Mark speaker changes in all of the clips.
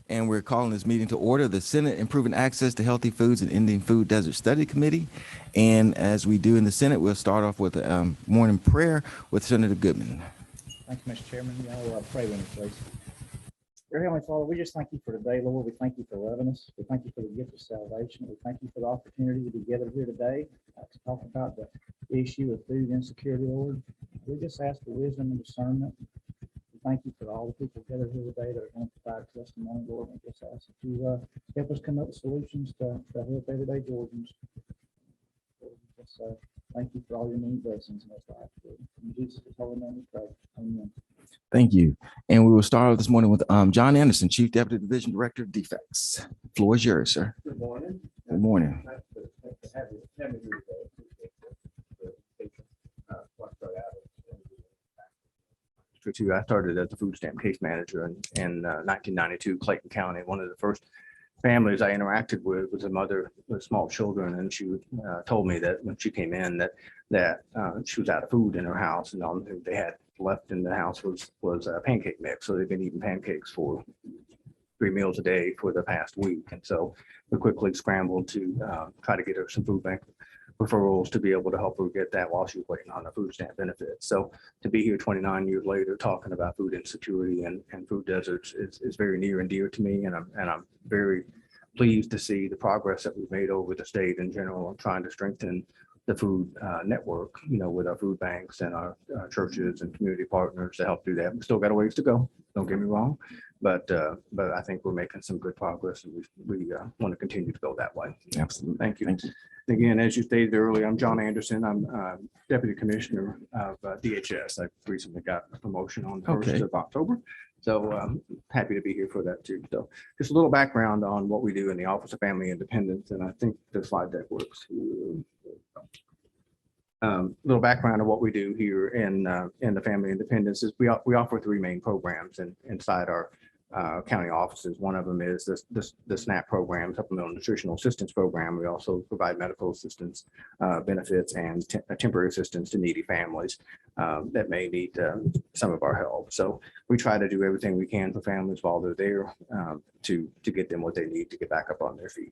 Speaker 1: And we're calling this meeting to order. The Senate Improving Access to Healthy Foods and Ending Food Desert Study Committee. And as we do in the Senate, we'll start off with a morning prayer with Senator Goodman.
Speaker 2: Thank you, Mr. Chairman. Y'all pray with me, please. Dear Heavenly Father, we just thank you for today, Lord. We thank you for loving us. We thank you for the gift of salvation. We thank you for the opportunity to be gathered here today to talk about the issue of food insecurity, Lord. We just ask for wisdom and discernment. We thank you for all the people gathered here today that are going to provide testimony, Lord. We just ask that you help us come up with solutions to help everyday Georgians. Lord, we just thank you for all your many blessings in this life, Lord. In Jesus' holy name we pray. Amen.
Speaker 1: Thank you. And we will start off this morning with John Anderson, Chief Deputy Division Director of Defects. Floor is yours, sir.
Speaker 3: Good morning.
Speaker 1: Good morning.
Speaker 3: Nice to have you here today. I started as a food stamp case manager in 1992, Clayton County. One of the first families I interacted with was a mother with small children, and she told me that when she came in that she was out of food in her house, and all they had left in the house was a pancake mix. So they've been eating pancakes for 3 meals a day for the past week, and so we quickly scrambled to try to get her some food bank referrals to be able to help her get that while she was waiting on the food stamp benefits. So to be here 29 years later talking about food insecurity and food deserts is very near and dear to me, and I'm very pleased to see the progress that we've made over the state in general on trying to strengthen the food network, with our food banks and our churches and community partners to help do that. We still got a ways to go, don't get me wrong, but I think we're making some good progress, and we want to continue to go that way.
Speaker 1: Absolutely.
Speaker 3: Thank you.
Speaker 1: Thank you.
Speaker 3: Again, as you stated earlier, I'm John Anderson. I'm Deputy Commissioner of DHS. I recently got a promotion on the 1st of October. So happy to be here for that too. So just a little background on what we do in the Office of Family Independence. And I think the slide deck works. Little background of what we do here in the Family Independence is we offer 3 main programs inside our county offices. One of them is the SNAP program, Supplemental Nutritional Assistance Program. We also provide medical assistance benefits and temporary assistance to needy families that may need some of our help. So we try to do everything we can for families while they're there to get them what they need to get back up on their feet.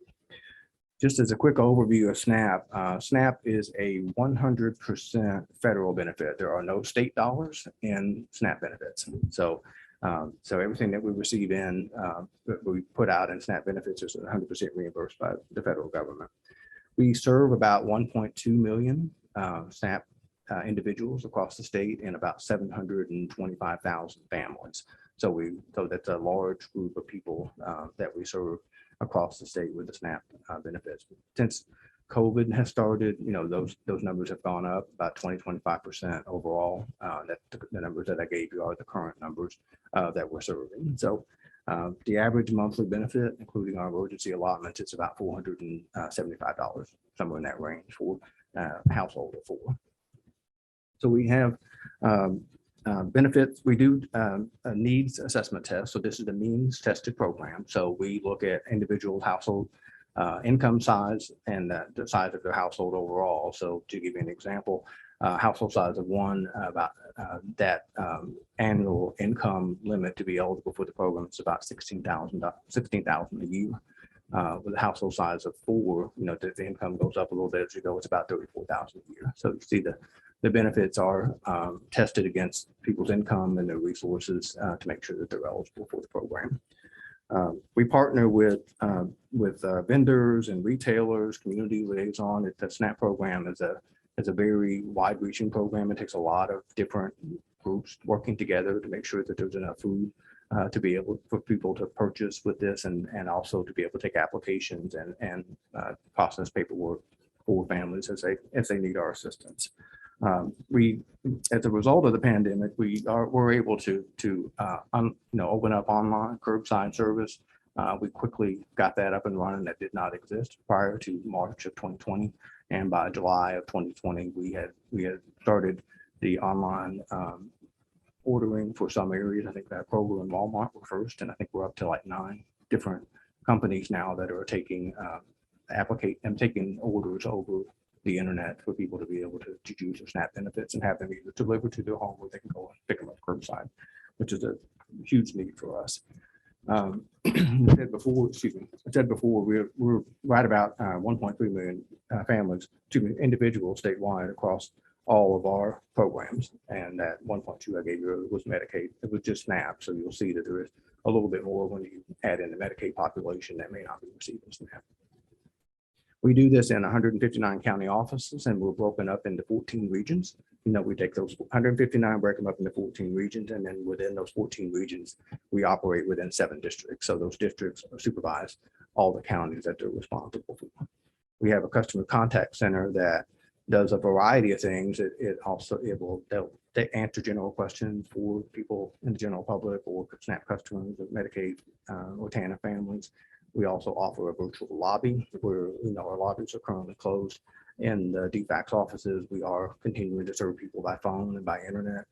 Speaker 3: Just as a quick overview of SNAP, SNAP is a 100% federal benefit. There are no state dollars in SNAP benefits. So everything that we receive that we put out in SNAP benefits is 100% reimbursed by the federal government. We serve about 1.2 million SNAP individuals across the state and about 725,000 families. So that's a large group of people that we serve across the state with the SNAP benefits. Since COVID has started, those numbers have gone up about 20-25% overall. That the numbers that I gave you are the current numbers that we're serving. So the average monthly benefit, including our emergency allotments, it's about $475, somewhere in that range for a household of 4. So we have benefits. We do a needs assessment test. So this is the means tested program. So we look at individual household income size and the size of their household overall. So to give you an example, household size of 1, about that annual income limit to be eligible for the program is about $16,000 a year. With a household size of 4, the income goes up a little bit as you go. It's about $34,000 a year. So you see the benefits are tested against people's income and their resources to make sure that they're eligible for the program. We partner with vendors and retailers, community liaison. The SNAP program is a very wide-reaching program. It takes a lot of different groups working together to make sure that there's enough food to be able for people to purchase with this, and also to be able to take applications and process paperwork for families as they need our assistance. As a result of the pandemic, we're able to open up online curbside service. We quickly got that up and running. That did not exist prior to March of 2020, and by July of 2020, we had started the online ordering for some areas. I think that Kroger and Walmart were first, and I think we're up to like 9 different companies now that are taking taking orders over the internet for people to be able to use their SNAP benefits and have them either delivered to their home, or they can go and pick them up curbside, which is a huge need for us. I said before, excuse me, I said before, we're right about 1.3 million families, individuals statewide across all of our programs. And that 1.2 I gave you earlier was Medicaid. It was just SNAP. So you'll see that there is a little bit more when you add in the Medicaid population that may not be receiving SNAP. We do this in 159 county offices, and we're broken up into 14 regions. We take those 159, break them up into 14 regions, and then within those 14 regions, we operate within 7 districts. So those districts supervise all the counties that they're responsible for. We have a customer contact center that does a variety of things. They'll answer general questions for people in the general public or SNAP customers of Medicaid or TANF families. We also offer a virtual lobby where our lobbies are currently closed. In the DFACS offices, we are continuing to serve people by phone and by internet.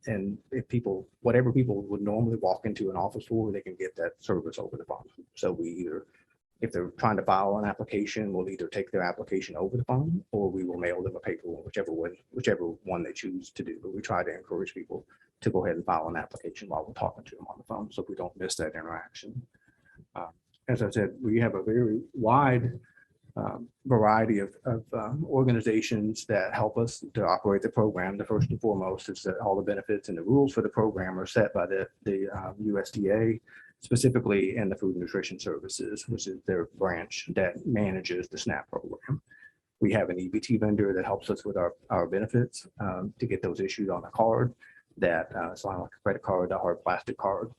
Speaker 3: And if whatever people would normally walk into an office for, they can get that service over the phone. So if they're trying to file an application, we'll either take their application over the phone or we will mail them a paper one, whichever one they choose to do. But we try to encourage people to go ahead and file an application while we're talking to them on the phone, so we don't miss that interaction. As I said, we have a very wide variety of organizations that help us to operate the program. The first and foremost is that all the benefits and the rules for the program are set by the USDA, specifically in the Food and Nutrition Services, which is their branch that manages the SNAP program. We have an EBT vendor that helps us with our benefits to get those issued on a card that it's like a credit card, a hard plastic card.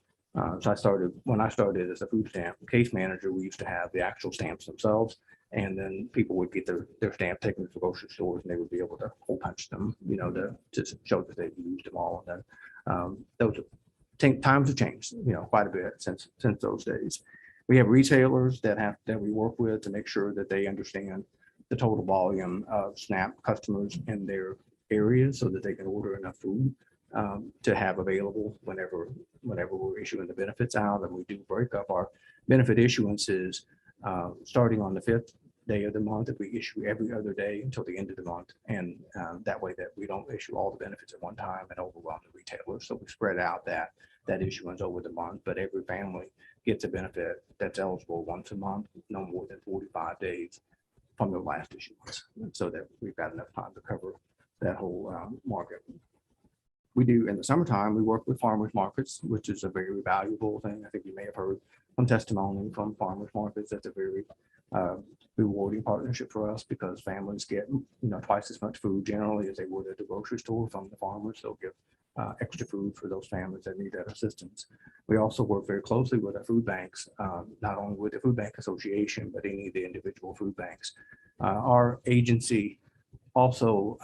Speaker 3: So when I started as a food stamp case manager, we used to have the actual stamps themselves, and then people would get their stamp taken to the grocery stores and they would be able to hole punch them, to show that they've used them all. And then times have changed, quite a bit since those days. We have retailers that we work with to make sure that they understand the total volume of SNAP customers in their areas so that they can order enough food to have available whenever we're issuing the benefits out. And we do break up our benefit issuances starting on the 5th day of the month. If we issue every other day until the end of the month, and that way that we don't issue all the benefits at one time and overwhelm the retailers. So we spread out that issuance over the month, but every family gets a benefit that's eligible once a month, no more than 45 days from their last issuance, so that we've got enough time to cover that whole market. We do in the summertime, we work with farmers markets, which is a very valuable thing. I think you may have heard some testimony from farmers markets. That's a very rewarding partnership for us because families get twice as much food generally as they would at the grocery store from the farmers. They'll give extra food for those families that need that assistance. We also work very closely with our food banks, not only with the Food Bank Association, but any of the individual food banks. Our agency also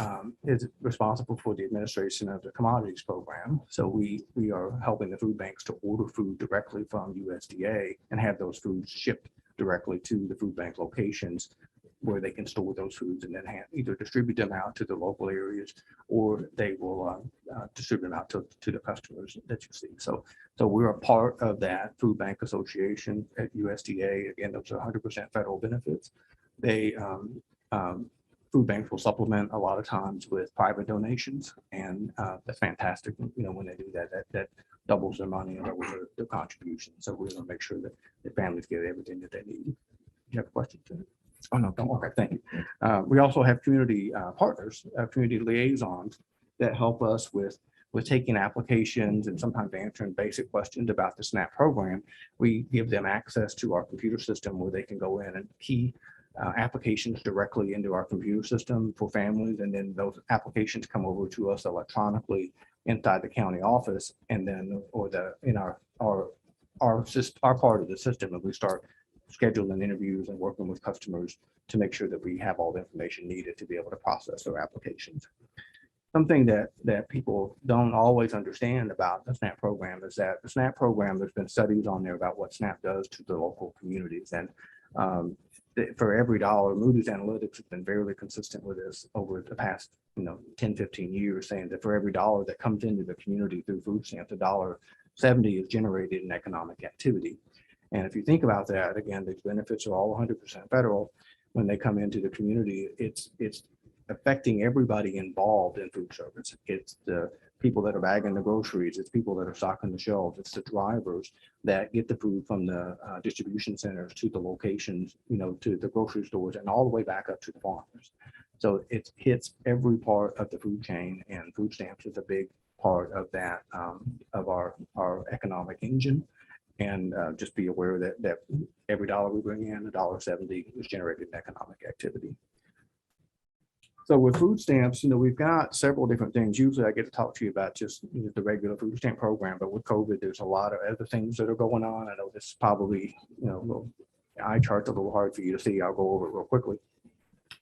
Speaker 3: is responsible for the administration of the commodities program. So we are helping the food banks to order food directly from USDA and have those foods shipped directly to the food bank locations where they can store those foods and then either distribute them out to the local areas or they will distribute them out to the customers that you see. So we're a part of that Food Bank Association at USDA. Again, those are 100% federal benefits. They food banks will supplement a lot of times with private donations, and that's fantastic. When they do that doubles their money and doubles their contribution. So we're going to make sure that the families get everything that they need. You have a question? Oh, no. Okay, thank you. We also have community partners, community liaisons that help us with taking applications and sometimes answering basic questions about the SNAP program. We give them access to our computer system where they can go in and key applications directly into our computer system for families, and then those applications come over to us electronically inside the county office, and then in our part of the system, and we start scheduling interviews and working with customers to make sure that we have all the information needed to be able to process their applications. Something that people don't always understand about the SNAP program is that the SNAP program, there's been studies on there about what SNAP does to the local communities, and for every dollar, Moody's Analytics has been very consistent with this over the past 10, 15 years, saying that for every dollar that comes into the community through food stamps, $1.70 is generated in economic activity. And if you think about that, again, these benefits are all 100% federal. When they come into the community, it's affecting everybody involved in food service. It's the people that are bagging the groceries, it's people that are stocking the shelves, it's the drivers that get the food from the distribution centers to the locations, to the grocery stores and all the way back up to the farmers. So it hits every part of the food chain, and food stamps is a big part of that, of our economic engine. And just be aware that every dollar we bring in, $1.70 is generated in economic activity. So with food stamps, we've got several different things. Usually I get to talk to you about just the regular food stamp program, but with COVID, there's a lot of other things that are going on. I know this is probably, eye chart's a little hard for you to see. I'll go over it real quickly.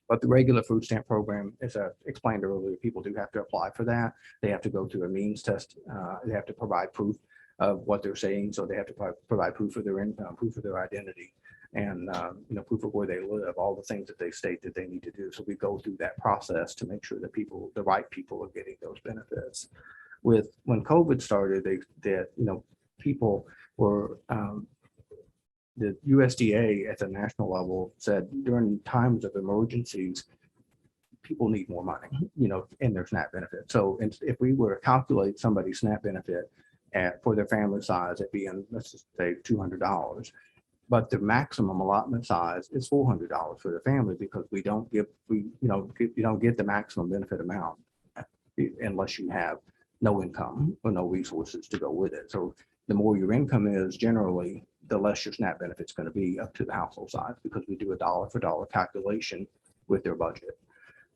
Speaker 3: But the regular food stamp program, as I explained earlier, people do have to apply for that. They have to go through a means test. They have to provide proof of what they're saying. So they have to provide proof of their income, proof of their identity, and proof of where they live, all the things that they state that they need to do. So we go through that process to make sure that the right people are getting those benefits. When COVID started, people were, the USDA at the national level said during times of emergencies, people need more money, in their SNAP benefit. So if we were to calculate somebody's SNAP benefit for their family size at being, let's just say $200, but the maximum allotment size is $400 for the family, because you don't get the maximum benefit amount unless you have no income or no resources to go with it. So the more your income is, generally, the less your SNAP benefit's going to be up to the household size, because we do a dollar for dollar calculation with their budget.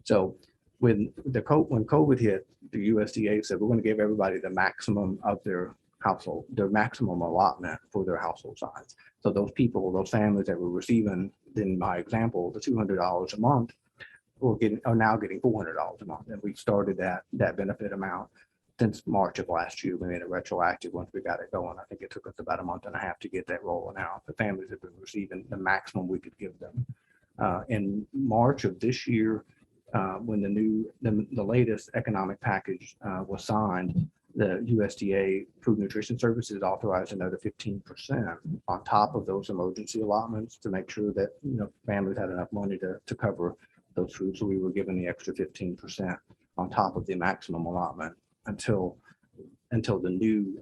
Speaker 3: So when COVID hit, the USDA said we're going to give everybody the maximum of their maximum allotment for their household size. So those families that were receiving, in my example, the $200 a month, are now getting $400 a month. And we started that benefit amount since March of last year. We made it retroactive once we got it going. I think it took us about a month and a half to get that rolling out. The families have been receiving the maximum we could give them. In March of this year, when the latest economic package was signed, the USDA Food Nutrition Services authorized another 15% on top of those emergency allotments to make sure that families had enough money to cover those foods. So we were given the extra 15% on top of the maximum allotment until the new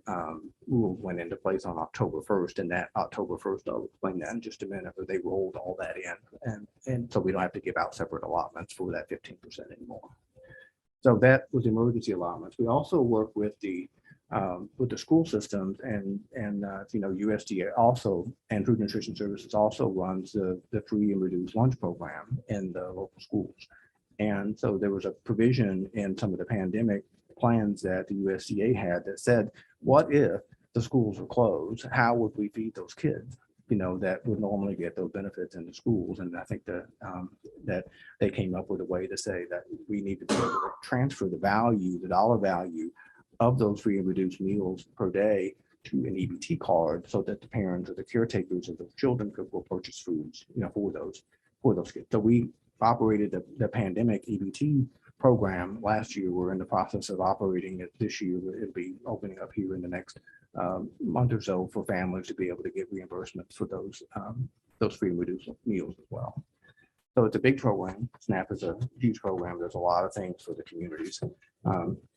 Speaker 3: rule went into place on October 1st. And that October 1st, I'll explain that in just a minute, but they rolled all that in. And so we don't have to give out separate allotments for that 15% anymore. So that was emergency allotments. We also work with the school systems, and USDA also, and Food Nutrition Services also runs the free and reduced lunch program in the local schools. And so there was a provision in some of the pandemic plans that the USDA had that said, what if the schools were closed? How would we feed those kids, that would normally get those benefits in the schools? And I think that they came up with a way to say that we need to be able to transfer the dollar value of those free and reduced meals per day to an EBT card, so that the parents or the caretakers of the children could go purchase foods, for those kids. So we operated the pandemic EBT program last year. We're in the process of operating it this year. It'll be opening up here in the next month or so for families to be able to get reimbursements for those free and reduced meals as well. So it's a big program. SNAP is a huge program. There's a lot of things for the communities.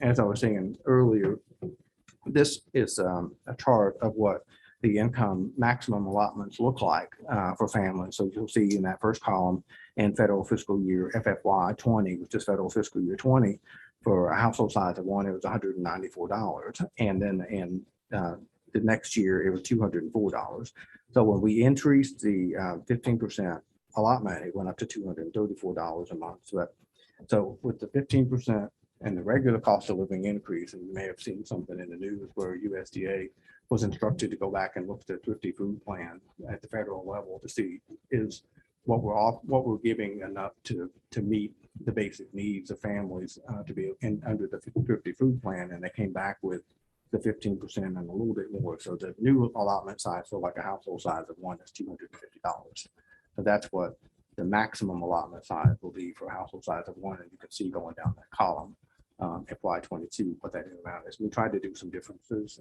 Speaker 3: As I was saying earlier, this is a chart of what the income maximum allotments look like for families. So you'll see in that first column, in federal fiscal year FFY 20, which is federal fiscal year 20, for a household size of one, it was $194. And then in the next year, it was $204. So when we increased the 15% allotment, it went up to $234 a month. So with the 15% and the regular cost of living increase, and you may have seen something in the news where USDA was instructed to go back and look at the Thrifty Food Plan at the federal level to see is what we're giving enough to meet the basic needs of families to be under the Thrifty Food Plan. And they came back with the 15% and a little bit more. So the new allotment size, so like a household size of one, is $250. So that's what the maximum allotment size will be for a household size of one. And you can see going down that column, FY22, what that amount is. We tried to do some differences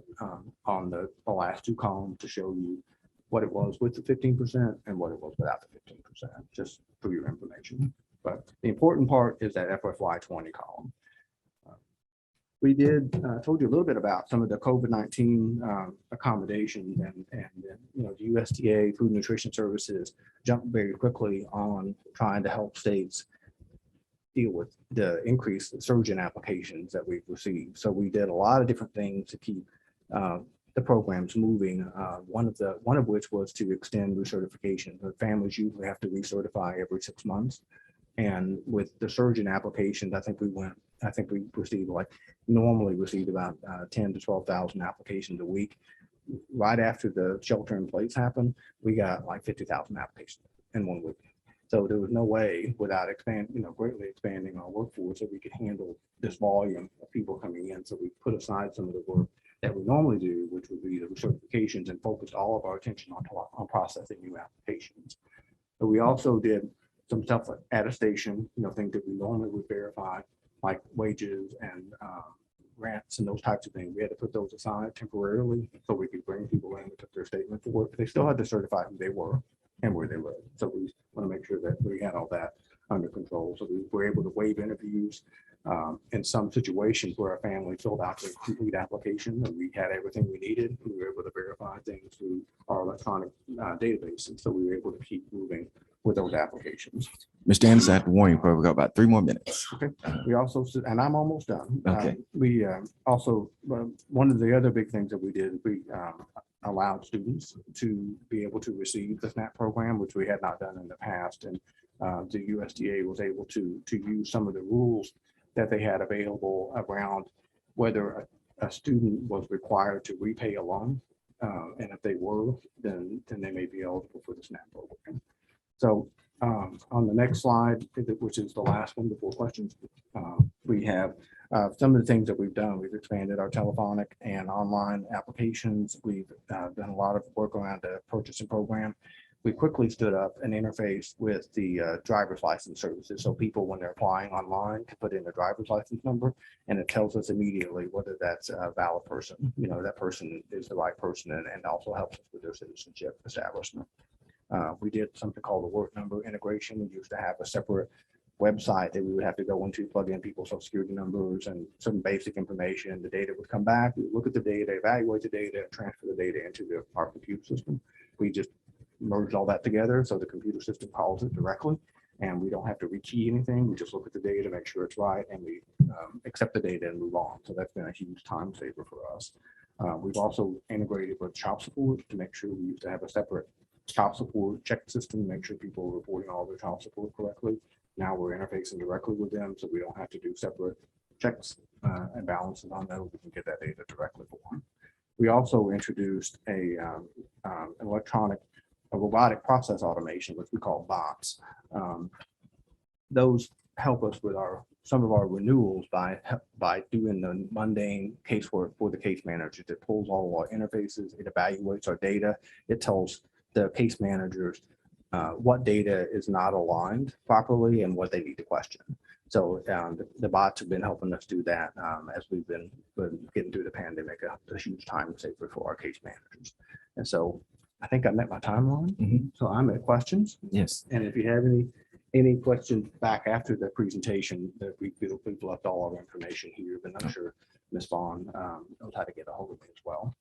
Speaker 3: on the last two columns to show you what it was with the 15% and what it was without the 15%, just for your information. But the important part is that FFY 20 column. We did, told you a little bit about some of the COVID-19 accommodations and the USDA Food and Nutrition Services jumped very quickly on trying to help states deal with the increased surge in applications that we've received. So we did a lot of different things to keep the programs moving. One of which was to extend recertification. The families usually have to recertify every 6 months. And with the surge in applications, I think we received normally received about 10 to 12,000 applications a week. Right after the shelter in place happened, we got like 50,000 applications in 1 week. So there was no way without greatly expanding our workforce that we could handle this volume of people coming in. So we put aside some of the work that we normally do, which would be the recertifications, and focused all of our attention on processing new applications. But we also did some stuff like attestation, things that we normally would verify, like wages and grants and those types of things. We had to put those aside temporarily so we could bring people in to put their statement to work. They still had to certify who they were and where they lived. So we want to make sure that we had all that under control. So we were able to waive interviews in some situations where a family filled out the complete application and we had everything we needed. We were able to verify things through our electronic database. And so we were able to keep moving with those applications.
Speaker 1: Mr. Anderson, I have to warn you, we got about 3 more minutes.
Speaker 3: Okay. We also, and I'm almost done.
Speaker 1: Okay.
Speaker 3: We also, one of the other big things that we did, we allowed students to be able to receive the SNAP program, which we had not done in the past. And the USDA was able to use some of the rules that they had available around whether a student was required to repay a loan. And if they were, then they may be eligible for the SNAP program. So on the next slide, which is the last one before questions, we have some of the things that we've done. We've expanded our telephonic and online applications. We've done a lot of work around the purchasing program. We quickly stood up an interface with the driver's license services. So people, when they're applying online, can put in their driver's license number, and it tells us immediately whether that's a valid person. That person is the right person, and also helps us with their citizenship establishment. We did something called the work number integration. We used to have a separate website that we would have to go into, plug in people's social security numbers and some basic information. The data would come back. We would look at the data, evaluate the data, and transfer the data into our computer system. We just merged all that together, so the computer system calls it directly, and we don't have to rekey anything. We just look at the data, make sure it's right, and we accept the data and move on. So that's been a huge time saver for us. We've also integrated with child support to make sure we used to have a separate child support check system, make sure people are reporting all their child support correctly. Now we're interfacing directly with them, so we don't have to do separate checks and balances on those. We can get that data directly for them. We also introduced a robotic process automation, which we call bots. Those help us with some of our renewals by doing the mundane casework for the case managers. It pulls all of our interfaces, it evaluates our data, it tells the case managers what data is not aligned properly and what they need to question. So the bots have been helping us do that as we've been getting through the pandemic, a huge time saver for our case managers. And so I think I met my timeline. So I'm at questions.
Speaker 1: Yes.
Speaker 3: And if you have any questions back after the presentation, that we've left all our information here, but I'm sure Ms. Vaughn knows how to get a hold of me as well.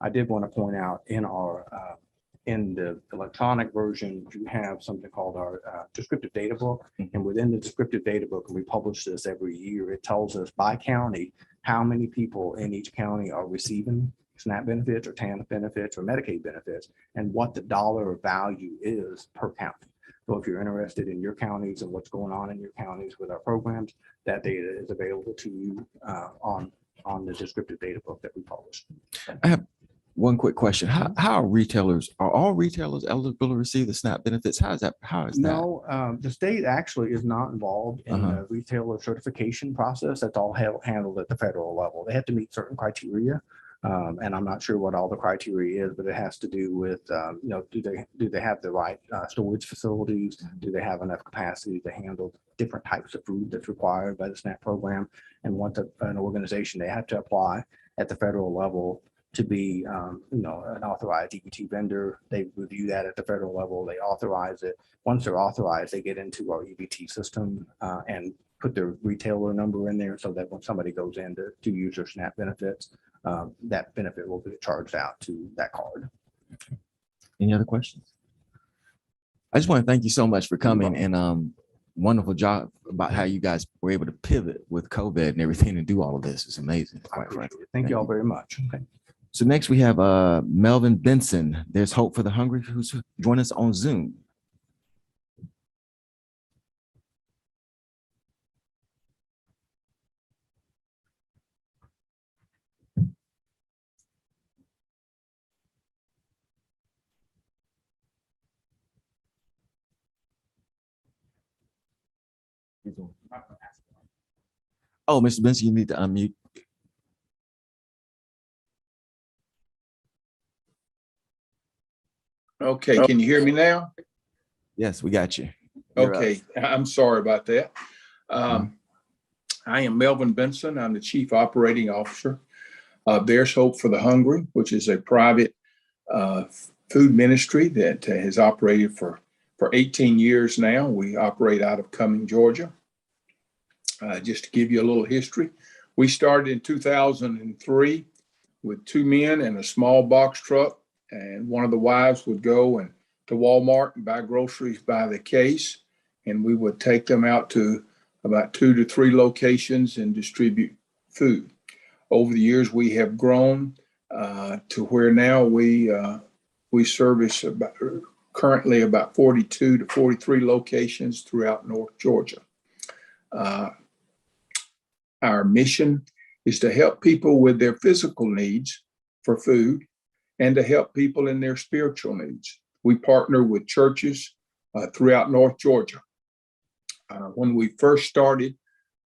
Speaker 3: I did want to point out in the electronic version, you have something called our descriptive data book. And within the descriptive data book, and we publish this every year, it tells us by county how many people in each county are receiving SNAP benefits or TANF benefits or Medicaid benefits, and what the dollar value is per county. So if you're interested in your counties and what's going on in your counties with our programs, that data is available to you on the descriptive data book that we publish.
Speaker 1: I have one quick question. How are all retailers eligible to receive the SNAP benefits? How is that?
Speaker 3: No, the state actually is not involved in the retailer certification process. That's all handled at the federal level. They have to meet certain criteria. And I'm not sure what all the criteria is, but it has to do with, do they have the right storage facilities? Do they have enough capacity to handle different types of food that's required by the SNAP program? And what an organization, they have to apply at the federal level to be, an authorized EBT vendor. They review that at the federal level. They authorize it. Once they're authorized, they get into our EBT system and put their retailer number in there so that when somebody goes in to use their SNAP benefits, that benefit will be charged out to that card.
Speaker 1: Any other questions? I just want to thank you so much for coming and wonderful job about how you guys were able to pivot with COVID and everything and do all of this. It's amazing, quite frankly.
Speaker 3: Thank you all very much. Okay.
Speaker 1: So next we have Melvin Benson. There's Hope for the Hungry, who's joining us on Zoom. Oh, Mr. Benson, you need to unmute.
Speaker 4: Okay, can you hear me now?
Speaker 1: Yes, we got you. You're up.
Speaker 4: Okay, I'm sorry about that. I am Melvin Benson. I'm the Chief Operating Officer of There's Hope for the Hungry, which is a private food ministry that has operated for 18 years now. We operate out of Cumming, Georgia. Just to give you a little history, we started in 2003 with 2 men and a small box truck, and one of the wives would go to Walmart and buy groceries by the case, and we would take them out to about 2 to 3 locations and distribute food. Over the years, we have grown to where now we service currently about 42 to 43 locations throughout North Georgia. Our mission is to help people with their physical needs for food and to help people in their spiritual needs. We partner with churches throughout North Georgia. When we first started,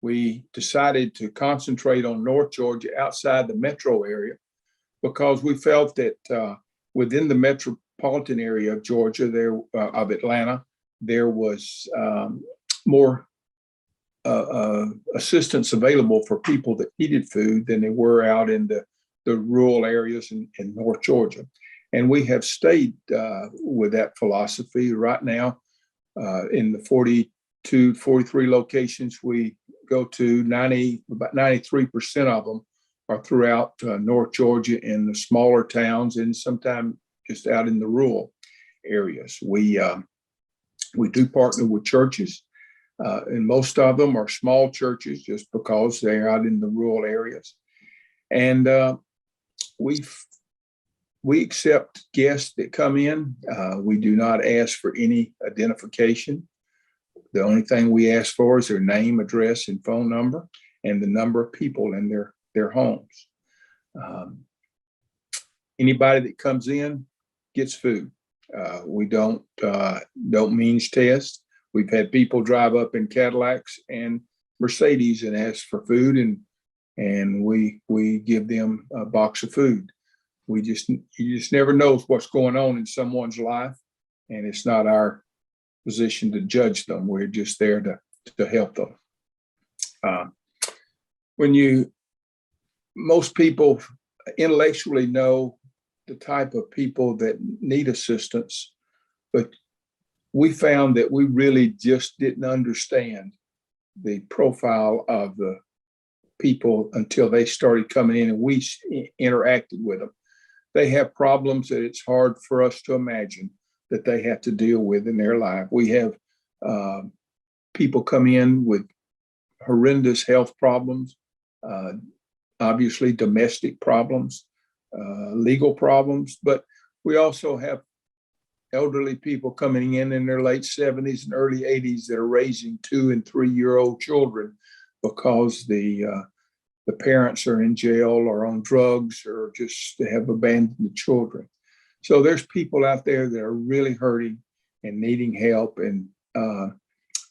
Speaker 4: we decided to concentrate on North Georgia outside the metro area because we felt that within the metropolitan area of Georgia, of Atlanta, there was more assistance available for people that needed food than there were out in the rural areas in North Georgia. And we have stayed with that philosophy. Right now, in the 42, 43 locations we go to, about 93% of them are throughout North Georgia in the smaller towns and sometimes just out in the rural areas. We do partner with churches, and most of them are small churches just because they're out in the rural areas. And we accept guests that come in. We do not ask for any identification. The only thing we ask for is their name, address, and phone number, and the number of people in their homes. Anybody that comes in gets food. We don't means test. We've had people drive up in Cadillacs and Mercedes and ask for food, and we give them a box of food. You just never know what's going on in someone's life, and it's not our position to judge them. We're just there to help them. Most people intellectually know the type of people that need assistance, but we found that we really just didn't understand the profile of the people until they started coming in and we interacted with them. They have problems that it's hard for us to imagine that they have to deal with in their life. We have people come in with horrendous health problems, obviously domestic problems, legal problems, but we also have elderly people coming in their late 70s and early 80s that are raising 2- and 3-year-old children because the parents are in jail or on drugs or just they have abandoned the children. So there's people out there that are really hurting and needing help, and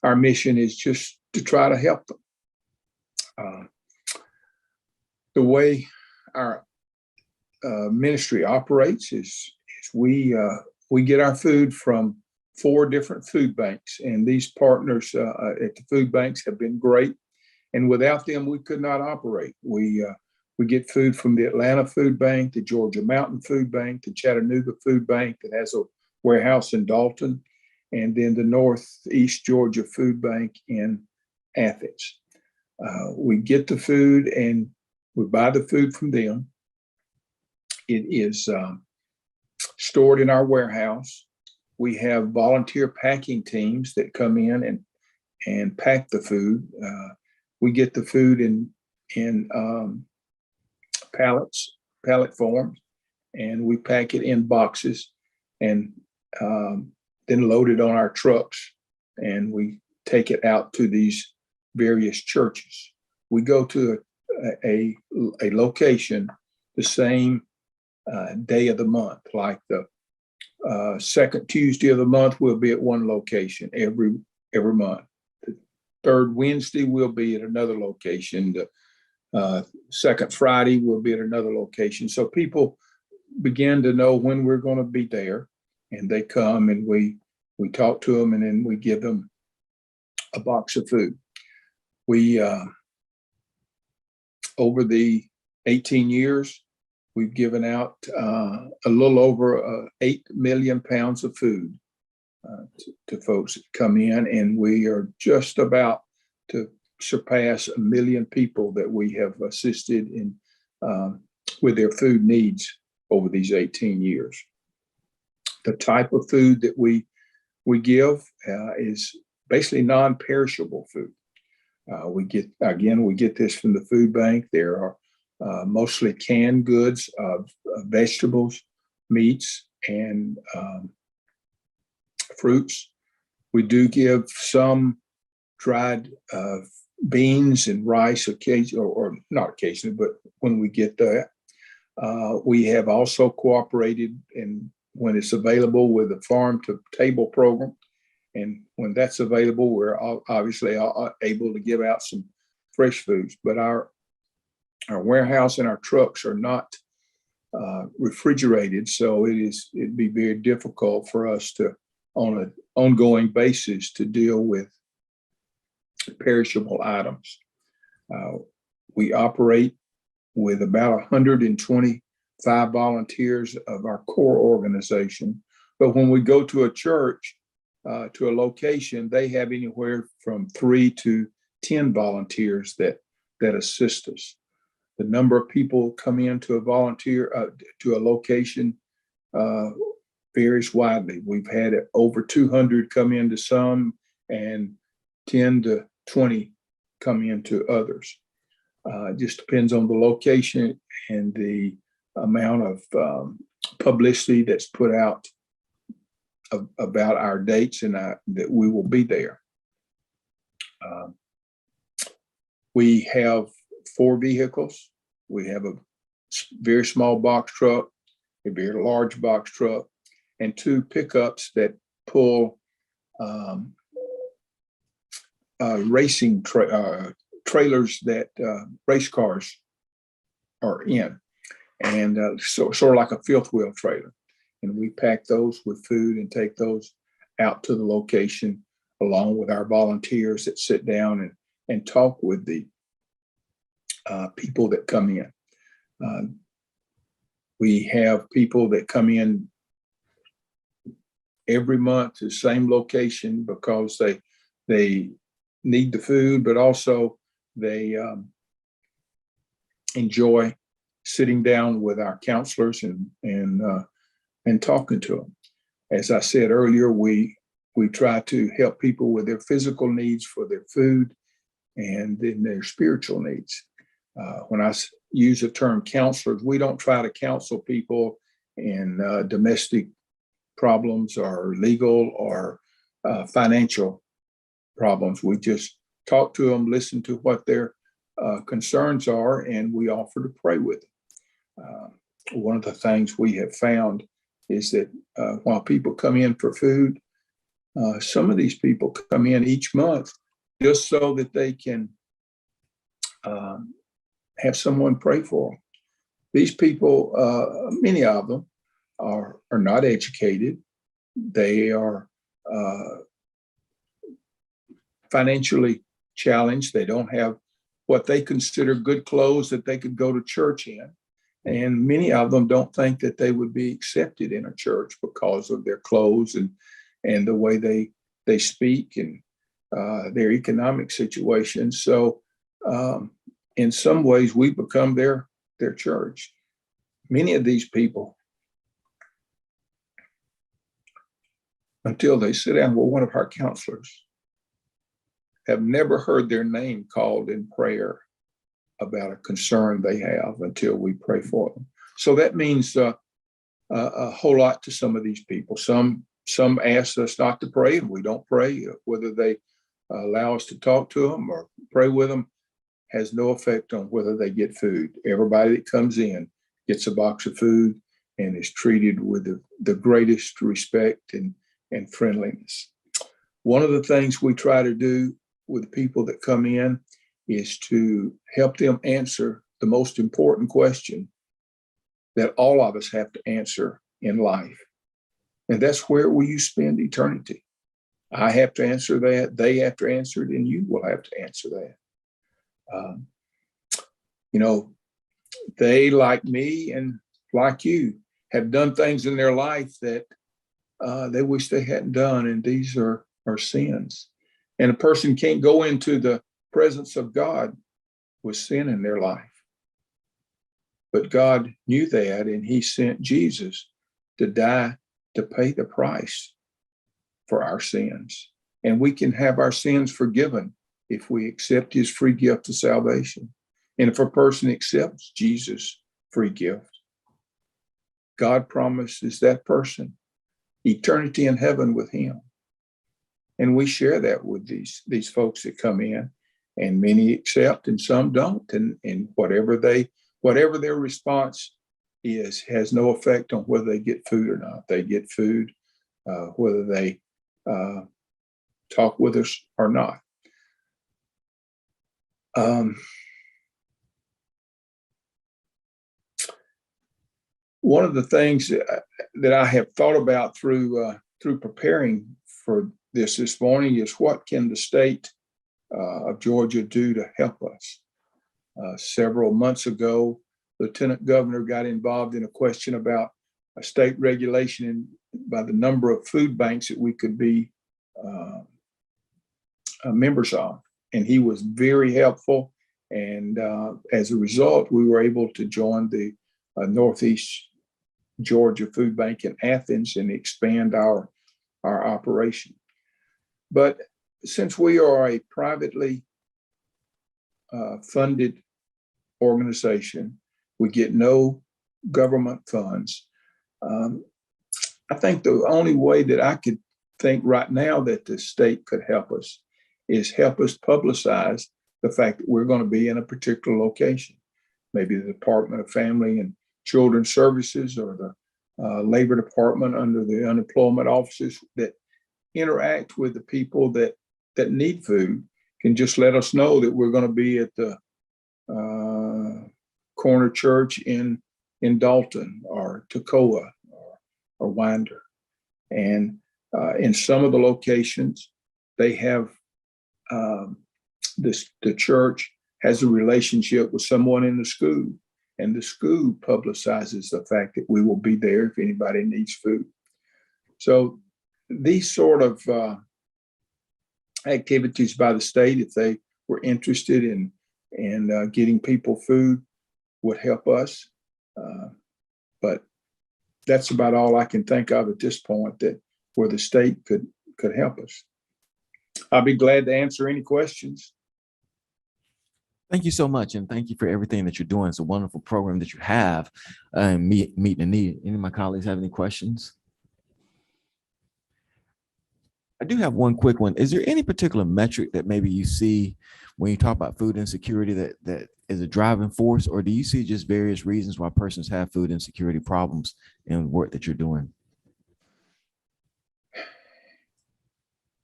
Speaker 4: our mission is just to try to help them. The way our ministry operates is we get our food from 4 different food banks, and these partners at the food banks have been great. And without them, we could not operate. We We get food from the Atlanta Food Bank, the Georgia Mountain Food Bank, the Chattanooga Food Bank that has a warehouse in Dalton, and then the Northeast Georgia Food Bank in Athens. We get the food and we buy the food from them. It is stored in our warehouse. We have volunteer packing teams that come in and pack the food. We get the food in pallet forms, and we pack it in boxes and then load it on our trucks, and we take it out to these various churches. We go to a location the same day of the month, like the second Tuesday of the month, we'll be at one location every month. The third Wednesday, we'll be at another location. The second Friday, we'll be at another location. So people begin to know when we're going to be there, and they come and we talk to them, and then we give them a box of food. We over the 18 years, we've given out a little over 8 million pounds of food to folks that come in, and we are just about to surpass 1 million people that we have assisted in with their food needs over these 18 years. The type of food that we give is basically non-perishable food. We get this from the food bank. There are mostly canned goods of vegetables, meats, and fruits. We do give some dried beans and rice occasionally, or not occasionally, but when we get that. We have also cooperated, and when it's available, with the farm to table program. And when that's available, we're obviously able to give out some fresh foods. But our warehouse and our trucks are not refrigerated, so it'd be very difficult for us to, on an ongoing basis, to deal with perishable items. We operate with about 125 volunteers of our core organization. But when we go to a church, to a location, they have anywhere from 3 to 10 volunteers that assist us. The number of people come in to a location varies widely. We've had over 200 come into some, and 10 to 20 come into others. It just depends on the location and the amount of publicity that's put out about our dates and that we will be there. We have 4 vehicles. We have a very small box truck, a very large box truck, and 2 pickups that pull racing trailers that race cars are in, and sort of like a fifth wheel trailer. And we pack those with food and take those out to the location along with our volunteers that sit down and talk with the people that come in. We have people that come in every month to the same location because they need the food, but also they enjoy sitting down with our counselors and talking to them. As I said earlier, we try to help people with their physical needs for their food and then their spiritual needs. When I use the term counselors, we don't try to counsel people in domestic problems or legal or financial problems. We just talk to them, listen to what their concerns are, and we offer to pray with them. One of the things we have found is that while people come in for food, some of these people come in each month just so that they can have someone pray for them. These people, many of them, are not educated. They are financially challenged. They don't have what they consider good clothes that they could go to church in. And many of them don't think that they would be accepted in a church because of their clothes and the way they speak and their economic situation. So in some ways, we become their church. Many of these people, until they sit down with one of our counselors, have never heard their name called in prayer about a concern they have until we pray for them. So that means a whole lot to some of these people. Some ask us not to pray, and we don't pray. Whether they allow us to talk to them or pray with them has no effect on whether they get food. Everybody that comes in gets a box of food and is treated with the greatest respect and friendliness. One of the things we try to do with people that come in is to help them answer the most important question that all of us have to answer in life. And that's, where will you spend eternity? I have to answer that. They have to answer it, and you will have to answer that. They, like me and like you, have done things in their life that they wish they hadn't done, and these are sins. And a person can't go into the presence of God with sin in their life. But God knew that, and he sent Jesus to die to pay the price for our sins. And we can have our sins forgiven if we accept his free gift of salvation. And if a person accepts Jesus' free gift, God promises that person eternity in heaven with him. And we share that with these folks that come in, and many accept and some don't. And whatever their response is has no effect on whether they get food or not. They get food, whether they talk with us or not. One of the things that I have thought about through preparing for this morning is, what can the state of Georgia do to help us? Several months ago, Lieutenant Governor got involved in a question about a state regulation by the number of food banks that we could be members of. And he was very helpful. And as a result, we were able to join the Northeast Georgia Food Bank in Athens and expand our operation. But since we are a privately funded organization, we get no government funds. I think the only way that I could think right now that the state could help us is help us publicize the fact that we're going to be in a particular location. Maybe the Department of Family and Children's Services, or the Labor Department under the unemployment offices that interact with the people that need food, can just let us know that we're going to be at the corner church in Dalton or Toccoa or Winder. And in some of the locations, they have the church has a relationship with someone in the school, and the school publicizes the fact that we will be there if anybody needs food. So these sort of activities by the state, if they were interested in getting people food, would help us. But that's about all I can think of at this point, that where the state could help us. I'll be glad to answer any questions.
Speaker 1: Thank you so much. And thank you for everything that you're doing. It's a wonderful program that you have, meeting the need. Any of my colleagues have any questions? I do have one quick one. Is there any particular metric that maybe you see when you talk about food insecurity that is a driving force, or do you see just various reasons why persons have food insecurity problems in the work that you're doing?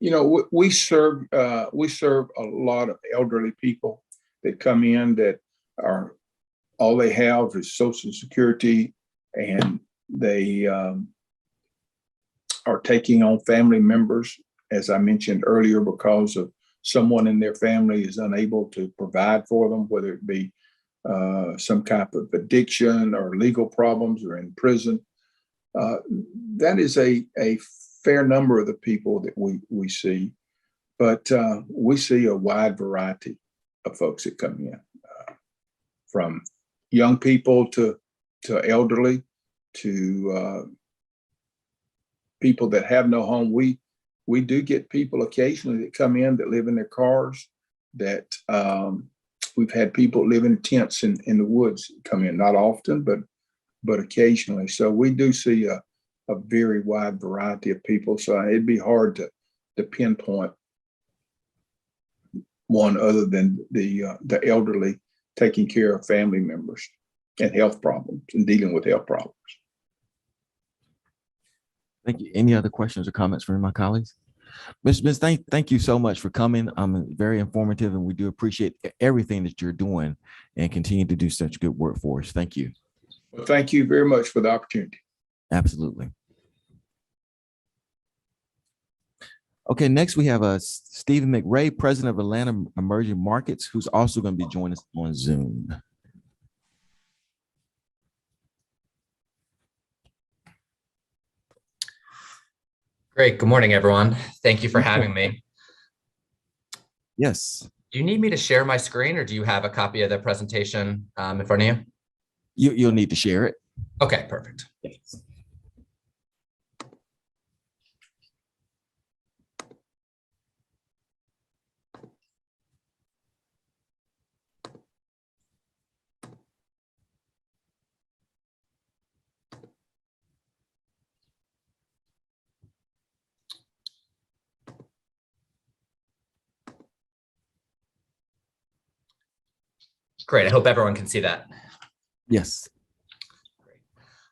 Speaker 4: You know, we serve a lot of elderly people that come in that are, all they have is Social Security, and they are taking on family members, as I mentioned earlier, because of someone in their family is unable to provide for them, whether it be some type of addiction or legal problems or in prison. That is a fair number of the people that we see, but we see a wide variety of folks that come in, from young people to elderly to people that have no home. We do get people occasionally that come in that live in their cars, that we've had people live in tents in the woods come in, not often, but occasionally. So we do see a very wide variety of people. So it'd be hard to pinpoint one other than the elderly taking care of family members and health problems and dealing with health problems.
Speaker 1: Thank you. Any other questions or comments from my colleagues? Ms. Smith, thank you so much for coming. Very informative, and we do appreciate everything that you're doing and continue to do such good work for us. Thank you.
Speaker 4: Well, thank you very much for the opportunity.
Speaker 1: Absolutely. Okay, next we have Stephen McRae, President of Atlanta Emerging Markets, who's also going to be joining us on Zoom.
Speaker 5: Great. Good morning, everyone. Thank you for having me.
Speaker 1: Yes.
Speaker 5: Do you need me to share my screen, or do you have a copy of the presentation in front of you?
Speaker 1: You'll need to share it.
Speaker 5: Okay, perfect.
Speaker 1: Yes.
Speaker 5: Great. I hope everyone can see that.
Speaker 1: Yes.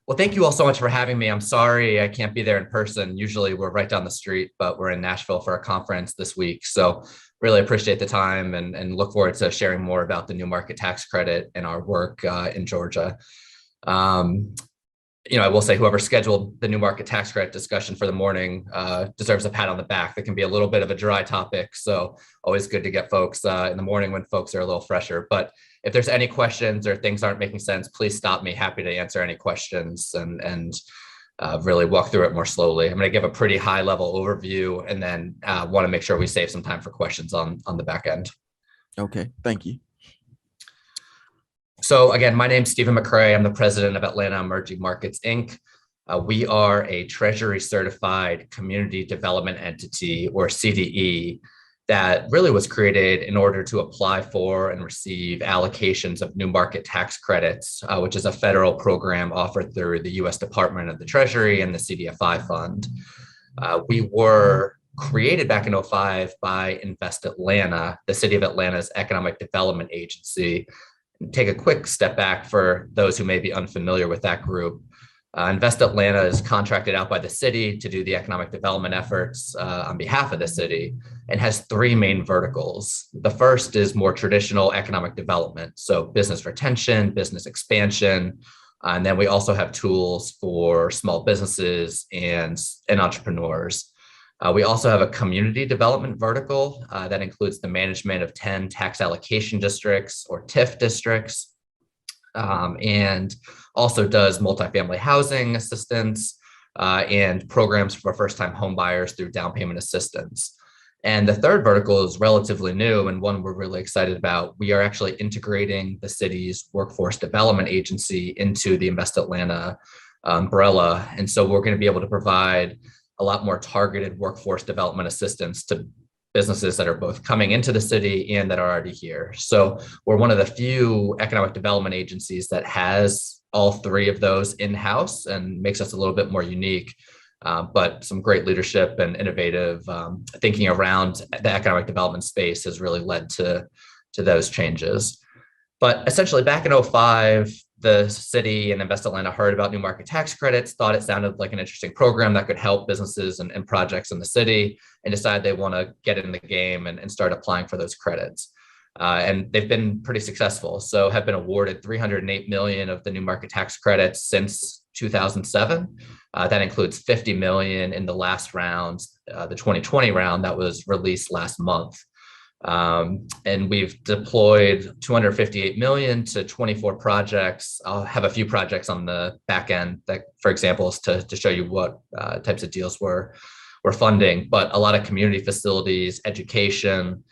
Speaker 5: Well, thank you all so much for having me. I'm sorry I can't be there in person. Usually we're right down the street, but we're in Nashville for a conference this week. So really appreciate the time and look forward to sharing more about the new market tax credit and our work in Georgia. I will say whoever scheduled the new market tax credit discussion for the morning deserves a pat on the back. That can be a little bit of a dry topic. So always good to get folks in the morning when folks are a little fresher. But if there's any questions or things aren't making sense, please stop me. Happy to answer any questions and really walk through it more slowly. I'm going to give a pretty high level overview and then want to make sure we save some time for questions on the back end.
Speaker 1: Okay, thank you.
Speaker 5: So again, my name's Stephen McRae. I'm the president of Atlanta Emerging Markets, Inc. We are a Treasury certified community development entity, or CDE, that really was created in order to apply for and receive allocations of new market tax credits, which is a federal program offered through the U.S. Department of the Treasury and the CDFI fund. We were created back in 2005 by Invest Atlanta, the city of Atlanta's economic development agency. Take a quick step back for those who may be unfamiliar with that group. Invest Atlanta is contracted out by the city to do the economic development efforts on behalf of the city and has three main verticals. The first is more traditional economic development, so business retention, business expansion, and then we also have tools for small businesses and entrepreneurs. We also have a community development vertical that includes the management of 10 tax allocation districts, or TIF districts, and also does multifamily housing assistance and programs for first-time home buyers through down payment assistance. And the third vertical is relatively new and one we're really excited about. We are actually integrating the city's workforce development agency into the Invest Atlanta umbrella. And so we're going to be able to provide a lot more targeted workforce development assistance to businesses that are both coming into the city and that are already here. So we're one of the few economic development agencies that has all three of those in-house and makes us a little bit more unique. But some great leadership and innovative thinking around the economic development space has really led to those changes. But essentially back in 2005, the city and Invest Atlanta heard about new market tax credits, thought it sounded like an interesting program that could help businesses and projects in the city, and decided they want to get in the game and start applying for those credits. And they've been pretty successful. So have been awarded $308 million of the new market tax credits since 2007. That includes $50 million in the last round, the 2020 round that was released last month. And we've deployed 258 million to 24 projects. I'll have a few projects on the back end that, for example, is to show you what types of deals we're funding, but a lot of community facilities, education,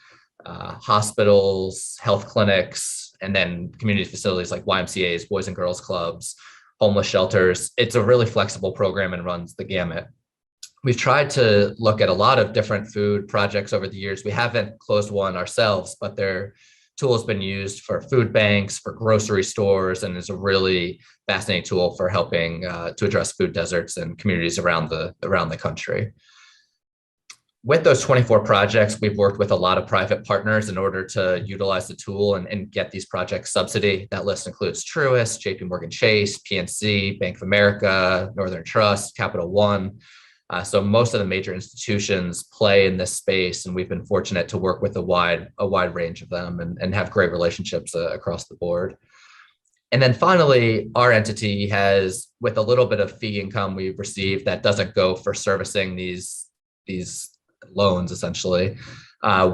Speaker 5: hospitals, health clinics, and then community facilities like YMCA's, Boys and Girls Clubs, homeless shelters. It's a really flexible program and runs the gamut. We've tried to look at a lot of different food projects over the years. We haven't closed one ourselves, but their tool has been used for food banks, for grocery stores, and is a really fascinating tool for helping to address food deserts in communities around the country. With those 24 projects, we've worked with a lot of private partners in order to utilize the tool and get these projects subsidy. That list includes Truist, JP Morgan Chase, PNC, Bank of America, Northern Trust, Capital One. So most of the major institutions play in this space, and we've been fortunate to work with a wide range of them and have great relationships across the board. And then finally, our entity has, with a little bit of fee income we've received that doesn't go for servicing these loans, essentially.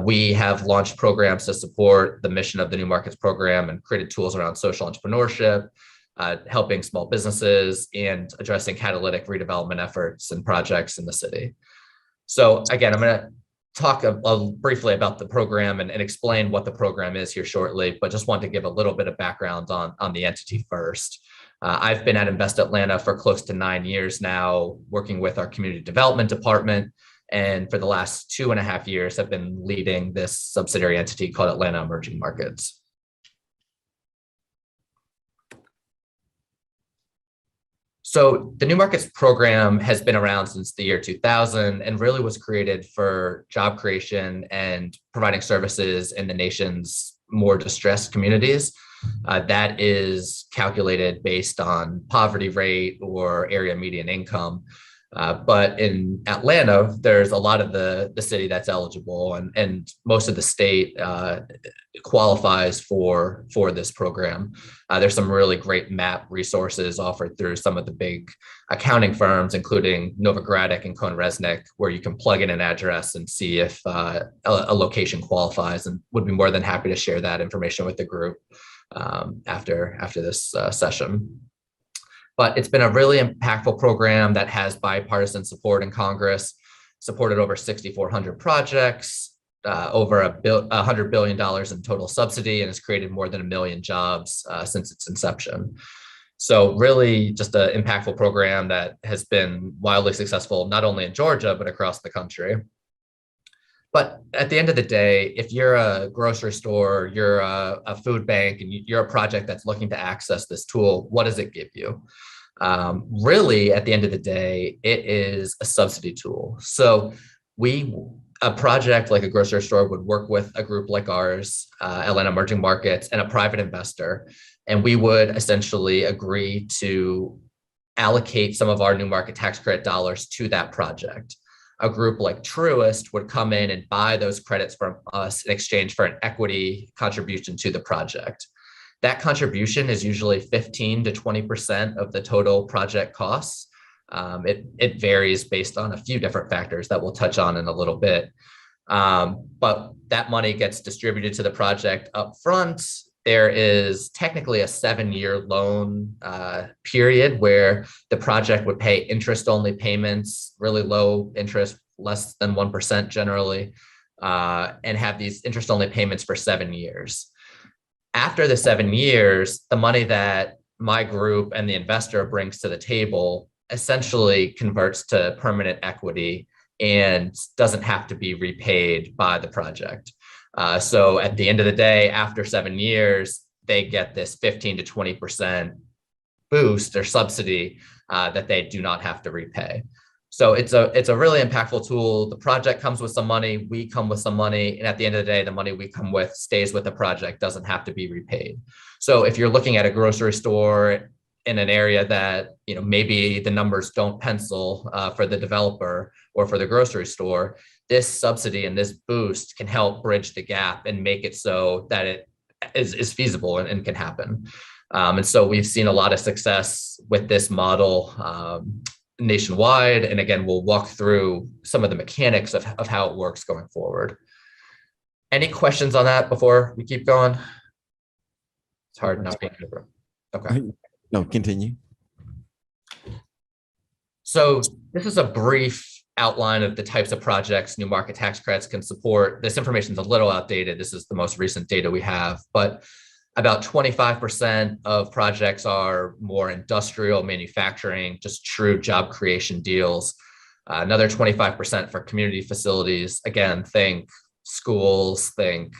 Speaker 5: We have launched programs to support the mission of the New Markets program and created tools around social entrepreneurship, helping small businesses, and addressing catalytic redevelopment efforts and projects in the city. So again, I'm going to talk briefly about the program and explain what the program is here shortly, but just want to give a little bit of background on the entity first. I've been at Invest Atlanta for close to 9 years now, working with our community development department. And for the last 2.5 years, I've been leading this subsidiary entity called Atlanta Emerging Markets. So the New Markets program has been around since the year 2000 and really was created for job creation and providing services in the nation's more distressed communities. That is calculated based on poverty rate or area median income. But in Atlanta, there's a lot of the city that's eligible, and most of the state qualifies for this program. There's some really great map resources offered through some of the big accounting firms, including Novogradac and CohnReznick, where you can plug in an address and see if a location qualifies, and would be more than happy to share that information with the group after this session. But it's been a really impactful program that has bipartisan support in Congress, supported over 6,400 projects, over $100 billion in total subsidy, and has created more than 1 million jobs since its inception. So really just an impactful program that has been wildly successful, not only in Georgia, but across the country. But at the end of the day, if you're a grocery store, you're a food bank, and you're a project that's looking to access this tool, what does it give you? Really, at the end of the day, it is a subsidy tool. So a project like a grocery store would work with a group like ours, Atlanta Emerging Markets, and a private investor, and we would essentially agree to allocate some of our New Market tax credit dollars to that project. A group like Truist would come in and buy those credits from us in exchange for an equity contribution to the project. That contribution is usually 15 to 20% of the total project costs. It varies based on a few different factors that we'll touch on in a little bit. But that money gets distributed to the project up front. There is technically a 7-year loan period where the project would pay interest-only payments, really low interest, less than 1% generally, and have these interest-only payments for 7 years. After the 7 years, the money that my group and the investor brings to the table essentially converts to permanent equity and doesn't have to be repaid by the project. So at the end of the day, after 7 years, they get this 15 to 20% boost or subsidy that they do not have to repay. So it's a really impactful tool. The project comes with some money, we come with some money, and at the end of the day, the money we come with stays with the project, doesn't have to be repaid. So if you're looking at a grocery store in an area that, maybe the numbers don't pencil for the developer or for the grocery store, this subsidy and this boost can help bridge the gap and make it so that it is feasible and can happen. And so we've seen a lot of success with this model nationwide. And again, we'll walk through some of the mechanics of how it works going forward. Any questions on that before we keep going? It's hard not being in the room. Okay.
Speaker 1: No, continue.
Speaker 5: So this is a brief outline of the types of projects new market tax credits can support. This information is a little outdated. This is the most recent data we have, but about 25% of projects are more industrial manufacturing, just true job creation deals. Another 25% for community facilities. Again, think schools, think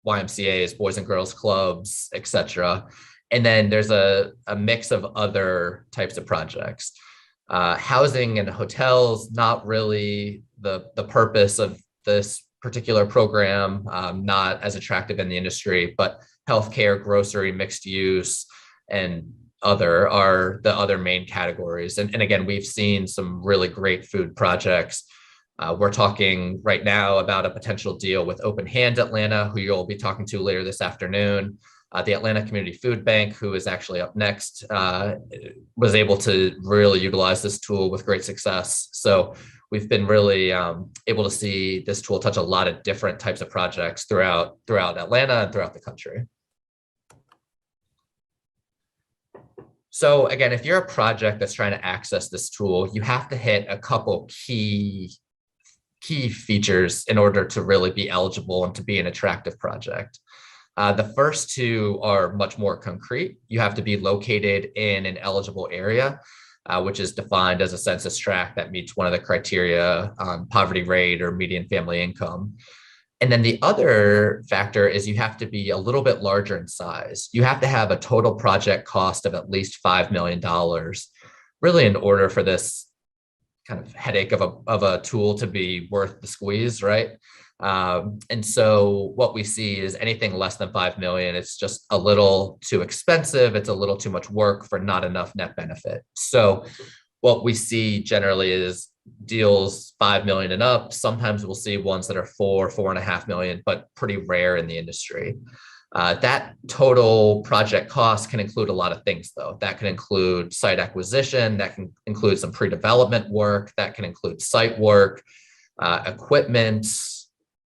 Speaker 5: YMCAs, Boys and Girls Clubs, etc. And then there's a mix of other types of projects. Housing and hotels, not really the purpose of this particular program, not as attractive in the industry, but healthcare, grocery, mixed use, and other are the other main categories. And again, we've seen some really great food projects. We're talking right now about a potential deal with Open Hand Atlanta, who you'll be talking to later this afternoon. The Atlanta Community Food Bank, who is actually up next, was able to really utilize this tool with great success. So we've been really able to see this tool touch a lot of different types of projects throughout Atlanta and throughout the country. So again, if you're a project that's trying to access this tool, you have to hit a couple key features in order to really be eligible and to be an attractive project. The first two are much more concrete. You have to be located in an eligible area, which is defined as a census tract that meets one of the criteria on poverty rate or median family income. And then the other factor is you have to be a little bit larger in size. You have to have a total project cost of at least $5 million, really in order for this kind of headache of a tool to be worth the squeeze, right? And so what we see is anything less than 5 million, it's just a little too expensive. It's a little too much work for not enough net benefit. So what we see generally is deals 5 million and up. Sometimes we'll see ones that are 4.5 million, but pretty rare in the industry. That total project cost can include a lot of things, though. That can include site acquisition, that can include some pre-development work, that can include site work, equipment,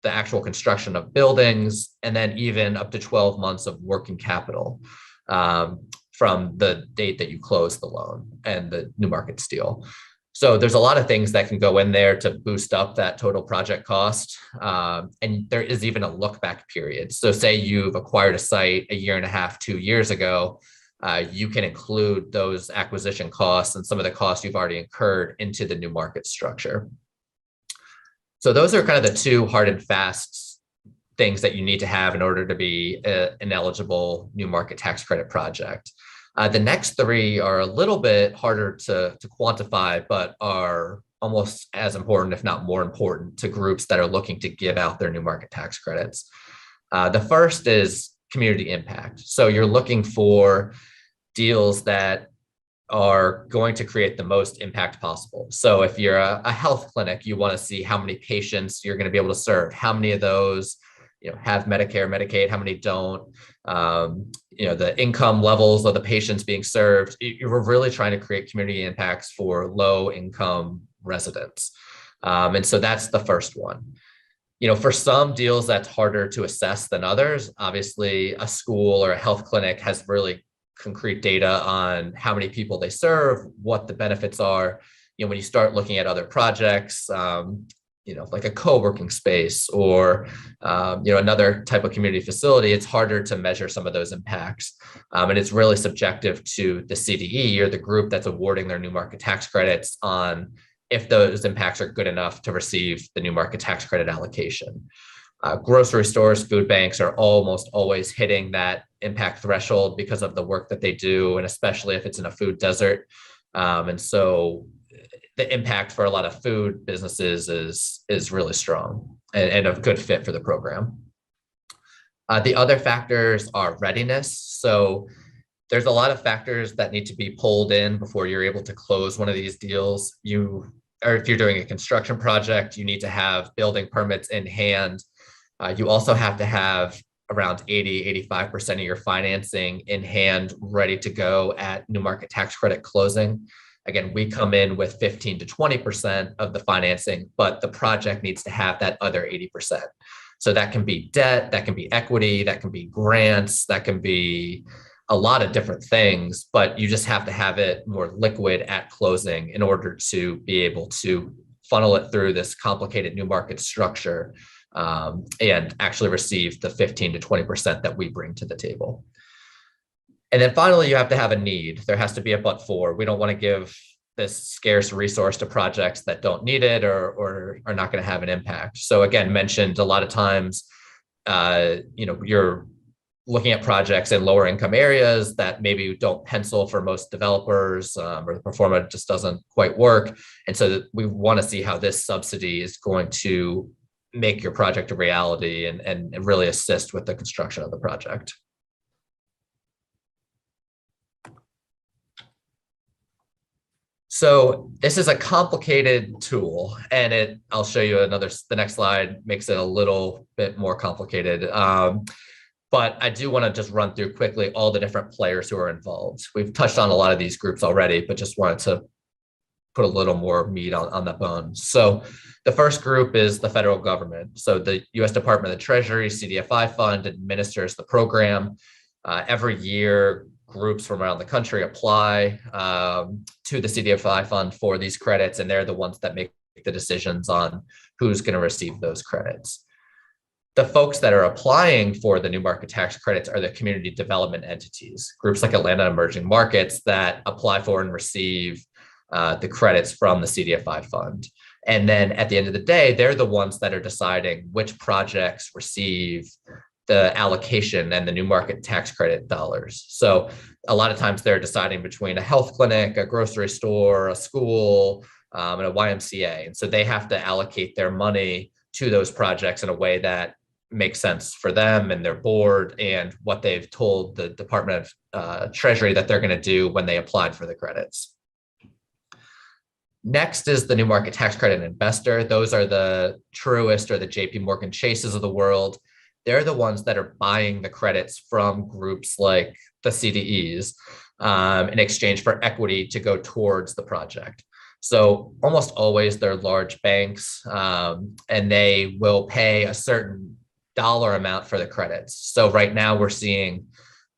Speaker 5: the actual construction of buildings, and then even up to 12 months of working capital from the date that you close the loan and the new markets deal. So there's a lot of things that can go in there to boost up that total project cost. And there is even a look back period. So say you've acquired a site 1.5 years, 2 years ago, you can include those acquisition costs and some of the costs you've already incurred into the new market structure. So those are kind of the two hard and fast things that you need to have in order to be an eligible new market tax credit project. The next three are a little bit harder to quantify, but are almost as important, if not more important, to groups that are looking to give out their new market tax credits. The first is community impact. So you're looking for deals that are going to create the most impact possible. So if you're a health clinic, you want to see how many patients you're going to be able to serve, how many of those have Medicare, Medicaid, how many don't, the income levels of the patients being served. You're really trying to create community impacts for low income residents. And so that's the first one. For some deals that's harder to assess than others. Obviously, a school or a health clinic has really concrete data on how many people they serve, what the benefits are. When you start looking at other projects, like a co-working space or, another type of community facility, it's harder to measure some of those impacts. And it's really subjective to the CDE or the group that's awarding their new market tax credits on if those impacts are good enough to receive the new market tax credit allocation. Grocery stores, food banks are almost always hitting that impact threshold because of the work that they do, and especially if it's in a food desert. And so the impact for a lot of food businesses is really strong and a good fit for the program. The other factors are readiness. So there's a lot of factors that need to be pulled in before you're able to close one of these deals. Or if you're doing a construction project, you need to have building permits in hand. You also have to have around 80-85% of your financing in hand, ready to go at new market tax credit closing. Again, we come in with 15 to 20% of the financing, but the project needs to have that other 80%. So that can be debt, that can be equity, that can be grants, that can be a lot of different things, but you just have to have it more liquid at closing in order to be able to funnel it through this complicated new market structure and actually receive the 15 to 20% that we bring to the table. And then finally, you have to have a need. There has to be a but for. We don't want to give this scarce resource to projects that don't need it or are not going to have an impact. So again, mentioned a lot of times, you're looking at projects in lower income areas that maybe don't pencil for most developers, or the performance just doesn't quite work. And so we want to see how this subsidy is going to make your project a reality and really assist with the construction of the project. So this is a complicated tool, and I'll show you the next slide makes it a little bit more complicated. But I do want to just run through quickly all the different players who are involved. We've touched on a lot of these groups already, but just wanted to put a little more meat on the bone. So the first group is the federal government. So the U.S. Department of the Treasury, CDFI fund, administers the program. Every year, groups from around the country apply to the CDFI fund for these credits, and they're the ones that make the decisions on who's going to receive those credits. The folks that are applying for the new market tax credits are the community development entities, groups like Atlanta Emerging Markets that apply for and receive the credits from the CDFI fund. And then at the end of the day, they're the ones that are deciding which projects receive the allocation and the new market tax credit dollars. So a lot of times they're deciding between a health clinic, a grocery store, a school, and a YMCA. And so they have to allocate their money to those projects in a way that makes sense for them and their board and what they've told the Department of Treasury that they're going to do when they applied for the credits. Next is the new market tax credit investor. Those are the Truist or the JP Morgan Chases of the world. They're the ones that are buying the credits from groups like the CDEs in exchange for equity to go towards the project. So almost always they're large banks, and they will pay a certain dollar amount for the credits. So right now we're seeing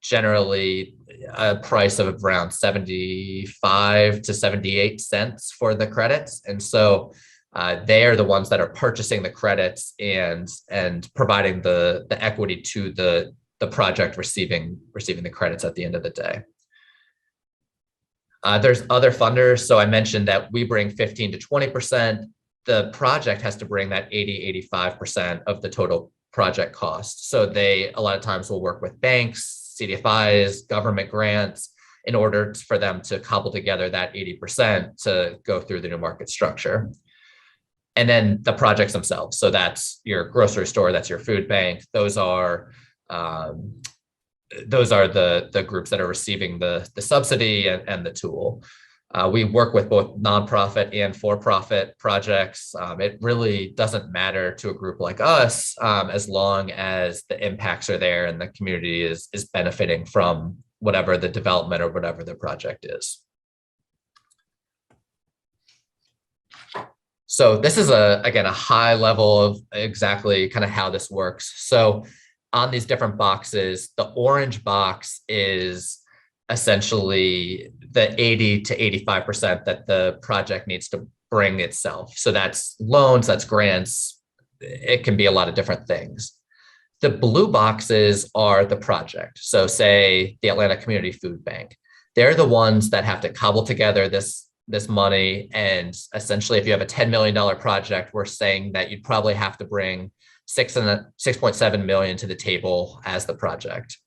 Speaker 5: generally a price of around 75 to 78 cents for the credits. And so they are the ones that are purchasing the credits and providing the equity to the project receiving the credits at the end of the day. There's other funders. So I mentioned that we bring 15 to 20%. The project has to bring that 80, 85% of the total project cost. So they, a lot of times will work with banks, CDFIs, government grants, in order for them to cobble together that 80% to go through the new market structure. And then the projects themselves. So that's your grocery store, that's your food bank. Those are the groups that are receiving the subsidy and the tool. We work with both nonprofit and for-profit projects. It really doesn't matter to a group like us as long as the impacts are there and the community is benefiting from whatever the development or whatever the project is. So this is again, a high level of exactly kind of how this works. So on these different boxes, the orange box is essentially the 80 to 85% that the project needs to bring itself. So that's loans, that's grants. It can be a lot of different things. The blue boxes are the project. So say the Atlanta Community Food Bank. They're the ones that have to cobble together this money. And essentially, if you have a $10 million project, we're saying that you'd probably have to bring 6.7 million to the table as the project.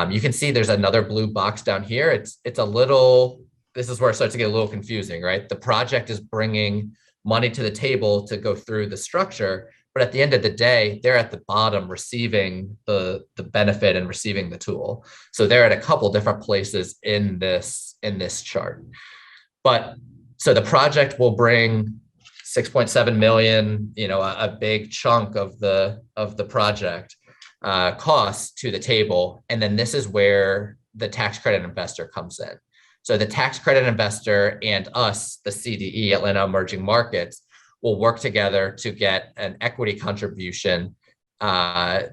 Speaker 5: You can see there's another blue box down here. It's a little, this is where it starts to get a little confusing, right? The project is bringing money to the table to go through the structure, but at the end of the day, they're at the bottom receiving the benefit and receiving the tool. So they're at a couple different places in this chart. But so the project will bring 6.7 million, a big chunk of the project costs to the table. And then this is where the tax credit investor comes in. So the tax credit investor and us, the CDE, Atlanta Emerging Markets, will work together to get an equity contribution to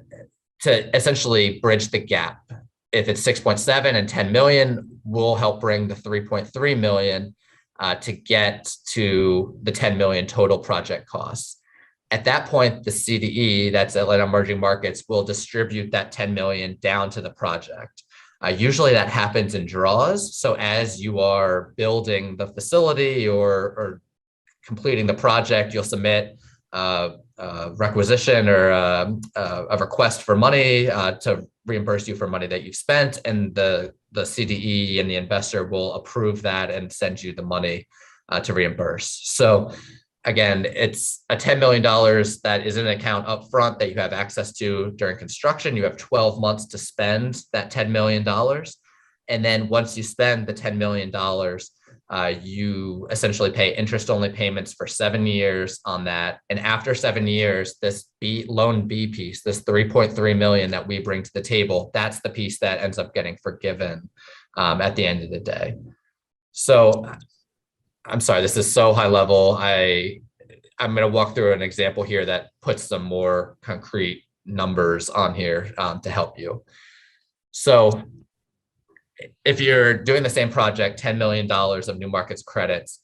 Speaker 5: essentially bridge the gap. If it's 6.7 and 10 million, we'll help bring the 3.3 million to get to the 10 million total project costs. At that point, the CDE, that's Atlanta Emerging Markets, will distribute that 10 million down to the project. Usually that happens in draws. So as you are building the facility or completing the project, you'll submit a requisition or a request for money to reimburse you for money that you've spent, and the CDE and the investor will approve that and send you the money to reimburse. So again, it's a $10 million that is in an account up front that you have access to during construction. You have 12 months to spend that $10 million. And then once you spend the $10 million, you essentially pay interest-only payments for 7 years on that. And after 7 years, this loan B piece, this 3.3 million that we bring to the table, that's the piece that ends up getting forgiven at the end of the day. So I'm sorry, this is so high level. I'm going to walk through an example here that puts some more concrete numbers on here to help you. So if you're doing the same project, $10 million of New Markets credits,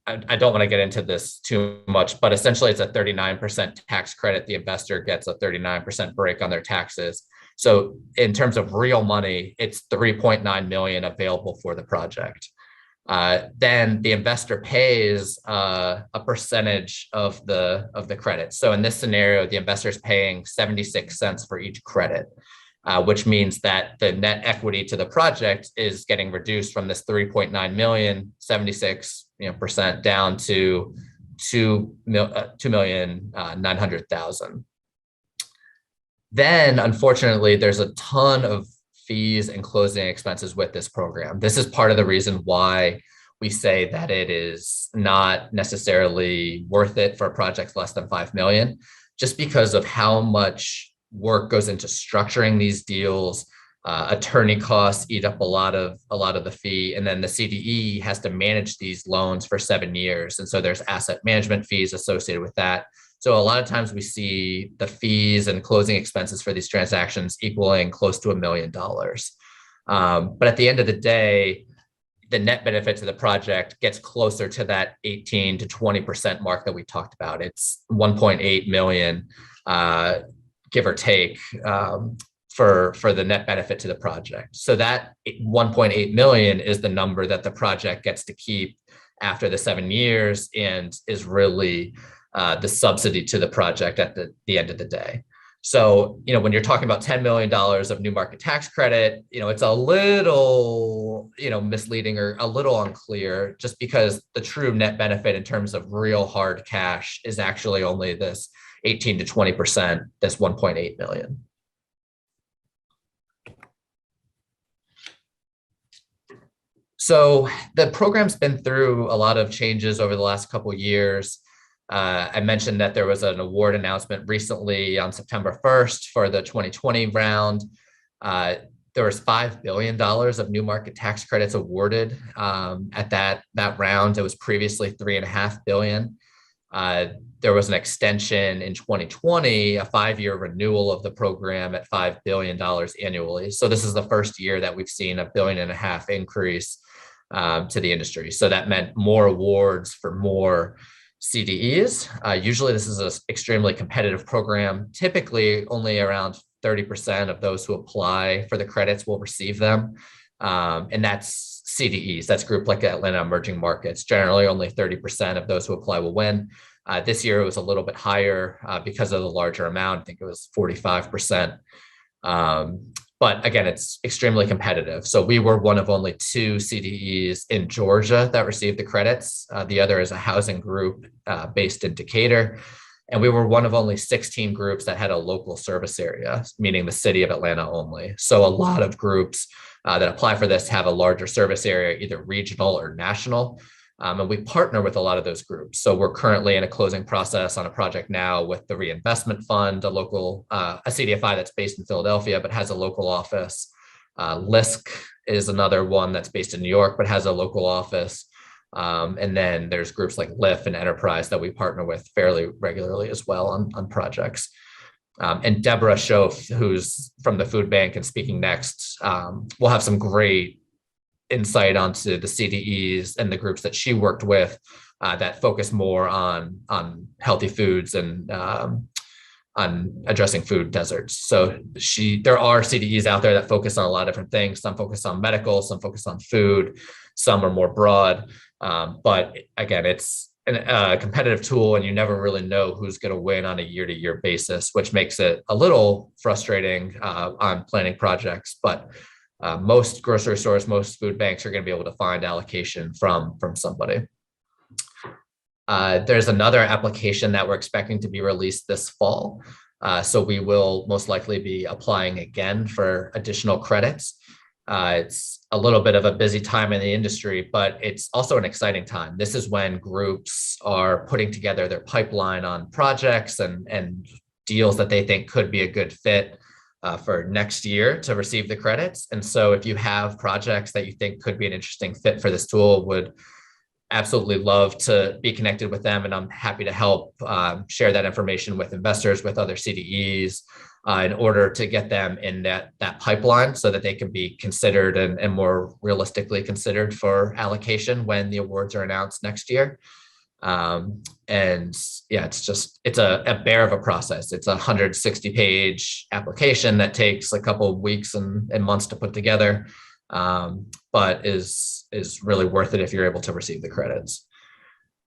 Speaker 5: I don't want to get into this too much, but essentially it's a 39% tax credit. The investor gets a 39% break on their taxes. So in terms of real money, it's 3.9 million available for the project. Then the investor pays a percentage of the credit. So in this scenario, the investor is paying 76 cents for each credit, which means that the net equity to the project is getting reduced from this 3.9 million, 76% down to 2,900,000. Then, unfortunately, there's a ton of fees and closing expenses with this program. This is part of the reason why we say that it is not necessarily worth it for projects less than 5 million, just because of how much work goes into structuring these deals. Attorney costs eat up a lot of the fee, and then the CDE has to manage these loans for 7 years, and so there's asset management fees associated with that. So a lot of times we see the fees and closing expenses for these transactions equaling close to $1 million. But at the end of the day, the net benefit to the project gets closer to that 18 to 20% mark that we talked about. It's 1.8 million, give or take, for the net benefit to the project. So that 1.8 million is the number that the project gets to keep after the 7 years and is really the subsidy to the project at the end of the day. So, when you're talking about $10 million of New Market tax credit, it's a little, misleading or a little unclear, just because the true net benefit in terms of real hard cash is actually only this 18 to 20%, this 1.8 million. So the program's been through a lot of changes over the last couple of years. I mentioned that there was an award announcement recently on September 1st for the 2020 round. There was $5 billion of New Market tax credits awarded at that round. It was previously $3.5 billion. There was an extension in 2020, a 5-year renewal of the program at $5 billion annually. So this is the first year that we've seen $1.5 billion increase to the industry. So that meant more awards for more CDEs. Usually this is an extremely competitive program. Typically only around 30% of those who apply for the credits will receive them. And that's CDEs, that's group like Atlanta Emerging Markets. Generally only 30% of those who apply will win. This year it was a little bit higher because of the larger amount. I think it was 45%. But again, it's extremely competitive. So we were one of only 2 CDEs in Georgia that received the credits. The other is a housing group based in Decatur. And we were one of only 16 groups that had a local service area, meaning the city of Atlanta only. So a lot of groups that apply for this have a larger service area, either regional or national. And we partner with a lot of those groups. So we're currently in a closing process on a project now with the Reinvestment Fund, a local, a CDFI that's based in Philadelphia, but has a local office. LISC is another one that's based in New York, but has a local office. And then there's groups like LIF and Enterprise that we partner with fairly regularly as well on projects. And Deborah Schoaf, who's from the food bank and speaking next, will have some great insight onto the CDEs and the groups that she worked with that focus more on healthy foods and on addressing food deserts. So there are CDEs out there that focus on a lot of different things. Some focus on medical, some focus on food, some are more broad. But again, it's a competitive tool and you never really know who's going to win on a year-to-year basis, which makes it a little frustrating on planning projects. But most grocery stores, most food banks are going to be able to find allocation from somebody. There's another application that we're expecting to be released this fall. So we will most likely be applying again for additional credits. It's a little bit of a busy time in the industry, but it's also an exciting time. This is when groups are putting together their pipeline on projects and deals that they think could be a good fit for next year to receive the credits. And so if you have projects that you think could be an interesting fit for this tool, would absolutely love to be connected with them. And I'm happy to help share that information with investors, with other CDEs, in order to get them in that pipeline so that they can be considered and more realistically considered for allocation when the awards are announced next year. And yeah, it's a bear of a process. It's a 160-page application that takes a couple of weeks and months to put together, but is really worth it if you're able to receive the credits.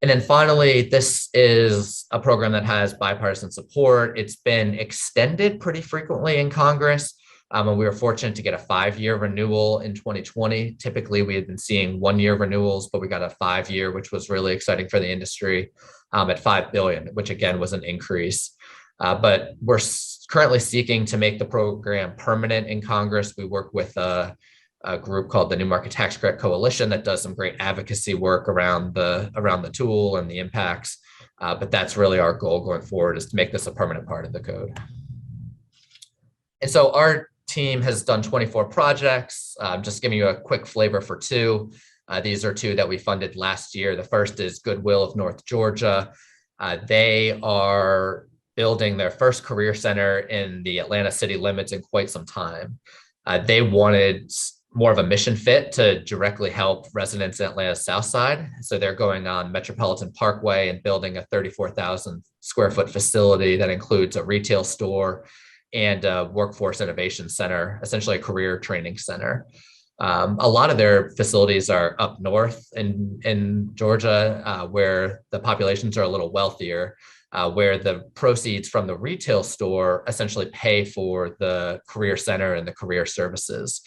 Speaker 5: And then finally, this is a program that has bipartisan support. It's been extended pretty frequently in Congress. And we were fortunate to get a 5-year renewal in 2020. Typically, we had been seeing 1-year renewals, but we got a 5-year, which was really exciting for the industry at $5 billion, which again was an increase. But we're currently seeking to make the program permanent in Congress. We work with a group called the New Market Tax Credit Coalition that does some great advocacy work around the tool and the impacts. But that's really our goal going forward, is to make this a permanent part of the code. And so our team has done 24 projects. Just giving you a quick flavor for 2. These are 2 that we funded last year. The first is Goodwill of North Georgia. They are building their first career center in the Atlanta city limits in quite some time. They wanted more of a mission fit to directly help residents in Atlanta's South Side. So they're going on Metropolitan Parkway and building a 34,000 square foot facility that includes a retail store and a workforce innovation center, essentially a career training center. A lot of their facilities are up north in Georgia, where the populations are a little wealthier, where the proceeds from the retail store essentially pay for the career center and the career services.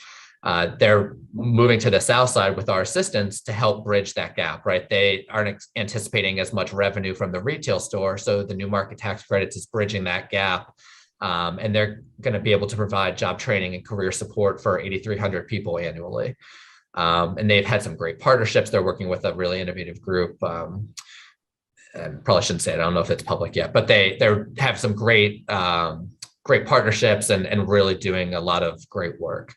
Speaker 5: They're moving to the South Side with our assistance to help bridge that gap, right? They aren't anticipating as much revenue from the retail store, so the New Market Tax Credits is bridging that gap. And they're going to be able to provide job training and career support for 8,300 people annually. And they've had some great partnerships. They're working with a really innovative group. And probably shouldn't say it, I don't know if it's public yet, but they have some great partnerships and really doing a lot of great work.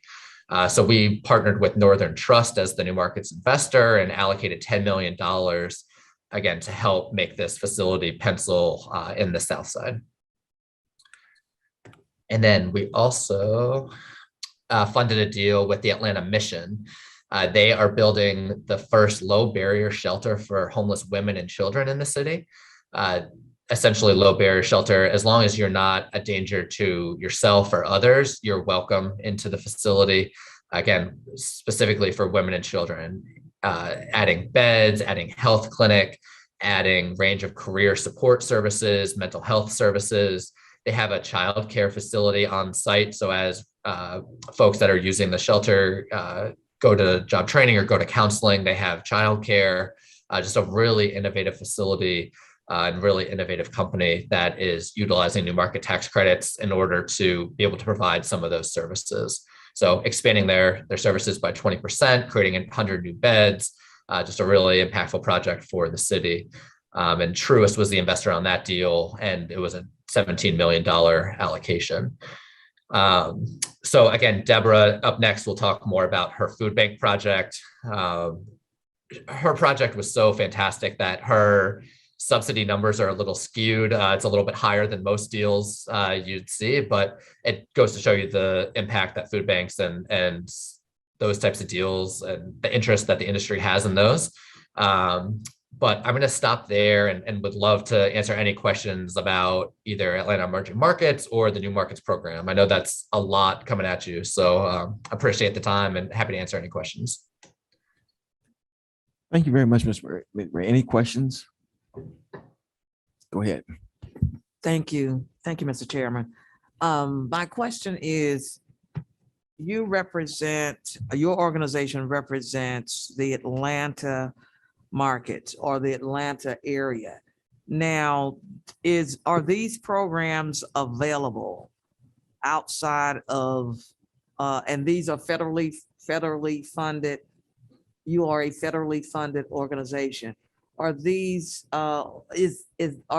Speaker 5: So we partnered with Northern Trust as the New Markets investor and allocated $10 million, again, to help make this facility pencil in the South Side. And then we also funded a deal with the Atlanta Mission. They are building the first low barrier shelter for homeless women and children in the city. Essentially low barrier shelter, as long as you're not a danger to yourself or others, you're welcome into the facility. Again, specifically for women and children, adding beds, adding health clinic, adding range of career support services, mental health services. They have a child care facility on site. So as folks that are using the shelter go to job training or go to counseling, they have child care, just a really innovative facility and really innovative company that is utilizing New Market Tax Credits in order to be able to provide some of those services. So expanding their services by 20%, creating 100 new beds, just a really impactful project for the city. And Truist was the investor on that deal, and it was a $17 million allocation. So again, Deborah up next will talk more about her food bank project. Her project was so fantastic that her subsidy numbers are a little skewed. It's a little bit higher than most deals you'd see, but it goes to show you the impact that food banks and those types of deals and the interest that the industry has in those. But I'm going to stop there and would love to answer any questions about either Atlanta Emerging Markets or the New Markets Program. I know that's a lot coming at you, so appreciate the time and happy to answer any questions.
Speaker 1: Thank you very much, Mr. Ray. Any questions? Go ahead.
Speaker 6: Thank you. Thank you, Mr. Chairman. My question is, your organization represents the Atlanta market or the Atlanta area. Now, are these programs available outside of, and these are federally funded? You are a federally funded organization. Are these, are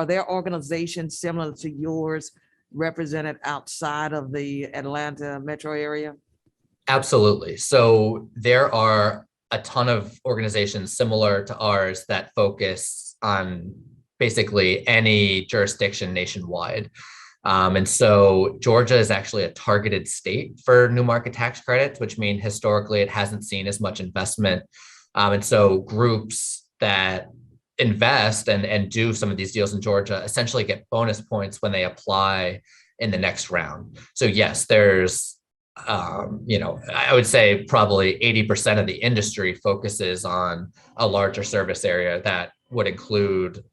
Speaker 6: there organizations similar to yours represented outside of the Atlanta metro area?
Speaker 5: Absolutely. So there are a ton of organizations similar to ours that focus on basically any jurisdiction nationwide. And so Georgia is actually a targeted state for new market tax credits, which means historically it hasn't seen as much investment. And so groups that invest and do some of these deals in Georgia essentially get bonus points when they apply in the next round. So yes, there's, I would say probably 80% of the industry focuses on a larger service area that would include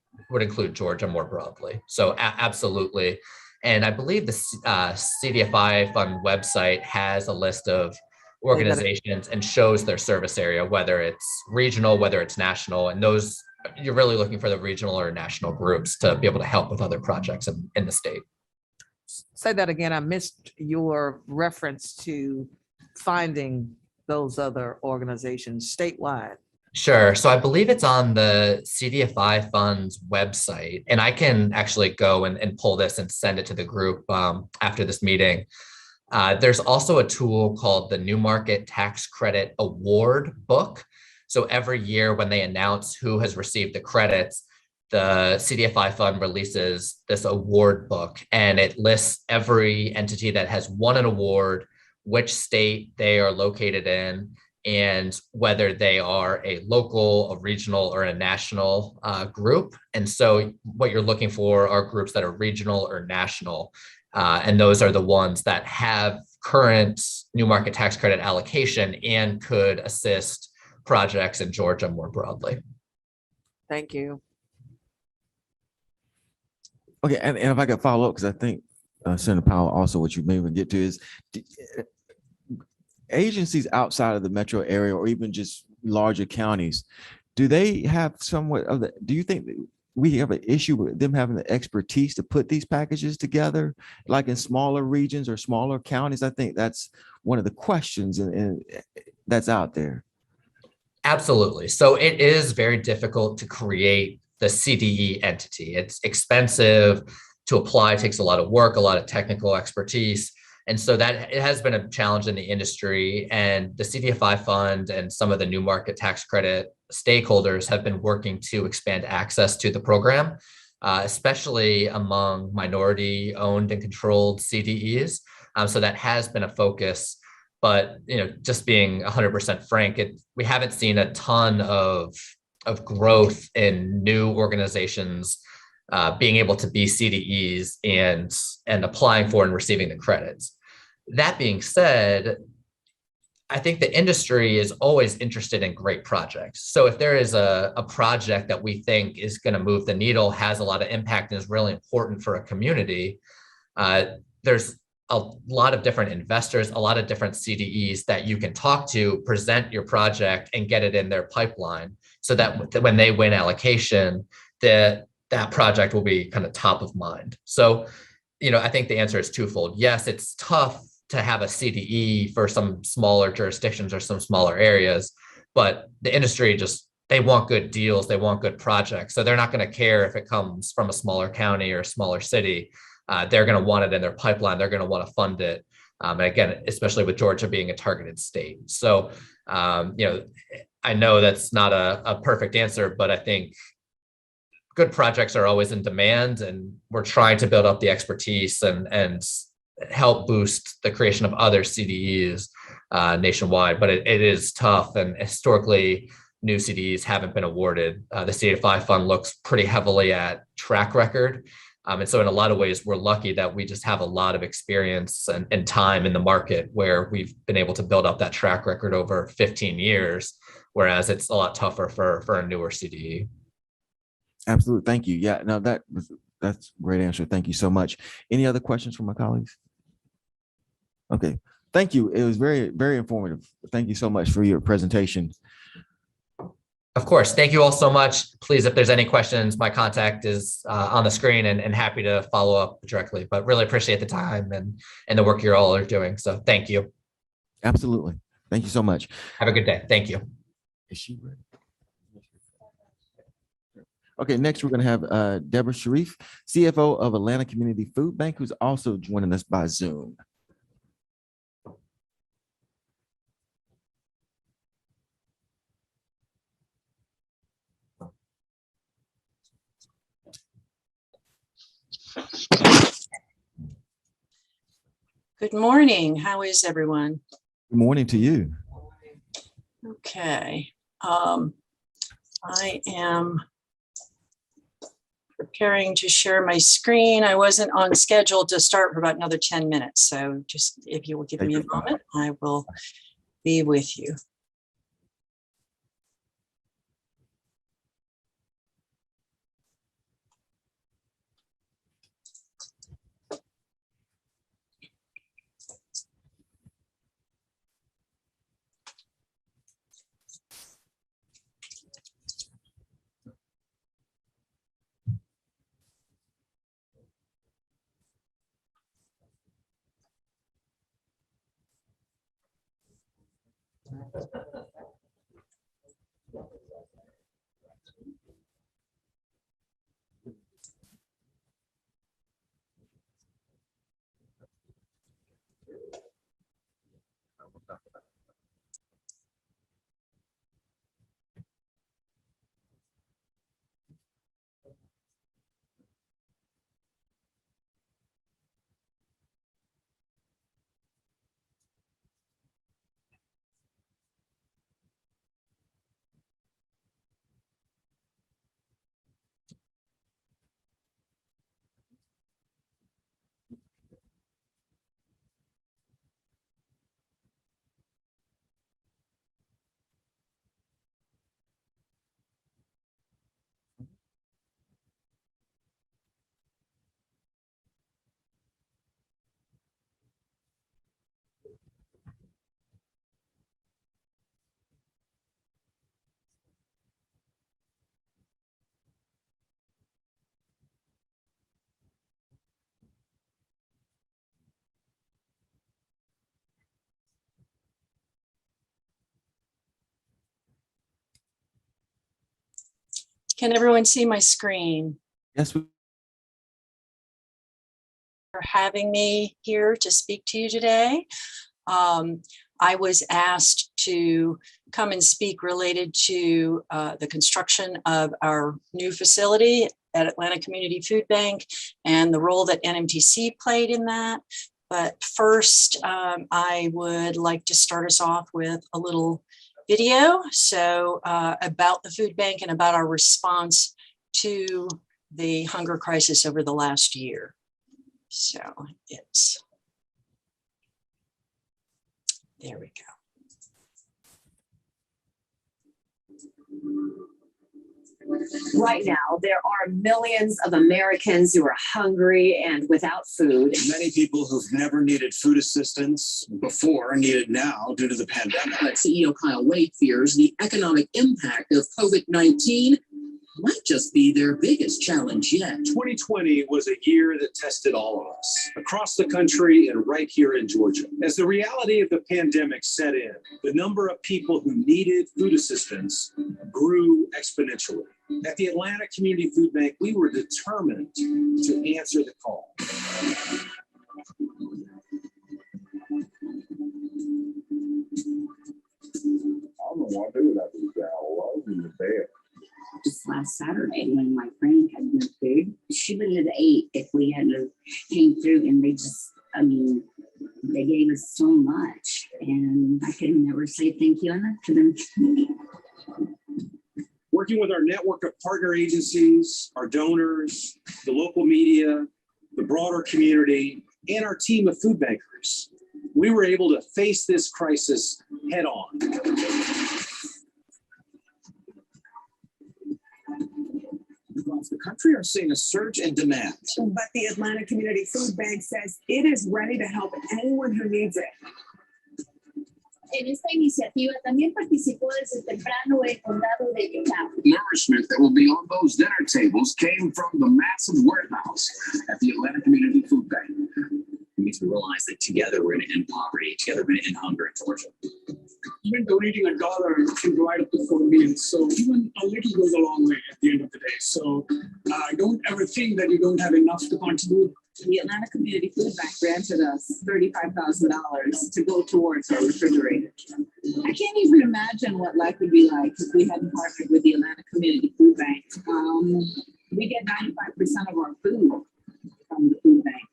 Speaker 5: Georgia more broadly. So absolutely. And I believe the CDFI Fund website has a list of organizations and shows their service area, whether it's regional, whether it's national, and those, you're really looking for the regional or national groups to be able to help with other projects in the state.
Speaker 6: Say that again. I missed your reference to finding those other organizations statewide.
Speaker 5: Sure. So I believe it's on the CDFI Fund's website, and I can actually go and pull this and send it to the group after this meeting. There's also a tool called the New Market Tax Credit Award Book. So every year when they announce who has received the credits, the CDFI Fund releases this award book, and it lists every entity that has won an award, which state they are located in, and whether they are a local, a regional, or a national group. And so what you're looking for are groups that are regional or national. And those are the ones that have current new market tax credit allocation and could assist projects in Georgia more broadly.
Speaker 6: Thank you.
Speaker 1: Okay, and if I could follow up, because I think Senator Powell, also what you may even get to is agencies outside of the metro area or even just larger counties, do they have somewhat of the, do you think that we have an issue with them having the expertise to put these packages together, like in smaller regions or smaller counties? I think that's one of the questions and that's out there.
Speaker 5: Absolutely. So it is very difficult to create the CDE entity. It's expensive to apply, takes a lot of work, a lot of technical expertise. And so that it has been a challenge in the industry, and the CDFI Fund and some of the new market tax credit stakeholders have been working to expand access to the program, especially among minority owned and controlled CDEs. So that has been a focus, but just being 100% frank, we haven't seen a ton of growth in new organizations being able to be CDEs and applying for and receiving the credits. That being said, I think the industry is always interested in great projects. So if there is a project that we think is going to move the needle, has a lot of impact, and is really important for a community, there's a lot of different investors, a lot of different CDEs that you can talk to, present your project, and get it in their pipeline, so that when they win allocation, that project will be kind of top of mind. So, I think the answer is twofold. Yes, it's tough to have a CDE for some smaller jurisdictions or some smaller areas, but the industry they want good deals, they want good projects. So they're not going to care if it comes from a smaller county or a smaller city. They're going to want it in their pipeline. They're going to want to fund it. And again, especially with Georgia being a targeted state. So, I know that's not a perfect answer, but I think good projects are always in demand, and we're trying to build up the expertise and help boost the creation of other CDEs nationwide. But it is tough, and historically, new CDEs haven't been awarded. The C85 fund looks pretty heavily at track record. And so in a lot of ways, we're lucky that we just have a lot of experience and time in the market where we've been able to build up that track record over 15 years, whereas it's a lot tougher for a newer CDE.
Speaker 1: Absolutely. Thank you. Yeah, no, that's a great answer. Thank you so much. Any other questions from my colleagues? Okay. Thank you. It was very, very informative. Thank you so much for your presentation.
Speaker 5: Of course. Thank you all so much. Please, if there's any questions, my contact is on the screen and happy to follow up directly, but really appreciate the time and the work you all are doing. So thank you.
Speaker 1: Absolutely. Thank you so much.
Speaker 5: Have a good day. Thank you.
Speaker 1: Is she ready? Okay, next we're going to have Deborah Sharif, CFO of Atlanta Community Food Bank, who's also joining us by Zoom.
Speaker 7: Good morning. How is everyone?
Speaker 1: Good morning to you.
Speaker 7: Okay. I am preparing to share my screen. I wasn't on schedule to start for about another 10 minutes. So just if you will give me a moment, I will be with you. Can everyone see my screen?
Speaker 1: Yes.
Speaker 7: For having me here to speak to you today. I was asked to come and speak related to the construction of our new facility at Atlanta Community Food Bank and the role that NMTC played in that. But first, I would like to start us off with a little video. So about the food bank and about our response to the hunger crisis over the last year. So there we go.
Speaker 8: Right now, there are millions of Americans who are hungry and without food.
Speaker 9: Many people who've never needed food assistance before need it now due to the pandemic.
Speaker 10: But CEO Kyle Wade fears the economic impact of COVID-19 might just be their biggest challenge yet.
Speaker 9: 2020 was a year that tested all of us across the country and right here in Georgia. As the reality of the pandemic set in, the number of people who needed food assistance grew exponentially. At the Atlanta Community Food Bank, we were determined to answer the call.
Speaker 11: last Saturday when my friend had no food. She would have ate if we hadn't came through, and they just, I mean, they gave us so much, and I could never say thank you enough to them.
Speaker 9: Working with our network of partner agencies, our donors, the local media, the broader community, and our team of food bankers, we were able to face this crisis head on.
Speaker 10: Across the country are seeing a surge in demand.
Speaker 12: But the Atlanta Community Food Bank says it is ready to help anyone who needs it.
Speaker 11: En esta iniciativa también participó desde temprano el condado de Utah.
Speaker 10: Nourishment that will be on those dinner tables came from the massive warehouse at the Atlanta Community Food Bank.
Speaker 13: We need to realize that together we're going to end poverty, together we're going to end hunger in Georgia.
Speaker 12: Even donating $1 can provide up to 4 meals. So even a little goes a long way at the end of the day. So don't ever think that you don't have enough to contribute.
Speaker 11: The Atlanta Community Food Bank granted us $35,000 to go towards our refrigerator. I can't even imagine what life would be like if we hadn't partnered with the Atlanta Community Food Bank. We get 95% of our food from the food bank.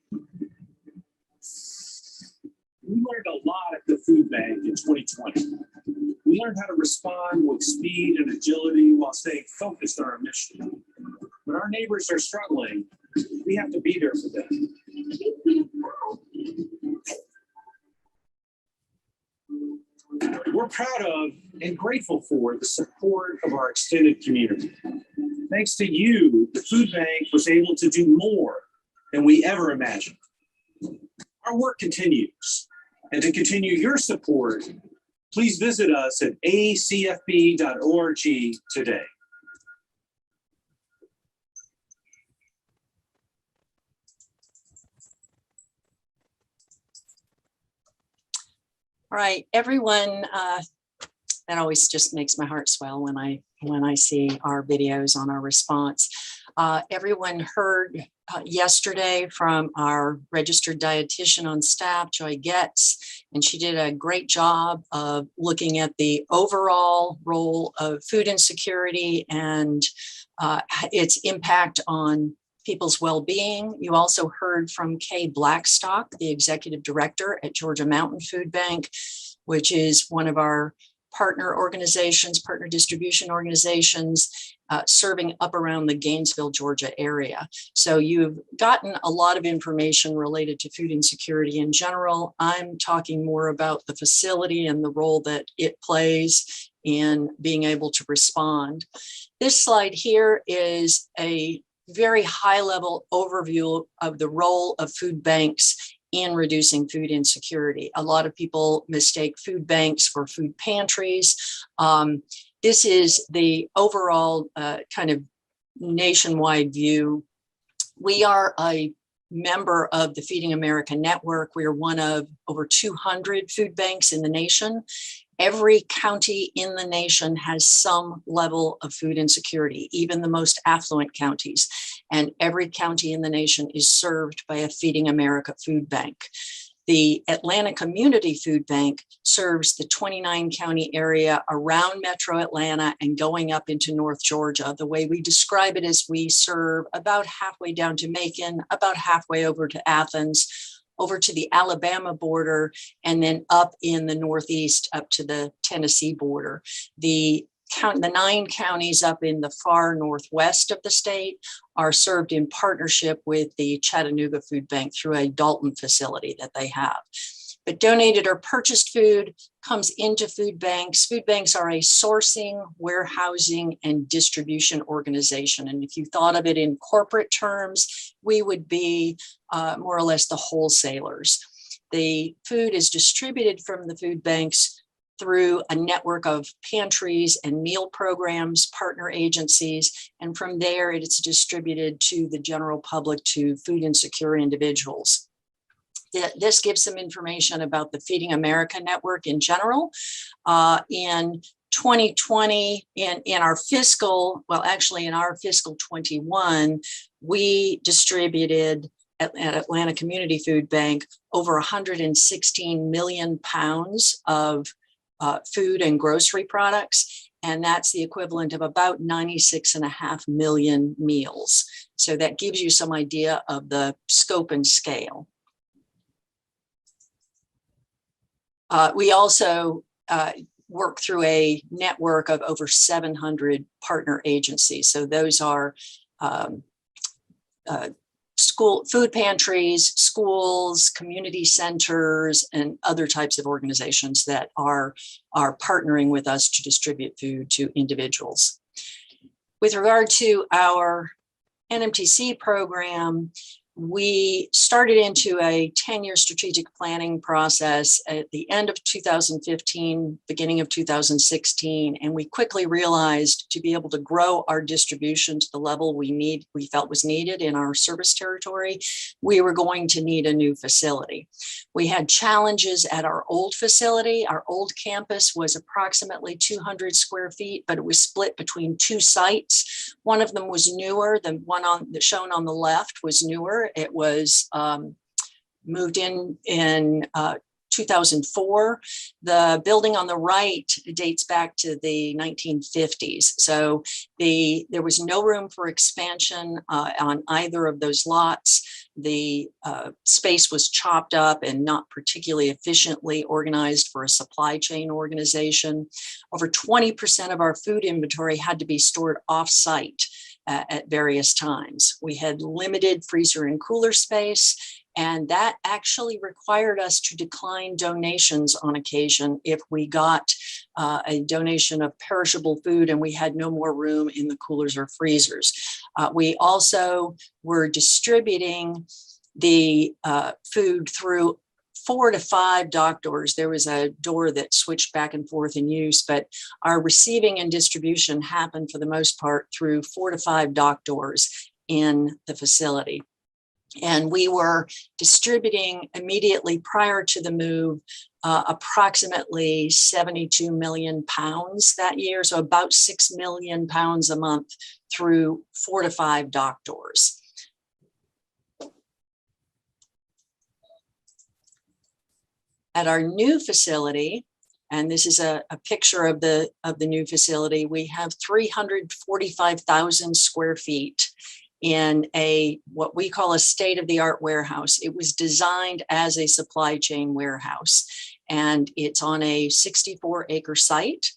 Speaker 9: We learned a lot at the food bank in 2020. We learned how to respond with speed and agility while staying focused on our mission. When our neighbors are struggling, we have to be there for them. We're proud of and grateful for the support of our extended community. Thanks to you, the food bank was able to do more than we ever imagined. Our work continues. And to continue your support, please visit us at acfb.org today.
Speaker 7: All right, everyone, that always just makes my heart swell when I see our videos on our response. Everyone heard yesterday from our registered dietitian on staff, Joy Getz, and she did a great job of looking at the overall role of food insecurity and its impact on people's well-being. You also heard from Kay Blackstock, the executive director at Georgia Mountain Food Bank, which is one of our partner organizations, partner distribution organizations, serving up around the Gainesville, Georgia area. So you've gotten a lot of information related to food insecurity in general. I'm talking more about the facility and the role that it plays in being able to respond. This slide here is a very high-level overview of the role of food banks in reducing food insecurity. A lot of people mistake food banks for food pantries. This is the overall kind of nationwide view. We are a member of the Feeding America Network. We are one of over 200 food banks in the nation. Every county in the nation has some level of food insecurity, even the most affluent counties. And every county in the nation is served by a Feeding America food bank. The Atlanta Community Food Bank serves the 29 county area around Metro Atlanta and going up into North Georgia. The way we describe it is we serve about halfway down to Macon, about halfway over to Athens, over to the Alabama border, and then up in the Northeast up to the Tennessee border. The 9 counties up in the far northwest of the state are served in partnership with the Chattanooga Food Bank through a Dalton facility that they have. But donated or purchased food comes into food banks. Food banks are a sourcing, warehousing, and distribution organization. And if you thought of it in corporate terms, we would be more or less the wholesalers. The food is distributed from the food banks through a network of pantries and meal programs, partner agencies, and from there it's distributed to the general public, to food insecure individuals. This gives some information about the Feeding America Network in general. In 2020, in our fiscal 21, we distributed at Atlanta Community Food Bank over 116 million pounds of food and grocery products. And that's the equivalent of about 96.5 million meals. So that gives you some idea of the scope and scale. We also work through a network of over 700 partner agencies. So those are school food pantries, schools, community centers, and other types of organizations that are partnering with us to distribute food to individuals. With regard to our NMTC program, we started into a 10-year strategic planning process at the end of 2015, beginning of 2016, and we quickly realized to be able to grow our distribution to the level we felt was needed in our service territory, we were going to need a new facility. We had challenges at our old facility. Our old campus was approximately 200 square feet, but it was split between two sites. One of them was newer. The one shown on the left was newer. It was moved in 2004. The building on the right dates back to the 1950s. So there was no room for expansion on either of those lots. The space was chopped up and not particularly efficiently organized for a supply chain organization. Over 20% of our food inventory had to be stored off-site at various times. We had limited freezer and cooler space, and that actually required us to decline donations on occasion if we got a donation of perishable food and we had no more room in the coolers or freezers. We also were distributing the food through 4 to 5 dock doors. There was a door that switched back and forth in use, but our receiving and distribution happened for the most part through 4 to 5 dock doors in the facility. And we were distributing immediately prior to the move approximately 72 million pounds that year, so about 6 million pounds a month through 4 to 5 dock doors. At our new facility, and this is a picture of the new facility, we have 345,000 square feet in what we call a state-of-the-art warehouse. It was designed as a supply chain warehouse, and it's on a 64-acre site.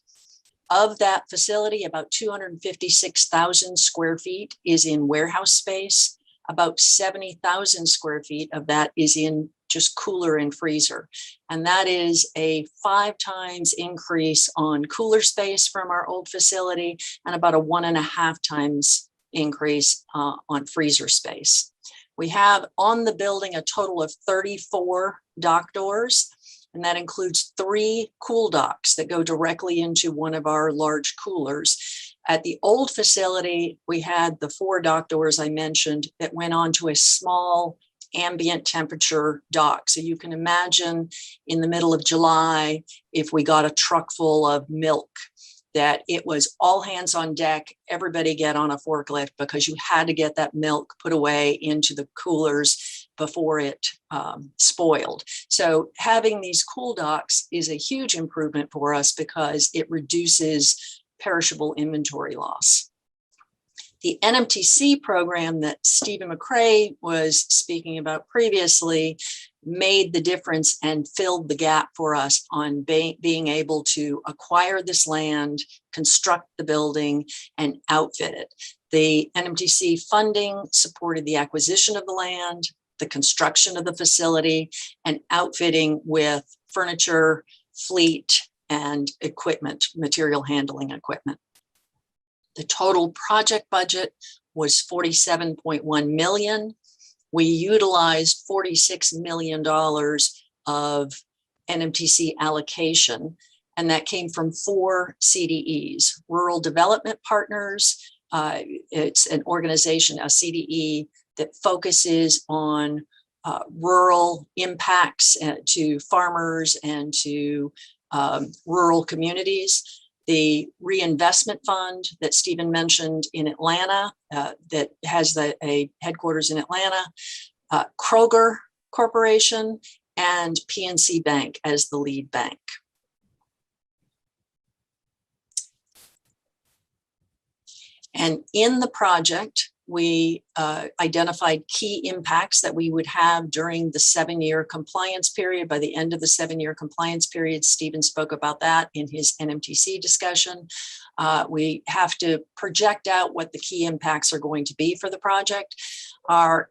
Speaker 7: Of that facility, about 256,000 square feet is in warehouse space. About 70,000 square feet of that is in just cooler and freezer. And that is a 5 times increase on cooler space from our old facility and about a 1.5 times increase on freezer space. We have on the building a total of 34 dock doors, and that includes 3 cool docks that go directly into one of our large coolers. At the old facility, we had the 4 dock doors I mentioned that went onto a small ambient temperature dock. So you can imagine in the middle of July, if we got a truck full of milk, that it was all hands on deck, everybody get on a forklift because you had to get that milk put away into the coolers before it spoiled. So having these cool docks is a huge improvement for us because it reduces perishable inventory loss. The NMTC program that Stephen McCray was speaking about previously made the difference and filled the gap for us on being able to acquire this land, construct the building, and outfit it. The NMTC funding supported the acquisition of the land, the construction of the facility, and outfitting with furniture, fleet, and equipment, material handling equipment. The total project budget was $47.1 million. We utilized $46 million of NMTC allocation, and that came from 4 CDEs, Rural Development Partners. It's an organization, a CDE, that focuses on rural impacts to farmers and to rural communities. The Reinvestment Fund that Stephen mentioned in Atlanta, that has a headquarters in Atlanta, Kroger Corporation, and PNC Bank as the lead bank. And in the project, we identified key impacts that we would have during the 7-year compliance period. By the end of the 7-year compliance period, Stephen spoke about that in his NMTC discussion. We have to project out what the key impacts are going to be for the project. Our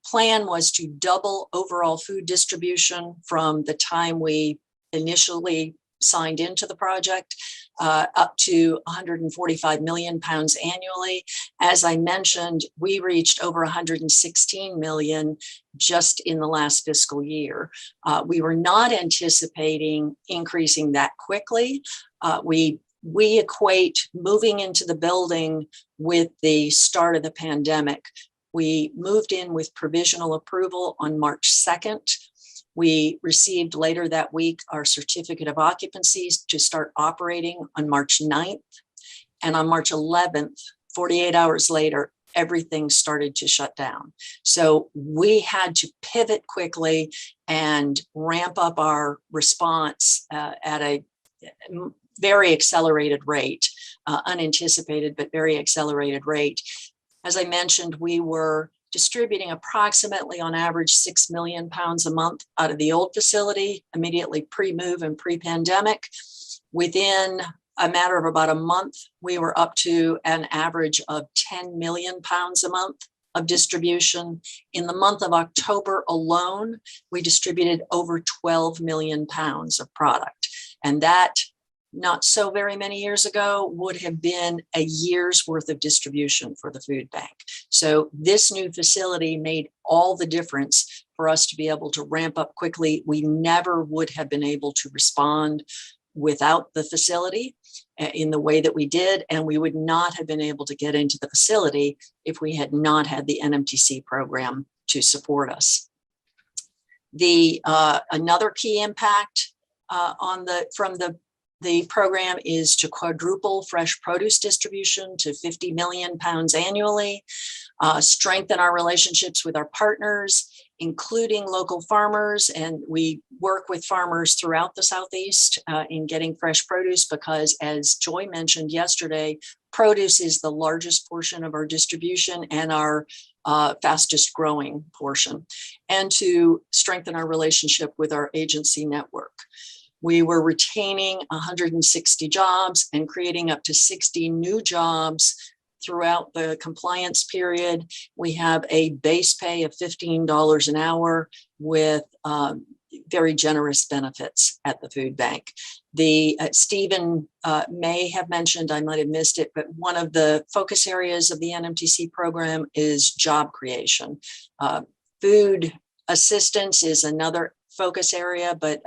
Speaker 7: plan was to double overall food distribution from the time we initially signed into the project, up to 145 million pounds annually. As I mentioned, we reached over 116 million just in the last fiscal year. We were not anticipating increasing that quickly. We equate moving into the building with the start of the pandemic. We moved in with provisional approval on March 2nd. We received later that week our certificate of occupancies to start operating on March 9th. And on March 11th, 48 hours later, everything started to shut down. So we had to pivot quickly and ramp up our response at a very accelerated rate, unanticipated, but very accelerated rate. As I mentioned, we were distributing approximately on average 6 million pounds a month out of the old facility, immediately pre-move and pre-pandemic. Within a matter of about a month, we were up to an average of 10 million pounds a month of distribution. In the month of October alone, we distributed over 12 million pounds of product. And that, not so very many years ago, would have been a year's worth of distribution for the food bank. So this new facility made all the difference for us to be able to ramp up quickly. We never would have been able to respond without the facility in the way that we did, and we would not have been able to get into the facility if we had not had the NMTC program to support us. Another key impact from the program is to quadruple fresh produce distribution to 50 million pounds annually, strengthen our relationships with our partners, including local farmers. And we work with farmers throughout the Southeast in getting fresh produce because, as Joy mentioned yesterday, produce is the largest portion of our distribution and our fastest growing portion, and to strengthen our relationship with our agency network. We were retaining 160 jobs and creating up to 60 new jobs throughout the compliance period. We have a base pay of $15 an hour with very generous benefits at the food bank. Stephen may have mentioned, I might have missed it, but one of the focus areas of the NMTC program is job creation. Food assistance is another focus area, but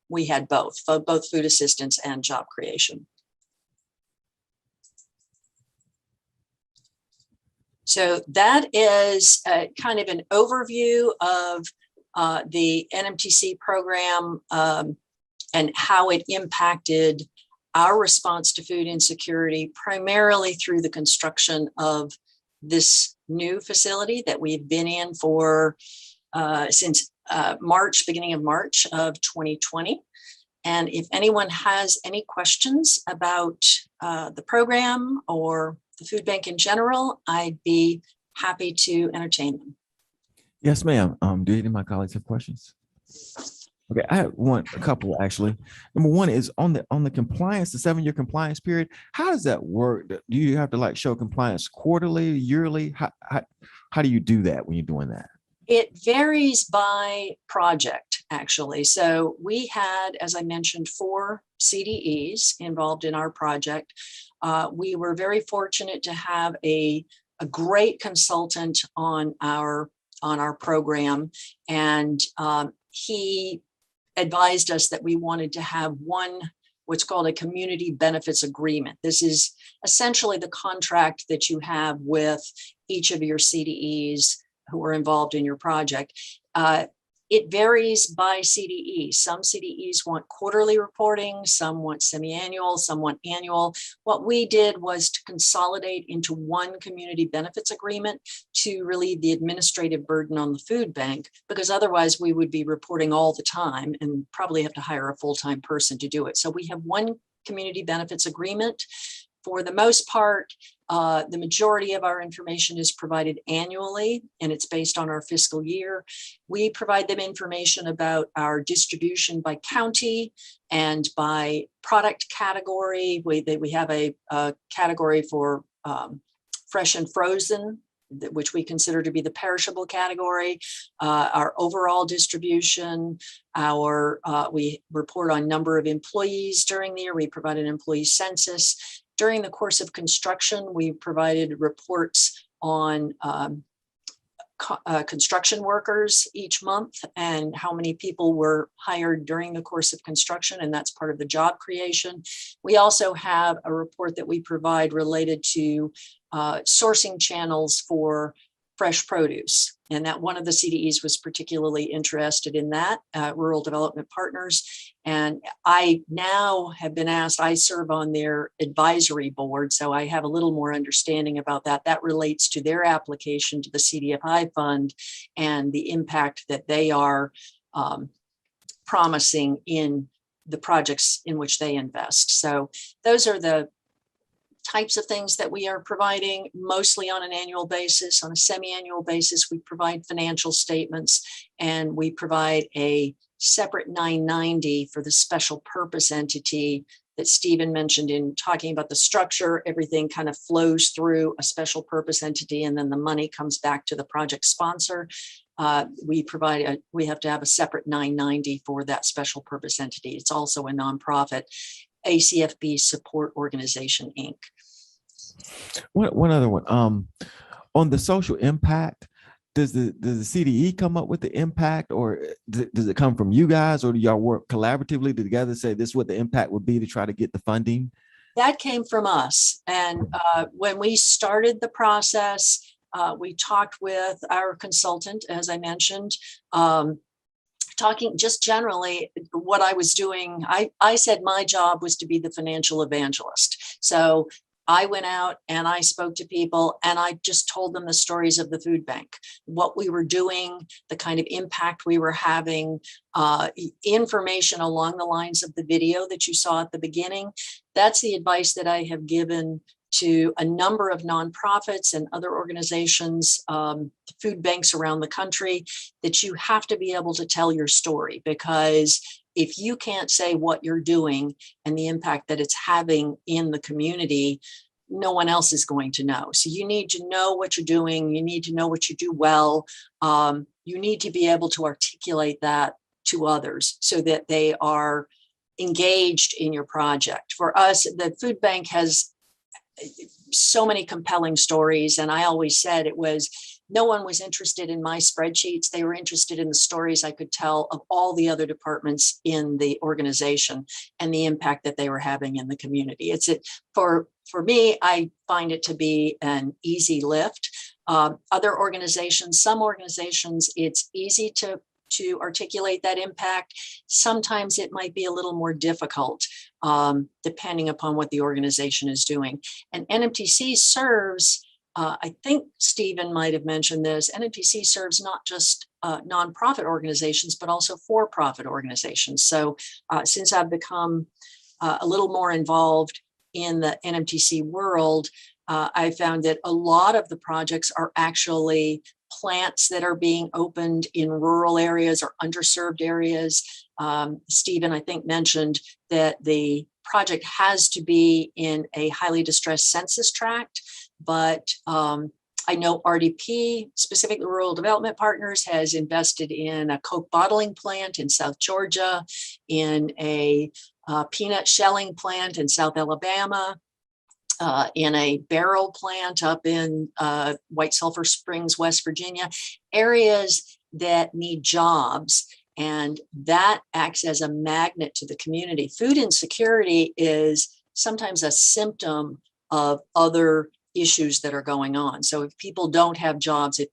Speaker 7: we had both food assistance and job creation. So that is kind of an overview of the NMTC program and how it impacted our response to food insecurity, primarily through the construction of this new facility that we've been in for since beginning of March of 2020. And if anyone has any questions about the program or the food bank in general, I'd be happy to entertain them.
Speaker 1: Yes, ma'am. Do any of my colleagues have questions? Okay, I have a couple actually. Number one is on the compliance, the 7-year compliance period. How does that work? Do you have to show compliance quarterly, yearly? How do you do that when you're doing that?
Speaker 7: It varies by project, actually. So we had, as I mentioned, 4 CDEs involved in our project. We were very fortunate to have a great consultant on our program, and he advised us that we wanted to have what's called a community benefits agreement. This is essentially the contract that you have with each of your CDEs who are involved in your project. It varies by CDE. Some CDEs want quarterly reporting, some want semi-annual, some want annual. What we did was to consolidate into one community benefits agreement to relieve the administrative burden on the food bank, because otherwise we would be reporting all the time and probably have to hire a full-time person to do it. So we have one community benefits agreement For the most part, the majority of our information is provided annually, and it's based on our fiscal year. We provide them information about our distribution by county and by product category. We have a category for fresh and frozen, which we consider to be the perishable category, our overall distribution, we report on number of employees during the year. We provide an employee census. During the course of construction, we provided reports on construction workers each month and how many people were hired during the course of construction, and that's part of the job creation. We also have a report that we provide related to sourcing channels for fresh produce, and that one of the CDEs was particularly interested in that, Rural Development Partners. And I now have been asked, I serve on their advisory board, so I have a little more understanding about that. That relates to their application to the CDFI fund and the impact that they are promising in the projects in which they invest. So those are the types of things that we are providing, mostly on an annual basis. On a semi-annual basis, we provide financial statements, and we provide a separate 990 for the special purpose entity that Stephen mentioned in talking about the structure. Everything kind of flows through a special purpose entity, and then the money comes back to the project sponsor. We have to have a separate 990 for that special purpose entity. It's also a nonprofit, ACFB Support Organization, Inc.
Speaker 1: One other one. On the social impact, does the CDE come up with the impact, or does it come from you guys, or do y'all work collaboratively together, say this is what the impact would be to try to get the funding?
Speaker 7: That came from us. And when we started the process, we talked with our consultant, as I mentioned, talking just generally what I was doing. I said my job was to be the financial evangelist. So I went out and I spoke to people and I just told them the stories of the food bank, what we were doing, the kind of impact we were having, information along the lines of the video that you saw at the beginning. That's the advice that I have given to a number of nonprofits and other organizations, food banks around the country, that you have to be able to tell your story, because if you can't say what you're doing and the impact that it's having in the community, no one else is going to know. So you need to know what you're doing. You need to know what you do well. You need to be able to articulate that to others so that they are engaged in your project. For us, the food bank has so many compelling stories. And I always said no one was interested in my spreadsheets. They were interested in the stories I could tell of all the other departments in the organization and the impact that they were having in the community. For me, I find it to be an easy lift. Other organizations, some organizations, it's easy to articulate that impact. Sometimes it might be a little more difficult, depending upon what the organization is doing. And NMTC serves, I think Stephen might have mentioned this, NMTC serves not just nonprofit organizations, but also for-profit organizations. So since I've become a little more involved in the NMTC world, I found that a lot of the projects are actually plants that are being opened in rural areas or underserved areas. Stephen, I think, mentioned that the project has to be in a highly distressed census tract, but I know RDP, specifically Rural Development Partners, has invested in a Coke bottling plant in South Georgia, in a peanut shelling plant in South Alabama, in a barrel plant up in White Sulphur Springs, West Virginia, areas that need jobs. And that acts as a magnet to the community. Food insecurity is sometimes a symptom of other issues that are going on. So if people don't have jobs, if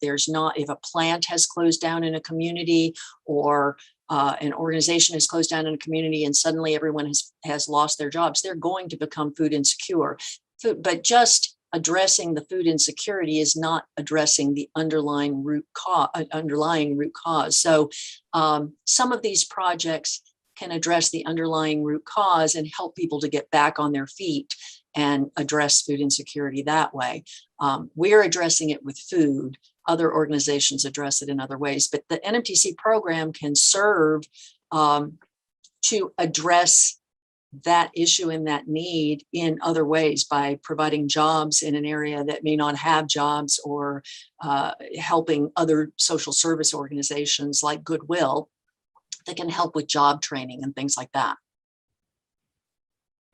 Speaker 7: a plant has closed down in a community, or an organization has closed down in a community and suddenly everyone has lost their jobs, they're going to become food insecure. But just addressing the food insecurity is not addressing the underlying root cause. So some of these projects can address the underlying root cause and help people to get back on their feet. and address food insecurity that way. We're addressing it with food. Other organizations address it in other ways, but the NMTC program can serve to address that issue and that need in other ways by providing jobs in an area that may not have jobs, or helping other social service organizations like Goodwill that can help with job training and things like that.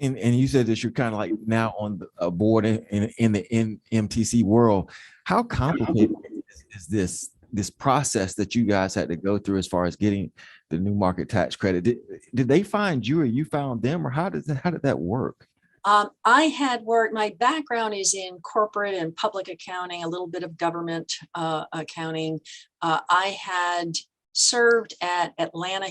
Speaker 1: And you said that you're kind of like now on a board in the NMTC world. How complicated is this process that you guys had to go through as far as getting the new market tax credit? Did they find you, or you found them, or how did that work?
Speaker 7: I had worked, my background is in corporate and public accounting, a little bit of government accounting. I had served at Atlanta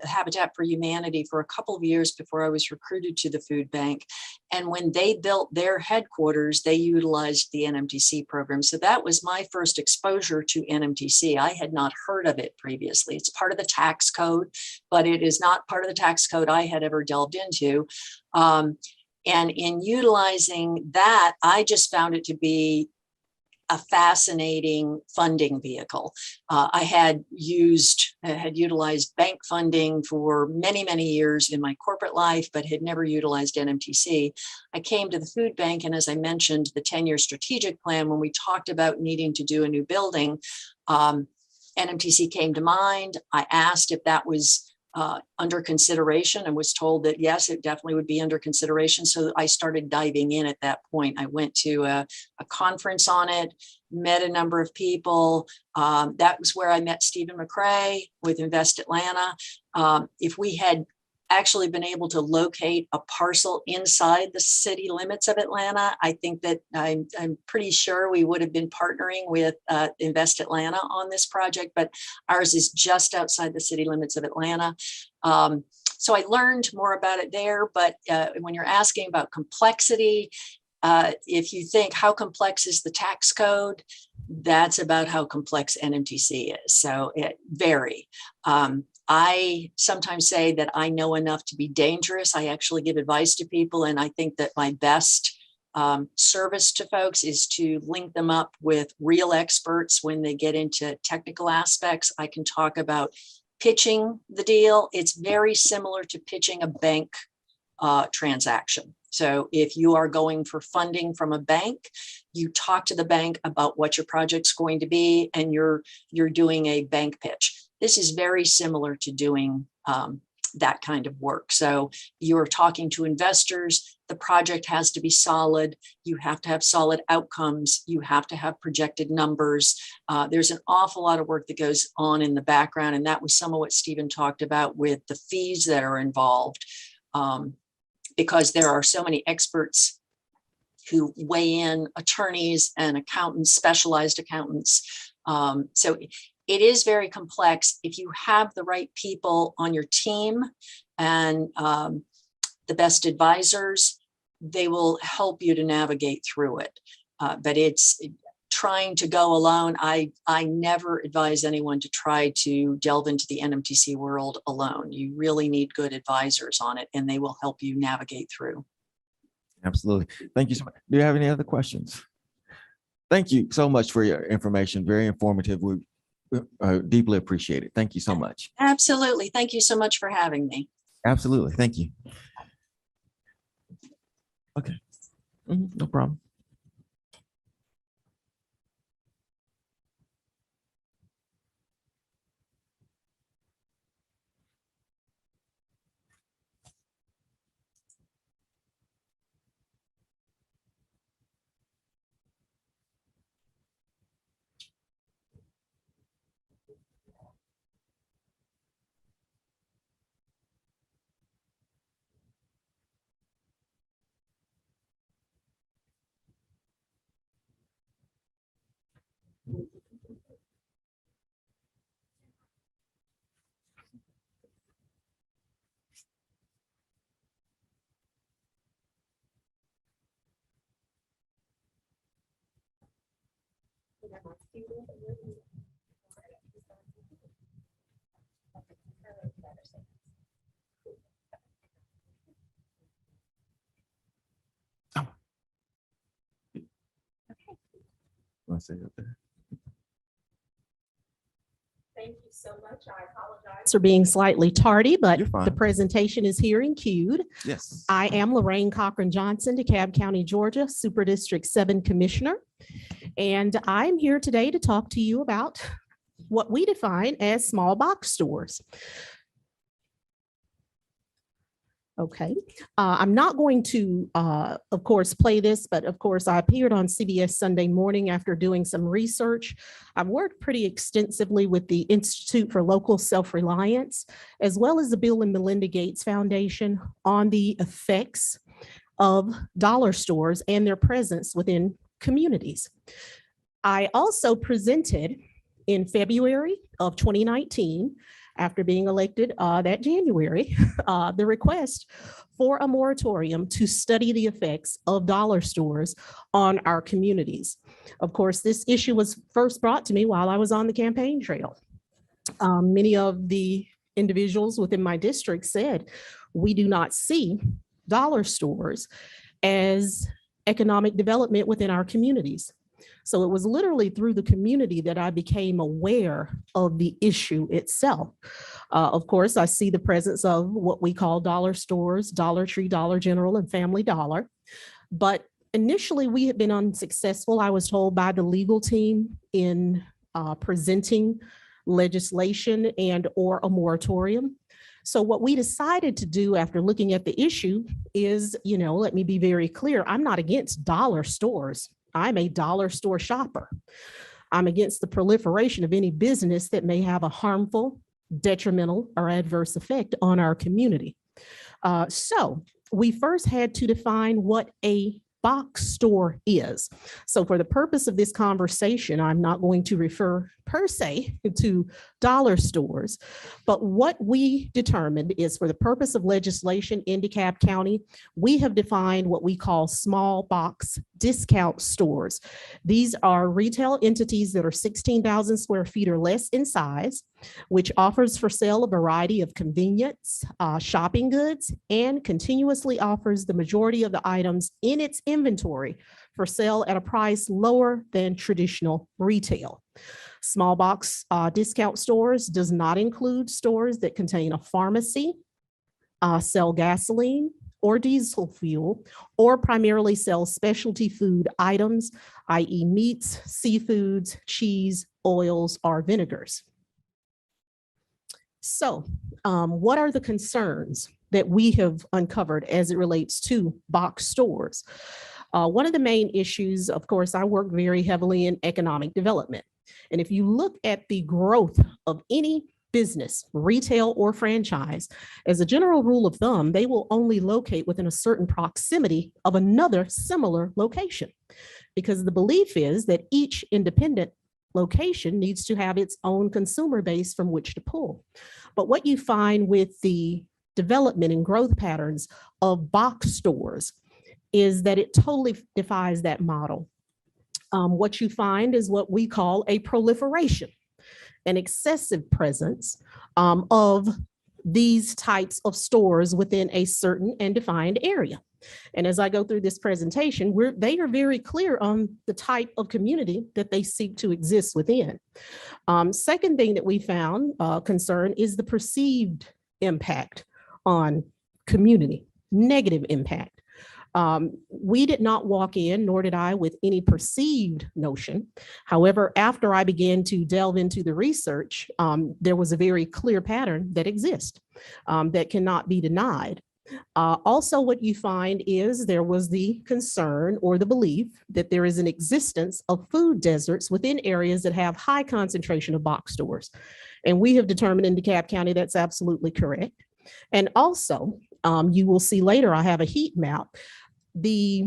Speaker 7: Habitat for Humanity for a couple of years before I was recruited to the food bank. And when they built their headquarters, they utilized the NMTC program. So that was my first exposure to NMTC. I had not heard of it previously. It's part of the tax code, but it is not part of the tax code I had ever delved into. And in utilizing that, I just found it to be a fascinating funding vehicle. I had utilized bank funding for many, many years in my corporate life, but had never utilized NMTC. I came to the food bank, and as I mentioned, the 10-year strategic plan, when we talked about needing to do a new building, NMTC came to mind. I asked if that was under consideration, and was told that yes, it definitely would be under consideration. So I started diving in at that point. I went to a conference on it, met a number of people. That was where I met Stephen McCray with Invest Atlanta. If we had actually been able to locate a parcel inside the city limits of Atlanta, I think that I'm pretty sure we would have been partnering with Invest Atlanta on this project, but ours is just outside the city limits of Atlanta. So I learned more about it there, but when you're asking about complexity, if you think how complex is the tax code, that's about how complex NMTC is. So it vary. I sometimes say that I know enough to be dangerous. I actually give advice to people, and I think that my best service to folks is to link them up with real experts when they get into technical aspects. I can talk about pitching the deal. It's very similar to pitching a bank transaction. So if you are going for funding from a bank, you talk to the bank about what your project's going to be, and you're doing a bank pitch. This is very similar to doing that kind of work. So you're talking to investors. The project has to be solid. You have to have solid outcomes. You have to have projected numbers. There's an awful lot of work that goes on in the background. And that was some of what Stephen talked about with the fees that are involved, because there are so many experts who weigh in, attorneys and accountants, specialized accountants. So it is very complex. If you have the right people on your team and the best advisors, they will help you to navigate through it. But it's trying to go alone. I never advise anyone to try to delve into the NMTC world alone. You really need good advisors on it, and they will help you navigate through.
Speaker 1: Absolutely. Thank you so much. Do you have any other questions? Thank you so much for your information. Very informative. We deeply appreciate it. Thank you so much.
Speaker 7: Absolutely. Thank you so much for having me.
Speaker 1: Absolutely. Thank you. Okay. No problem. want to say up there?
Speaker 14: Thank you so much. I apologize for being slightly tardy, but
Speaker 1: You're fine.
Speaker 14: the presentation is here and queued.
Speaker 1: Yes.
Speaker 14: I am Lorraine Cochran Johnson, DeKalb County, Georgia, Super District 7 Commissioner. And I'm here today to talk to you about what we define as small box stores. Okay, I'm not going to, of course, play this, but of course, I appeared on CBS Sunday Morning after doing some research. I've worked pretty extensively with the Institute for Local Self-Reliance, as well as the Bill and Melinda Gates Foundation on the effects of dollar stores and their presence within communities. I also presented in February of 2019, after being elected that January, the request for a moratorium to study the effects of dollar stores on our communities. Of course, this issue was first brought to me while I was on the campaign trail. Many of the individuals within my district said, we do not see dollar stores as economic development within our communities. So it was literally through the community that I became aware of the issue itself. Of course, I see the presence of what we call dollar stores, Dollar Tree, Dollar General, and Family Dollar. But initially, we had been unsuccessful, I was told by the legal team, in presenting legislation and or a moratorium. So what we decided to do after looking at the issue is, let me be very clear, I'm not against dollar stores. I'm a dollar store shopper. I'm against the proliferation of any business that may have a harmful, detrimental, or adverse effect on our community. So we first had to define what a box store is. So for the purpose of this conversation, I'm not going to refer per se to dollar stores, but what we determined is, for the purpose of legislation in DeKalb County, we have defined what we call small box discount stores. These are retail entities that are 16,000 square feet or less in size, which offers for sale a variety of convenience, shopping goods, and continuously offers the majority of the items in its inventory for sale at a price lower than traditional retail. Small box discount stores does not include stores that contain a pharmacy, sell gasoline or diesel fuel, or primarily sell specialty food items, i.e. meats, seafoods, cheese, oils, or vinegars. So what are the concerns that we have uncovered as it relates to box stores? One of the main issues, of course, I work very heavily in economic development. And if you look at the growth of any business, retail or franchise, as a general rule of thumb, they will only locate within a certain proximity of another similar location, because the belief is that each independent location needs to have its own consumer base from which to pull. But what you find with the development and growth patterns of box stores is that it totally defies that model. What you find is what we call a proliferation, an excessive presence of these types of stores within a certain and defined area. And as I go through this presentation, they are very clear on the type of community that they seek to exist within. Second thing that we found concern is the perceived impact on community, negative impact. We did not walk in, nor did I, with any perceived notion. However, after I began to delve into the research, there was a very clear pattern that exists that cannot be denied. Also, what you find is there was the concern or the belief that there is an existence of food deserts within areas that have high concentration of box stores. And we have determined in DeKalb County that's absolutely correct. And also, you will see later, I have a heat map, the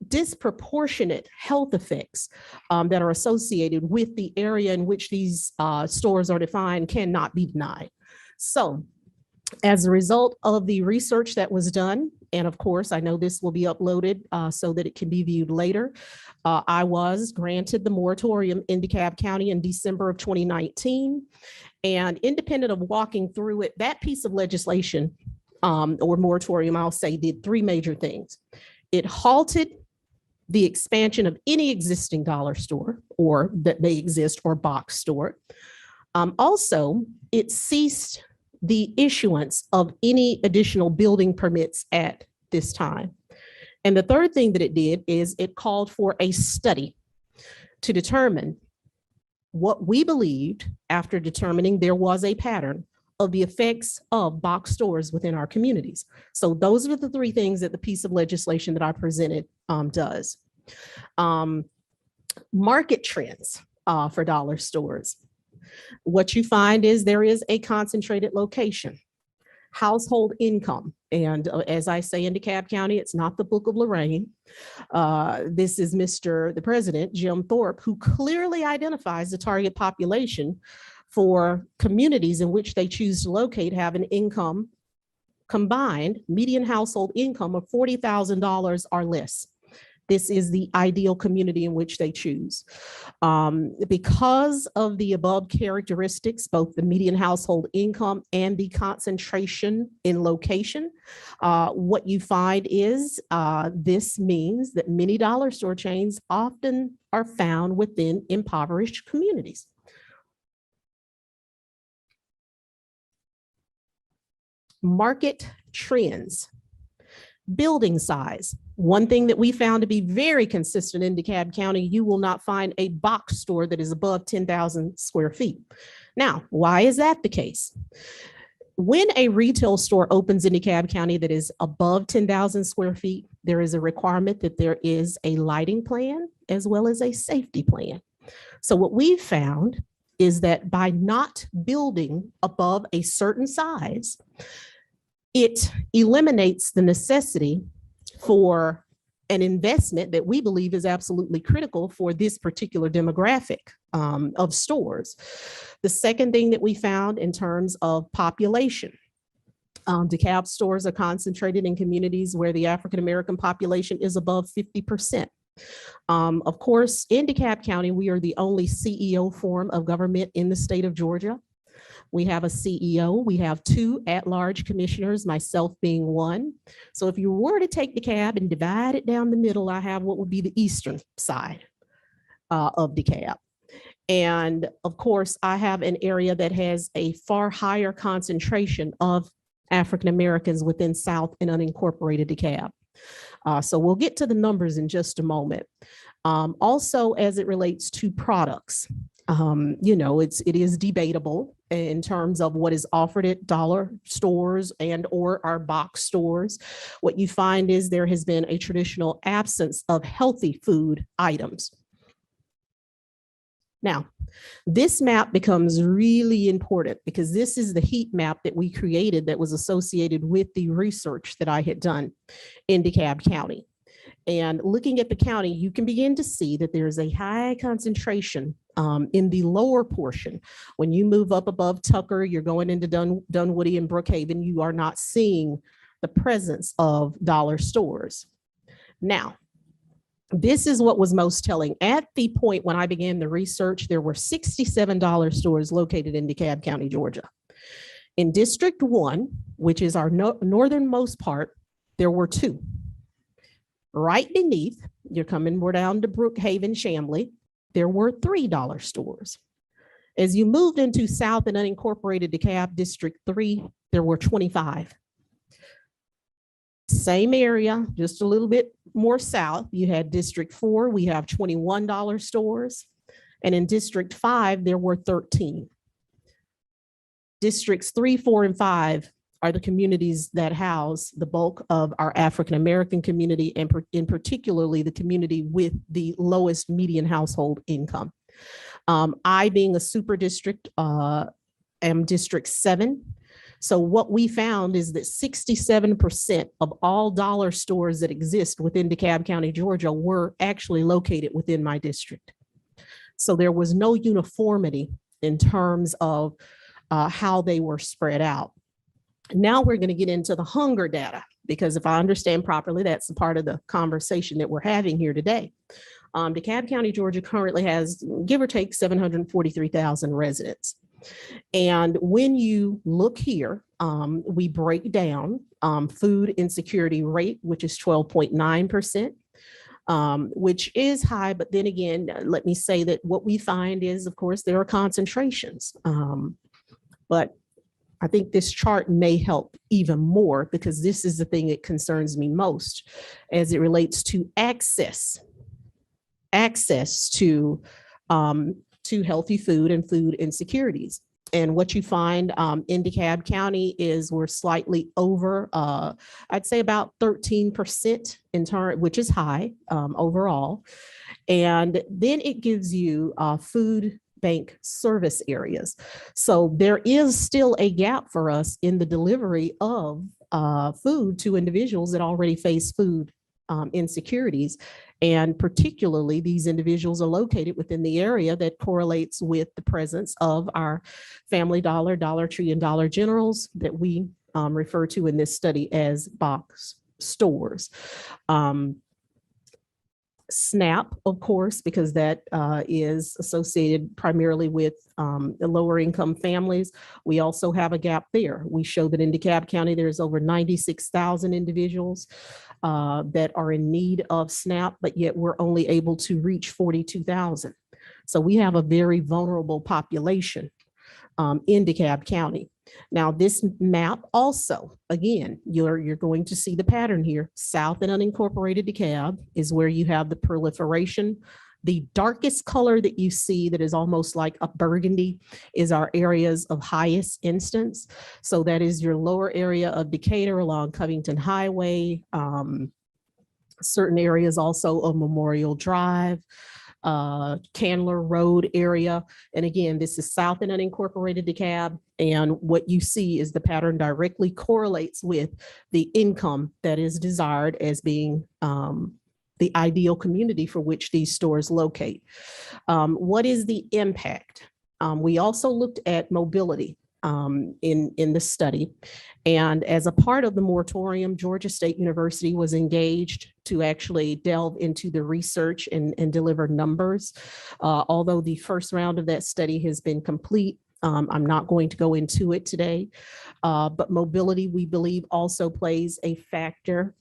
Speaker 14: disproportionate health effects that are associated with the area in which these stores are defined cannot be denied. So as a result of the research that was done, and of course, I know this will be uploaded so that it can be viewed later, I was granted the moratorium in DeKalb County in December of 2019. And independent of walking through it, that piece of legislation or moratorium, I'll say, did three major things. It halted the expansion of any existing dollar store or that may exist or box store. Also, it ceased the issuance of any additional building permits at this time. And the third thing that it did is it called for a study to determine what we believed after determining there was a pattern of the effects of box stores within our communities. So those are the three things that the piece of legislation that I presented does. Market trends for dollar stores. What you find is there is a concentrated location. Household income. And as I say in DeKalb County, it's not the Book of Lorraine. This is the President, Jim Thorpe, who clearly identifies the target population for communities in which they choose to locate have an income combined median household income of $40,000 or less. This is the ideal community in which they choose. Because of the above characteristics, both the median household income and the concentration in location, what you find is this means that many dollar store chains often are found within impoverished communities. Market trends. Building size. One thing that we found to be very consistent in DeKalb County, you will not find a box store that is above 10,000 square feet. Now, why is that the case? When a retail store opens in DeKalb County that is above 10,000 square feet, there is a requirement that there is a lighting plan as well as a safety plan. So what we've found is that by not building above a certain size, it eliminates the necessity for an investment that we believe is absolutely critical for this particular demographic of stores. The second thing that we found in terms of population, DeKalb stores are concentrated in communities where the African-American population is above 50%. Of course, in DeKalb County, we are the only CEO form of government in the state of Georgia. We have a CEO, we have 2 at-large commissioners, myself being one. So if you were to take DeKalb and divide it down the middle, I have what would be the eastern side of DeKalb. And of course, I have an area that has a far higher concentration of African-Americans within South and unincorporated DeKalb. So we'll get to the numbers in just a moment. Also, as it relates to products, it is debatable in terms of what is offered at dollar stores and or our box stores. What you find is there has been a traditional absence of healthy food items. Now, this map becomes really important because this is the heat map that we created that was associated with the research that I had done in DeKalb County. And looking at the county, you can begin to see that there's a high concentration in the lower portion. When you move up above Tucker, you're going into Dunwoody and Brookhaven, you are not seeing the presence of dollar stores. Now, this is what was most telling. At the point when I began the research, there were 67 dollar stores located in DeKalb County, Georgia. In District 1, which is our northernmost part, there were 2. Right beneath, you're coming more down to Brookhaven, Chamblee, there were 3 dollar stores. As you moved into South and unincorporated DeKalb, District 3, there were 25. Same area, just a little bit more south, you had District 4, we have 21 dollar stores. And in District 5, there were 13. Districts 3, 4, and 5 are the communities that house the bulk of our African-American community and in particularly the community with the lowest median household income. I, being a super district, am District 7. So what we found is that 67% of all dollar stores that exist within DeKalb County, Georgia, were actually located within my district. So there was no uniformity in terms of how they were spread out. Now we're going to get into the hunger data, because if I understand properly, that's a part of the conversation that we're having here today. DeKalb County, Georgia currently has, give or take, 743,000 residents. And when you look here, we break down food insecurity rate, which is 12.9%. which is high. But then again, let me say that what we find is, of course, there are concentrations. But I think this chart may help even more, because this is the thing that concerns me most as it relates to access to healthy food and food insecurities. And what you find in DeKalb County is we're slightly over, I'd say about 13% in turn, which is high overall. And then it gives you food bank service areas. So there is still a gap for us in the delivery of food to individuals that already face food insecurities. And particularly, these individuals are located within the area that correlates with the presence of our Family Dollar, Dollar Tree, and Dollar Generals that we refer to in this study as box stores. SNAP, of course, because that is associated primarily with the lower income families. We also have a gap there. We show that in DeKalb County, there's over 96,000 individuals that are in need of SNAP, but yet we're only able to reach 42,000. So we have a very vulnerable population in DeKalb County. Now, this map also, again, you're going to see the pattern here. South and unincorporated DeKalb is where you have the proliferation. The darkest color that you see that is almost like a burgundy is our areas of highest instance. So that is your lower area of Decatur along Covington Highway, certain areas also of Memorial Drive, Candler Road area. And again, this is South and unincorporated DeKalb. And what you see is the pattern directly correlates with the income that is desired as being the ideal community for which these stores locate. What is the impact? We also looked at mobility in the study. And as a part of the moratorium, Georgia State University was engaged to actually delve into the research and deliver numbers. Although the first round of that study has been complete, I'm not going to go into it today, but mobility, we believe, also plays a factor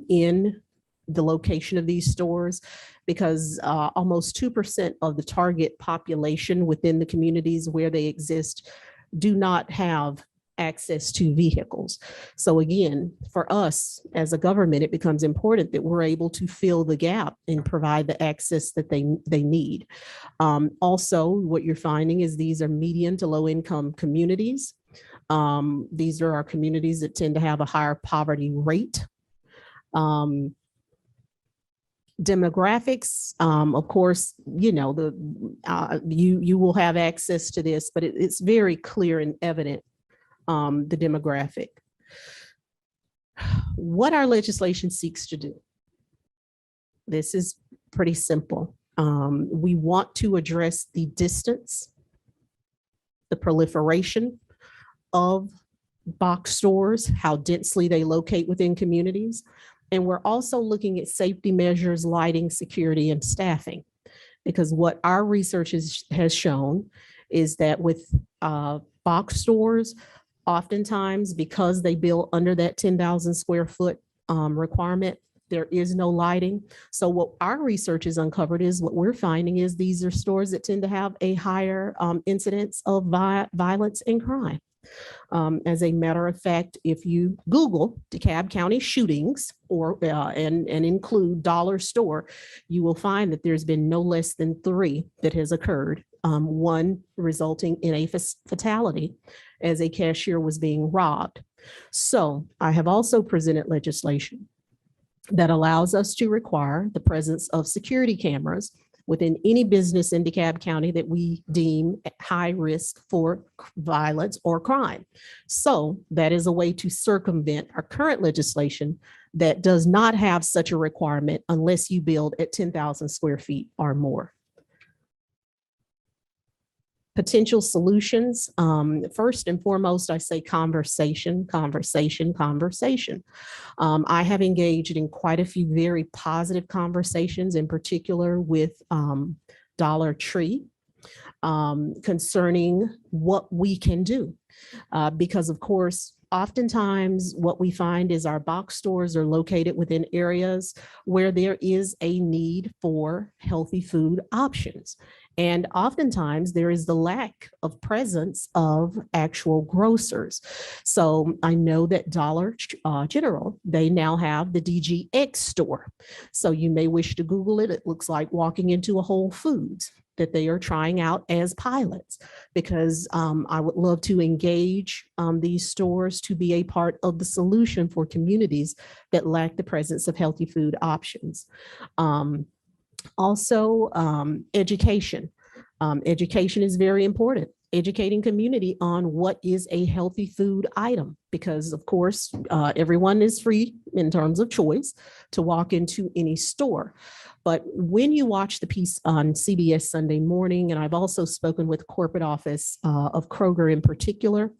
Speaker 14: in the location of these stores, because almost 2% of the target population within the communities where they exist do not have access to vehicles. So again, for us as a government, it becomes important that we're able to fill the gap and provide the access that they need. Also, what you're finding is these are median to low income communities. These are our communities that tend to have a higher poverty rate. Demographics, of course, you know, you will have access to this, but it's very clear and evident, the demographic. What our legislation seeks to do, this is pretty simple. We want to address the distance, the proliferation of box stores, how densely they locate within communities. And we're also looking at safety measures, lighting, security, and staffing, because what our research has shown is that with box stores, oftentimes because they build under that 10,000 square foot requirement, there is no lighting. So what our research has uncovered is what we're finding is these are stores that tend to have a higher incidence of violence and crime. As a matter of fact, if you Google DeKalb County shootings and include dollar store, you will find that there's been no less than 3 that has occurred, one resulting in a fatality as a cashier was being robbed. So I have also presented legislation that allows us to require the presence of security cameras within any business in DeKalb County that we deem at high risk for violence or crime. So that is a way to circumvent our current legislation that does not have such a requirement unless you build at 10,000 square feet or more. Potential solutions. First and foremost, I say conversation. I have engaged in quite a few very positive conversations, in particular with Dollar Tree, concerning what we can do. Because of course, oftentimes what we find is our box stores are located within areas where there is a need for healthy food options. And oftentimes there is the lack of presence of actual grocers. So I know that Dollar General, they now have the DGX store. So you may wish to Google it. It looks like walking into a Whole Foods that they are trying out as pilots, because I would love to engage these stores to be a part of the solution for communities that lack the presence of healthy food options. Also, education. Education is very important. Educating community on what is a healthy food item, because of course, everyone is free in terms of choice to walk into any store. But when you watch the piece on CBS Sunday Morning, and I've also spoken with corporate office of Kroger in particular,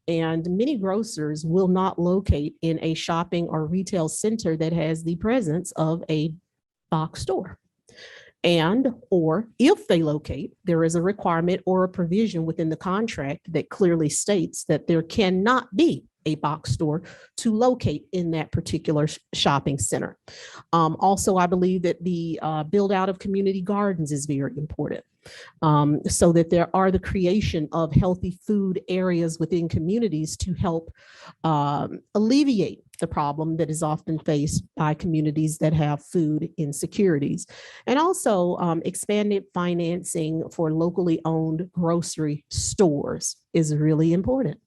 Speaker 14: and many grocers will not locate in a shopping or retail center that has the presence of a box store. And, or if they locate, there is a requirement or a provision within the contract that clearly states that there cannot be a box store to locate in that particular shopping center. Also, I believe that the build out of community gardens is very important, so that there are the creation of healthy food areas within communities to help alleviate the problem that is often faced by communities that have food insecurities. And also expanded financing for locally owned grocery stores is really important.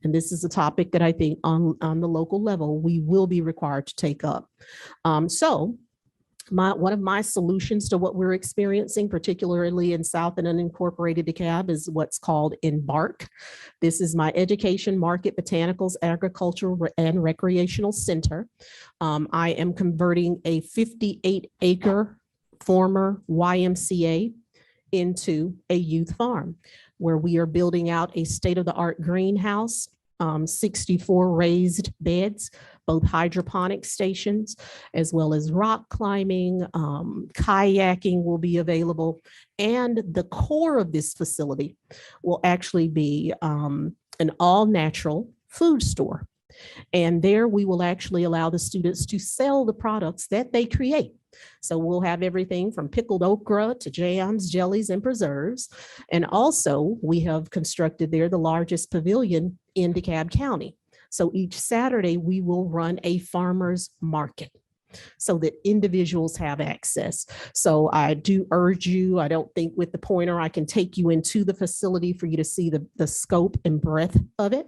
Speaker 14: And this is a topic that I think on the local level, we will be required to take up. One of my solutions to what we're experiencing, particularly in South and unincorporated DeKalb, is what's called Embark. This is my Education, Market, Botanicals, Agricultural, and Recreational Center. I am converting a 58-acre former YMCA into a youth farm, where we are building out a state-of-the-art greenhouse, 64 raised beds, both hydroponic stations, as well as rock climbing, kayaking will be available. And the core of this facility will actually be an all-natural food store. And there we will actually allow the students to sell the products that they create. So we'll have everything from pickled okra to jams, jellies, and preserves. And also we have constructed there the largest pavilion in DeKalb County. So each Saturday we will run a farmer's market so that individuals have access. So I do urge you, I don't think with the pointer I can take you into the facility for you to see the scope and breadth of it.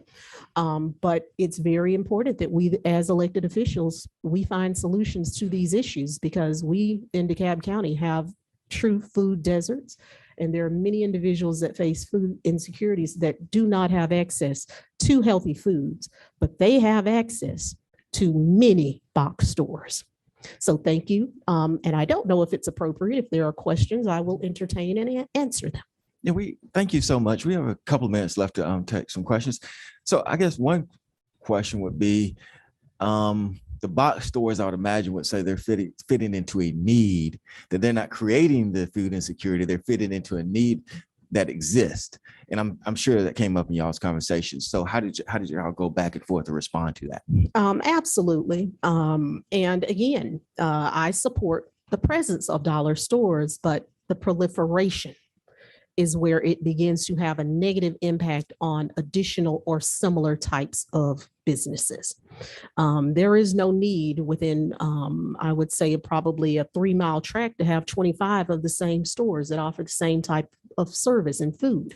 Speaker 14: But it's very important that we, as elected officials, we find solutions to these issues, because we in DeKalb County have true food deserts. And there are many individuals that face food insecurities that do not have access to healthy foods, but they have access to many box stores. So thank you. And I don't know if it's appropriate. If there are questions, I will entertain and answer them.
Speaker 1: Yeah, thank you so much. We have a couple of minutes left to take some questions. So I guess one question would be, the box stores, I would imagine, would say they're fitting into a need, that they're not creating the food insecurity, they're fitting into a need that exists. And I'm sure that came up in y'all's conversations. So how did y'all go back and forth to respond to that?
Speaker 14: Absolutely. And again, I support the presence of dollar stores, but the proliferation is where it begins to have a negative impact on additional or similar types of businesses. There is no need within, I would say, probably a 3-mile tract to have 25 of the same stores that offer the same type of service and food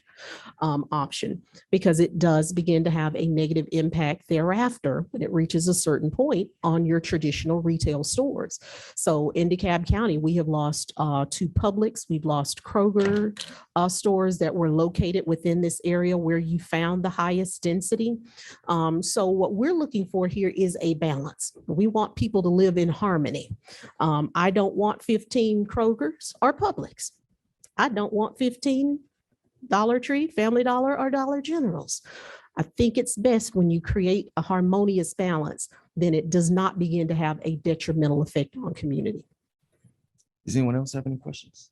Speaker 14: option, because it does begin to have a negative impact thereafter when it reaches a certain point on your traditional retail stores. So in DeKalb County, we have lost 2 Publix, we've lost Kroger stores that were located within this area where you found the highest density. So what we're looking for here is a balance. We want people to live in harmony. I don't want 15 Krogers or Publix. I don't want 15 Dollar Tree, Family Dollar, or Dollar Generals. I think it's best when you create a harmonious balance, then it does not begin to have a detrimental effect on community.
Speaker 1: Does anyone else have any questions?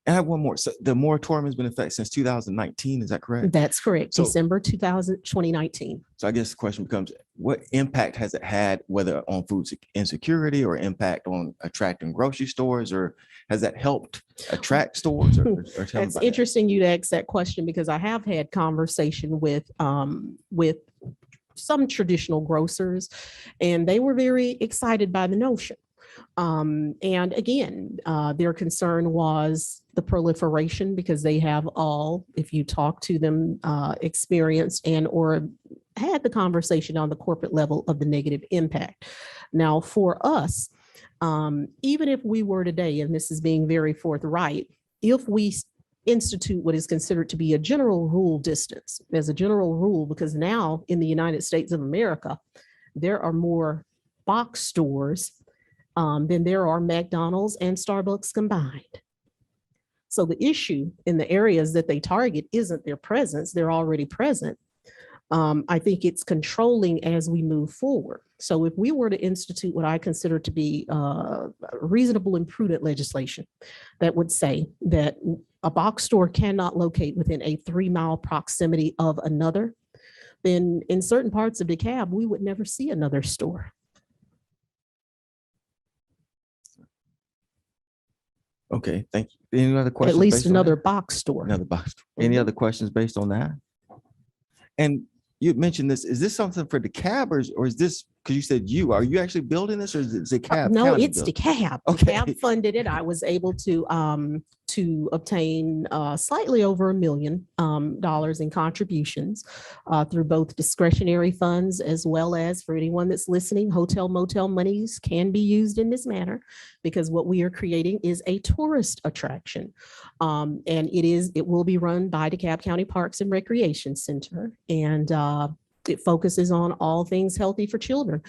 Speaker 1: I have one more. So the moratorium has been in effect since 2019. Is that correct?
Speaker 14: That's correct.
Speaker 1: So-
Speaker 14: December 2019.
Speaker 1: So I guess the question becomes, what impact has it had, whether on food insecurity or impact on attracting grocery stores, or has that helped attract stores? Or tell me
Speaker 14: It's
Speaker 1: about that.
Speaker 14: interesting you'd ask that question because I have had conversation with some traditional grocers, and they were very excited by the notion. And again, their concern was the proliferation because they have all, if you talk to them, experienced and or had the conversation on the corporate level of the negative impact. Now, for us, even if we were today, and this is being very forthright, if we institute what is considered to be a general rule distance as a general rule, because now in the United States of America, there are more box stores than there are McDonald's and Starbucks combined. So the issue in the areas that they target isn't their presence, they're already present. I think it's controlling as we move forward. So if we were to institute what I consider to be reasonable and prudent legislation that would say that a box store cannot locate within a 3-mile proximity of another, then in certain parts of DeKalb, we would never see another store.
Speaker 1: Okay, thank you. Any other questions?
Speaker 14: At least
Speaker 1: based on
Speaker 14: another
Speaker 1: that?
Speaker 14: box store.
Speaker 1: Another box. Any other questions based on that? And you mentioned this, is this something for DeKalb or is this, because you said are you actually building this or is it DeKalb?
Speaker 14: No,
Speaker 1: County
Speaker 14: it's
Speaker 1: building?
Speaker 14: DeKalb.
Speaker 1: Okay.
Speaker 14: DeKalb funded it. I was able to obtain slightly over $1 million in contributions through both discretionary funds as well as, for anyone that's listening, hotel motel monies can be used in this manner because what we are creating is a tourist attraction. And it will be run by DeKalb County Parks and Recreation Center. And it focuses on all things healthy for children.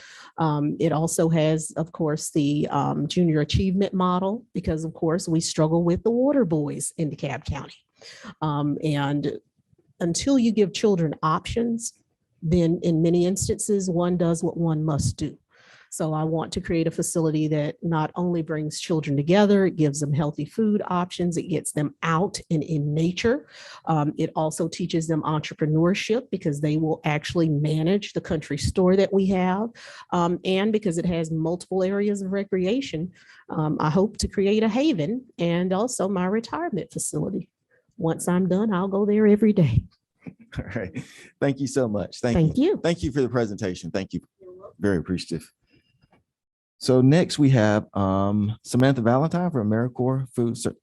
Speaker 14: It also has, of course, the junior achievement model, because of course we struggle with the water boys in DeKalb County. And until you give children options, then in many instances, one does what one must do. So I want to create a facility that not only brings children together, it gives them healthy food options, it gets them out and in nature. It also teaches them entrepreneurship because they will actually manage the country store that we have. And because it has multiple areas of recreation, I hope to create a haven and also my retirement facility. Once I'm done, I'll go there every day.
Speaker 1: All right. Thank you so much.
Speaker 14: Thank you.
Speaker 1: Thank you for the presentation. Thank you. Very appreciative. So next we have Samantha Valentine from AmeriCorps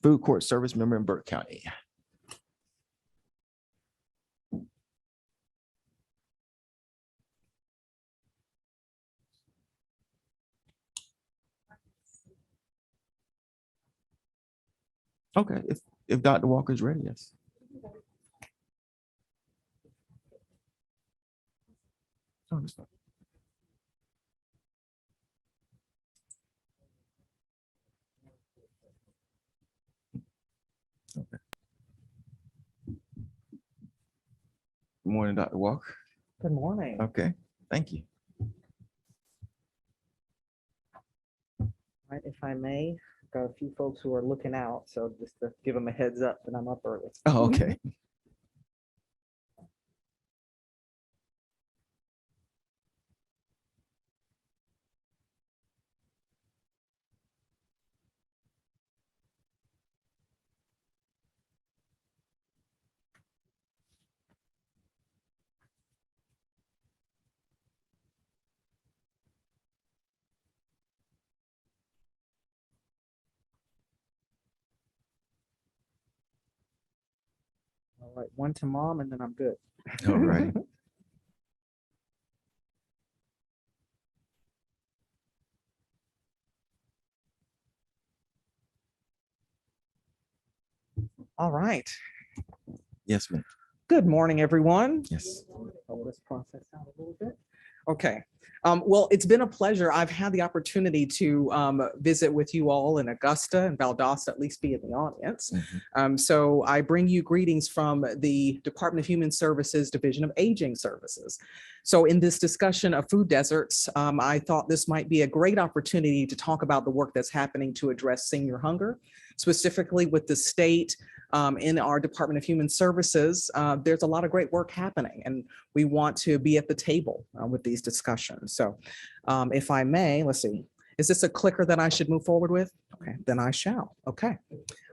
Speaker 1: Food Court Service Member in Burke County. Okay, if Dr. Walker's ready, yes. Oh, that's fine. Okay. Good morning, Dr. Walker.
Speaker 15: Good morning.
Speaker 1: Okay, thank you.
Speaker 15: Right, if I may, got a few folks who are looking out, so just to give them a heads up that I'm up early.
Speaker 1: Oh, okay.
Speaker 15: All right, one to mom and then I'm good.
Speaker 1: All right.
Speaker 15: All right.
Speaker 1: Yes, ma'am.
Speaker 15: Good morning, everyone.
Speaker 1: Yes.
Speaker 15: Hold this process out a little bit. Okay. Well, it's been a pleasure. I've had the opportunity to visit with you all in Augusta and Valdosta, at least be in the audience. So I bring you greetings from the Department of Human Services Division of Aging Services. So in this discussion of food deserts, I thought this might be a great opportunity to talk about the work that's happening to address senior hunger, specifically with the state. In our Department of Human Services, there's a lot of great work happening, and we want to be at the table with these discussions. So if I may, let's see, is this a clicker that I should move forward with? Okay, then I shall. Okay.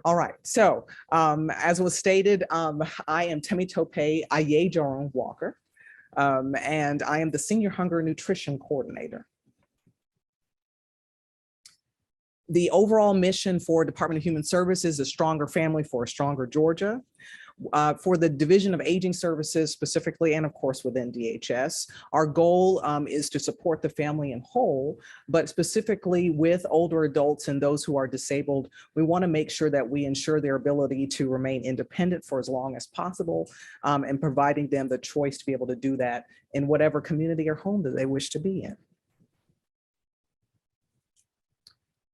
Speaker 15: All right. So as was stated, I am Temitope Ayejoron Walker, and I am the Senior Hunger Nutrition Coordinator. The overall mission for Department of Human Services is Stronger Family for a Stronger Georgia. For the Division of Aging Services specifically, and of course within DHS, our goal is to support the family in whole, but specifically with older adults and those who are disabled, we want to make sure that we ensure their ability to remain independent for as long as possible, and providing them the choice to be able to do that in whatever community or home that they wish to be in.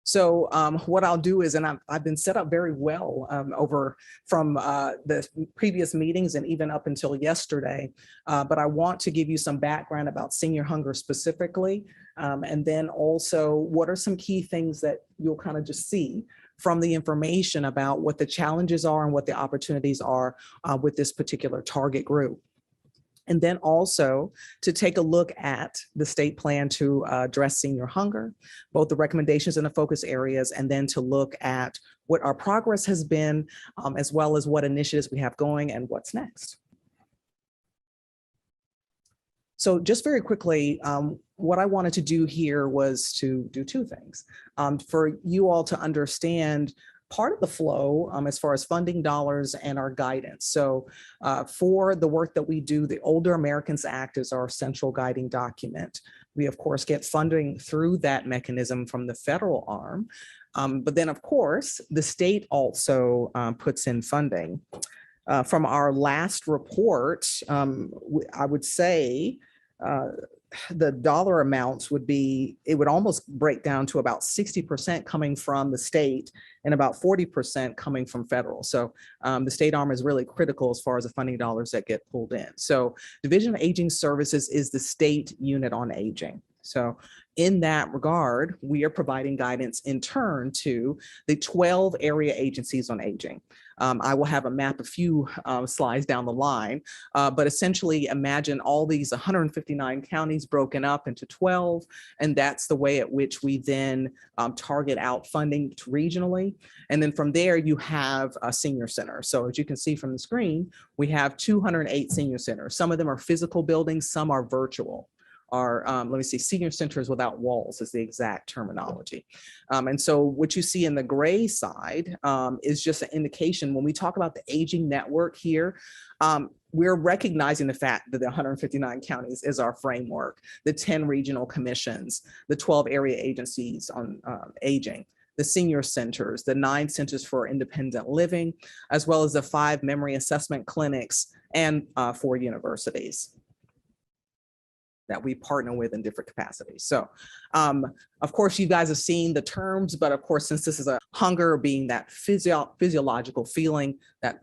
Speaker 15: So what I'll do is, and I've been set up very well over from the previous meetings and even up until yesterday, but I want to give you some background about senior hunger specifically, and then also what are some key things that you'll kind of just see from the information about what the challenges are and what the opportunities are with this particular target group. And then also to take a look at the state plan to address senior hunger, both the recommendations and the focus areas, and then to look at what our progress has been, as well as what initiatives we have going and what's next. So just very quickly, what I wanted to do here was to do two things. For you all to understand part of the flow as far as funding dollars and our guidance. So for the work that we do, the Older Americans Act is our central guiding document. We of course get funding through that mechanism from the federal arm. But then of course, the state also puts in funding. From our last report, I would say the dollar amounts would be, it would almost break down to about 60% coming from the state and about 40% coming from federal. So the state arm is really critical as far as the funding dollars that get pulled in. So Division of Aging Services is the state unit on aging. So in that regard, we are providing guidance in turn to the 12 area agencies on aging. I will have a map a few slides down the line, but essentially imagine all these 159 counties broken up into 12, and that's the way at which we then target out funding regionally. And then from there, you have a senior center. So as you can see from the screen, we have 208 senior centers. Some of them are physical buildings, some are virtual. Are, let me see, senior centers without walls is the exact terminology. And so what you see in the gray side is just an indication when we talk about the aging network here, we're recognizing the fact that the 159 counties is our framework, the 10 regional commissions, the 12 area agencies on aging, the senior centers, the 9 centers for independent living, as well as the 5 memory assessment clinics and 4 universities that we partner with in different capacities. So of course, you guys have seen the terms, but of course, since this is a hunger being that physiological feeling, that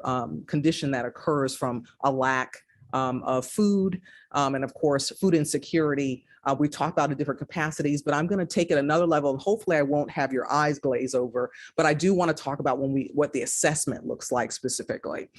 Speaker 15: condition that occurs from a lack of food, and of course, food insecurity, we talk about the different capacities, but I'm going to take it another level. And hopefully I won't have your eyes glaze over, but I do want to talk about what the assessment looks like specifically.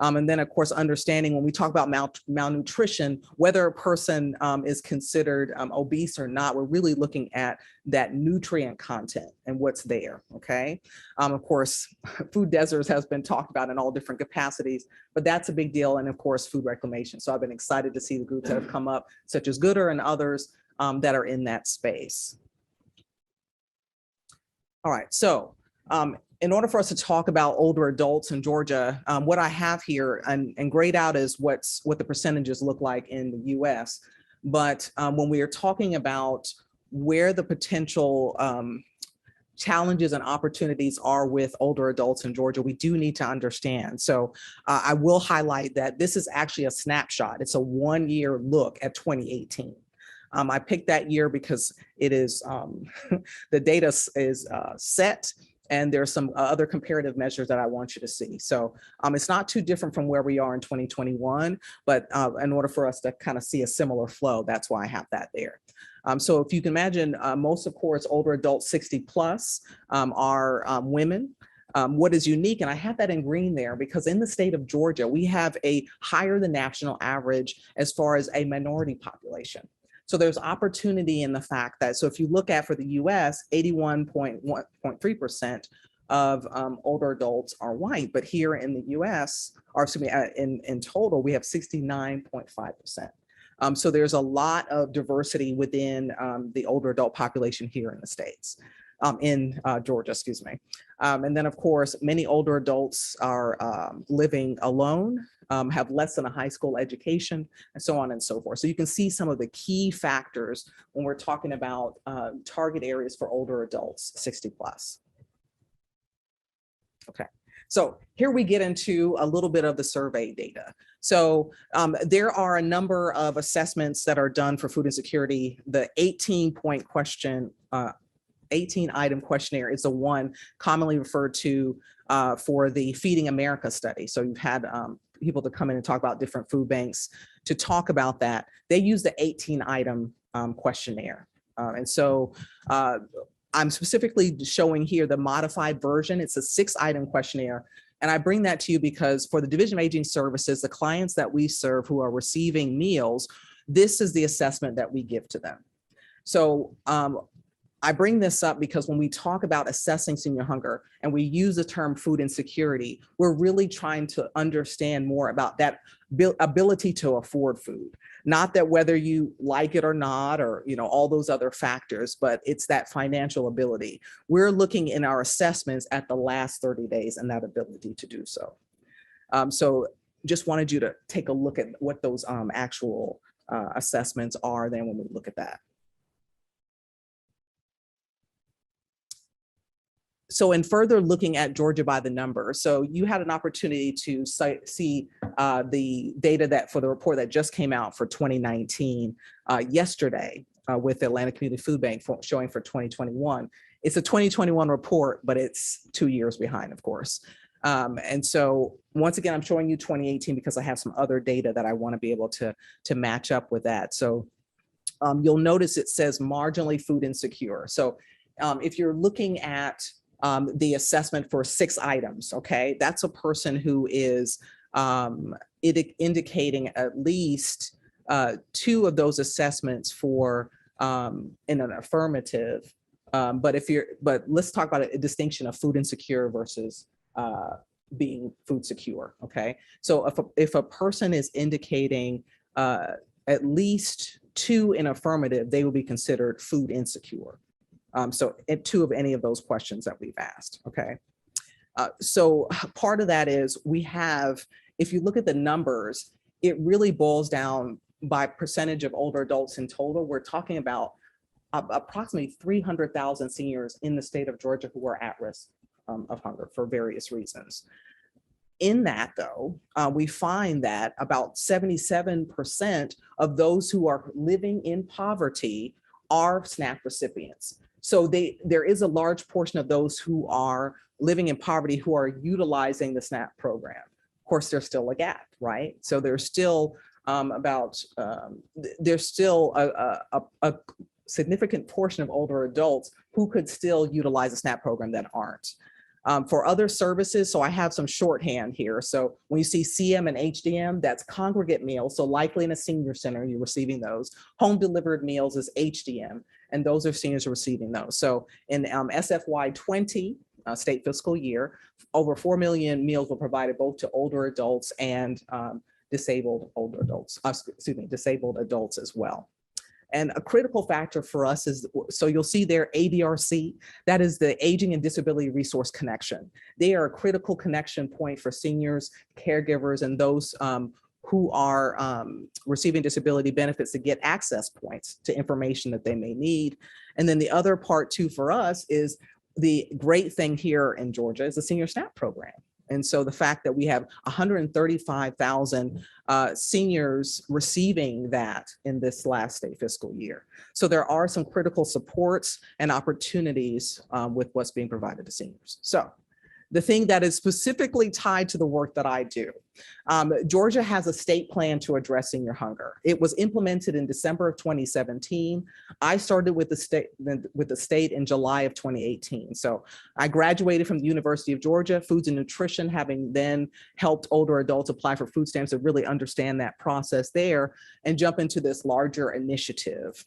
Speaker 15: And then of course, understanding when we talk about malnutrition, whether a person is considered obese or not, we're really looking at that nutrient content and what's there, okay? Of course, food deserts has been talked about in all different capacities, but that's a big deal. And of course, food reclamation. So I've been excited to see the groups that have come up, such as Gooder and others that are in that space. All right, so in order for us to talk about older adults in Georgia, what I have here and grayed out is what the percentages look like in the US. But when we are talking about where the potential challenges and opportunities are with older adults in Georgia, we do need to understand. So I will highlight that this is actually a snapshot. It's a 1-year look at 2018. I picked that year because it is, the data is set And there's some other comparative measures that I want you to see. So it's not too different from where we are in 2021, but in order for us to kind of see a similar flow, that's why I have that there. So if you can imagine, most of course, older adults 60 plus are women. What is unique, and I have that in green there because in the state of Georgia, we have a higher than national average as far as a minority population. So there's opportunity in the fact that, so if you look at for the US, 81.3% of older adults are white, but here in the US, or excuse me, in total, we have 69.5%. So there's a lot of diversity within the older adult population here in the States, in Georgia, excuse me. And then of course, many older adults are living alone, have less than a high school education, and so on and so forth. So you can see some of the key factors when we're talking about target areas for older adults, 60 plus. Okay, so here we get into a little bit of the survey data. So there are a number of assessments that are done for food insecurity. The 18-point question, 18-item questionnaire is the one commonly referred to for the Feeding America study. So you've had people to come in and talk about different food banks to talk about that. They use the 18-item questionnaire. And so I'm specifically showing here the modified version. It's a 6-item questionnaire. And I bring that to you because for the Division of Aging Services, the clients that we serve who are receiving meals, this is the assessment that we give to them. So I bring this up because when we talk about assessing senior hunger and we use the term food insecurity, we're really trying to understand more about that ability to afford food. Not that whether you like it or not, or all those other factors, but it's that financial ability. We're looking in our assessments at the last 30 days and that ability to do so. So just wanted you to take a look at what those actual assessments are then when we look at that. So in further looking at Georgia by the numbers, so you had an opportunity to see the data that for the report that just came out for 2019 yesterday with the Atlanta Community Food Bank showing for 2021. It's a 2021 report, but it's 2 years behind, of course. And so once again, I'm showing you 2018 because I have some other data that I want to be able to match up with that. So you'll notice it says marginally food insecure. So if you're looking at the assessment for 6 items, okay, that's a person who is indicating at least 2 of those assessments for in an affirmative. But let's talk about a distinction of food insecure versus being food secure, okay? So if a person is indicating at least 2 in affirmative, they will be considered food insecure. So 2 of any of those questions that we've asked, okay? So part of that is we have, if you look at the numbers, it really boils down by percentage of older adults in total. We're talking about approximately 300,000 seniors in the state of Georgia who are at risk of hunger for various reasons. In that though, we find that about 77% of those who are living in poverty are SNAP recipients. So there is a large portion of those who are living in poverty who are utilizing the SNAP program. Of course, there's still a gap, right? So there's still there's still a significant portion of older adults who could still utilize the SNAP program that aren't. For other services, so I have some shorthand here. So when you see CM and HDM, that's congregate meals. So likely in a senior center, you're receiving those. Home delivered meals is HDM, and those are seniors receiving those. So in SFY 20, state fiscal year, over 4 million meals were provided both to older adults and disabled adults as well. And a critical factor for us is, so you'll see there ADRC, that is the Aging and Disability Resource Connection. They are a critical connection point for seniors, caregivers, and those who are receiving disability benefits to get access points to information that they may need. And then the other part too for us is the great thing here in Georgia is the Senior SNAP program. And so the fact that we have 135,000 seniors receiving that in this last state fiscal year. So there are some critical supports and opportunities with what's being provided to seniors. So the thing that is specifically tied to the work that I do, Georgia has a state plan to address senior hunger. It was implemented in December of 2017. I started with the state in July of 2018. So I graduated from the University of Georgia, Foods and Nutrition, having then helped older adults apply for food stamps to really understand that process there and jump into this larger initiative.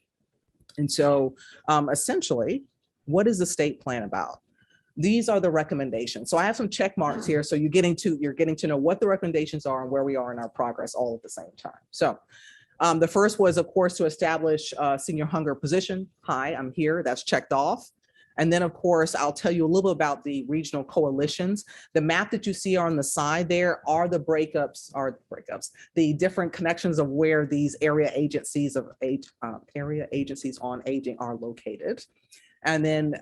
Speaker 15: And so essentially, what is the state plan about? These are the recommendations. So I have some check marks here. So you're getting to know what the recommendations are and where we are in our progress all at the same time. So the first was, of course, to establish a senior hunger position. Hi, I'm here. That's checked off. And then, of course, I'll tell you a little bit about the regional coalitions. The map that you see on the side there are the the different connections of where these area agencies on aging are located. And then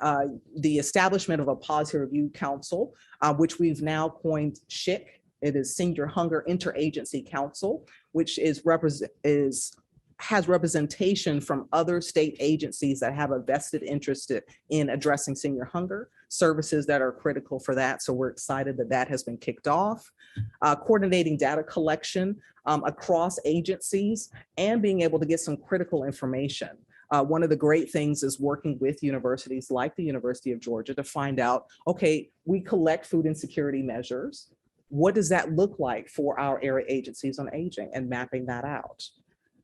Speaker 15: the establishment of a policy review council, which we've now coined SHIC. It is Senior Hunger Interagency Council, which has representation from other state agencies that have a vested interest in addressing senior hunger, services that are critical for that. So we're excited that that has been kicked off. Coordinating data collection across agencies and being able to get some critical information. One of the great things is working with universities like the University of Georgia to find out, okay, we collect food insecurity measures. What does that look like for our area agencies on aging and mapping that out?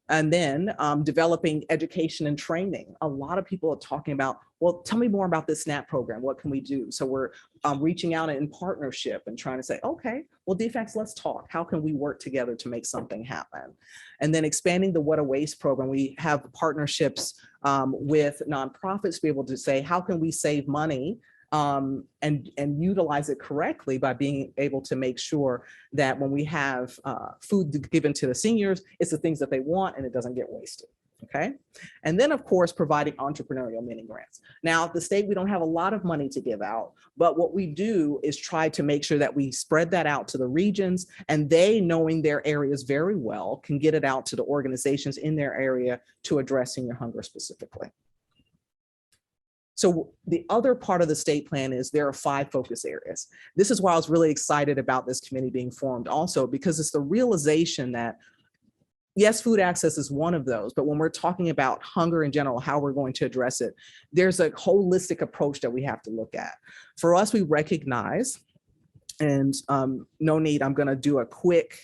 Speaker 15: And then developing education and training. A lot of people are talking about, well, tell me more about this SNAP program. What can we do? So we're reaching out in partnership and trying to say, okay, well, DFACS, let's talk. How can we work together to make something happen? And then expanding the What a Waste program. We have partnerships with nonprofits to be able to say, how can we save money and utilize it correctly by being able to make sure that when we have food given to the seniors, it's the things that they want and it doesn't get wasted. Okay. And then, of course, providing entrepreneurial mini grants. Now, at the state, we don't have a lot of money to give out, but what we do is try to make sure that we spread that out to the regions, and they, knowing their areas very well, can get it out to the organizations in their area to address senior hunger specifically. So the other part of the state plan is there are 5 focus areas. This is why I was really excited about this committee being formed also, because it's the realization that yes, food access is one of those, but when we're talking about hunger in general, how we're going to address it, there's a holistic approach that we have to look at. For us, we recognize, and no need, I'm gonna do a quick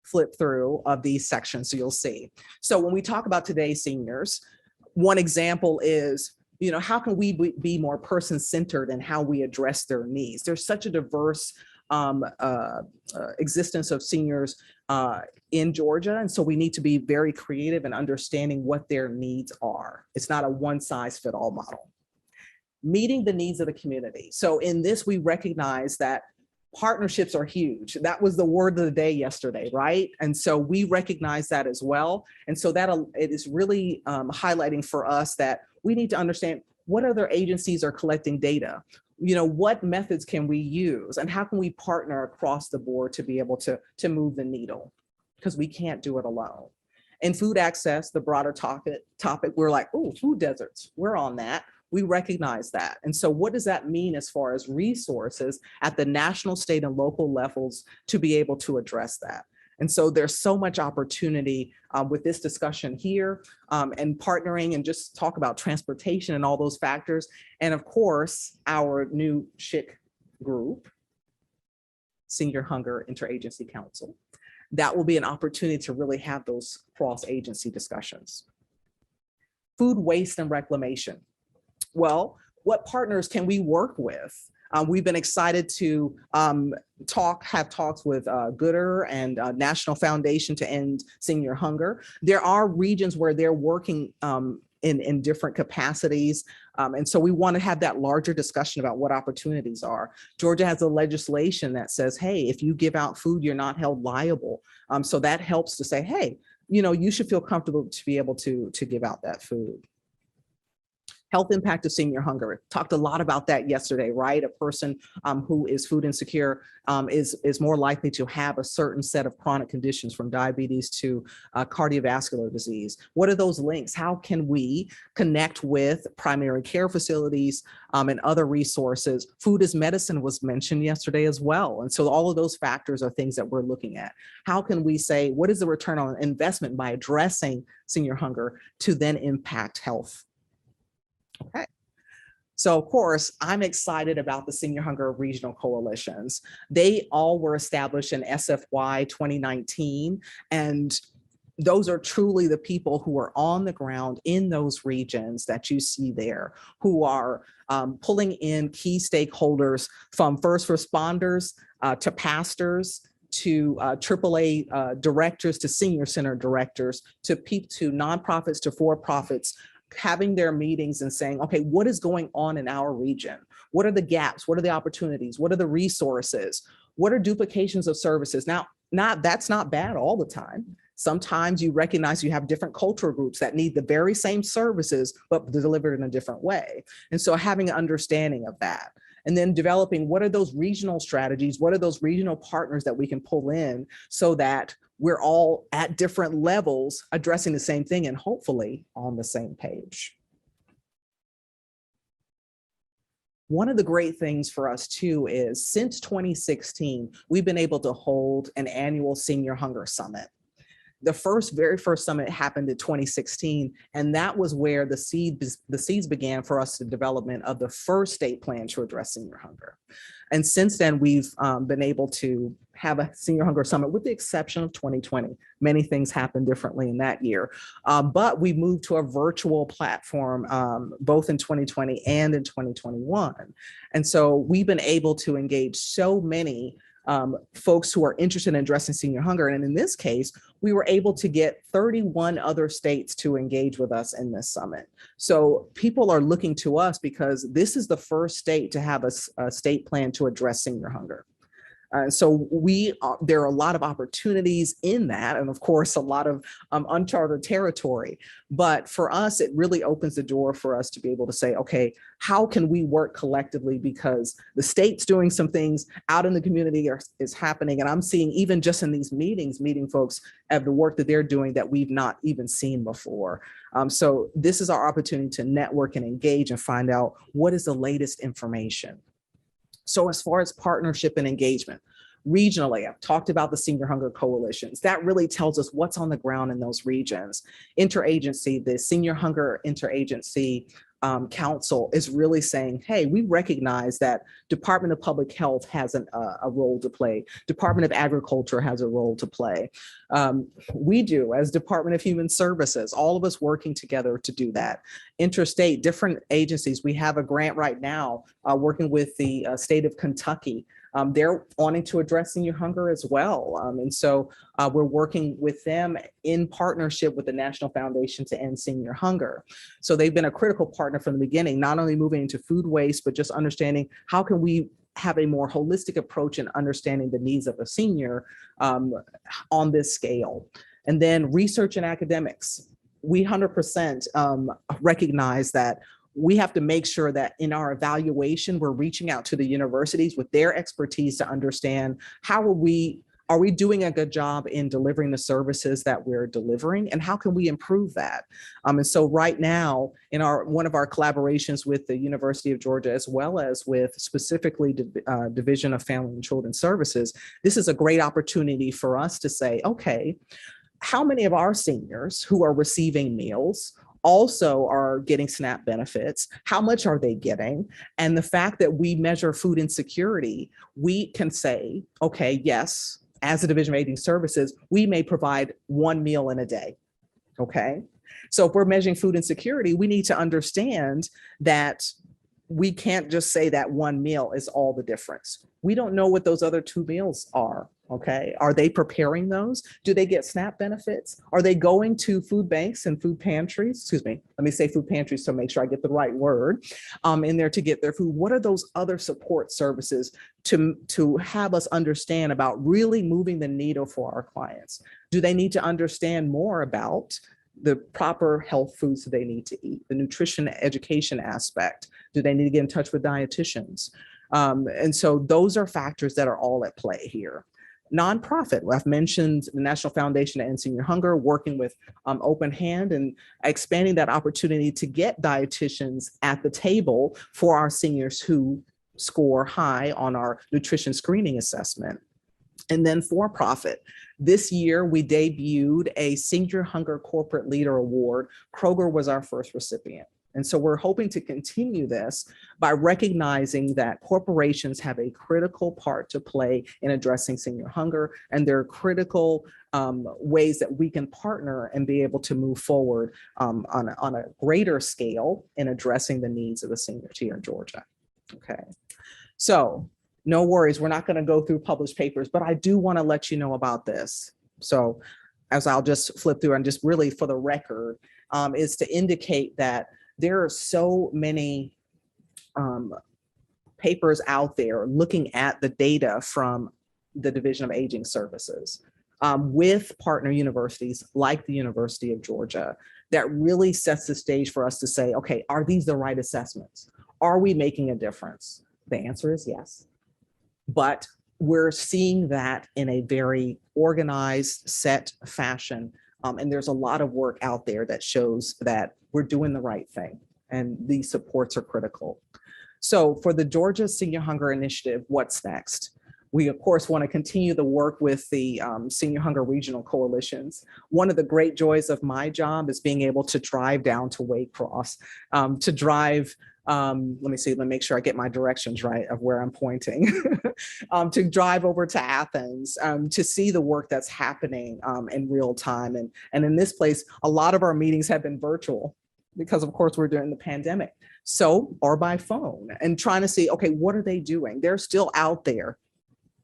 Speaker 15: flip through of these sections so you'll see. So when we talk about today's seniors, one example is, you know, how can we be more person-centered in how we address their needs? There's such a diverse existence of seniors in Georgia. And so we need to be very creative in understanding what their needs are. It's not a one-size-fits-all model. Meeting the needs of the community. So in this, we recognize that partnerships are huge. That was the word of the day yesterday, right? And so we recognize that as well. And so that it is really highlighting for us that we need to understand what other agencies are collecting data. You know, what methods can we use and how can we partner across the board to be able to move the needle? Because we can't do it alone. In food access, the broader topic, we're like, oh, food deserts, we're on that. We recognize that. And so what does that mean as far as resources at the national, state, and local levels to be able to address that? And so there's so much opportunity with this discussion here and partnering and just talk about transportation and all those factors. And of course, our new SHIC group, Senior Hunger Interagency Council, that will be an opportunity to really have those cross-agency discussions. Food waste and reclamation. Well, what partners can we work with? We've been excited to have talks with Gooder and National Foundation to End Senior Hunger. There are regions where they're working in different capacities. And so we want to have that larger discussion about what opportunities are. Georgia has a legislation that says, hey, if you give out food, you're not held liable. So that helps to say, hey, you know, you should feel comfortable to be able to give out that food. Health impact of senior hunger. Talked a lot about that yesterday, right? A person who is food insecure is more likely to have a certain set of chronic conditions, from diabetes to cardiovascular disease. What are those links? How can we connect with primary care facilities and other resources? Food as medicine was mentioned yesterday as well. And so all of those factors are things that we're looking at. How can we say, what is the return on investment by addressing senior hunger to then impact health? Okay. So of course, I'm excited about the Senior Hunger Regional Coalitions. They all were established in SFY 2019, and those are truly the people who are on the ground in those regions that you see there, who are pulling in key stakeholders, from first responders to pastors, to AAA directors, to senior center directors, to nonprofits, to for-profits, having their meetings and saying, okay, what is going on in our region? What are the gaps? What are the opportunities? What are the resources? What are duplications of services? Now, that's not bad all the time. Sometimes you recognize you have different cultural groups that need the very same services, but delivered in a different way. And so having an understanding of that, and then developing what are those regional strategies, what are those regional partners that we can pull in so that we're all at different levels addressing the same thing and hopefully on the same page. One of the great things for us too is since 2016, we've been able to hold an annual Senior Hunger Summit. The very first summit happened in 2016, and that was where the seeds began for us, the development of the first state plan to address senior hunger. And since then, we've been able to have a Senior Hunger Summit, with the exception of 2020. Many things happened differently in that year, but we moved to a virtual platform both in 2020 and in 2021. And so we've been able to engage so many folks who are interested in addressing senior hunger. And in this case, we were able to get 31 other states to engage with us in this summit. So people are looking to us because this is the first state to have a state plan to address senior hunger. So there are a lot of opportunities in that, and of course, a lot of uncharted territory. But for us, it really opens the door for us to be able to say, okay, how can we work collectively? Because the state's doing some things out in the community is happening. And I'm seeing, even just in these meetings, meeting folks of the work that they're doing that we've not even seen before. So this is our opportunity to network and engage and find out what is the latest information. So as far as partnership and engagement, regionally, I've talked about the Senior Hunger Coalitions. That really tells us what's on the ground in those regions. Interagency, the Senior Hunger Interagency Council is really saying, hey, we recognize that Department of Public Health has a role to play. Department of Agriculture has a role to play. We do as Department of Human Services, all of us working together to do that. Interstate, different agencies. We have a grant right now working with the state of Kentucky. They're wanting to address senior hunger as well. And so we're working with them in partnership with the National Foundation to End Senior Hunger. So they've been a critical partner from the beginning, not only moving into food waste, but just understanding how can we have a more holistic approach in understanding the needs of a senior on this scale. And then research and academics. We 100% recognize that we have to make sure that in our evaluation, we're reaching out to the universities with their expertise to understand are we doing a good job in delivering the services that we're delivering, and how can we improve that? And so right now, in one of our collaborations with the University of Georgia, as well as with specifically Division of Family and Children Services, this is a great opportunity for us to say, okay, how many of our seniors who are receiving meals also are getting SNAP benefits? How much are they getting? And the fact that we measure food insecurity, we can say, okay, yes, as a Division of Aging Services, we may provide one meal in a day, okay? So if we're measuring food insecurity, we need to understand that we can't just say that one meal is all the difference. We don't know what those other two meals are, okay? Are they preparing those? Do they get SNAP benefits? Are they going to food banks and food pantries? Excuse me, let me say food pantries to make sure I get the right word in there to get their food. What are those other support services to have us understand about really moving the needle for our clients? Do they need to understand more about the proper health foods that they need to eat, the nutrition education aspect. Do they need to get in touch with dietitians? And so those are factors that are all at play here. Nonprofit, I've mentioned the National Foundation to End Senior Hunger, working with Open Hand and expanding that opportunity to get dietitians at the table for our seniors who score high on our nutrition screening assessment. And then for-profit. This year, we debuted a Senior Hunger Corporate Leader Award. Kroger was our first recipient. And so we're hoping to continue this by recognizing that corporations have a critical part to play in addressing senior hunger, and there are critical ways that we can partner and be able to move forward on a greater scale in addressing the needs of the seniors here in Georgia. Okay, so no worries, we're not going to go through published papers, but I do want to let you know about this. So as I'll just flip through and just really for the record, is to indicate that there are so many papers out there looking at the data from the Division of Aging Services with partner universities like the University of Georgia that really sets the stage for us to say, okay, are these the right assessments? Are we making a difference? The answer is yes. But we're seeing that in a very organized, set fashion. And there's a lot of work out there that shows that we're doing the right thing, and these supports are critical. So for the Georgia Senior Hunger Initiative, what's next? We, of course, want to continue the work with the Senior Hunger Regional Coalitions. One of the great joys of my job is being able to drive down to Waycross, to drive let me make sure I get my directions right of where I'm pointing, to drive over to Athens, to see the work that's happening in real time. And in this place, a lot of our meetings have been virtual because of course we're during the pandemic. So, or by phone, and trying to see, okay, what are they doing? They're still out there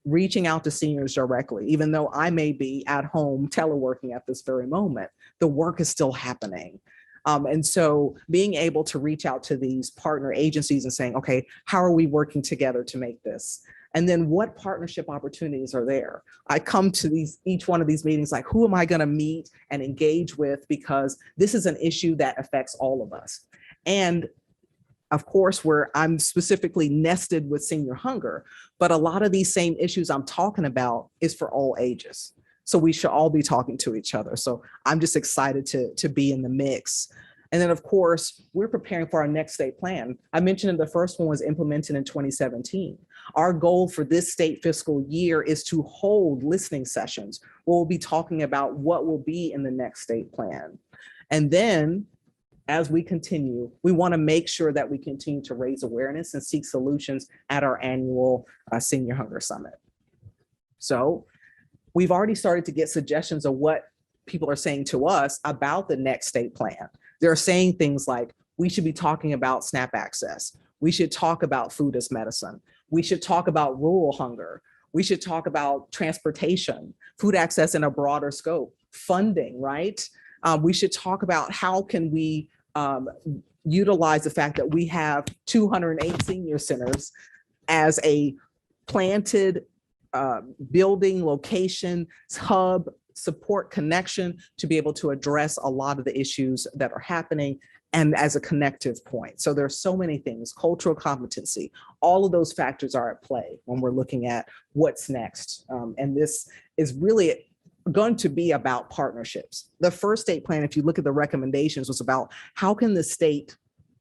Speaker 15: reaching out to seniors directly, even though I may be at home teleworking at this very moment, the work is still happening. And so being able to reach out to these partner agencies and saying, okay, how are we working together to make this? And then what partnership opportunities are there? I come to each one of these meetings like, who am I going to meet and engage with? Because this is an issue that affects all of us. And of course, where I'm specifically nested with senior hunger, but a lot of these same issues I'm talking about is for all ages. So we should all be talking to each other. So I'm just excited to be in the mix. And then of course, we're preparing for our next state plan. I mentioned the first one was implemented in 2017. Our goal for this state fiscal year is to hold listening sessions where we'll be talking about what will be in the next state plan. And then as we continue, we want to make sure that we continue to raise awareness and seek solutions at our annual Senior Hunger Summit. So we've already started to get suggestions of what people are saying to us about the next state plan. They're saying things like, we should be talking about SNAP access. We should talk about food as medicine. We should talk about rural hunger. We should talk about transportation, food access in a broader scope, funding, right? We should talk about how can we utilize the fact that we have 208 senior centers as a planted building, location, hub, support, connection to be able to address a lot of the issues that are happening and as a connective point. So there's so many things, cultural competency, all of those factors are at play when we're looking at what's next. And this is really going to be about partnerships. The first state plan, if you look at the recommendations, was about how can the state,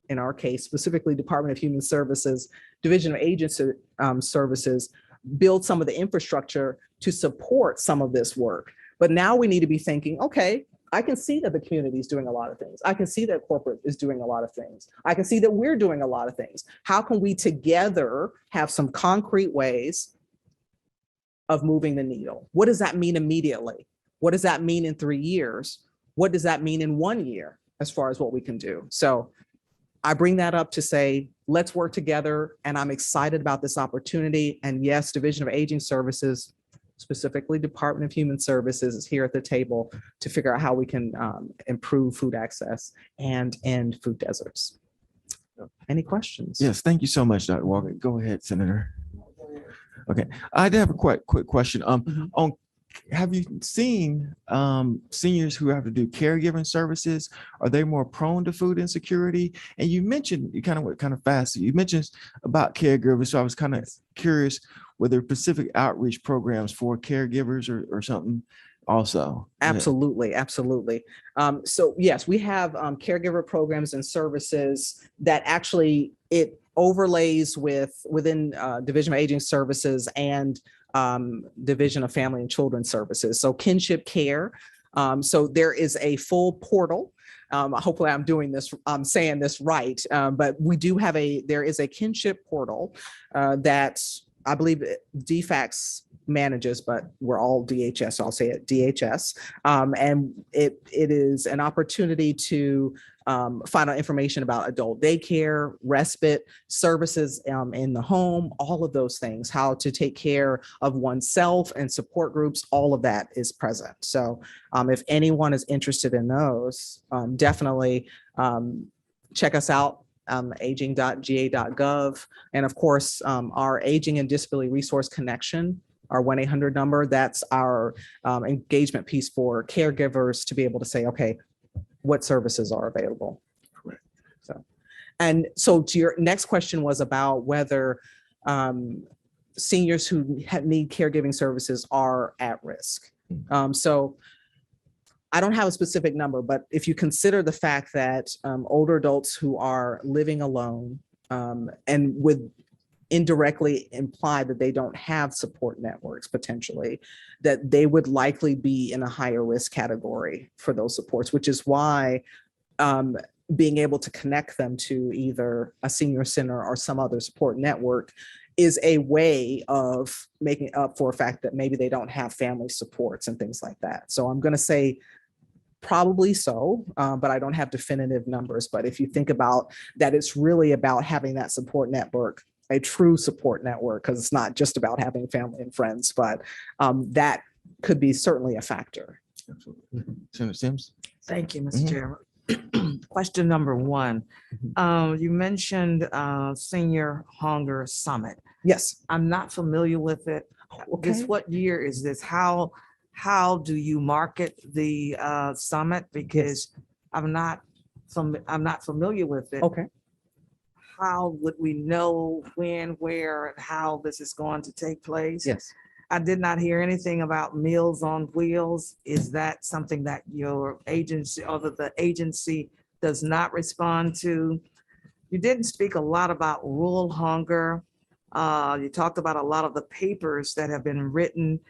Speaker 15: in our case, specifically Department of Human Services, Division of Agency Services, build some of the infrastructure to support some of this work. But now we need to be thinking, okay, I can see that the community is doing a lot of things. I can see that corporate is doing a lot of things. I can see that we're doing a lot of things. How can we together have some concrete ways of moving the needle? What does that mean immediately? What does that mean in 3 years? What does that mean in 1 year as far as what we can do? So I bring that up to say, let's work together, and I'm excited about this opportunity. And yes, Division of Aging Services, specifically Department of Human Services, is here at the table to figure out how we can improve food access and end food deserts. Any questions?
Speaker 1: Yes, thank you so much, Dr. Walker. Go ahead, Senator. Okay, I did have a quick question. On have you seen seniors who have to do caregiving services? Are they more prone to food insecurity? And you mentioned, you kind of went kind of fast. You mentioned about caregivers. So I was kind of curious, were there specific outreach programs for caregivers or something also?
Speaker 15: Absolutely, absolutely. So yes, we have caregiver programs and services that actually it overlays within Division of Aging Services and Division of Family and Children Services. So kinship care. So there is a full portal. Hopefully I'm saying this right. But we do have there is a kinship portal that I believe DFACS manages, but we're all DHS, so I'll say it DHS. And it is an opportunity to find out information about adult daycare, respite services in the home, all of those things, how to take care of oneself and support groups, all of that is present. So if anyone is interested in those, definitely check us out. Aging.ga.gov. And of course, our Aging and Disability Resource Connection, our 1-800 number, that's our engagement piece for caregivers to be able to say, okay, what services are available.
Speaker 1: Correct.
Speaker 15: So to your next question was about whether seniors who need caregiving services are at risk. So I don't have a specific number, but if you consider the fact that older adults who are living alone and would indirectly imply that they don't have support networks potentially, that they would likely be in a higher risk category for those supports, which is why being able to connect them to either a senior center or some other support network is a way of making up for a fact that maybe they don't have family supports and things like that. So I'm going to say probably so, but I don't have definitive numbers. But if you think about that, it's really about having that support network, a true support network, because it's not just about having family and friends, but that could be certainly a factor.
Speaker 1: Absolutely. Senator Sims?
Speaker 6: Thank you, Mr. Chairman. Question number one. You mentioned Senior Hunger Summit.
Speaker 15: Yes.
Speaker 6: I'm not familiar with it.
Speaker 15: Okay.
Speaker 6: What year is this? How do you market the summit? Because I'm not familiar with it.
Speaker 15: Okay.
Speaker 6: How would we know when, where, and how this is going to take place?
Speaker 15: Yes.
Speaker 6: I did not hear anything about Meals on Wheels. Is that something that your agency or that the agency does not respond to? You didn't speak a lot about rural hunger. You talked about a lot of the papers that have been written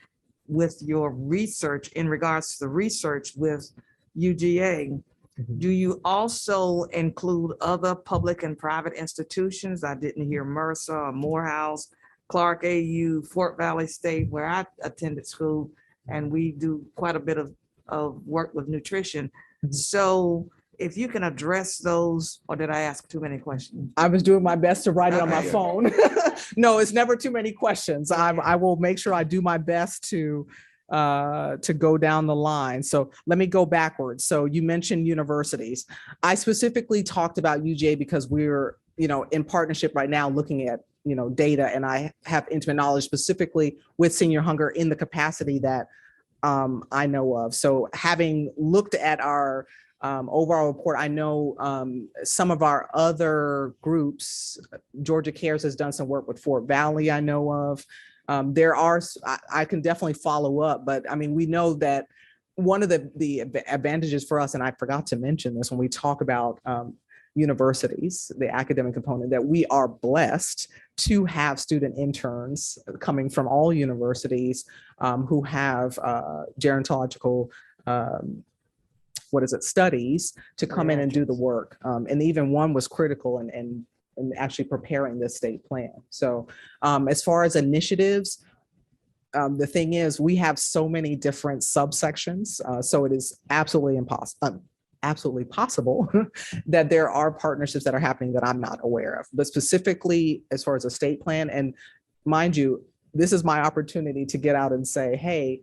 Speaker 6: with your research in regards to the research with UGA. Do you also include other public and private institutions? I didn't hear Mercer or Morehouse, Clark AU, Fort Valley State, where I attended school, and we do quite a bit of work with nutrition. So if you can address those, or did I ask too many questions?
Speaker 15: I was doing my best to write it on my phone. No, it's never too many questions. I will make sure I do my best to go down the line. So let me go backwards. So you mentioned universities. I specifically talked about UGA because we're, in partnership right now looking at, data, and I have intimate knowledge specifically with senior hunger in the capacity that I know of. So having looked at our overall report, I know some of our other groups, Georgia Cares has done some work with Fort Valley, I know of. There are, I can definitely follow up, but I mean, we know that one of the advantages for us, and I forgot to mention this when we talk about universities, the academic component, that we are blessed to have student interns coming from all universities who have gerontological studies to come in and do the work. And even one was critical and actually preparing this state plan. So as far as initiatives, the thing is, we have so many different subsections. So it is absolutely possible that there are partnerships that are happening that I'm not aware of. But specifically, as far as a state plan, and mind you, this is my opportunity to get out and say, hey,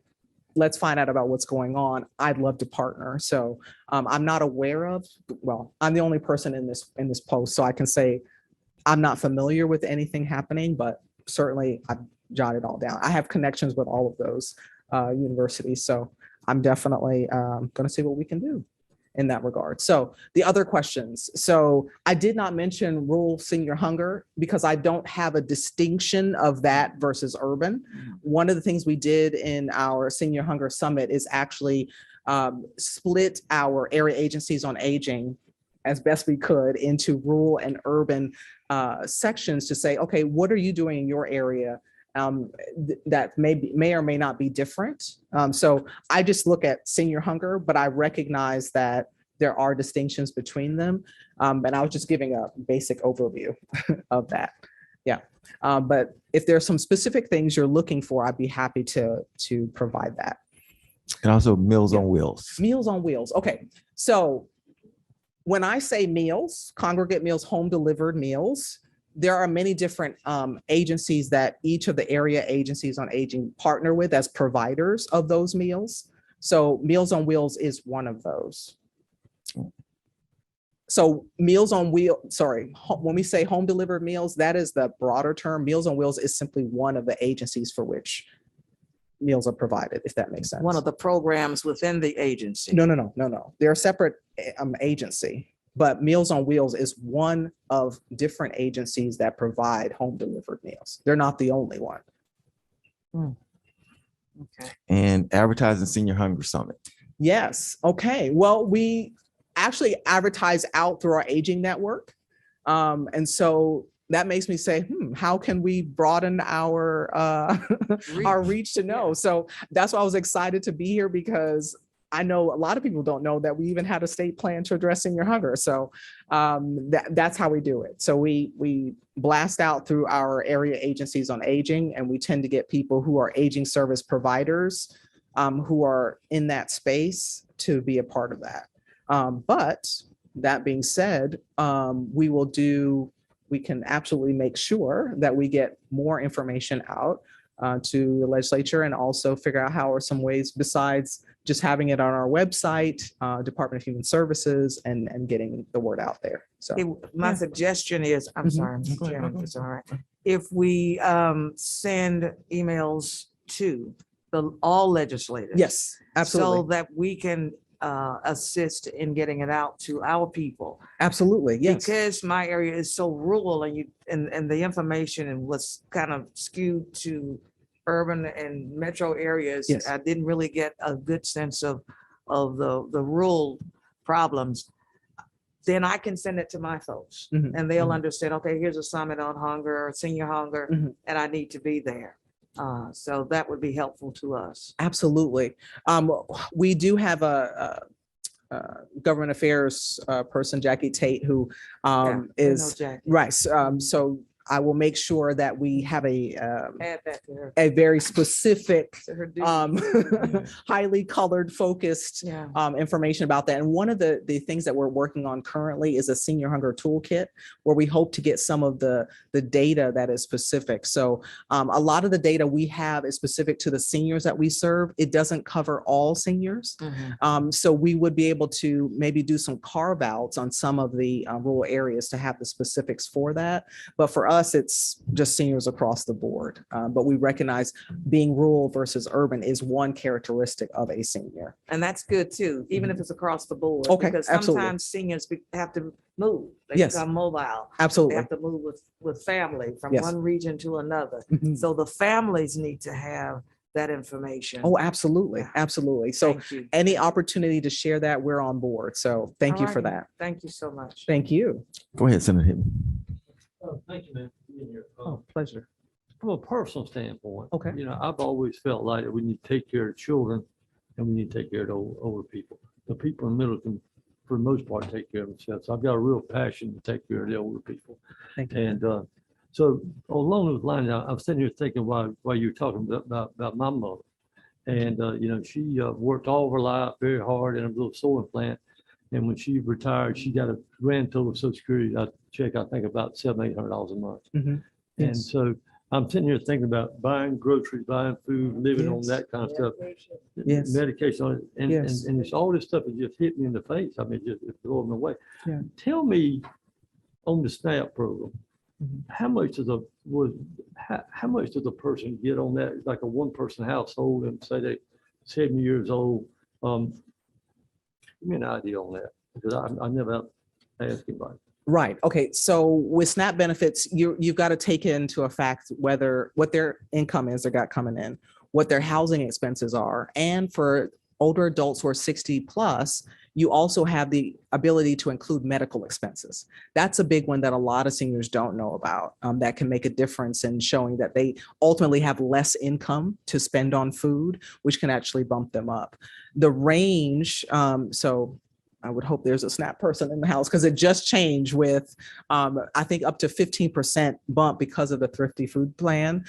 Speaker 15: let's find out about what's going on. I'd love to partner. So I'm not aware of, well, I'm the only person in this post, so I can say I'm not familiar with anything happening, but certainly I've jotted all down. I have connections with all of those universities. So I'm definitely going to see what we can do in that regard. So the other questions. So I did not mention rural senior hunger because I don't have a distinction of that versus urban. One of the things we did in our senior hunger summit is actually split our area agencies on aging as best we could into rural and urban sections to say, okay, what are you doing in your area that may or may not be different. So I just look at senior hunger, but I recognize that there are distinctions between them. And I was just giving a basic overview of that. Yeah. But if there's some specific things you're looking for, I'd be happy to provide that.
Speaker 1: And also Meals on Wheels.
Speaker 15: Meals on Wheels. Okay. So when I say meals, congregate meals, home delivered meals, there are many different agencies that each of the area agencies on aging partner with as providers of those meals. So Meals on Wheels is one of those. So Meals on Wheels, sorry, when we say home delivered meals, that is the broader term. Meals on Wheels is simply one of the agencies for which meals are provided, if that makes sense.
Speaker 6: One of the programs within the agency.
Speaker 15: No. They're a separate agency. But Meals on Wheels is one of different agencies that provide home delivered meals. They're not the only one.
Speaker 6: Okay.
Speaker 1: And Advertising Senior Hunger Summit.
Speaker 15: Yes. Okay. Well, we actually advertise out through our aging network. And so that makes me say, how can we broaden our our reach to know? So that's why I was excited to be here, because I know a lot of people don't know that we even had a state plan to address senior hunger. So that's how we do it. So we blast out through our area agencies on aging, and we tend to get people who are aging service providers who are in that space to be a part of that. But that being said, we can absolutely make sure that we get more information out to the legislature, and also figure out how are some ways besides just having it on our website, Department of Human Services, and getting the word out there. So
Speaker 6: my suggestion is, I'm sorry, Mr. Chairman, if it's all right. If we send emails to all legislators.
Speaker 15: Yes, absolutely.
Speaker 6: So that we can assist in getting it out to our people.
Speaker 15: Absolutely, yes.
Speaker 6: Because my area is so rural, and the information was kind of skewed to urban and metro areas.
Speaker 15: Yes.
Speaker 6: I didn't really get a good sense of the rural problems. Then I can send it to my folks, and they'll understand, okay, here's a summit on hunger or senior hunger, and I need to be there. So that would be helpful to us.
Speaker 15: Absolutely. We do have a government affairs person, Jackie Tate, who is right. So I will make sure that we have
Speaker 6: Add that to her.
Speaker 15: a very specific,
Speaker 6: To her duty.
Speaker 15: highly colored, focused information about that. And one of the things that we're working on currently is a senior hunger toolkit, where we hope to get some of the data that is specific. So a lot of the data we have is specific to the seniors that we serve. It doesn't cover all seniors. So we would be able to maybe do some carve outs on some of the rural areas to have the specifics for that. But for us, it's just seniors across the board. But we recognize being rural versus urban is one characteristic of a senior.
Speaker 6: And that's good too, even if it's across the board.
Speaker 15: Okay,
Speaker 6: Because
Speaker 15: absolutely.
Speaker 6: sometimes seniors have to move. They
Speaker 15: Yes.
Speaker 6: become mobile.
Speaker 15: Absolutely.
Speaker 6: They have to move with family from
Speaker 15: Yes.
Speaker 6: one region to another. So the families need to have that information.
Speaker 15: Oh, absolutely. Absolutely. So
Speaker 6: Thank you.
Speaker 15: any opportunity to share that, we're on board. So thank you for
Speaker 6: Alrighty.
Speaker 15: that.
Speaker 6: Thank you so much.
Speaker 15: Thank you.
Speaker 1: Go ahead, Senator Hibbert.
Speaker 16: Thank you, man. for being here.
Speaker 15: Oh, pleasure.
Speaker 16: From a personal standpoint,
Speaker 15: Okay.
Speaker 16: I've always felt like we need to take care of children and we need to take care of the older people. The people in the middle can, for the most part, take care of themselves. I've got a real passion to take care of the older people.
Speaker 15: Thank you.
Speaker 16: And so along those lines, I'm sitting here thinking while you're talking about my mother. And, she worked all of her life very hard in a little sewing plant. And when she retired, she got a grand total of Social Security, I think about $700-800 a month. And
Speaker 15: Yes.
Speaker 16: so I'm sitting here thinking about buying groceries, buying food, living on
Speaker 15: Yes.
Speaker 16: that kind of stuff.
Speaker 15: Yes.
Speaker 16: Medication on it. And,
Speaker 15: Yes.
Speaker 16: and it's all this stuff that just hit me in the face. I mean, just blowing me away.
Speaker 15: Yeah.
Speaker 16: Tell me on the SNAP program, how much does how much does a person get on that, like a one-person household, and say they 70 years old? Give me an idea on that, because I never asked anybody.
Speaker 15: Right. Okay. So with SNAP benefits, you've got to take into a fact whether what their income is they got coming in, what their housing expenses are. And for older adults who are 60 plus, you also have the ability to include medical expenses. That's a big one that a lot of seniors don't know about, that can make a difference in showing that they ultimately have less income to spend on food, which can actually bump them up. The range, so I would hope there's a SNAP person in the house, because it just changed with, I think, up to 15% bump because of the Thrifty Food Plan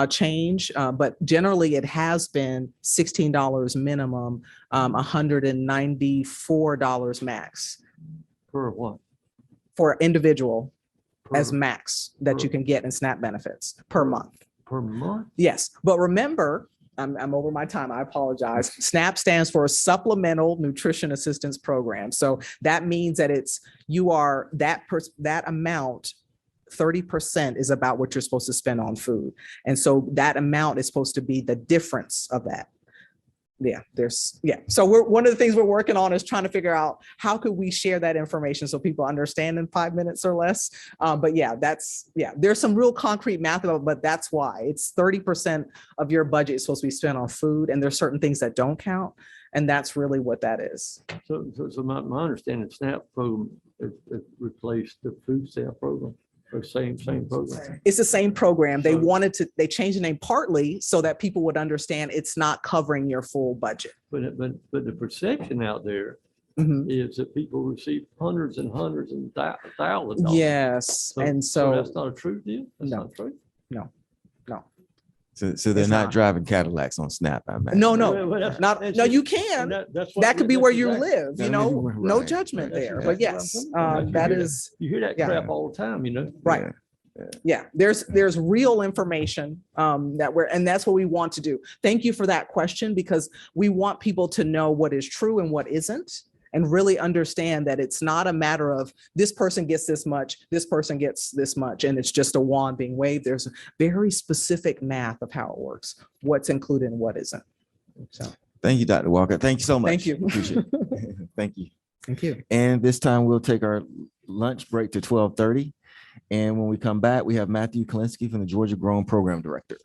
Speaker 15: change. But generally, it has been $16 minimum, $194 max.
Speaker 16: Per what?
Speaker 15: For individual as
Speaker 16: Per-
Speaker 15: max that you can get in SNAP benefits per month.
Speaker 16: Per month?
Speaker 15: Yes, but remember, I'm over my time. I apologize. SNAP stands for Supplemental Nutrition Assistance Program. So that means that that amount, 30% is about what you're supposed to spend on food. And so that amount is supposed to be the difference of that. So one of the things we're working on is trying to figure out how could we share that information so people understand in 5 minutes or less. But there's some real concrete math about it, but that's why it's 30% of your budget is supposed to be spent on food, and there's certain things that don't count. And that's really what that is.
Speaker 16: So my understanding, SNAP program is replaced the food stamp program. Or same program.
Speaker 15: It's the same program. They changed the name partly so that people would understand it's not covering your full budget.
Speaker 16: But the perception out there is that people receive hundreds and hundreds and thousands.
Speaker 15: Yes, and so
Speaker 16: that's not a true deal. That's not true.
Speaker 15: No.
Speaker 1: So they're not driving Cadillacs on SNAP, I imagine.
Speaker 15: No,
Speaker 16: Well,
Speaker 15: you can. That could be where you live, no judgment there. But yes, that is.
Speaker 16: You hear that crap all the time,
Speaker 15: Right. Yeah, there's real information and that's what we want to do. Thank you for that question, because we want people to know what is true and what isn't, and really understand that it's not a matter of this person gets this much, this person gets this much, and it's just a wand being waved. There's very specific math of how it works, what's included and what isn't. So
Speaker 1: thank you, Dr. Walker. Thank you so much.
Speaker 15: Thank you.
Speaker 1: Appreciate it. Thank you.
Speaker 15: Thank you.
Speaker 1: And this time we'll take our lunch break to 12:30. And when we come back, we have Matthew Kalinsky from the Georgia Grown Program Director.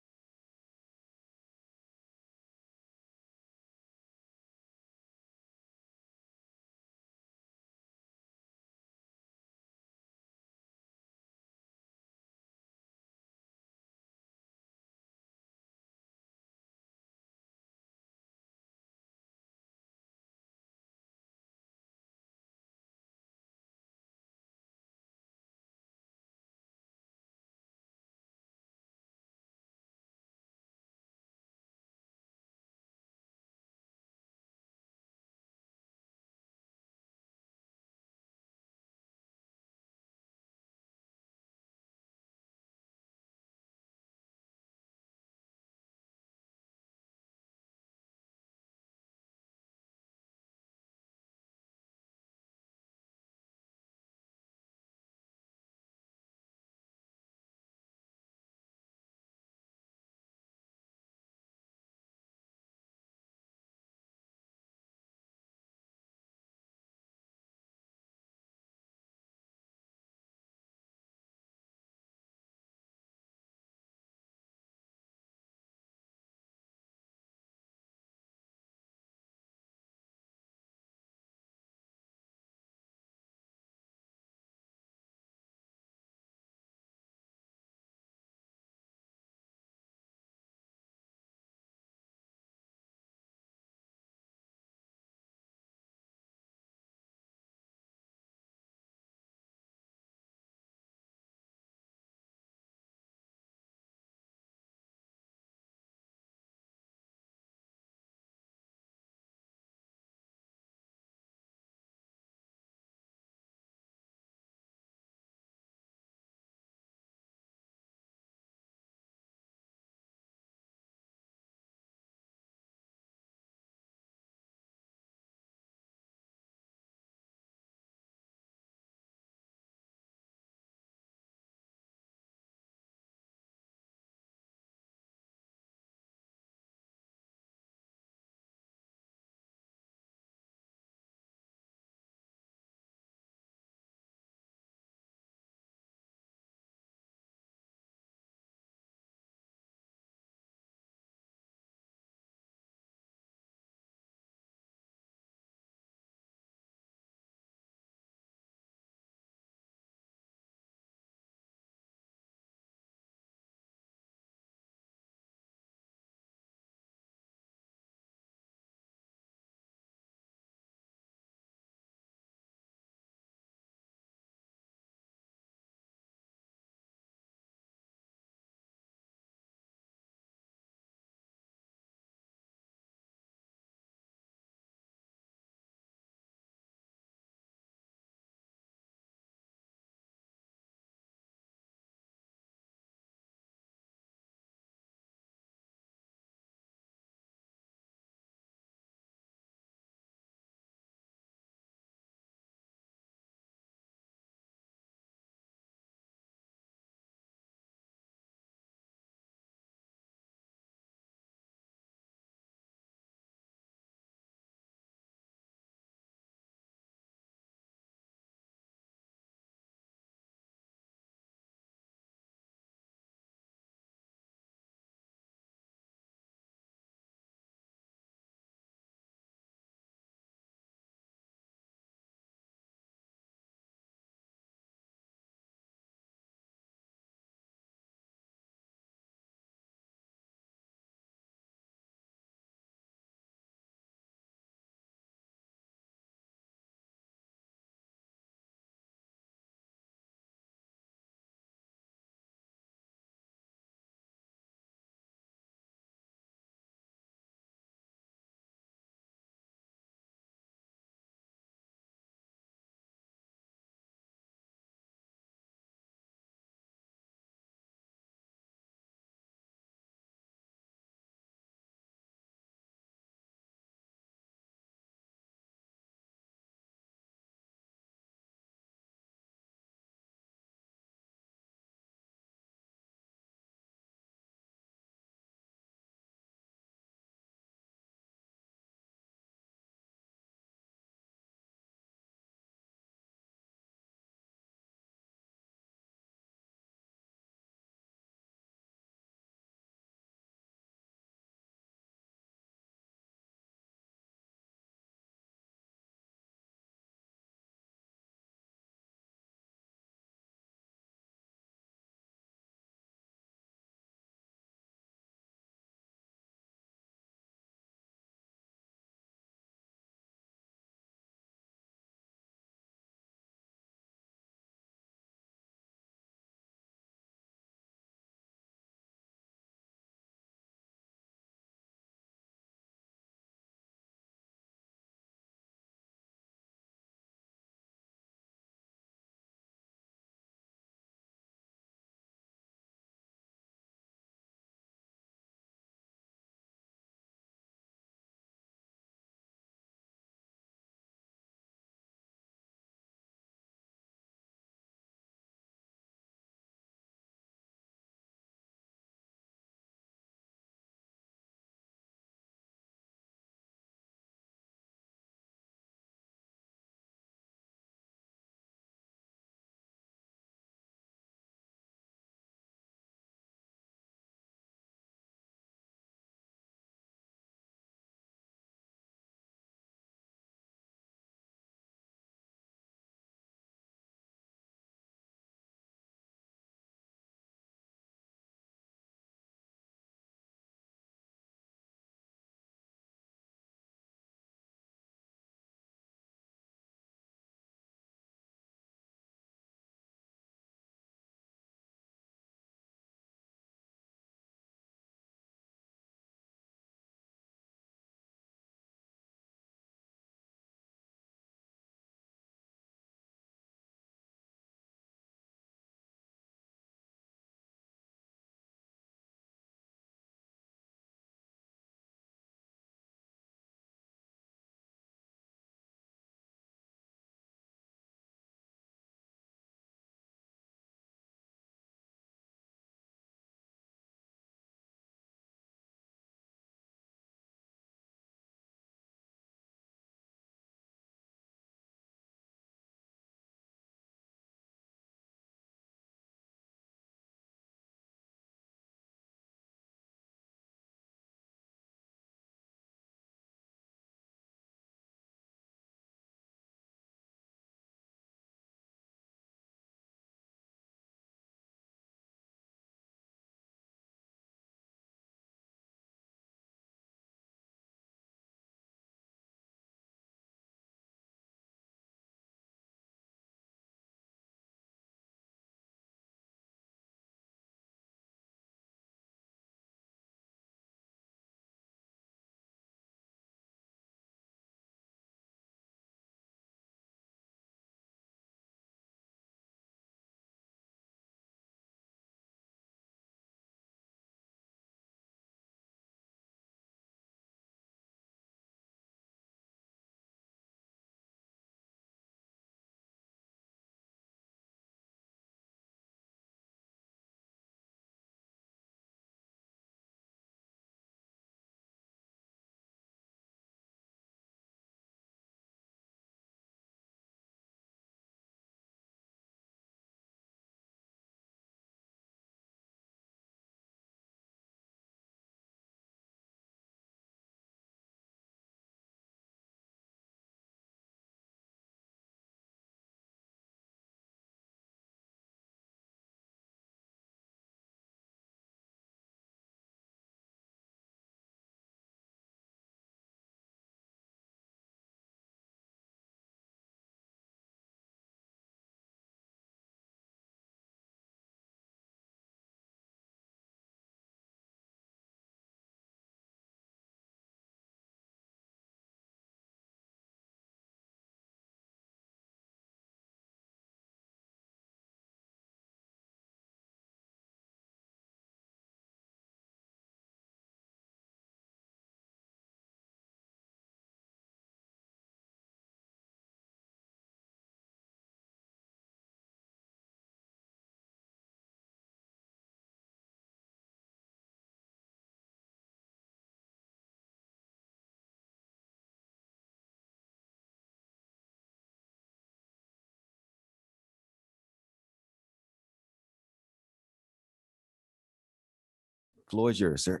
Speaker 1: Floor is yours, sir.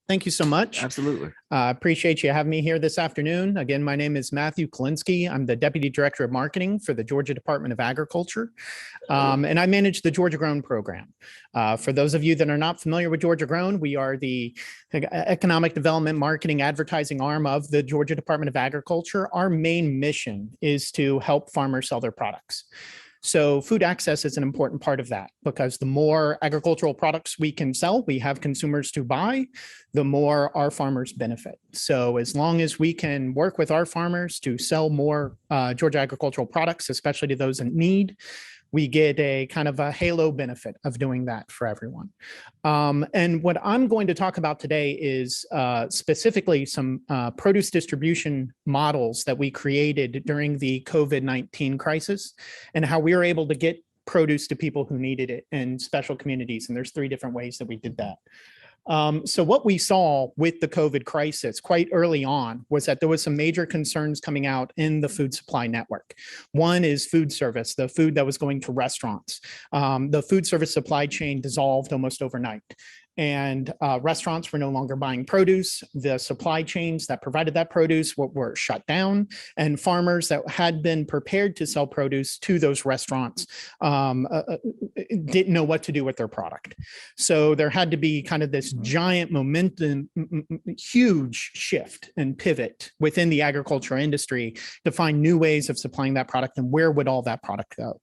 Speaker 17: Thank you so much.
Speaker 1: Absolutely.
Speaker 17: Appreciate you having me here this afternoon. Again, my name is Matthew Kalinsky. I'm the Deputy Director of Marketing for the Georgia Department of Agriculture, and I manage the Georgia Grown program. For those of you that are not familiar with Georgia Grown, we are the economic development, marketing, advertising arm of the Georgia Department of Agriculture. Our main mission is to help farmers sell their products. So food access is an important part of that, because the more agricultural products we can sell, we have consumers to buy, the more our farmers benefit. So as long as we can work with our farmers to sell more Georgia agricultural products, especially to those in need, we get a kind of a halo benefit of doing that for everyone. And what I'm going to talk about today is specifically some produce distribution models that we created during the COVID-19 crisis, and how we were able to get produce to people who needed it in special communities. And there's 3 different ways that we did that. So what we saw with the COVID crisis quite early on was that there was some major concerns coming out in the food supply network. One is food service, the food that was going to restaurants. The food service supply chain dissolved almost overnight. And restaurants were no longer buying produce. The supply chains that provided that produce were shut down, and farmers that had been prepared to sell produce to those restaurants didn't know what to do with their product. So there had to be kind of this giant momentum, huge shift and pivot within the agriculture industry to find new ways of supplying that product, and where would all that product go?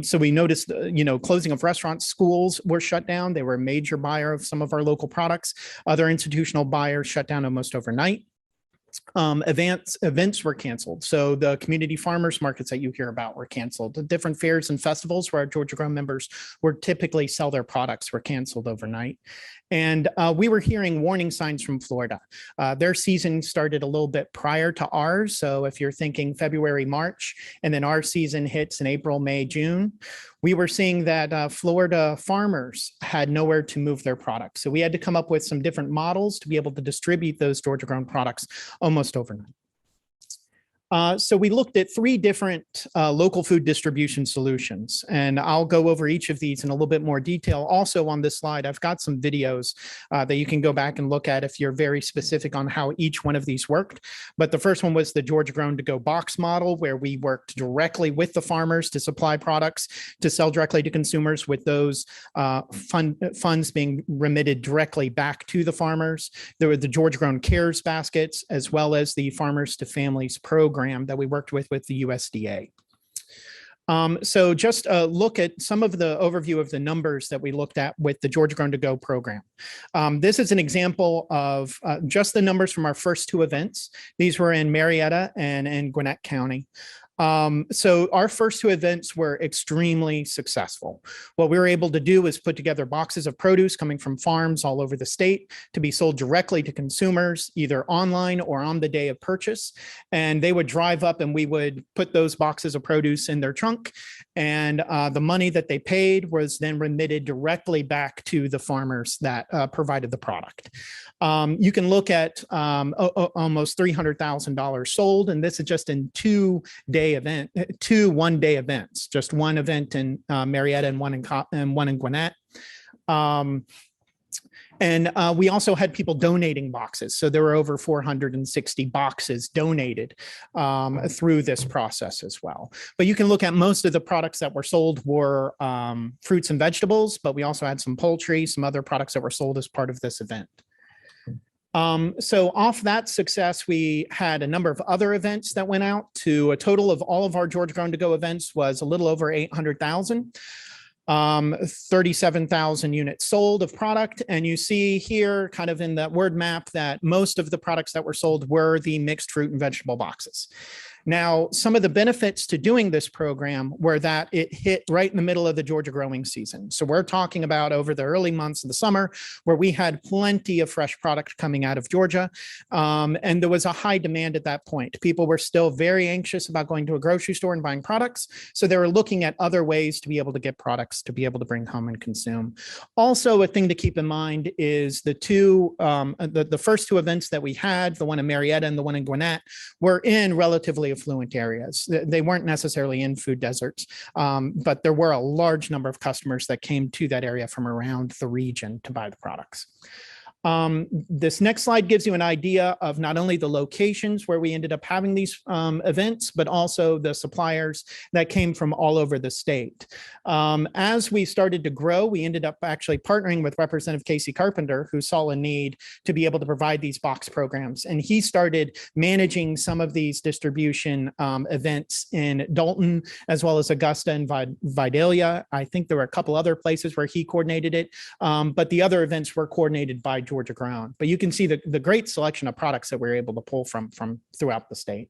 Speaker 17: So we noticed, closing of restaurants, schools were shut down. They were a major buyer of some of our local products. Other institutional buyers shut down almost overnight. Events were canceled. So the community farmers markets that you hear about were canceled. The different fairs and festivals where our Georgia Grown members would typically sell their products were canceled overnight. And we were hearing warning signs from Florida. Their season started a little bit prior to ours. So if you're thinking February, March, and then our season hits in April, May, June, we were seeing that Florida farmers had nowhere to move their products. So we had to come up with some different models to be able to distribute those Georgia Grown products almost overnight. So we looked at 3 different local food distribution solutions, and I'll go over each of these in a little bit more detail. Also on this slide, I've got some videos that you can go back and look at if you're very specific on how each one of these worked. But the first one was the Georgia Grown to Go box model, where we worked directly with the farmers to supply products to sell directly to consumers, with those funds being remitted directly back to the farmers. There were the Georgia Grown Cares baskets, as well as the Farmers to Families program that we worked with the USDA. So just look at some of the overview of the numbers that we looked at with the Georgia Grown to Go program. This is an example of just the numbers from our first 2 events. These were in Marietta and in Gwinnett County. So our first 2 events were extremely successful. What we were able to do is put together boxes of produce coming from farms all over the state to be sold directly to consumers, either online or on the day of purchase. And they would drive up and we would put those boxes of produce in their trunk. And the money that they paid was then remitted directly back to the farmers that provided the product. You can look at almost $300,000 sold, and this is just in 2 one-day events, just one event in Marietta and one in Gwinnett. And we also had people donating boxes. So there were over 460 boxes donated through this process as well. But you can look at most of the products that were sold were fruits and vegetables, but we also had some poultry, some other products that were sold as part of this event. So off that success, we had a number of other events that went out. To a total of all of our Georgia Grown to Go events was a little over 800,000. 37,000 units sold of product. And you see here kind of in that word map that most of the products that were sold were the mixed fruit and vegetable boxes. Now, some of the benefits to doing this program were that it hit right in the middle of the Georgia growing season. So we're talking about over the early months of the summer where we had plenty of fresh product coming out of Georgia. And there was a high demand at that point. People were still very anxious about going to a grocery store and buying products. So they were looking at other ways to be able to get products to be able to bring home and consume. Also, a thing to keep in mind is the first 2 events that we had, the one in Marietta and the one in Gwinnett, were in relatively affluent areas. They weren't necessarily in food deserts, but there were a large number of customers that came to that area from around the region to buy the products. This next slide gives you an idea of not only the locations where we ended up having these events, but also the suppliers that came from all over the state. As we started to grow, we ended up actually partnering with Representative Casey Carpenter, who saw a need to be able to provide these box programs. And he started managing some of these distribution events in Dalton, as well as Augusta and Vidalia. I think there were a couple other places where he coordinated it, but the other events were coordinated by Georgia Grown. But you can see the great selection of products that we're able to pull from throughout the state.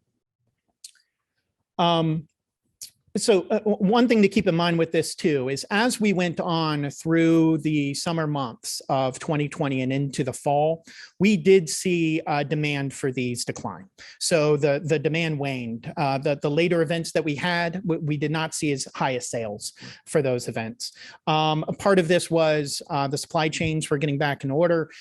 Speaker 17: So one thing to keep in mind with this too is as we went on through the summer months of 2020 and into the fall, we did see demand for these decline. So the demand waned. The later events that we had, we did not see as high as sales for those events. A part of this was the supply chains were getting back in order.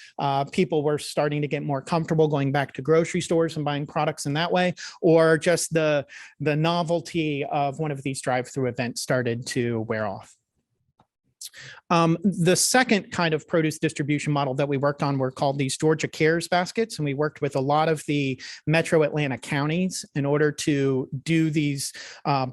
Speaker 17: People were starting to get more comfortable going back to grocery stores and buying products in that way, or just the novelty of one of these drive-through events started to wear off. The second kind of produce distribution model that we worked on were called these Georgia Cares baskets. And we worked with a lot of the metro Atlanta counties in order to do these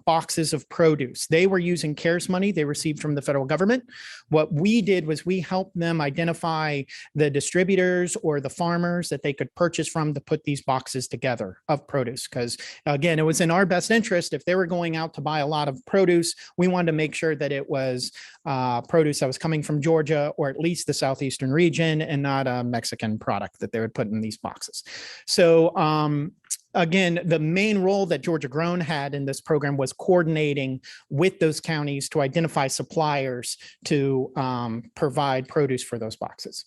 Speaker 17: boxes of produce. They were using CARES money they received from the federal government. What we did was we helped them identify the distributors or the farmers that they could purchase from to put these boxes together of produce. Because again, it was in our best interest. If they were going out to buy a lot of produce, we wanted to make sure that it was produce that was coming from Georgia or at least the southeastern region and not a Mexican product that they would put in these boxes. So again, the main role that Georgia Grown had in this program was coordinating with those counties to identify suppliers to provide produce for those boxes.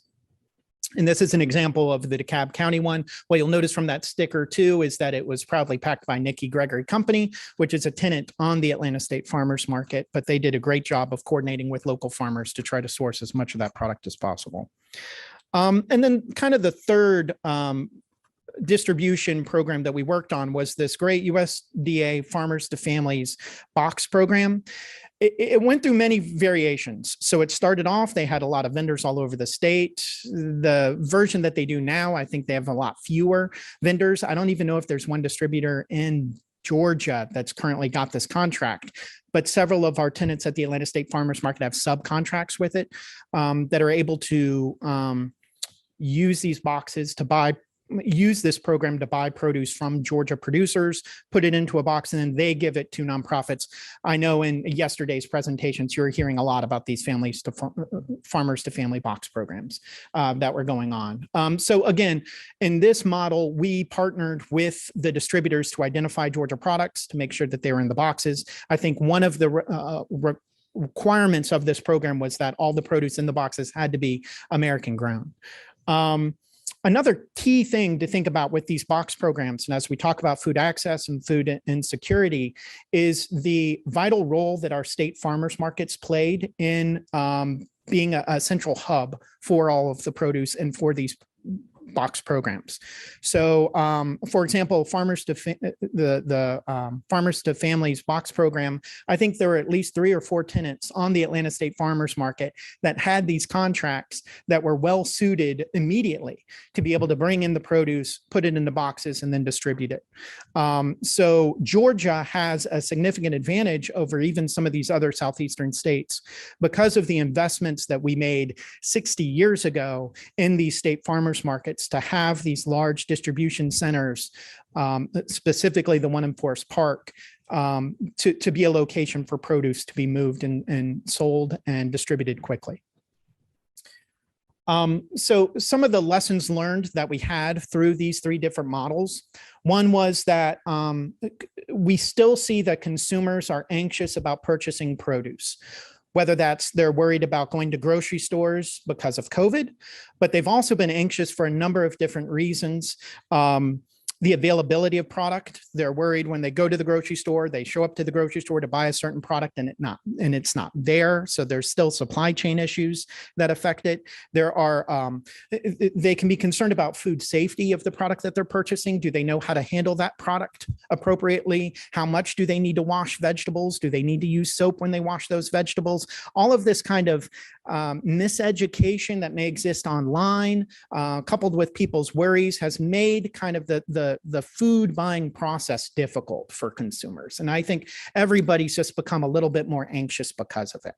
Speaker 17: And this is an example of the DeKalb County one. What you'll notice from that sticker too is that it was proudly packed by Nikki Gregory Company, which is a tenant on the Atlanta State Farmers Market, but they did a great job of coordinating with local farmers to try to source as much of that product as possible. And then kind of the third distribution program that we worked on was this great USDA Farmers to Families box program. It went through many variations. So it started off, they had a lot of vendors all over the state. The version that they do now, I think they have a lot fewer vendors. I don't even know if there's one distributor in Georgia that's currently got this contract, but several of our tenants at the Atlanta State Farmers Market have subcontracts with it that are able to use these boxes to use this program to buy produce from Georgia producers, put it into a box, and then they give it to nonprofits. I know in yesterday's presentations, you're hearing a lot about these farmers to family box programs that were going on. So again, in this model, we partnered with the distributors to identify Georgia products to make sure that they were in the boxes. I think one of the requirements of this program was that all the produce in the boxes had to be American grown. Another key thing to think about with these box programs, and as we talk about food access and food insecurity, is the vital role that our state farmers markets played in being a central hub for all of the produce and for these box programs. So, for example, Farmers to Families box program, I think there were at least 3 or 4 tenants on the Atlanta State Farmers Market that had these contracts that were well suited immediately to be able to bring in the produce, put it into boxes, and then distribute it. So Georgia has a significant advantage over even some of these other southeastern states because of the investments that we made 60 years ago in these state farmers markets to have these large distribution centers, specifically the one in Forest Park, to be a location for produce to be moved and sold and distributed quickly. So some of the lessons learned that we had through these 3 different models, one was that we still see that consumers are anxious about purchasing produce. Whether that's they're worried about going to grocery stores because of COVID, but they've also been anxious for a number of different reasons. the availability of product. They're worried when they go to the grocery store, they show up to the grocery store to buy a certain product and it's not there. So there's still supply chain issues that affect it. There are, they can be concerned about food safety of the product that they're purchasing. Do they know how to handle that product appropriately? How much do they need to wash vegetables? Do they need to use soap when they wash those vegetables? All of this kind of miseducation that may exist online, coupled with people's worries, has made kind of the food buying process difficult for consumers. And I think everybody's just become a little bit more anxious because of it.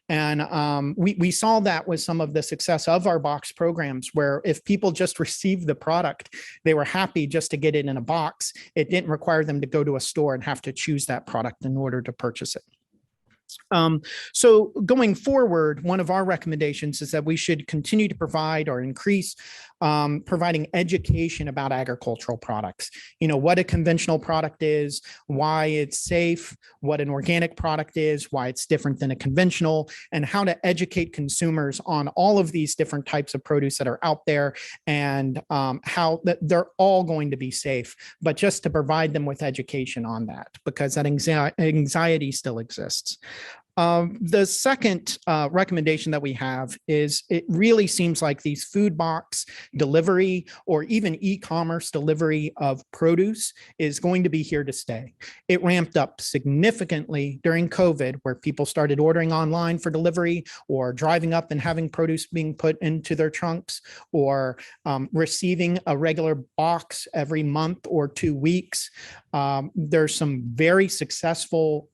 Speaker 17: And we saw that with some of the success of our box programs, where if people just received the product, they were happy just to get it in a box. It didn't require them to go to a store and have to choose that product in order to purchase it. So going forward, one of our recommendations is that we should continue to provide or increase providing education about agricultural products. You know, what a conventional product is, why it's safe, what an organic product is, why it's different than a conventional, and how to educate consumers on all of these different types of produce that are out there, and how that they're all going to be safe, but just to provide them with education on that, because that anxiety still exists. The second recommendation that we have is, it really seems like these food box delivery or even e-commerce delivery of produce is going to be here to stay. It ramped up significantly during COVID, where people started ordering online for delivery, or driving up and having produce being put into their trunks, or receiving a regular box every month or 2 weeks. There's some very successful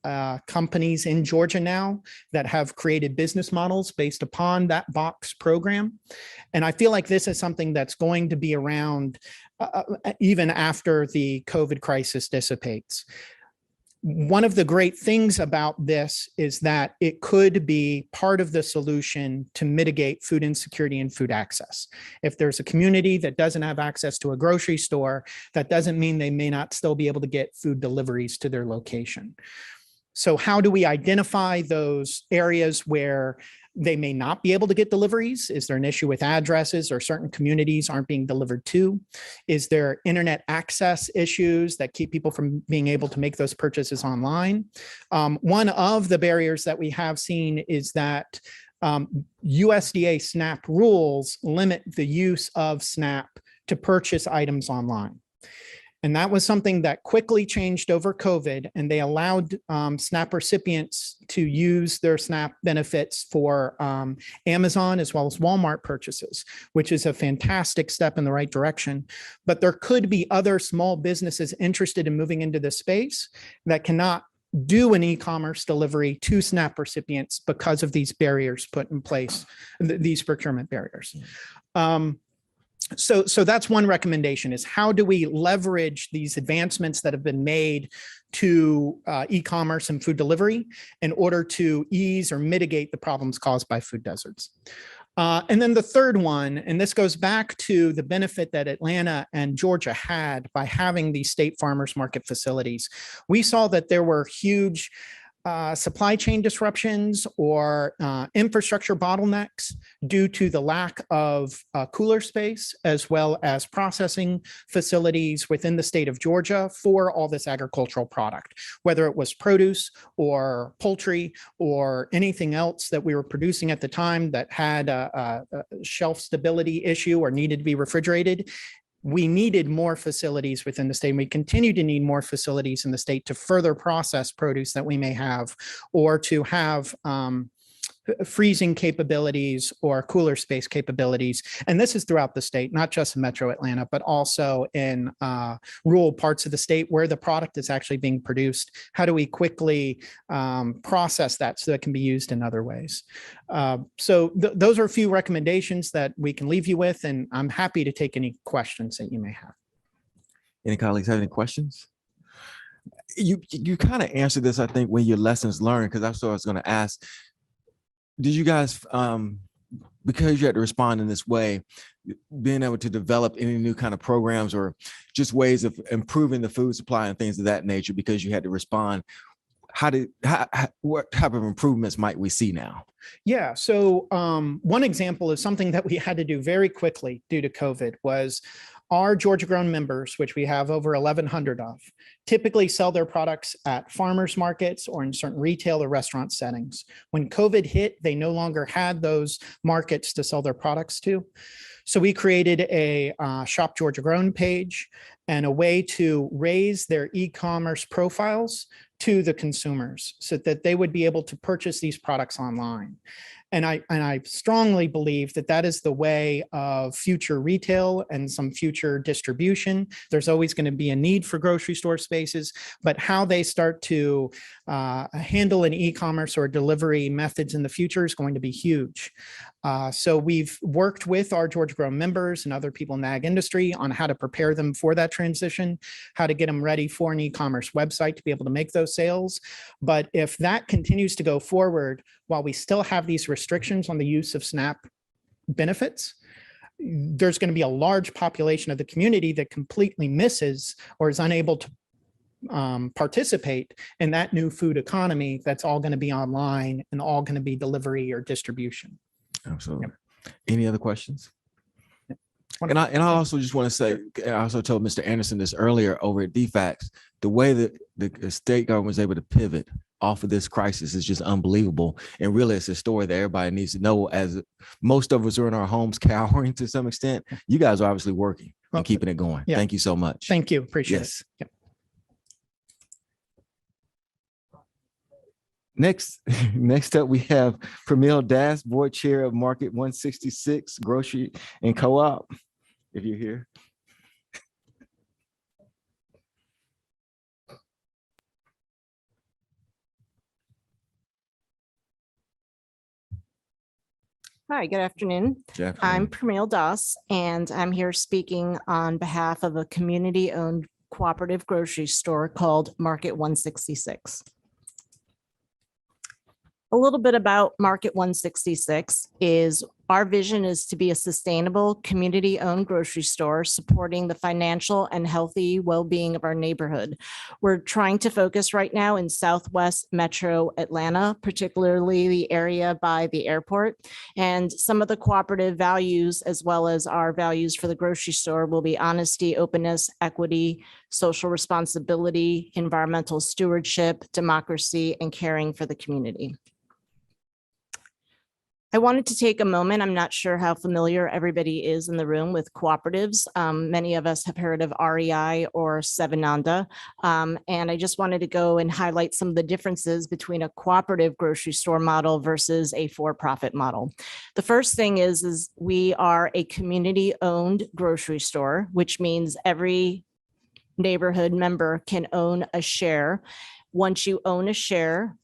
Speaker 17: companies in Georgia now that have created business models based upon that box program. And I feel like this is something that's going to be around even after the COVID crisis dissipates. One of the great things about this is that it could be part of the solution to mitigate food insecurity and food access. If there's a community that doesn't have access to a grocery store, that doesn't mean they may not still be able to get food deliveries to their location. So how do we identify those areas where they may not be able to get deliveries? Is there an issue with addresses, or certain communities aren't being delivered to? Is there internet access issues that keep people from being able to make those purchases online? One of the barriers that we have seen is that USDA SNAP rules limit the use of SNAP to purchase items online. And that was something that quickly changed over COVID, and they allowed SNAP recipients to use their SNAP benefits for Amazon as well as Walmart purchases, which is a fantastic step in the right direction. But there could be other small businesses interested in moving into this space that cannot do an e-commerce delivery to SNAP recipients because of these barriers put in place, these procurement barriers. So that's one recommendation, is how do we leverage these advancements that have been made to e-commerce and food delivery in order to ease or mitigate the problems caused by food deserts. And then the third one, and this goes back to the benefit that Atlanta and Georgia had by having these state farmers market facilities. We saw that there were huge supply chain disruptions or infrastructure bottlenecks due to the lack of cooler space, as well as processing facilities within the state of Georgia for all this agricultural product, whether it was produce or poultry or anything else that we were producing at the time that had a shelf stability issue or needed to be refrigerated. We needed more facilities within the state. We continue to need more facilities in the state to further process produce that we may have, or to have freezing capabilities or cooler space capabilities. And this is throughout the state, not just in Metro Atlanta, but also in rural parts of the state where the product is actually being produced. How do we quickly process that so that it can be used in other ways? So those are a few recommendations that we can leave you with, and I'm happy to take any questions that you may have.
Speaker 1: Any colleagues have any questions? You kind of answered this, I think, when your lessons learned, because that's what I was going to ask. Did you guys, because you had to respond in this way, being able to develop any new kind of programs or just ways of improving the food supply and things of that nature because you had to respond? What type of improvements might we see now?
Speaker 17: Yeah, so one example is something that we had to do very quickly due to COVID was Our Georgia Grown members, which we have over 1,100 of, typically sell their products at farmers markets or in certain retail or restaurant settings. When COVID hit, they no longer had those markets to sell their products to. So we created a Shop Georgia Grown page and a way to raise their e-commerce profiles to the consumers so that they would be able to purchase these products online. And I strongly believe that that is the way of future retail and some future distribution. There's always going to be a need for grocery store spaces, but how they start to handle an e-commerce or delivery methods in the future is going to be huge. So we've worked with our Georgia Grown members and other people in the ag industry on how to prepare them for that transition, how to get them ready for an e-commerce website to be able to make those sales. But if that continues to go forward, while we still have these restrictions on the use of SNAP benefits, there's going to be a large population of the community that completely misses or is unable to participate in that new food economy that's all going to be online and all going to be delivery or distribution.
Speaker 1: Absolutely. Yep. Any other questions? And I also just want to say, I also told Mr. Anderson this earlier over at DFACS, the way that the state government was able to pivot off of this crisis is just unbelievable. And really, it's a story that everybody needs to know, as most of us are in our homes cowering to some extent. You guys are obviously working and keeping it going.
Speaker 17: Yeah.
Speaker 1: Thank you so much.
Speaker 17: Thank you. Appreciate
Speaker 1: Yes.
Speaker 17: it. Yep.
Speaker 1: Next up, we have Pramil Das, Board Chair of Market 166 Grocery and Co-op, if you're here.
Speaker 18: Hi, good afternoon. I'm Pramil Das, and I'm here speaking on behalf of a community-owned cooperative grocery store called Market 166. A little bit about Market 166 is our vision is to be a sustainable, community-owned grocery store supporting the financial and healthy well-being of our neighborhood. We're trying to focus right now in Southwest Metro Atlanta, particularly the area by the airport. And some of the cooperative values, as well as our values for the grocery store, will be honesty, openness, equity, social responsibility, environmental stewardship, democracy, and caring for the community. I wanted to take a moment. I'm not sure how familiar everybody is in the room with cooperatives. Many of us have heard of REI or Sevenanda. And I just wanted to go and highlight some of the differences between a cooperative grocery store model versus a for-profit model. The first thing is we are a community-owned grocery store, which means every neighborhood member can own a share. Once you own a share,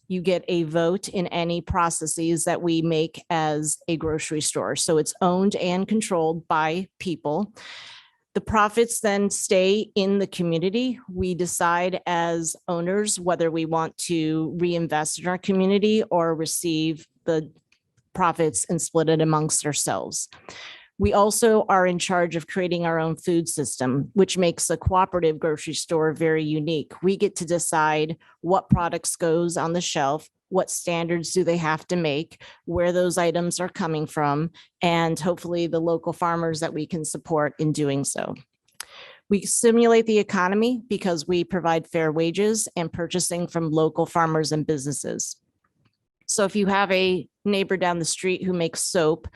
Speaker 18: you get a vote in any processes that we make as a grocery store. So it's owned and controlled by people. The profits then stay in the community. We decide as owners whether we want to reinvest in our community or receive the profits and split it amongst ourselves. We also are in charge of creating our own food system, which makes a cooperative grocery store very unique. We get to decide what products goes on the shelf, what standards do they have to make, where those items are coming from, and hopefully the local farmers that we can support in doing so. We simulate the economy because we provide fair wages and purchasing from local farmers and businesses. So if you have a neighbor down the street who makes soap,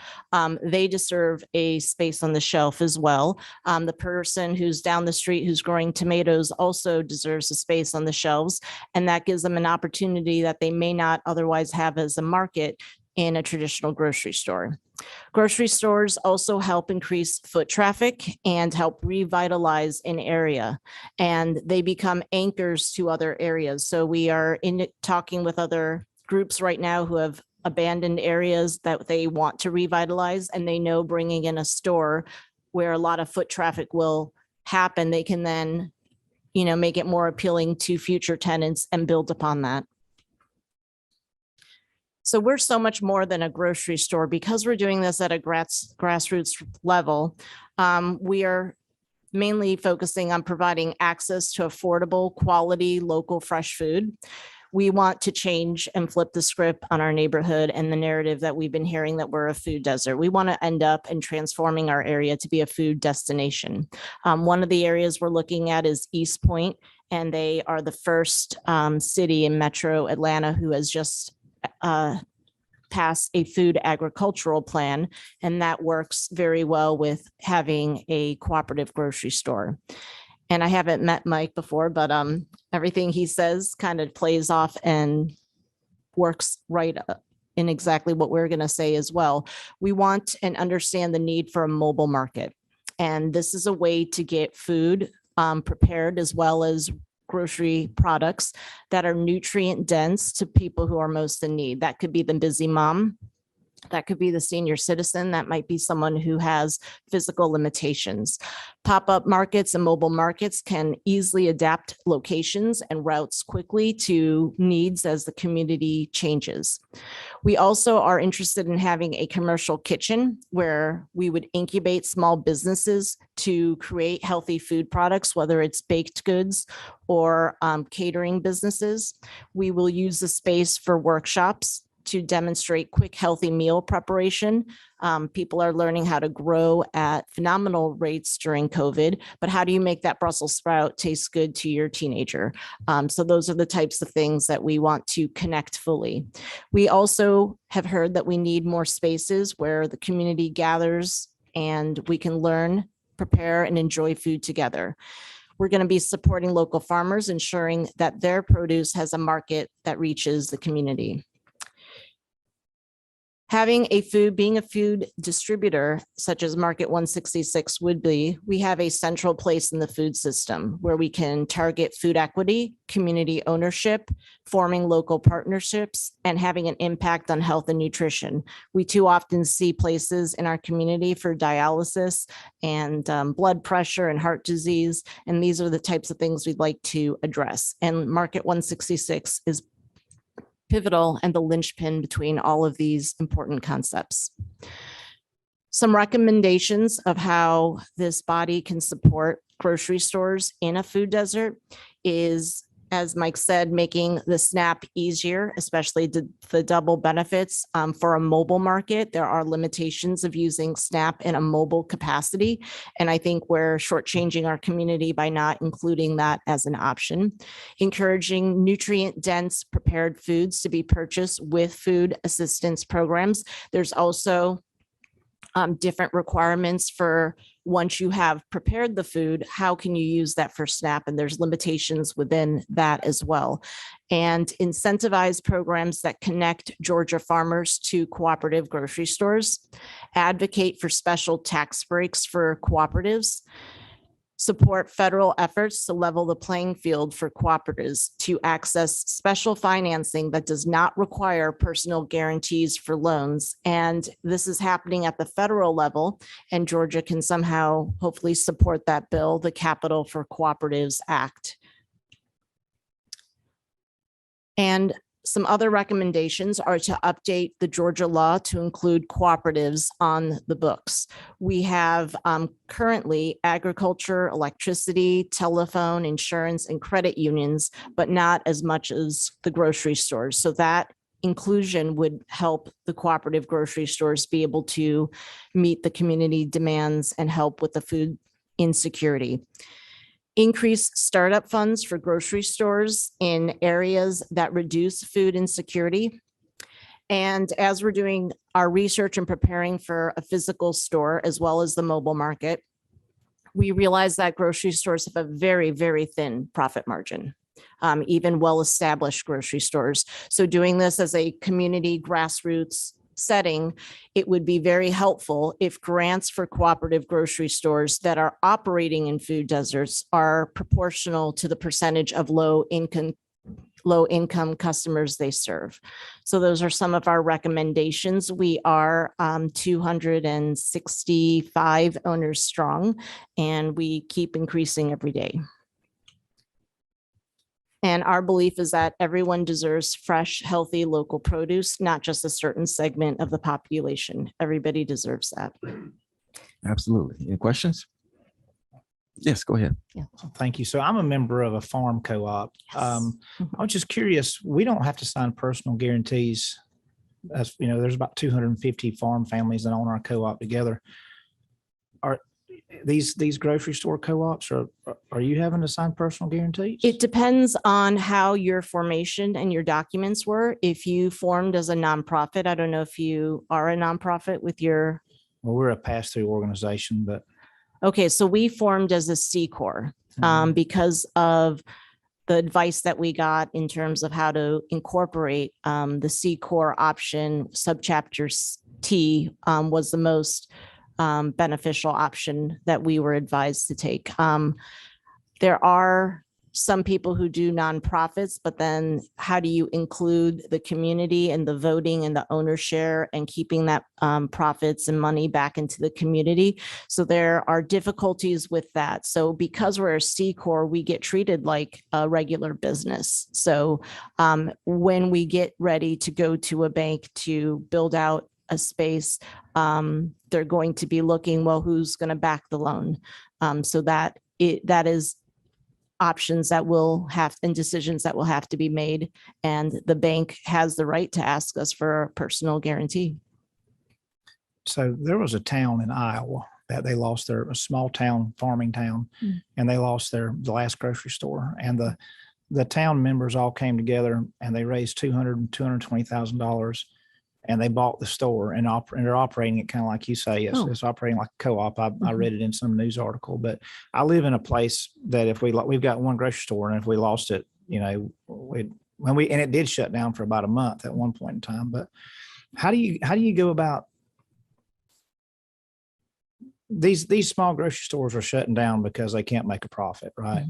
Speaker 18: they deserve a space on the shelf as well. The person who's down the street who's growing tomatoes also deserves a space on the shelves, and that gives them an opportunity that they may not otherwise have as a market in a traditional grocery store. Grocery stores also help increase foot traffic and help revitalize an area, and they become anchors to other areas. So we are talking with other groups right now who have abandoned areas that they want to revitalize, and they know bringing in a store where a lot of foot traffic will happen, they can then, make it more appealing to future tenants and build upon that. So we're so much more than a grocery store because we're doing this at a grassroots level. We are mainly focusing on providing access to affordable, quality, local, fresh food. We want to change and flip the script on our neighborhood and the narrative that we've been hearing that we're a food desert. We want to end up in transforming our area to be a food destination. One of the areas we're looking at is East Point, and they are the first city in Metro Atlanta who has just passed a food agricultural plan, and that works very well with having a cooperative grocery store. And I haven't met Mike before, but everything he says kind of plays off and works right in exactly what we're going to say as well. We want and understand the need for a mobile market. And this is a way to get food prepared as well as grocery products that are nutrient dense to people who are most in need. That could be the busy mom. That could be the senior citizen. That might be someone who has physical limitations. Pop-up markets and mobile markets can easily adapt locations and routes quickly to needs as the community changes. We also are interested in having a commercial kitchen where we would incubate small businesses to create healthy food products, whether it's baked goods or catering businesses. We will use the space for workshops to demonstrate quick, healthy meal preparation. People are learning how to grow at phenomenal rates during COVID, but how do you make that Brussels sprout taste good to your teenager? So those are the types of things that we want to connect fully. We also have heard that we need more spaces where the community gathers and we can learn, prepare, and enjoy food together. We're going to be supporting local farmers, ensuring that their produce has a market that reaches the community. Being a food distributor, such as Market 166 would be, we have a central place in the food system where we can target food equity, community ownership, forming local partnerships, and having an impact on health and nutrition. We too often see places in our community for dialysis and blood pressure and heart disease, and these are the types of things we'd like to address. And Market 166 is pivotal and the linchpin between all of these important concepts. Some recommendations of how this body can support grocery stores in a food desert is, as Mike said, making the SNAP easier, especially the double benefits for a mobile market. There are limitations of using SNAP in a mobile capacity. And I think we're shortchanging our community by not including that as an option. Encouraging nutrient-dense prepared foods to be purchased with food assistance programs. There's also different requirements for once you have prepared the food, how can you use that for SNAP? And there's limitations within that as well. And incentivize programs that connect Georgia farmers to cooperative grocery stores, advocate for special tax breaks for cooperatives, support federal efforts to level the playing field for cooperatives to access special financing that does not require personal guarantees for loans. And this is happening at the federal level, and Georgia can somehow hopefully support that bill, the Capital for Cooperatives Act. And some other recommendations are to update the Georgia law to include cooperatives on the books. We have currently agriculture, electricity, telephone, insurance, and credit unions, but not as much as the grocery stores. So that inclusion would help the cooperative grocery stores be able to meet the community demands and help with the food insecurity. Increase startup funds for grocery stores in areas that reduce food insecurity. And as we're doing our research and preparing for a physical store as well as the mobile market, we realize that grocery stores have a very, very thin profit margin, even well-established grocery stores. So doing this as a community grassroots setting, it would be very helpful if grants for cooperative grocery stores that are operating in food deserts are proportional to the percentage of low income customers they serve. So those are some of our recommendations. We are 265 owners strong, and we keep increasing every day. And our belief is that everyone deserves fresh, healthy, local produce, not just a certain segment of the population. Everybody deserves that.
Speaker 1: Absolutely. Any questions? Yes, go ahead.
Speaker 2: Thank you. So I'm a member of a farm co-op. I was just curious, we don't have to sign personal guarantees. As you know, there's about 250 farm families that own our co-op together. Are these grocery store co-ops, are you having to sign personal guarantees?
Speaker 18: It depends on how your formation and your documents were. If you formed as a nonprofit, I don't know if you are a nonprofit with your.
Speaker 2: Well, we're a pass-through organization, but.
Speaker 18: Okay, so we formed as a C Corp because of the advice that we got in terms of how to incorporate the C Corp option. Subchapter T was the most beneficial option that we were advised to take. There are some people who do nonprofits, but then how do you include the community and the voting and the owner share and keeping that profits and money back into the community? So there are difficulties with that. So because we're a C Corp, we get treated like a regular business. So when we get ready to go to a bank to build out a space, they're going to be looking, well, who's going to back the loan? So that is options that will have and decisions that will have to be made. And the bank has the right to ask us for a personal guarantee.
Speaker 2: So there was a town in Iowa that they lost a small town, farming town, and they lost the last grocery store. And the town members all came together and they raised $220,000 and they bought the store and they're operating it kind of like you say. It's operating like a co-op. I read it in some news article, but I live in a place that if we've got one grocery store, and if we lost it, you know, and it did shut down for about a month at one point in time. But how do you go about these small grocery stores are shutting down because they can't make a profit, right?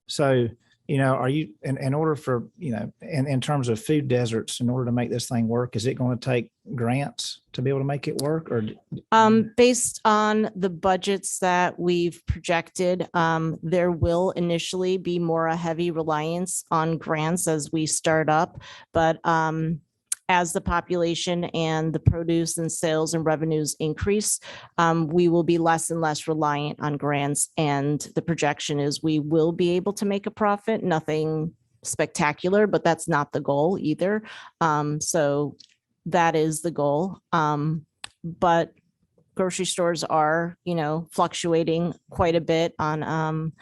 Speaker 2: So, you know, are you in order for, you know, in terms of food deserts, in order to make this thing work, is it going to take grants to be able to make it work? Or
Speaker 18: based on the budgets that we've projected, there will initially be more a heavy reliance on grants as we start up. But as the population and the produce and sales and revenues increase, we will be less and less reliant on grants. And the projection is we will be able to make a profit, nothing spectacular, but that's not the goal either. So that is the goal. But grocery stores are, you know, fluctuating quite a bit on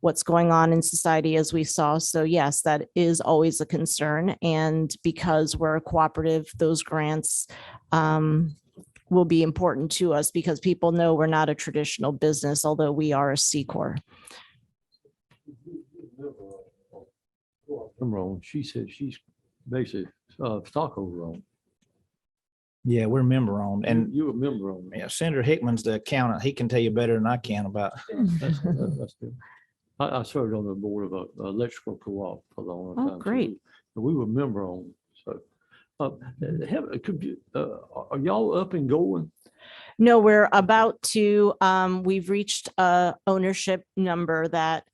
Speaker 18: what's going on in society as we saw. So yes, that is always a concern. And because we're a cooperative, those grants will be important to us because people know we're not a traditional business, although we are a C Corp.
Speaker 16: I'm wrong. She said she's basically stockholder on.
Speaker 2: Yeah, we're member owned. And
Speaker 16: you're a member owned.
Speaker 2: Yeah, Senator Hickman's the accountant. He can tell you better than I can about.
Speaker 16: That's good. I served on the board of an electrical co-op for a long time.
Speaker 18: Oh, great.
Speaker 16: So we were member owned. So are y'all up and going?
Speaker 18: No, we're about to, we've reached a ownership number that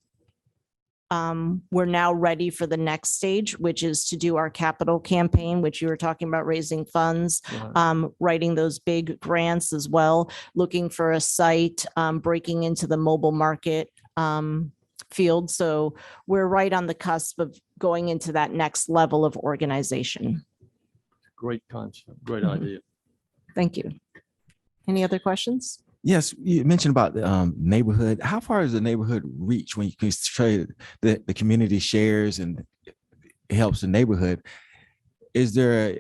Speaker 18: we're now ready for the next stage, which is to do our capital campaign, which you were talking about, raising funds, writing those big grants as well, looking for a site, breaking into the mobile market field. So we're right on the cusp of going into that next level of organization.
Speaker 16: Great concept, great idea.
Speaker 18: Thank you. Any other questions?
Speaker 1: Yes, you mentioned about the neighborhood. How far does the neighborhood reach when you can trade the community shares and it helps the neighborhood? Is there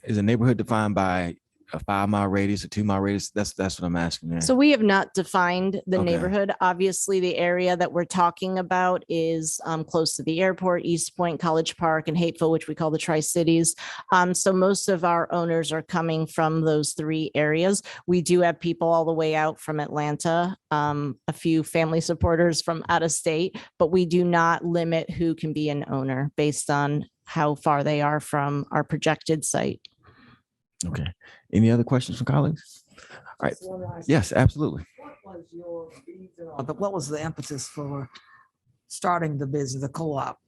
Speaker 1: is a neighborhood defined by a 5-mile radius, a 2-mile radius? That's what I'm asking there.
Speaker 18: So we have not defined the
Speaker 1: Okay.
Speaker 18: neighborhood. Obviously, the area that we're talking about is close to the airport, East Point, College Park, and Hateville, which we call the Tri-Cities. So most of our owners are coming from those 3 areas. We do have people all the way out from Atlanta, a few family supporters from out of state, but we do not limit who can be an owner based on how far they are from our projected site.
Speaker 1: Okay. Any other questions from colleagues? All right. Yes, absolutely.
Speaker 6: What was the impetus for starting the business, the co-op?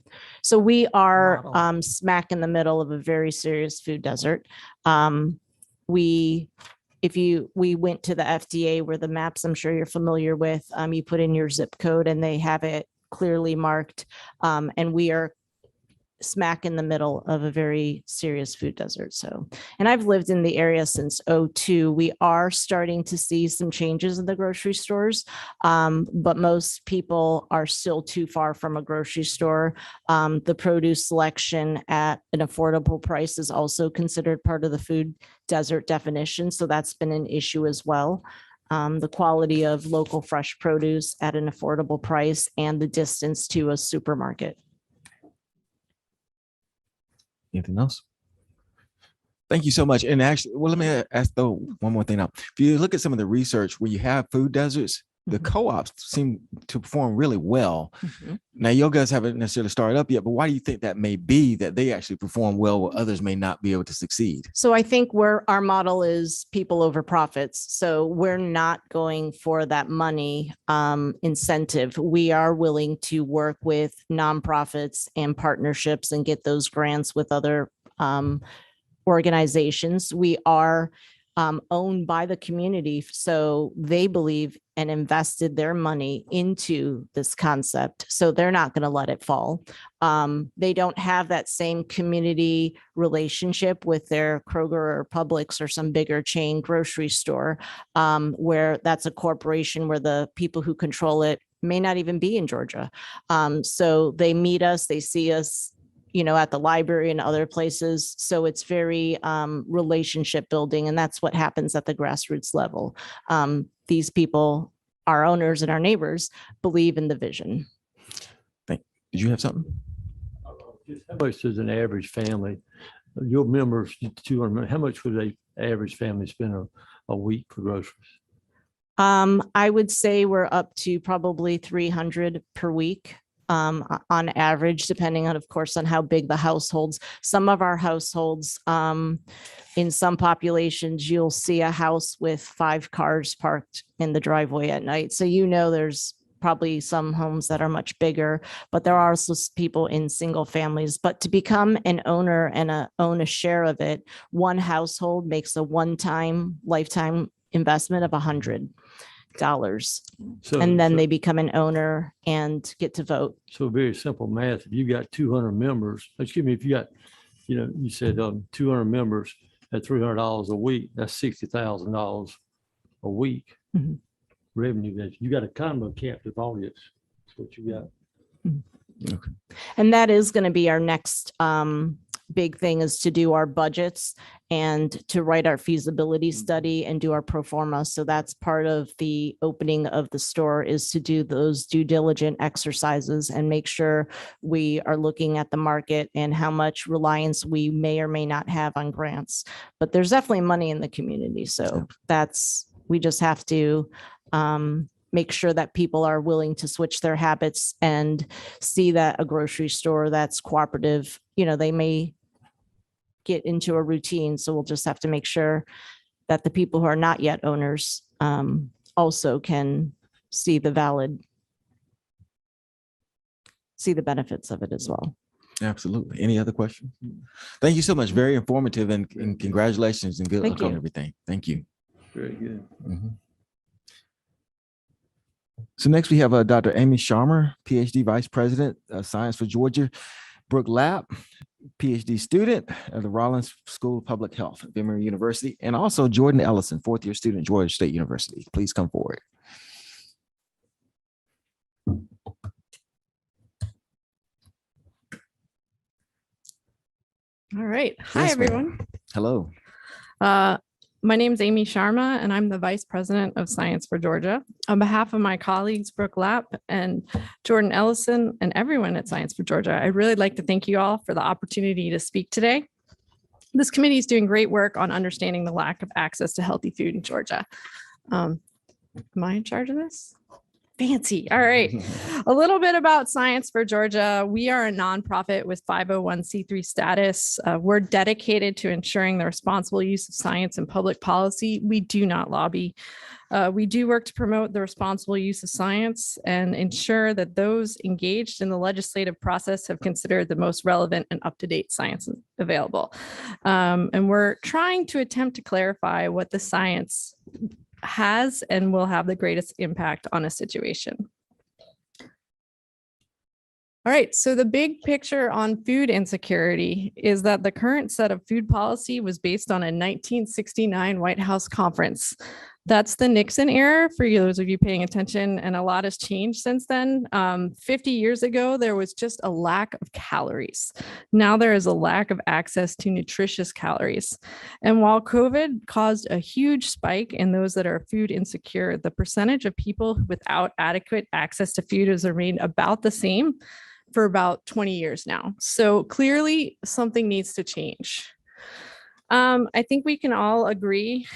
Speaker 18: So we are smack in the middle of a very serious food desert. We we went to the FDA where the maps I'm sure you're familiar with, you put in your zip code and they have it clearly marked. And we are smack in the middle of a very serious food desert. So, and I've lived in the area since '02. We are starting to see some changes in the grocery stores, but most people are still too far from a grocery store. The produce selection at an affordable price is also considered part of the food desert definition. So that's been an issue as well. The quality of local fresh produce at an affordable price and the distance to a supermarket.
Speaker 1: Anything else? Thank you so much. And actually, well, let me ask though one more thing now. If you look at some of the research where you have food deserts, the co-ops seem to perform really well. Now, your guys haven't necessarily started up yet, but why do you think that may be that they actually perform well where others may not be able to succeed?
Speaker 18: So I think our model is people over profits. So we're not going for that money incentive. We are willing to work with nonprofits and partnerships and get those grants with other organizations. We are owned by the community. So they believe and invested their money into this concept. So they're not going to let it fall. They don't have that same community relationship with their Kroger or Publix or some bigger chain grocery store, where that's a corporation where the people who control it may not even be in Georgia. So they meet us, they see us, at the library and other places. So it's very relationship building. And that's what happens at the grassroots level. These people, our owners and our neighbors, believe in the vision.
Speaker 1: Did you have something?
Speaker 16: How much does an average family, your members, how much would an average family spend a week for groceries?
Speaker 18: I would say we're up to probably 300 per week. On average, depending on, of course, on how big the households. Some of our households, in some populations, you'll see a house with 5 cars parked in the driveway at night. So, there's probably some homes that are much bigger, but there are also people in single families. But to become an owner and own a share of it, one household makes a one-time lifetime investment of $100. And then they become an owner and get to vote.
Speaker 16: So very simple math. If you got 200 members, excuse me, if you got, you said 200 members at $300 a week, that's $60,000 a week revenue. That you got a kind of a captive audience. That's what you got.
Speaker 1: Okay.
Speaker 18: And that is going to be our next big thing, is to do our budgets and to write our feasibility study and do our pro forma. So that's part of the opening of the store, is to do those due diligent exercises and make sure we are looking at the market and how much reliance we may or may not have on grants. But there's definitely money in the community. So we just have to make sure that people are willing to switch their habits and see that a grocery store that's cooperative, they may get into a routine. So we'll just have to make sure that the people who are not yet owners also can see the benefits of it as well.
Speaker 1: Absolutely. Any other questions? Thank you so much. Very informative, and congratulations and good luck on everything. Thank you.
Speaker 16: Very good.
Speaker 1: So next we have Dr. Amy Sharma, PhD Vice President of Science for Georgia. Brooke Lapp, PhD student at the Rollins School of Public Health at Emory University, and also Jordan Ellison, 4th-year student, Georgia State University. Please come forward.
Speaker 19: All right. Hi,
Speaker 1: Yes, ma'am.
Speaker 19: everyone.
Speaker 1: Hello.
Speaker 19: My name is Amy Sharma, and I'm the Vice President of Science for Georgia. On behalf of my colleagues, Brooke Lapp and Jordan Ellison, and everyone at Science for Georgia, I'd really like to thank you all for the opportunity to speak today. This committee is doing great work on understanding the lack of access to healthy food in Georgia. Am I in charge of this? fancy. All right. A little bit about Science for Georgia. We are a nonprofit with 501c3 status. We're dedicated to ensuring the responsible use of science in public policy. We do not lobby. We do work to promote the responsible use of science and ensure that those engaged in the legislative process have considered the most relevant and up-to-date science available. And we're trying to attempt to clarify what the science has and will have the greatest impact on a situation. All right, so the big picture on food insecurity is that the current set of food policy was based on a 1969 White House conference. That's the Nixon era for those of you paying attention, and a lot has changed since then. 50 years ago, there was just a lack of calories. Now there is a lack of access to nutritious calories. And while COVID caused a huge spike in those that are food insecure, the percentage of people without adequate access to food has remained about the same for about 20 years now. So clearly something needs to change. I think we can all agree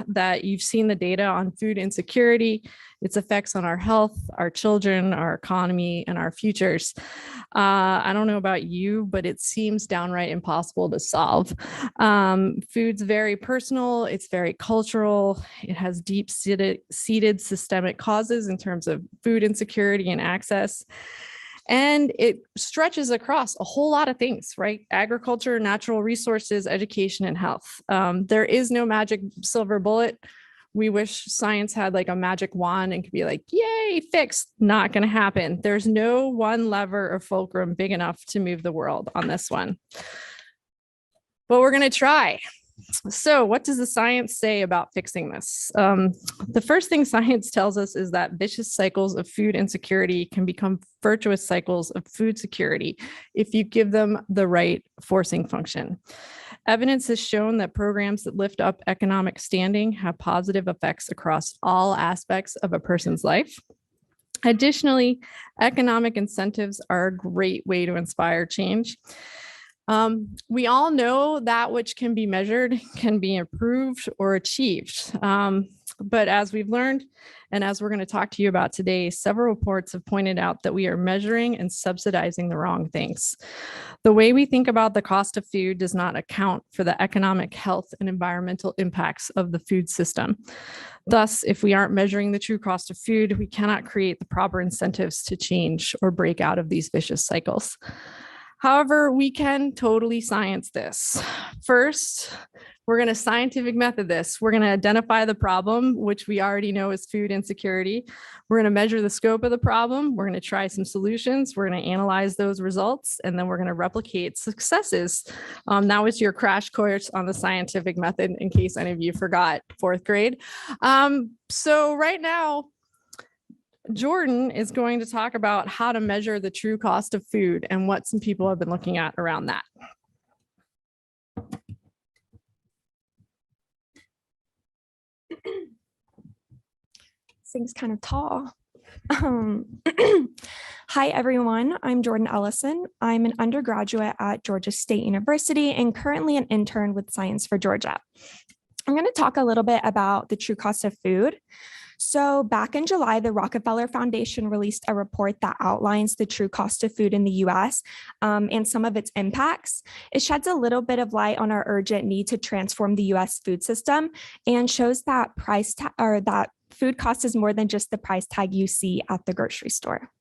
Speaker 19: that you've seen the data on food insecurity, its effects on our health, our children, our economy, and our futures. I don't know about you, but it seems downright impossible to solve. Food's very personal, it's very cultural, it has deep-seated systemic causes in terms of food insecurity and access. And it stretches across a whole lot of things, right? Agriculture, natural resources, education, and health. There is no magic silver bullet. We wish science had like a magic wand and could be like, yay, fixed. Not going to happen. There's no one lever or fulcrum big enough to move the world on this one. But we're going to try. So what does the science say about fixing this? The first thing science tells us is that vicious cycles of food insecurity can become virtuous cycles of food security if you give them the right forcing function. Evidence has shown that programs that lift up economic standing have positive effects across all aspects of a person's life. Additionally, economic incentives are a great way to inspire change. We all know that which can be measured can be improved or achieved. But as we've learned, and as we're going to talk to you about today, several reports have pointed out that we are measuring and subsidizing the wrong things. The way we think about the cost of food does not account for the economic, health, and environmental impacts of the food system. Thus, if we aren't measuring the true cost of food, we cannot create the proper incentives to change or break out of these vicious cycles. However, we can totally science this. First, we're going to scientific method this. We're going to identify the problem, which we already know is food insecurity. We're going to measure the scope of the problem. We're going to try some solutions. We're going to analyze those results, and then we're going to replicate successes. That was your crash course on the scientific method, in case any of you forgot 4th grade. So right now, Jordan is going to talk about how to measure the true cost of food and what some people have been looking at around that.
Speaker 20: This thing's kind of tall. Hi, everyone. I'm Jordan Ellison. I'm an undergraduate at Georgia State University and currently an intern with Science for Georgia. I'm going to talk a little bit about the true cost of food. So back in July, the Rockefeller Foundation released a report that outlines the true cost of food in the US and some of its impacts. It sheds a little bit of light on our urgent need to transform the US food system and shows that that food cost is more than just the price tag you see at the grocery store.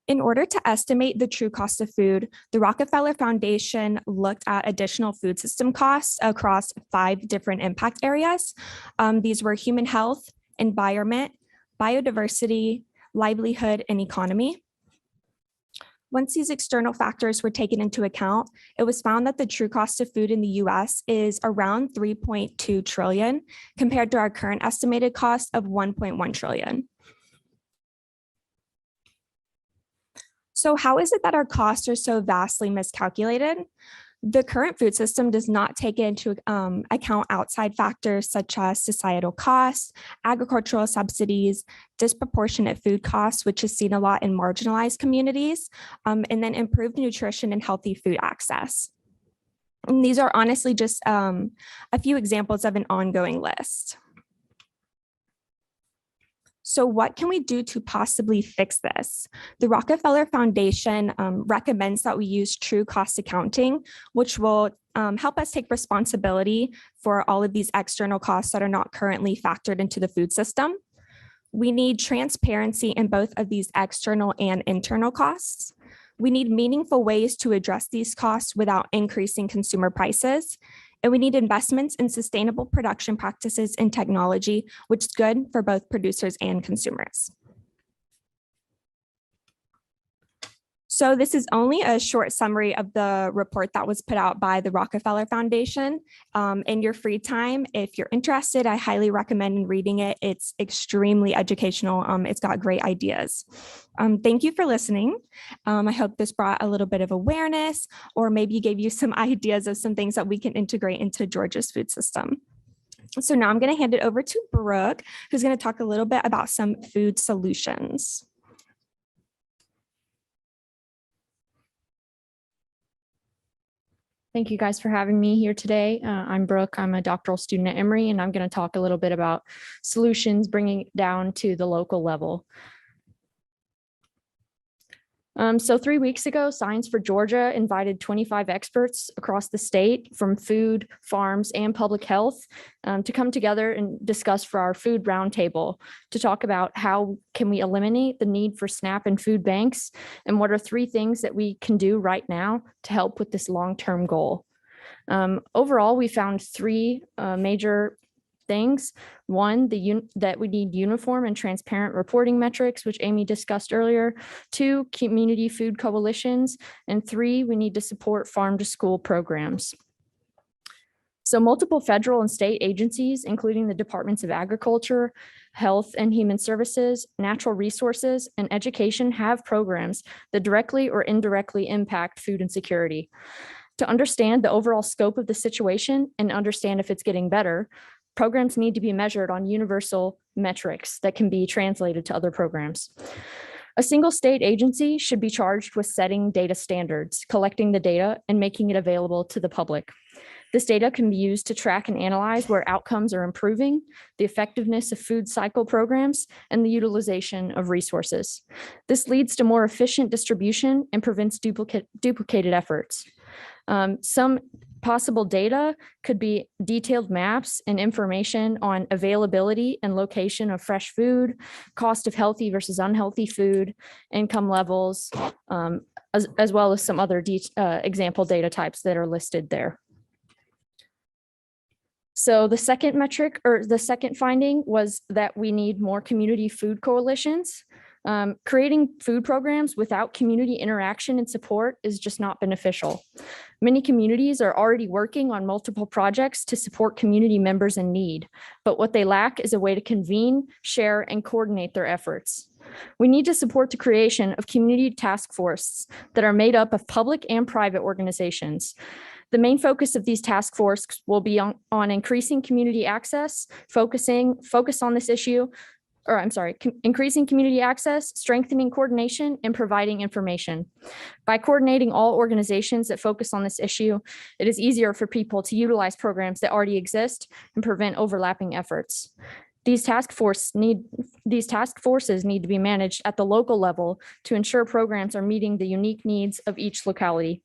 Speaker 20: In order to estimate the true cost of food, the Rockefeller Foundation looked at additional food system costs across 5 different impact areas. These were human health, environment, biodiversity, livelihood, and economy. Once these external factors were taken into account, it was found that the true cost of food in the US is around 3.2 trillion compared to our current estimated cost of 1.1 trillion. So how is it that our costs are so vastly miscalculated? The current food system does not take into account outside factors such as societal costs, agricultural subsidies, disproportionate food costs, which is seen a lot in marginalized communities, and then improved nutrition and healthy food access. And these are honestly just a few examples of an ongoing list. So what can we do to possibly fix this? The Rockefeller Foundation recommends that we use true cost accounting, which will help us take responsibility for all of these external costs that are not currently factored into the food system. We need transparency in both of these external and internal costs. We need meaningful ways to address these costs without increasing consumer prices. And we need investments in sustainable production practices and technology, which is good for both producers and consumers. So this is only a short summary of the report that was put out by the Rockefeller Foundation. In your free time, if you're interested, I highly recommend reading it. It's extremely educational. It's got great ideas. Thank you for listening. I hope this brought a little bit of awareness, or maybe gave you some ideas of some things that we can integrate into Georgia's food system. So now I'm going to hand it over to Brooke, who's going to talk a little bit about some food solutions.
Speaker 19: Thank you guys for having me here today. I'm Brooke. I'm a doctoral student at Emory, and I'm going to talk a little bit about solutions, bringing it down to the local level. So 3 weeks ago, Science for Georgia invited 25 experts across the state from food, farms, and public health to come together and discuss for our food roundtable to talk about how can we eliminate the need for SNAP and food banks, and what are 3 things that we can do right now to help with this long-term goal. Overall, we found 3 major things. 1, that we need uniform and transparent reporting metrics, which Amy discussed earlier. 2, community food coalitions. And 3, we need to support farm to school programs. So multiple federal and state agencies, including the Departments of Agriculture, Health and Human Services, Natural Resources, and Education, have programs that directly or indirectly impact food insecurity. To understand the overall scope of the situation and understand if it's getting better, programs need to be measured on universal metrics that can be translated to other programs. A single state agency should be charged with setting data standards, collecting the data, and making it available to the public. This data can be used to track and analyze where outcomes are improving, the effectiveness of food cycle programs, and the utilization of resources. This leads to more efficient distribution and prevents duplicated efforts. Some possible data could be detailed maps and information on availability and location of fresh food, cost of healthy versus unhealthy food, income levels, as well as some other example data types that are listed there. So the second metric, or the second finding, was that we need more community food coalitions. Creating food programs without community interaction and support is just not beneficial. Many communities are already working on multiple projects to support community members in need, but what they lack is a way to convene, share, and coordinate their efforts. We need to support the creation of community task forces that are made up of public and private organizations. The main focus of these task forces will be on increasing community access, focus on this issue, increasing community access, strengthening coordination, and providing information. By coordinating all organizations that focus on this issue, it is easier for people to utilize programs that already exist and prevent overlapping efforts. These task forces need to be managed at the local level to ensure programs are meeting the unique needs of each locality.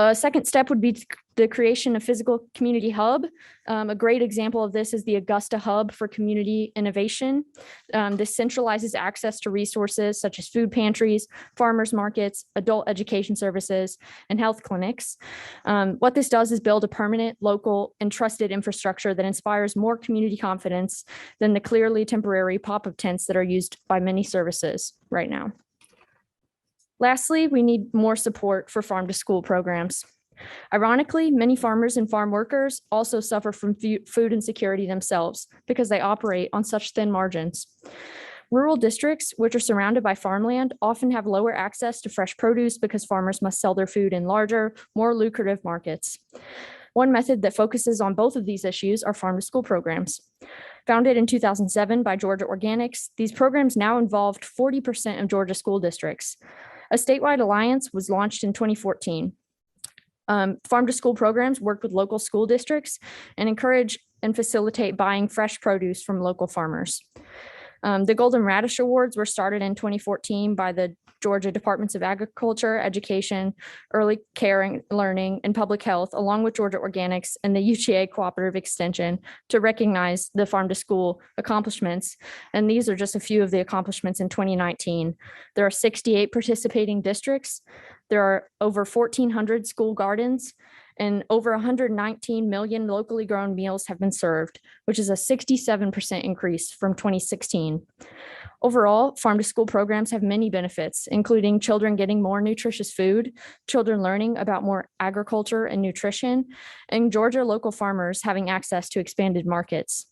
Speaker 19: A second step would be the creation of physical community hub. A great example of this is the Augusta Hub for Community Innovation. This centralizes access to resources such as food pantries, farmers markets, adult education services, and health clinics. What this does is build a permanent, local, and trusted infrastructure that inspires more community confidence than the clearly temporary pop-up tents that are used by many services right now. Lastly, we need more support for farm to school programs. Ironically, many farmers and farm workers also suffer from food insecurity themselves because they operate on such thin margins. Rural districts, which are surrounded by farmland, often have lower access to fresh produce because farmers must sell their food in larger, more lucrative markets. One method that focuses on both of these issues are farm to school programs. Founded in 2007 by Georgia Organics, these programs now involved 40% of Georgia school districts. A statewide alliance was launched in 2014.
Speaker 21: Farm to school programs work with local school districts and encourage and facilitate buying fresh produce from local farmers. The Golden Radish Awards were started in 2014 by the Georgia Departments of Agriculture, Education, Early Care and Learning, and Public Health, along with Georgia Organics and the UGA Cooperative Extension, to recognize the farm to school accomplishments. And these are just a few of the accomplishments in 2019. There are 68 participating districts. There are over 1,400 school gardens, and over 119 million locally grown meals have been served, which is a 67% increase from 2016. Overall, farm to school programs have many benefits, including children getting more nutritious food, children learning about more agriculture and nutrition, and Georgia local farmers having access to expanded markets.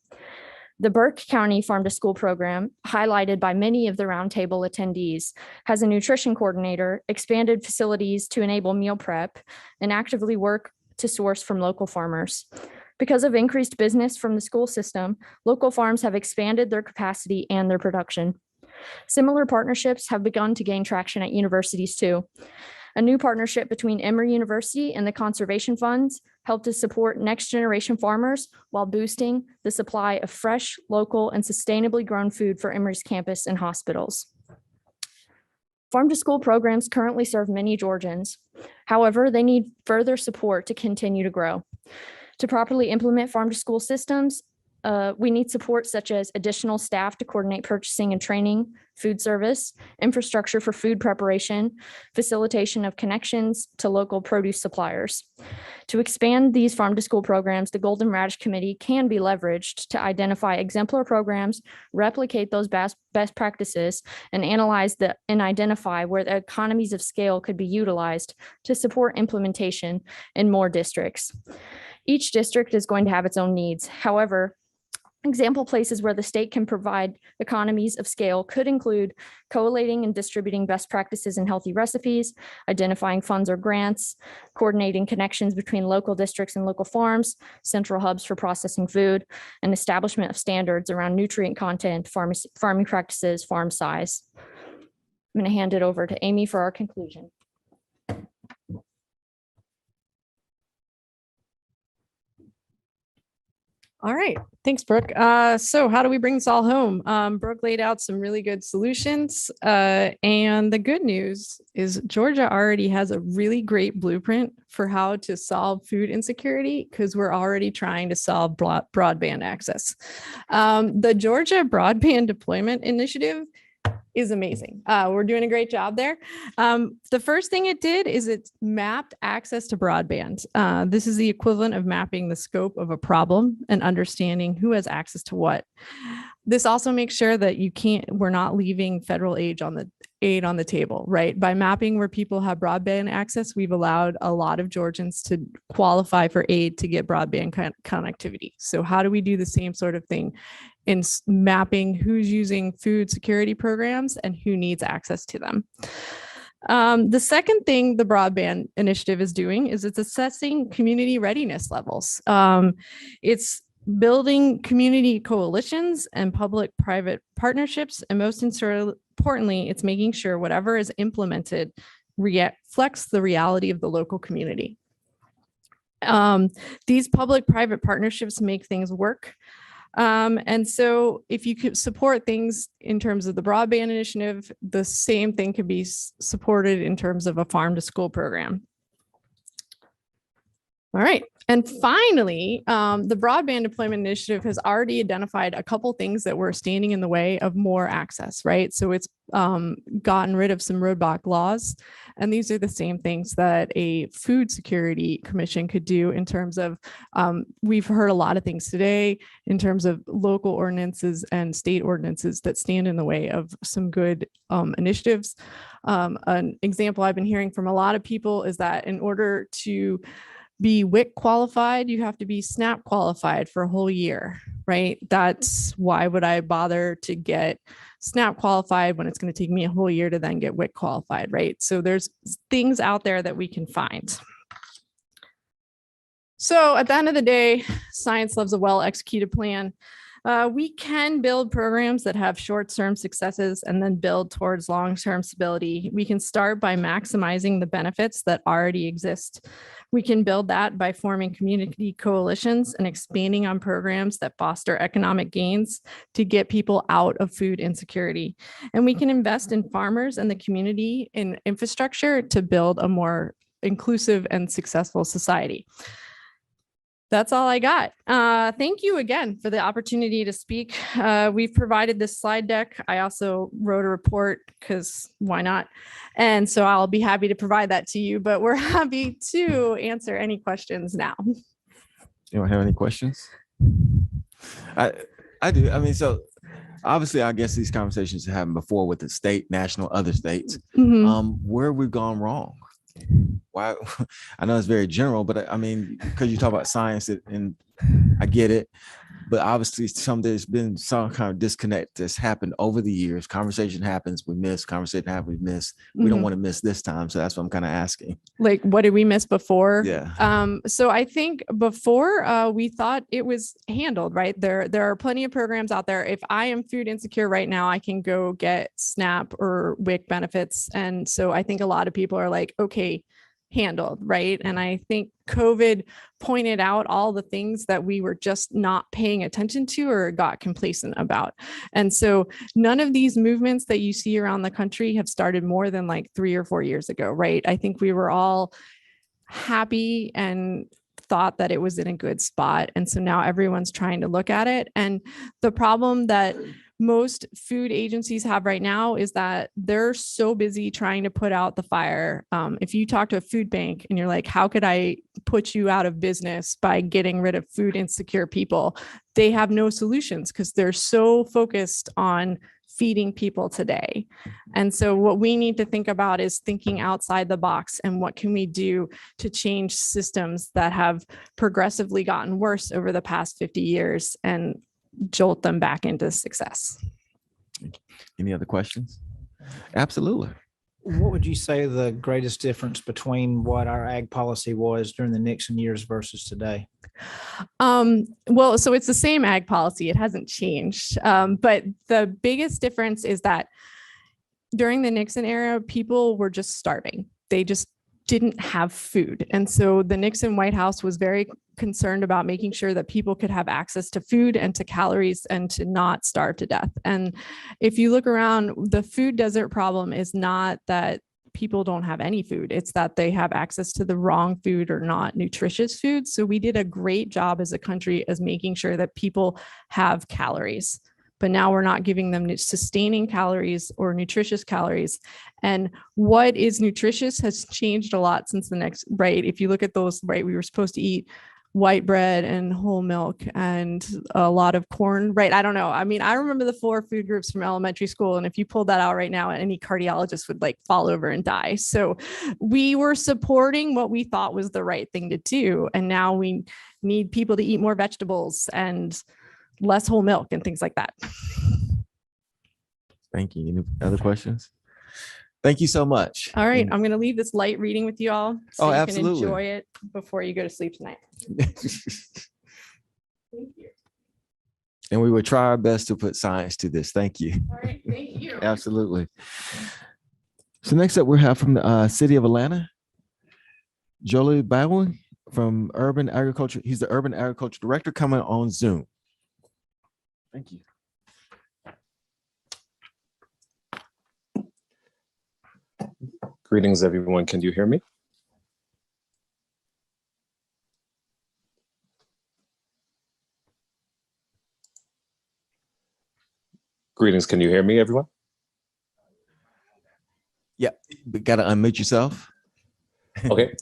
Speaker 21: The Burke County Farm to School program, highlighted by many of the roundtable attendees, has a nutrition coordinator, expanded facilities to enable meal prep, and actively work to source from local farmers. Because of increased business from the school system, local farms have expanded their capacity and their production. Similar partnerships have begun to gain traction at universities too. A new partnership between Emory University and the conservation funds helped to support next generation farmers while boosting the supply of fresh, local, and sustainably grown food for Emory's campus and hospitals. Farm to school programs currently serve many Georgians. However, they need further support to continue to grow. To properly implement farm to school systems, we need support such as additional staff to coordinate purchasing and training, food service, infrastructure for food preparation, facilitation of connections to local produce suppliers. To expand these farm to school programs, the Golden Radish Committee can be leveraged to identify exemplar programs, replicate those best practices, and analyze and identify where the economies of scale could be utilized to support implementation in more districts. Each district is going to have its own needs. However, example places where the state can provide economies of scale could include collating and distributing best practices and healthy recipes, identifying funds or grants, coordinating connections between local districts and local farms, central hubs for processing food, and establishment of standards around nutrient content, farming practices, farm size. I'm going to hand it over to Amy for our conclusion.
Speaker 19: All right, thanks, Brooke. So how do we bring this all home? Brooke laid out some really good solutions. And the good news is Georgia already has a really great blueprint for how to solve food insecurity because we're already trying to solve broadband access. The Georgia Broadband Deployment Initiative is amazing. We're doing a great job there. The first thing it did is it mapped access to broadband. This is the equivalent of mapping the scope of a problem and understanding who has access to what. This also makes sure that we're not leaving federal aid on the table, right? By mapping where people have broadband access, we've allowed a lot of Georgians to qualify for aid to get broadband connectivity. So how do we do the same sort of thing in mapping who's using food security programs and who needs access to them? The second thing the broadband initiative is doing is it's assessing community readiness levels. It's building community coalitions and public-private partnerships, and most importantly, it's making sure whatever is implemented reflects the reality of the local community. These public-private partnerships make things work. And so if you could support things in terms of the broadband initiative, the same thing could be supported in terms of a farm to school program. All right. And finally, the Broadband Deployment Initiative has already identified a couple things that were standing in the way of more access, right? So it's gotten rid of some roadblock laws. And these are the same things that a food security commission could do in terms of, we've heard a lot of things today in terms of local ordinances and state ordinances that stand in the way of some good initiatives. An example I've been hearing from a lot of people is that in order to be WIC qualified, you have to be SNAP qualified for a whole year, right? That's why would I bother to get SNAP qualified when it's going to take me a whole year to then get WIC qualified, right? So there's things out there that we can find. So at the end of the day, science loves a well-executed plan. We can build programs that have short-term successes and then build towards long-term stability. We can start by maximizing the benefits that already exist We can build that by forming community coalitions and expanding on programs that foster economic gains to get people out of food insecurity. And we can invest in farmers and the community in infrastructure to build a more inclusive and successful society. That's all I got. Thank you again for the opportunity to speak. We've provided this slide deck. I also wrote a report because why not? And so I'll be happy to provide that to you, but we're happy to answer any questions now.
Speaker 1: You don't have any questions? I do. I mean, so obviously, I guess these conversations have happened before with the state, national, other states. Where have we gone wrong? Why? I know it's very general, but I mean, because you talk about science and I get it, but obviously there's been some kind of disconnect that's happened over the years. Conversation happens, we miss. Conversation happens, we miss. We don't want to miss this time, so that's what I'm kind of asking.
Speaker 19: Like, what did we miss before?
Speaker 1: Yeah.
Speaker 19: So I think before we thought it was handled, right? There are plenty of programs out there. If I am food insecure right now, I can go get SNAP or WIC benefits. And so I think a lot of people are like, okay, handled, right? And I think COVID pointed out all the things that we were just not paying attention to or got complacent about. And so none of these movements that you see around the country have started more than like 3 or 4 years ago, right? I think we were all happy and thought that it was in a good spot. And so now everyone's trying to look at it. And the problem that most food agencies have right now is that they're so busy trying to put out the fire. If you talk to a food bank and you're like, how could I put you out of business by getting rid of food insecure people? They have no solutions because they're so focused on feeding people today. And so what we need to think about is thinking outside the box and what can we do to change systems that have progressively gotten worse over the past 50 years and jolt them back into success.
Speaker 1: Any other questions? Absolutely.
Speaker 2: What would you say the greatest difference between what our ag policy was during the Nixon years versus today?
Speaker 19: Well, so it's the same ag policy. It hasn't changed. But the biggest difference is that during the Nixon era, people were just starving. They just didn't have food. And so the Nixon White House was very concerned about making sure that people could have access to food and to calories and to not starve to death. And if you look around, the food desert problem is not that people don't have any food. It's that they have access to the wrong food or not nutritious food. So we did a great job as a country as making sure that people have calories. But now we're not giving them sustaining calories or nutritious calories. And what is nutritious has changed a lot since the next, right? If you look at those, right, we were supposed to eat white bread and whole milk and a lot of corn, right? I don't know. I mean, I remember the 4 food groups from elementary school. And if you pulled that out right now, any cardiologist would like fall over and die. So we were supporting what we thought was the right thing to do. And now we need people to eat more vegetables and less whole milk and things like that.
Speaker 1: Thank you. Any other questions? Thank you so much.
Speaker 19: All right. I'm going to leave this light reading with you all.
Speaker 1: Oh,
Speaker 19: you
Speaker 1: absolutely.
Speaker 19: can enjoy it before you go to sleep tonight.
Speaker 1: And we will try our best to put science to this. Thank you.
Speaker 19: All right. Thank you.
Speaker 1: Absolutely. So next up, we have from the city of Atlanta, Jolie Bowen from Urban Agriculture. He's the Urban Agriculture Director coming on Zoom. Thank you.
Speaker 3: Greetings, everyone. Can you hear me? Greetings. Can you hear me, everyone?
Speaker 1: Yeah, but gotta unmute yourself.
Speaker 3: Okay.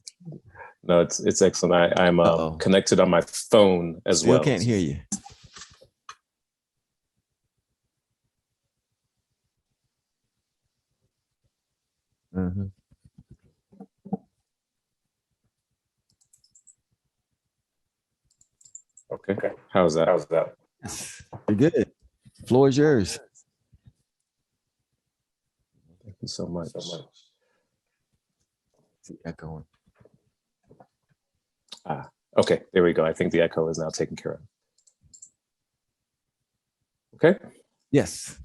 Speaker 3: No, it's excellent. I'm connected on my phone as
Speaker 1: Still
Speaker 3: well.
Speaker 1: Can't hear you. Mm-hmm.
Speaker 3: Okay. How's that?
Speaker 1: You're good. Floor is yours.
Speaker 3: Thank you so much.
Speaker 1: Echoing.
Speaker 3: Okay, there we go. I think the echo is now taken care of. Okay.
Speaker 1: Yes.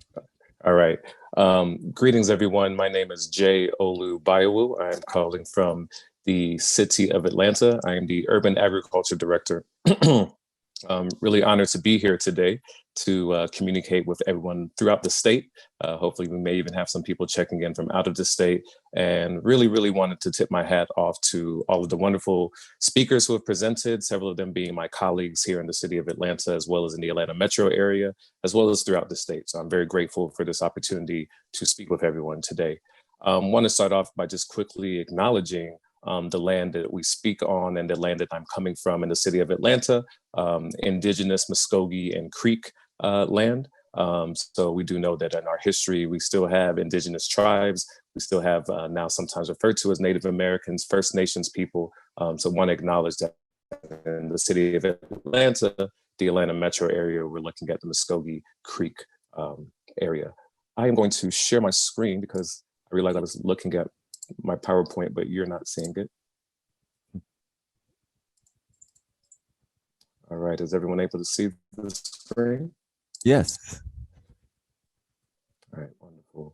Speaker 3: All right. Greetings, everyone. My name is Jay Olu Bayowu. I am calling from the city of Atlanta. I am the Urban Agriculture Director. I'm really honored to be here today to communicate with everyone throughout the state. Hopefully we may even have some people checking in from out of the state, and really wanted to tip my hat off to all of the wonderful speakers who have presented, several of them being my colleagues here in the city of Atlanta, as well as in the Atlanta metro area, as well as throughout the state. So I'm very grateful for this opportunity to speak with everyone today. Want to start off by just quickly acknowledging the land that we speak on and the land that I'm coming from in the city of Atlanta, indigenous Muskogee and Creek land. So we do know that in our history, we still have indigenous tribes. We still have now sometimes referred to as Native Americans, First Nations people. So want to acknowledge that in the city of Atlanta, the Atlanta metro area, we're looking at the Muskogee Creek area. I am going to share my screen because I realized I was looking at my PowerPoint, but you're not seeing it. All right, is everyone able to see the screen?
Speaker 1: Yes.
Speaker 3: All right, wonderful.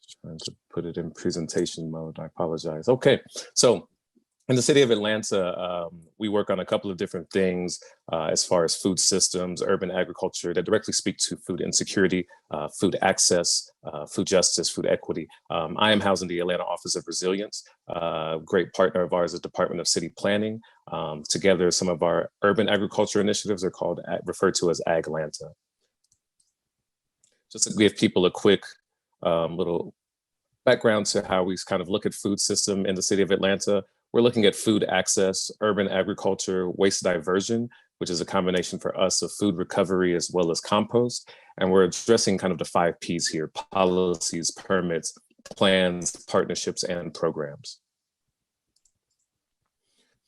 Speaker 3: Just trying to put it in presentation mode, I apologize. Okay, so in the city of Atlanta, we work on a couple of different things as far as food systems, urban agriculture that directly speak to food insecurity, food access, food justice, food equity. I am housed in the Atlanta Office of Resilience. Great partner of ours is the Department of City Planning. Together, some of our urban agriculture initiatives are referred to as Aglanta. Just to give people a quick little background to how we kind of look at food system in the city of Atlanta. We're looking at food access, urban agriculture, waste diversion, which is a combination for us of food recovery as well as compost. And we're addressing kind of the 5 Ps here: policies, permits, plans, partnerships, and programs.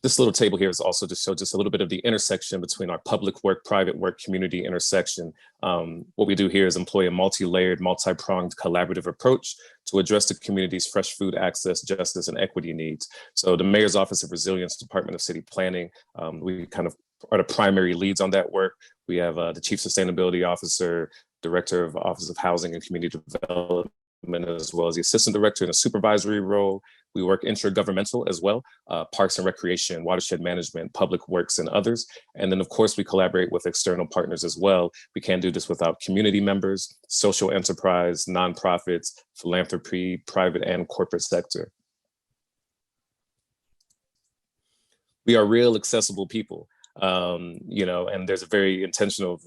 Speaker 3: This little table here is also to show just a little bit of the intersection between our public work, private work, community intersection. What we do here is employ a multi-layered, multi-pronged collaborative approach to address the community's fresh food access, justice, and equity needs. So the Mayor's Office of Resilience, Department of City Planning, we kind of are the primary leads on that work. We have the Chief Sustainability Officer, Director of Office of Housing and Community Development, as well as the Assistant Director in a supervisory role. We work intergovernmental as well, Parks and Recreation, Watershed Management, Public Works, and others. And then of course, we collaborate with external partners as well. We can't do this without community members, social enterprise, nonprofits, philanthropy, private and corporate sector. We are real accessible people. And there's a very intentional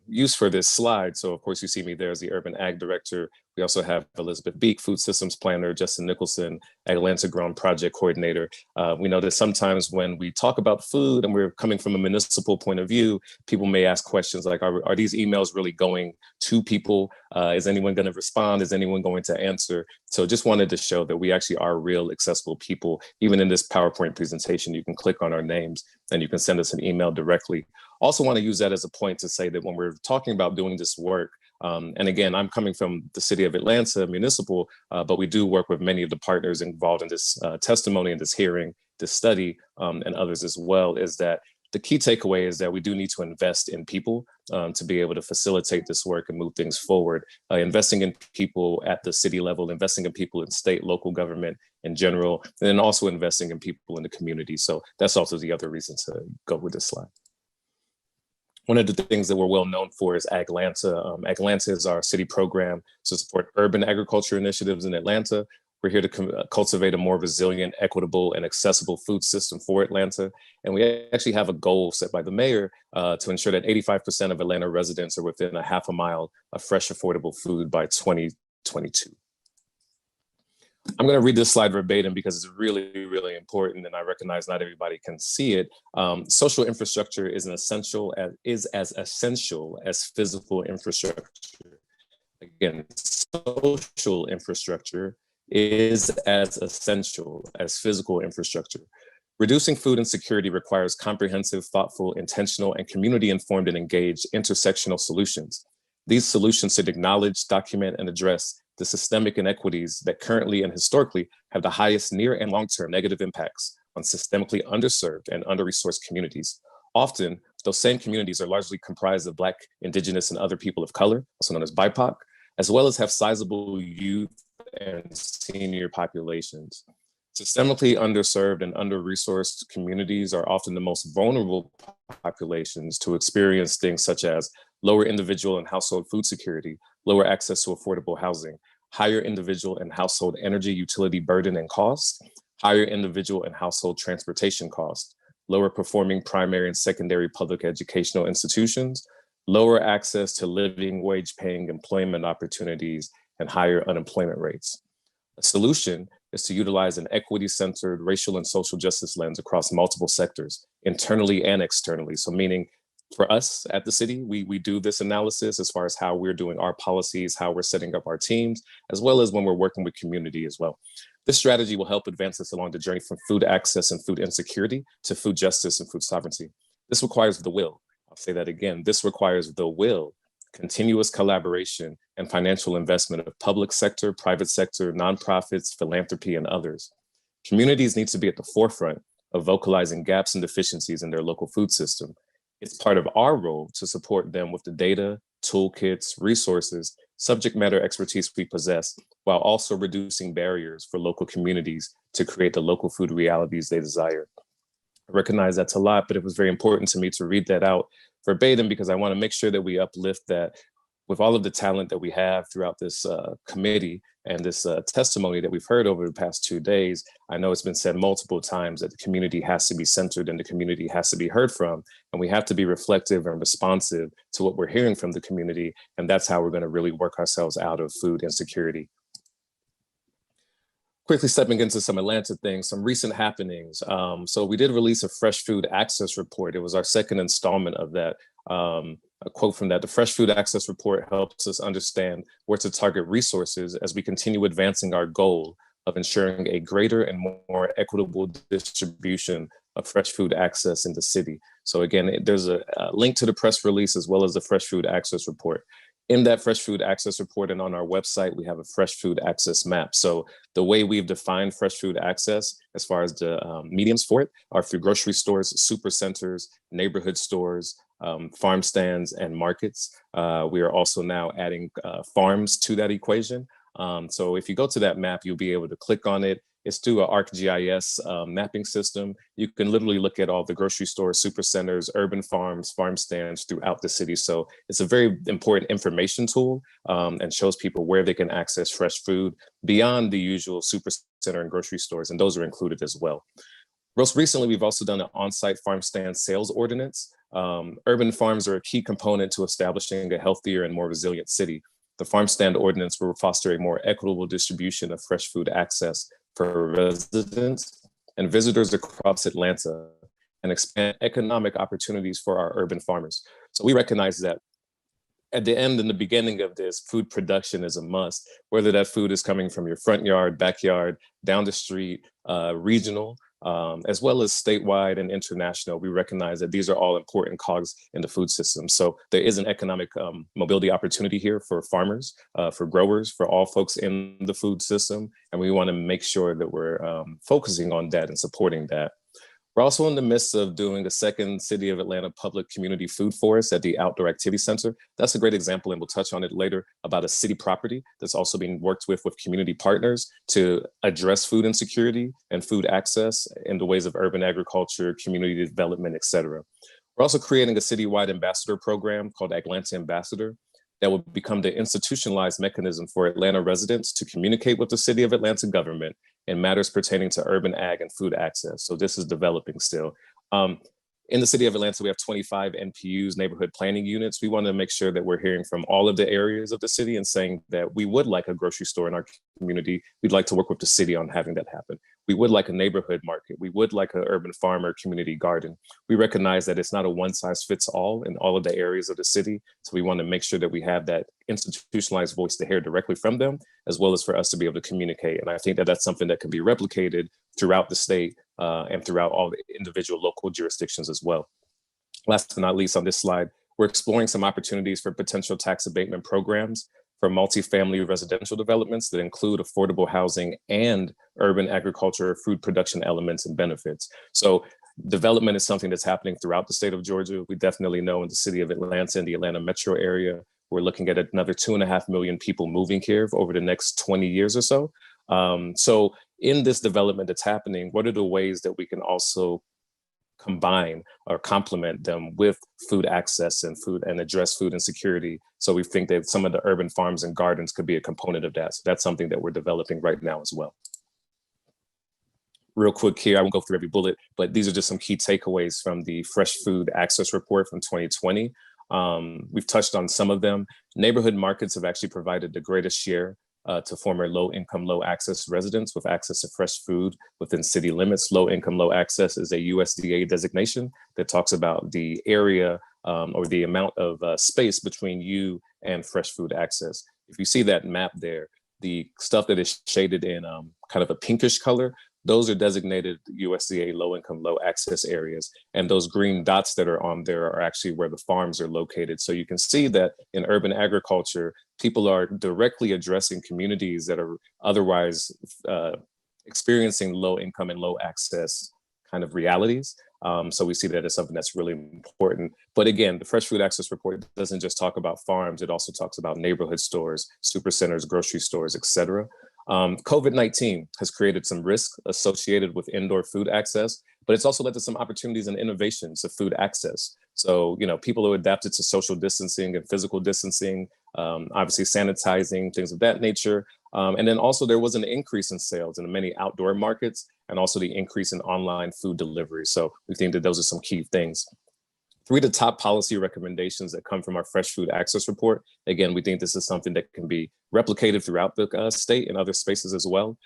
Speaker 3: use for this slide. So of course you see me there as the Urban Ag Director. We also have Elizabeth Beek, Food Systems Planner, Justin Nicholson, Atlanta Grown Project Coordinator. We know that sometimes when we talk about food and we're coming from a municipal point of view, people may ask questions like, are these emails really going to people? Is anyone going to respond? Is anyone going to answer? So just wanted to show that we actually are real accessible people. Even in this PowerPoint presentation, you can click on our names and you can send us an email directly. Also want to use that as a point to say that when we're talking about doing this work, and again, I'm coming from the city of Atlanta, municipal, but we do work with many of the partners involved in this testimony and this hearing, this study, and others as well, is that the key takeaway is that we do need to invest in people to be able to facilitate this work and move things forward. Investing in people at the city level, investing in people in state, local government in general, and then also investing in people in the community. So that's also the other reason to go with this slide. One of the things that we're well known for is Aglanta. Aglanta is our city program to support urban agriculture initiatives in Atlanta. We're here to cultivate a more resilient, equitable, and accessible food system for Atlanta. And we actually have a goal set by the mayor to ensure that 85% of Atlanta residents are within a half a mile of fresh, affordable food by 2022. I'm going to read this slide verbatim because it's really, really important, and I recognize not everybody can see it. Social infrastructure is as essential as physical infrastructure. Again, social infrastructure is as essential as physical infrastructure. Reducing food insecurity requires comprehensive, thoughtful, intentional, and community-informed and engaged intersectional solutions. These solutions should acknowledge, document, and address the systemic inequities that currently and historically have the highest near and long-term negative impacts on systemically underserved and under-resourced communities. Often, those same communities are largely comprised of Black, Indigenous, and other people of color, also known as BIPOC, as well as have sizable youth and senior populations. Systemically underserved and under-resourced communities are often the most vulnerable populations to experience things such as lower individual and household food security, lower access to affordable housing, higher individual and household energy utility burden and costs, higher individual and household transportation costs, lower performing primary and secondary public educational institutions, lower access to living wage paying employment opportunities, and higher unemployment rates. A solution is to utilize an equity-centered racial and social justice lens across multiple sectors, internally and externally. So meaning for us at the city, we do this analysis as far as how we're doing our policies, how we're setting up our teams, as well as when we're working with community as well. This strategy will help advance us along the journey from food access and food insecurity to food justice and food sovereignty. This requires the will. I'll say that again. This requires the will, continuous collaboration, and financial investment of public sector, private sector, nonprofits, philanthropy, and others. Communities need to be at the forefront of vocalizing gaps and deficiencies in their local food system. It's part of our role to support them with the data, toolkits, resources, subject matter expertise we possess, while also reducing barriers for local communities to create the local food realities they desire. I recognize that's a lot, but it was very important to me to read that out verbatim because I want to make sure that we uplift that with all of the talent that we have throughout this committee and this testimony that we've heard over the past 2 days. I know it's been said multiple times that the community has to be centered and the community has to be heard from, and we have to be reflective and responsive to what we're hearing from the community, and that's how we're going to really work ourselves out of food insecurity. Quickly stepping into some Atlanta things, some recent happenings. So we did release a Fresh Food Access Report. It was our second installment of that. A quote from that: the Fresh Food Access Report helps us understand where to target resources as we continue advancing our goal of ensuring a greater and more equitable distribution of fresh food access in the city. So again, there's a link to the press release as well as the Fresh Food Access Report. In that Fresh Food Access Report and on our website, we have a fresh food access map. So the way we've defined fresh food access as far as the mediums for it are through grocery stores, super centers, neighborhood stores, farm stands, and markets. We are also now adding farms to that equation. So if you go to that map, you'll be able to click on it. It's through a ArcGIS mapping system. You can literally look at all the grocery stores, super centers, urban farms, farm stands throughout the city. So it's a very important information tool and shows people where they can access fresh food beyond the usual super center and grocery stores, and those are included as well. Most recently, we've also done an on-site farm stand sales ordinance. Urban farms are a key component to establishing a healthier and more resilient city. The farm stand ordinance will foster a more equitable distribution of fresh food access for residents and visitors across Atlanta and expand economic opportunities for our urban farmers. So we recognize that at the end and the beginning of this, food production is a must, whether that food is coming from your front yard, backyard, down the street, regional, as well as statewide and international. We recognize that these are all important cogs in the food system. So there is an economic mobility opportunity here for farmers, for growers, for all folks in the food system. And we want to make sure that we're focusing on that and supporting that. We're also in the midst of doing a second City of Atlanta Public Community Food Forest at the Outdoor Activity Center. That's a great example, and we'll touch on it later, about a city property that's also being worked with community partners to address food insecurity and food access in the ways of urban agriculture, community development, et cetera. We're also creating a citywide ambassador program called Atlanta Ambassador that will become the institutionalized mechanism for Atlanta residents to communicate with the City of Atlanta government in matters pertaining to urban ag and food access. So this is developing still. In the City of Atlanta, we have 25 NPUs, neighborhood planning units. We want to make sure that we're hearing from all of the areas of the city and saying that we would like a grocery store in our community. We'd like to work with the city on having that happen. We would like a neighborhood market. We would like an urban farm or community garden. We recognize that it's not a one size fits all in all of the areas of the city. So we want to make sure that we have that institutionalized voice to hear directly from them, as well as for us to be able to communicate. And I think that that's something that can be replicated throughout the state and throughout all the individual local jurisdictions as well. Last but not least on this slide, we're exploring some opportunities for potential tax abatement programs for multifamily residential developments that include affordable housing and urban agriculture, food production elements and benefits. So Development is something that's happening throughout the state of Georgia. We definitely know in the city of Atlanta and the Atlanta metro area, we're looking at another 2.5 million people moving here over the next 20 years or so. So in this development that's happening, what are the ways that we can also combine or complement them with food access and address food insecurity? So we think that some of the urban farms and gardens could be a component of that. So that's something that we're developing right now as well. Real quick here, I won't go through every bullet, but these are just some key takeaways from the Fresh Food Access Report from 2020. We've touched on some of them. Neighborhood markets have actually provided the greatest share to former low-income, low-access residents with access to fresh food within city limits. Low-income, low-access is a USDA designation that talks about the area or the amount of space between you and fresh food access. If you see that map there, the stuff that is shaded in kind of a pinkish color, those are designated USDA low-income, low-access areas. And those green dots that are on there are actually where the farms are located. So you can see that in urban agriculture, people are directly addressing communities that are otherwise experiencing low-income and low-access kind of realities. So we see that as something that's really important. But again, the Fresh Food Access Report doesn't just talk about farms, it also talks about neighborhood stores, supercenters, grocery stores, et cetera. COVID-19 has created some risk associated with indoor food access, but it's also led to some opportunities and innovations of food access. So, you know, people who adapted to social distancing and physical distancing, obviously sanitizing, things of that nature. And then also there was an increase in sales in many outdoor markets and also the increase in online food delivery. So we think that those are some key things. 3 of the top policy recommendations that come from our Fresh Food Access Report. Again, we think this is something that can be replicated throughout the state and other spaces as well.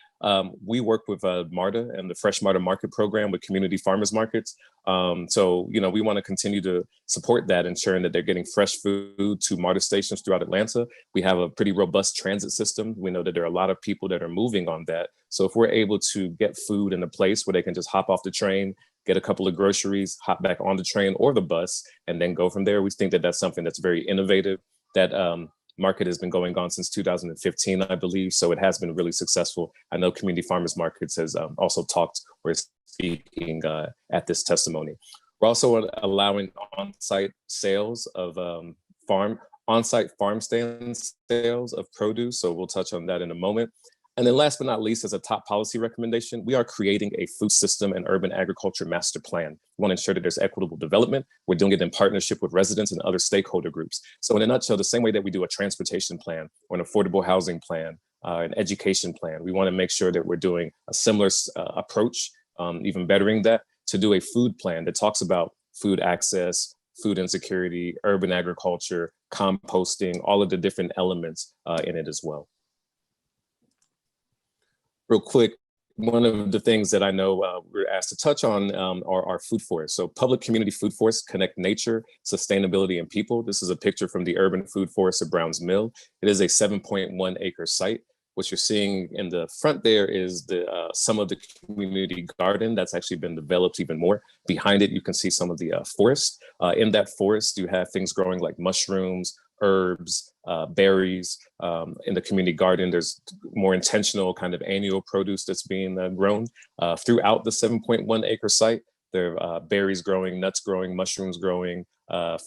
Speaker 3: We work with MARTA and the Fresh MARTA Market Program with community farmers markets. So, you know, we want to continue to support that, ensuring that they're getting fresh food to MARTA stations throughout Atlanta. We have a pretty robust transit system. We know that there are a lot of people that are moving on that. So if we're able to get food in a place where they can just hop off the train, get a couple of groceries, hop back on the train or the bus, and then go from there. We think that that's something that's very innovative. That market has been going on since 2015, I believe. So it has been really successful. I know Community Farmers Markets has also talked or is speaking at this testimony. We're also allowing on-site sales of on-site farm stand sales of produce. So we'll touch on that in a moment. And then last but not least, as a top policy recommendation, we are creating a food system and urban agriculture master plan. We want to ensure that there's equitable development. We're doing it in partnership with residents and other stakeholder groups. So in a nutshell, the same way that we do a transportation plan or an affordable housing plan, an education plan, we want to make sure that we're doing a similar approach, even bettering that, to do a food plan that talks about food access, food insecurity, urban agriculture, composting, all of the different elements in it as well. Real quick, one of the things that I know we're asked to touch on are our food forests. So public community food forests connect nature, sustainability, and people. This is a picture from the urban food forest of Browns Mill. It is a 7.1 acre site. What you're seeing in the front there is some of the community garden that's actually been developed even more. Behind it, you can see some of the forest. In that forest, you have things growing like mushrooms, herbs, berries. In the community garden, there's more intentional kind of annual produce that's being grown throughout the 7.1 acre site. There are berries growing, nuts growing, mushrooms growing,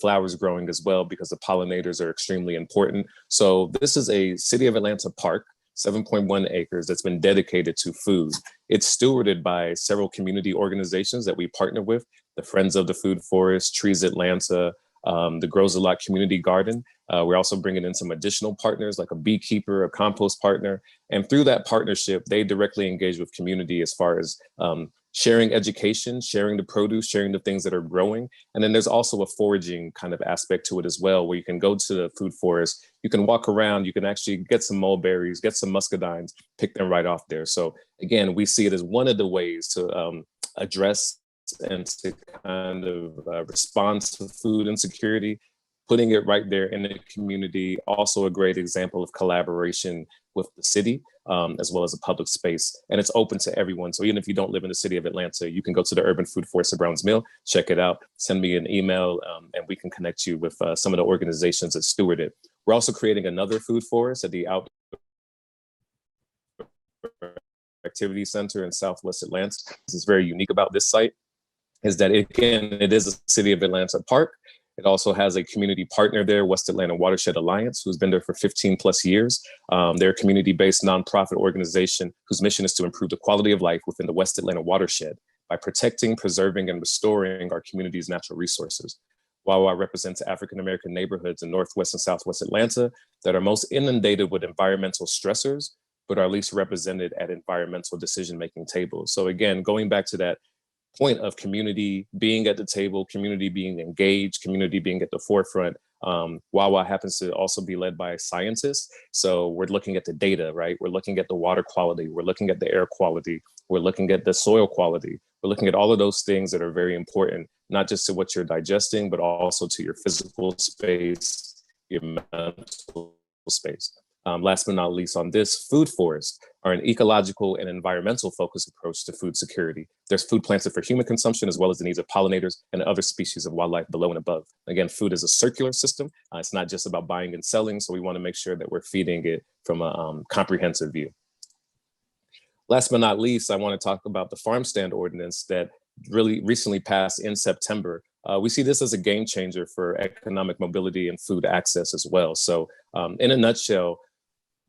Speaker 3: flowers growing as well, because the pollinators are extremely important. So this is a City of Atlanta park, 7.1 acres, that's been dedicated to food. It's stewarded by several community organizations that we partner with, the Friends of the Food Forest, Trees Atlanta, the Grows a Lot Community Garden. We're also bringing in some additional partners like a beekeeper, a compost partner. And through that partnership, they directly engage with community as far as sharing education, sharing the produce, sharing the things that are growing. And then there's also a foraging kind of aspect to it as well, where you can go to the food forest, you can walk around, you can actually get some mulberries, get some muscadines, pick them right off there. So again, we see it as one of the ways to address and to kind of respond to food insecurity, putting it right there in the community. Also a great example of collaboration with the city, as well as a public space. And it's open to everyone. So even if you don't live in the city of Atlanta, you can go to the Urban Food Forest of Browns Mill, check it out, send me an email, and we can connect you with some of the organizations that steward it. We're also creating another food forest at the Outdoor Activity Center in Southwest Atlanta. This is very unique about this site. is that again, it is a City of Atlanta park. It also has a community partner there, West Atlanta Watershed Alliance, who's been there for 15 plus years. They're a community-based nonprofit organization whose mission is to improve the quality of life within the West Atlanta watershed by protecting, preserving, and restoring our community's natural resources. Wawa represents African-American neighborhoods in Northwest and Southwest Atlanta that are most inundated with environmental stressors, but are least represented at environmental decision-making tables. So again, going back to that point of community being at the table, community being engaged, community being at the forefront. Wawa happens to also be led by scientists. So we're looking at the data, right? We're looking at the water quality. We're looking at the air quality. We're looking at the soil quality. We're looking at all of those things that are very important, not just to what you're digesting, but also to your physical space, your mental space. Last but not least on this, food forests are an ecological and environmental focused approach to food security. There's food planted for human consumption as well as the needs of pollinators and other species of wildlife below and above. Again, food is a circular system. It's not just about buying and selling. So we want to make sure that we're feeding it from a comprehensive view. Last but not least, I want to talk about the farm stand ordinance that really recently passed in September. We see this as a game changer for economic mobility and food access as well. So in a nutshell,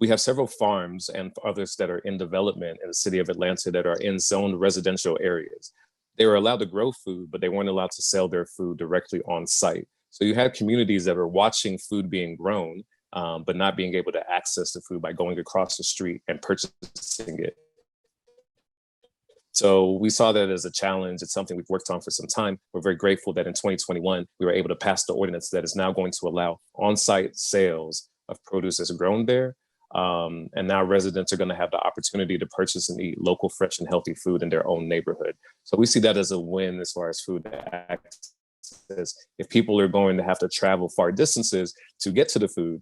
Speaker 3: we have several farms and others that are in development in the city of Atlanta that are in zoned residential areas. They were allowed to grow food, but they weren't allowed to sell their food directly on site. So you have communities that are watching food being grown, but not being able to access the food by going across the street and purchasing it. So we saw that as a challenge. It's something we've worked on for some time. We're very grateful that in 2021, we were able to pass the ordinance that is now going to allow on-site sales of produce that's grown there. And now residents are going to have the opportunity to purchase and eat local, fresh, and healthy food in their own neighborhood. So we see that as a win as far as food access. If people are going to have to travel far distances to get to the food,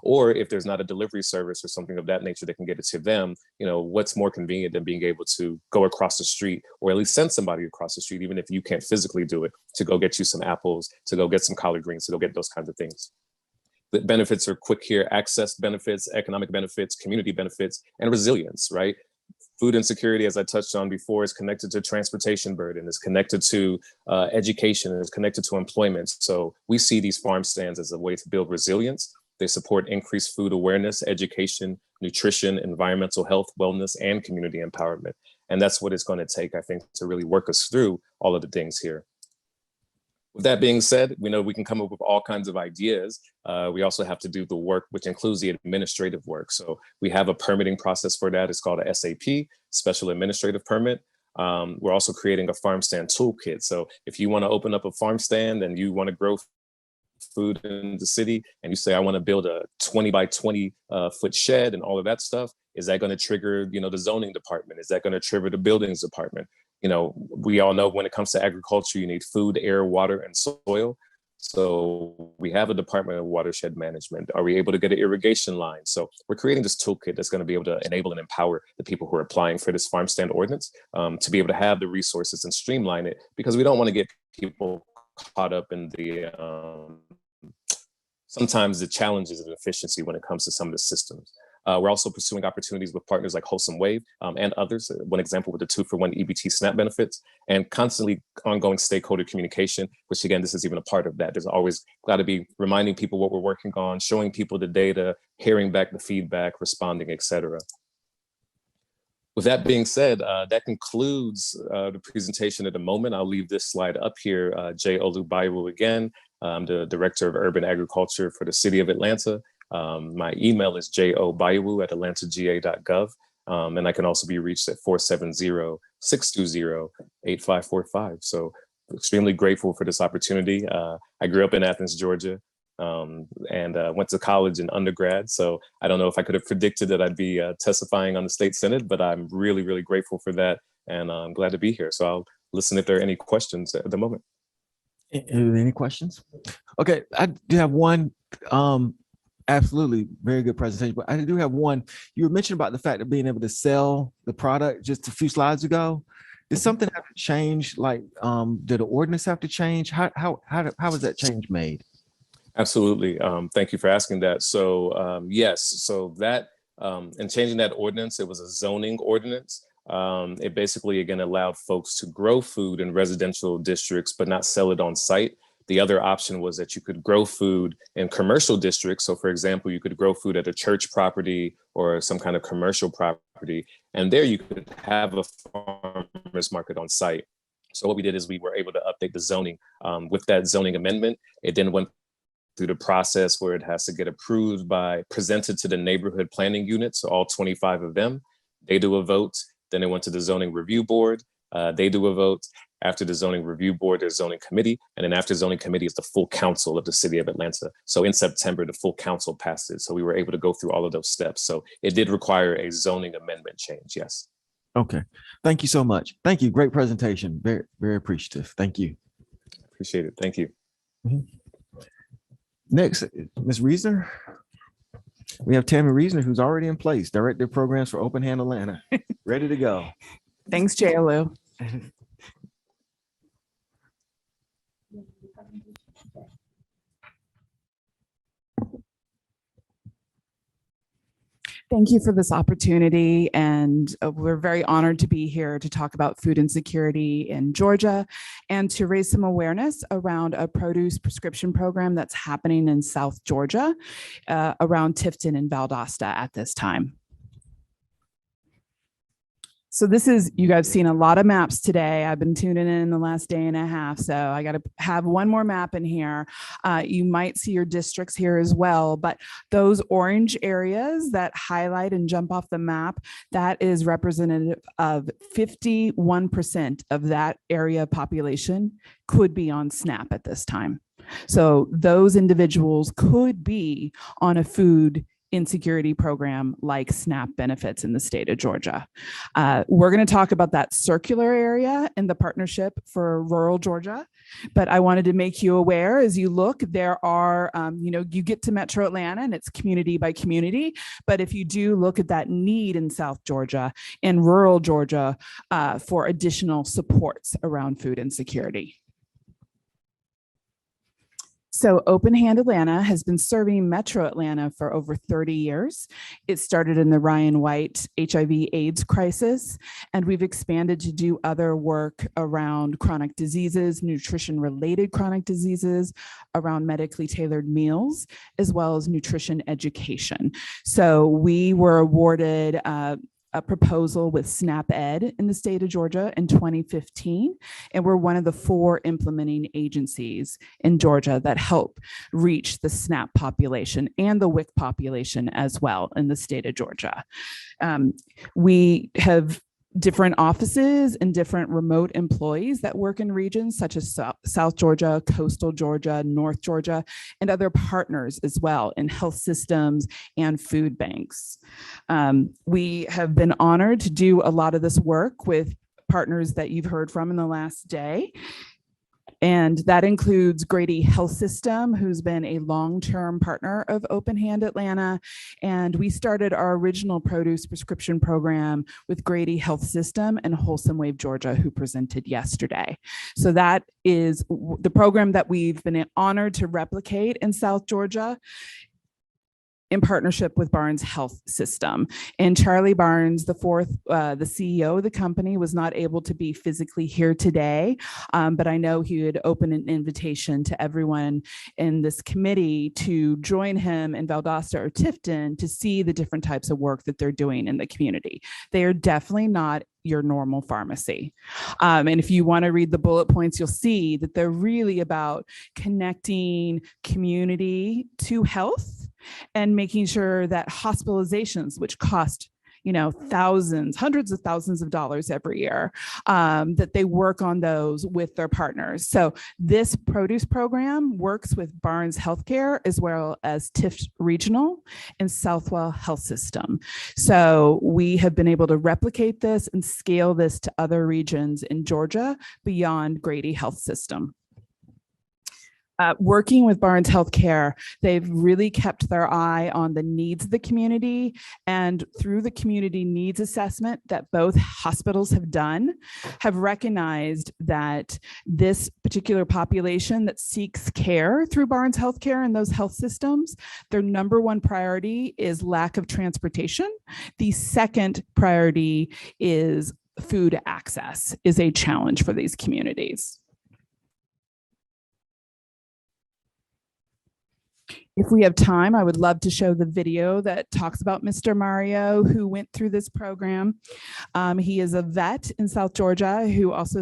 Speaker 3: or if there's not a delivery service or something of that nature that can get it to them, you know, what's more convenient than being able to go across the street, or at least send somebody across the street, even if you can't physically do it, to go get you some apples, to go get some collard greens, to go get those kinds of things. The benefits are quick here: access benefits, economic benefits, community benefits, and resilience, right? Food insecurity, as I touched on before, is connected to transportation burden, is connected to education, is connected to employment. So we see these farm stands as a way to build resilience. They support increased food awareness, education, nutrition, environmental health, wellness, and community empowerment. And that's what it's going to take, I think, to really work us through all of the things here. With that being said, we know we can come up with all kinds of ideas. We also have to do the work, which includes the administrative work. So we have a permitting process for that. It's called a SAP, Special Administrative Permit. We're also creating a farm stand toolkit. So if you want to open up a farm stand and you want to grow food in the city, and you say, I want to build a 20 by 20 foot shed and all of that stuff, is that going to trigger, you know, the zoning department? Is that going to trigger the buildings department? You know, we all know when it comes to agriculture, you need food, air, water, and soil. So we have a Department of Watershed Management. Are we able to get an irrigation line? So we're creating this toolkit that's going to be able to enable and empower the people who are applying for this farm stand ordinance to be able to have the resources and streamline it, because we don't want to get people caught up in the sometimes the challenges of efficiency when it comes to some of the systems. We're also pursuing opportunities with partners like Wholesome Wave and others. One example with the 2-for-1 EBT SNAP benefits, and constantly ongoing stakeholder communication, which again, this is even a part of that. There's always got to be reminding people what we're working on, showing people the data, hearing back the feedback, responding, et cetera. With that being said, that concludes the presentation at the moment. I'll leave this slide up here. Jay Olubayiwu again. I'm the Director of Urban Agriculture for the City of Atlanta. My email is jobayiwu@atlantaga.gov. And I can also be reached at 470-620-8545. So extremely grateful for this opportunity. I grew up in Athens, Georgia, and went to college and undergrad. So I don't know if I could have predicted that I'd be testifying on the state Senate, but I'm really, really grateful for that. And I'm glad to be here. So I'll listen if there are any questions at the moment.
Speaker 1: Any questions? Okay, I do have one. Absolutely, very good presentation. But I do have one. You were mentioning about the fact of being able to sell the product just a few slides ago. Did something have to change? Like, did the ordinance have to change? How was that change made?
Speaker 3: Absolutely. Thank you for asking that. So yes, so that in changing that ordinance, it was a zoning ordinance. It basically, again, allowed folks to grow food in residential districts, but not sell it on site. The other option was that you could grow food in commercial districts. So for example, you could grow food at a church property or some kind of commercial property, and there you could have a farmer's market on site. So what we did is we were able to update the zoning. With that zoning amendment, it then went through the process where it has to get approved presented to the neighborhood planning units, so all 25 of them. They do a vote, then it went to the zoning review board. They do a vote. After the zoning review board, there's zoning committee. And then after zoning committee is the full council of the city of Atlanta. So in September, the full council passed it. So we were able to go through all of those steps. So it did require a zoning amendment change, yes.
Speaker 1: Okay, thank you so much. Thank you, great presentation. Very, very appreciative. Thank you.
Speaker 3: Appreciate it, thank you.
Speaker 1: Next, Ms. Reesner. We have Tammy Reesner, who's already in place, Director of Programs for Open Hand Atlanta, ready to go.
Speaker 4: Thanks, Chair Lou. Thank you for this opportunity, and we're very honored to be here to talk about food insecurity in Georgia and to raise some awareness around a produce prescription program that's happening in South Georgia around Tifton and Valdosta at this time. So this is, you guys seen a lot of maps today. I've been tuning in the last day and a half, so I got to have one more map in here. You might see your districts here as well, but those orange areas that highlight and jump off the map, that is representative of 51% of that area population could be on SNAP at this time. So those individuals could be on a food insecurity program like SNAP benefits in the state of Georgia. We're going to talk about that circular area in the partnership for rural Georgia, but I wanted to make you aware as you look, there are, you get to Metro Atlanta and it's community by community, but if you do look at that need in South Georgia and rural Georgia for additional supports around food insecurity. So Open Hand Atlanta has been serving Metro Atlanta for over 30 years. It started in the Ryan White HIV/AIDS crisis, and we've expanded to do other work around chronic diseases, nutrition-related chronic diseases, around medically tailored meals, as well as nutrition education. So we were awarded a proposal with SNAP-Ed in the state of Georgia in 2015, and we're one of the 4 implementing agencies in Georgia that help reach the SNAP population and the WIC population as well in the state of Georgia. We have different offices and different remote employees that work in regions such as South Georgia, Coastal Georgia, North Georgia, and other partners as well in health systems and food banks. We have been honored to do a lot of this work with partners that you've heard from in the last day. And that includes Grady Health System, who's been a long-term partner of Open Hand Atlanta. And we started our original produce prescription program with Grady Health System and Wholesome Wave Georgia, who presented yesterday. So that is the program that we've been honored to replicate in South Georgia in partnership with Barnes Health System. And Charlie Barnes, the CEO of the company, was not able to be physically here today, but I know he would open an invitation to everyone in this committee to join him in Valdosta or Tifton to see the different types of work that they're doing in the community. They are definitely not your normal pharmacy. And if you want to read the bullet points, you'll see that they're really about connecting community to health and making sure that hospitalizations, which cost thousands, hundreds of thousands of dollars every year, that they work on those with their partners. So this produce program works with Barnes Healthcare as well as Tift Regional and Southwell Health System. So we have been able to replicate this and scale this to other regions in Georgia beyond Grady Health System. Working with Barnes Healthcare, they've really kept their eye on the needs of the community, and through the community needs assessment that both hospitals have done, have recognized that this particular population that seeks care through Barnes Healthcare and those health systems, their number one priority is lack of transportation. The second priority is food access is a challenge for these communities. If we have time, I would love to show the video that talks about Mr. Mario, who went through this program. He is a vet in South Georgia who also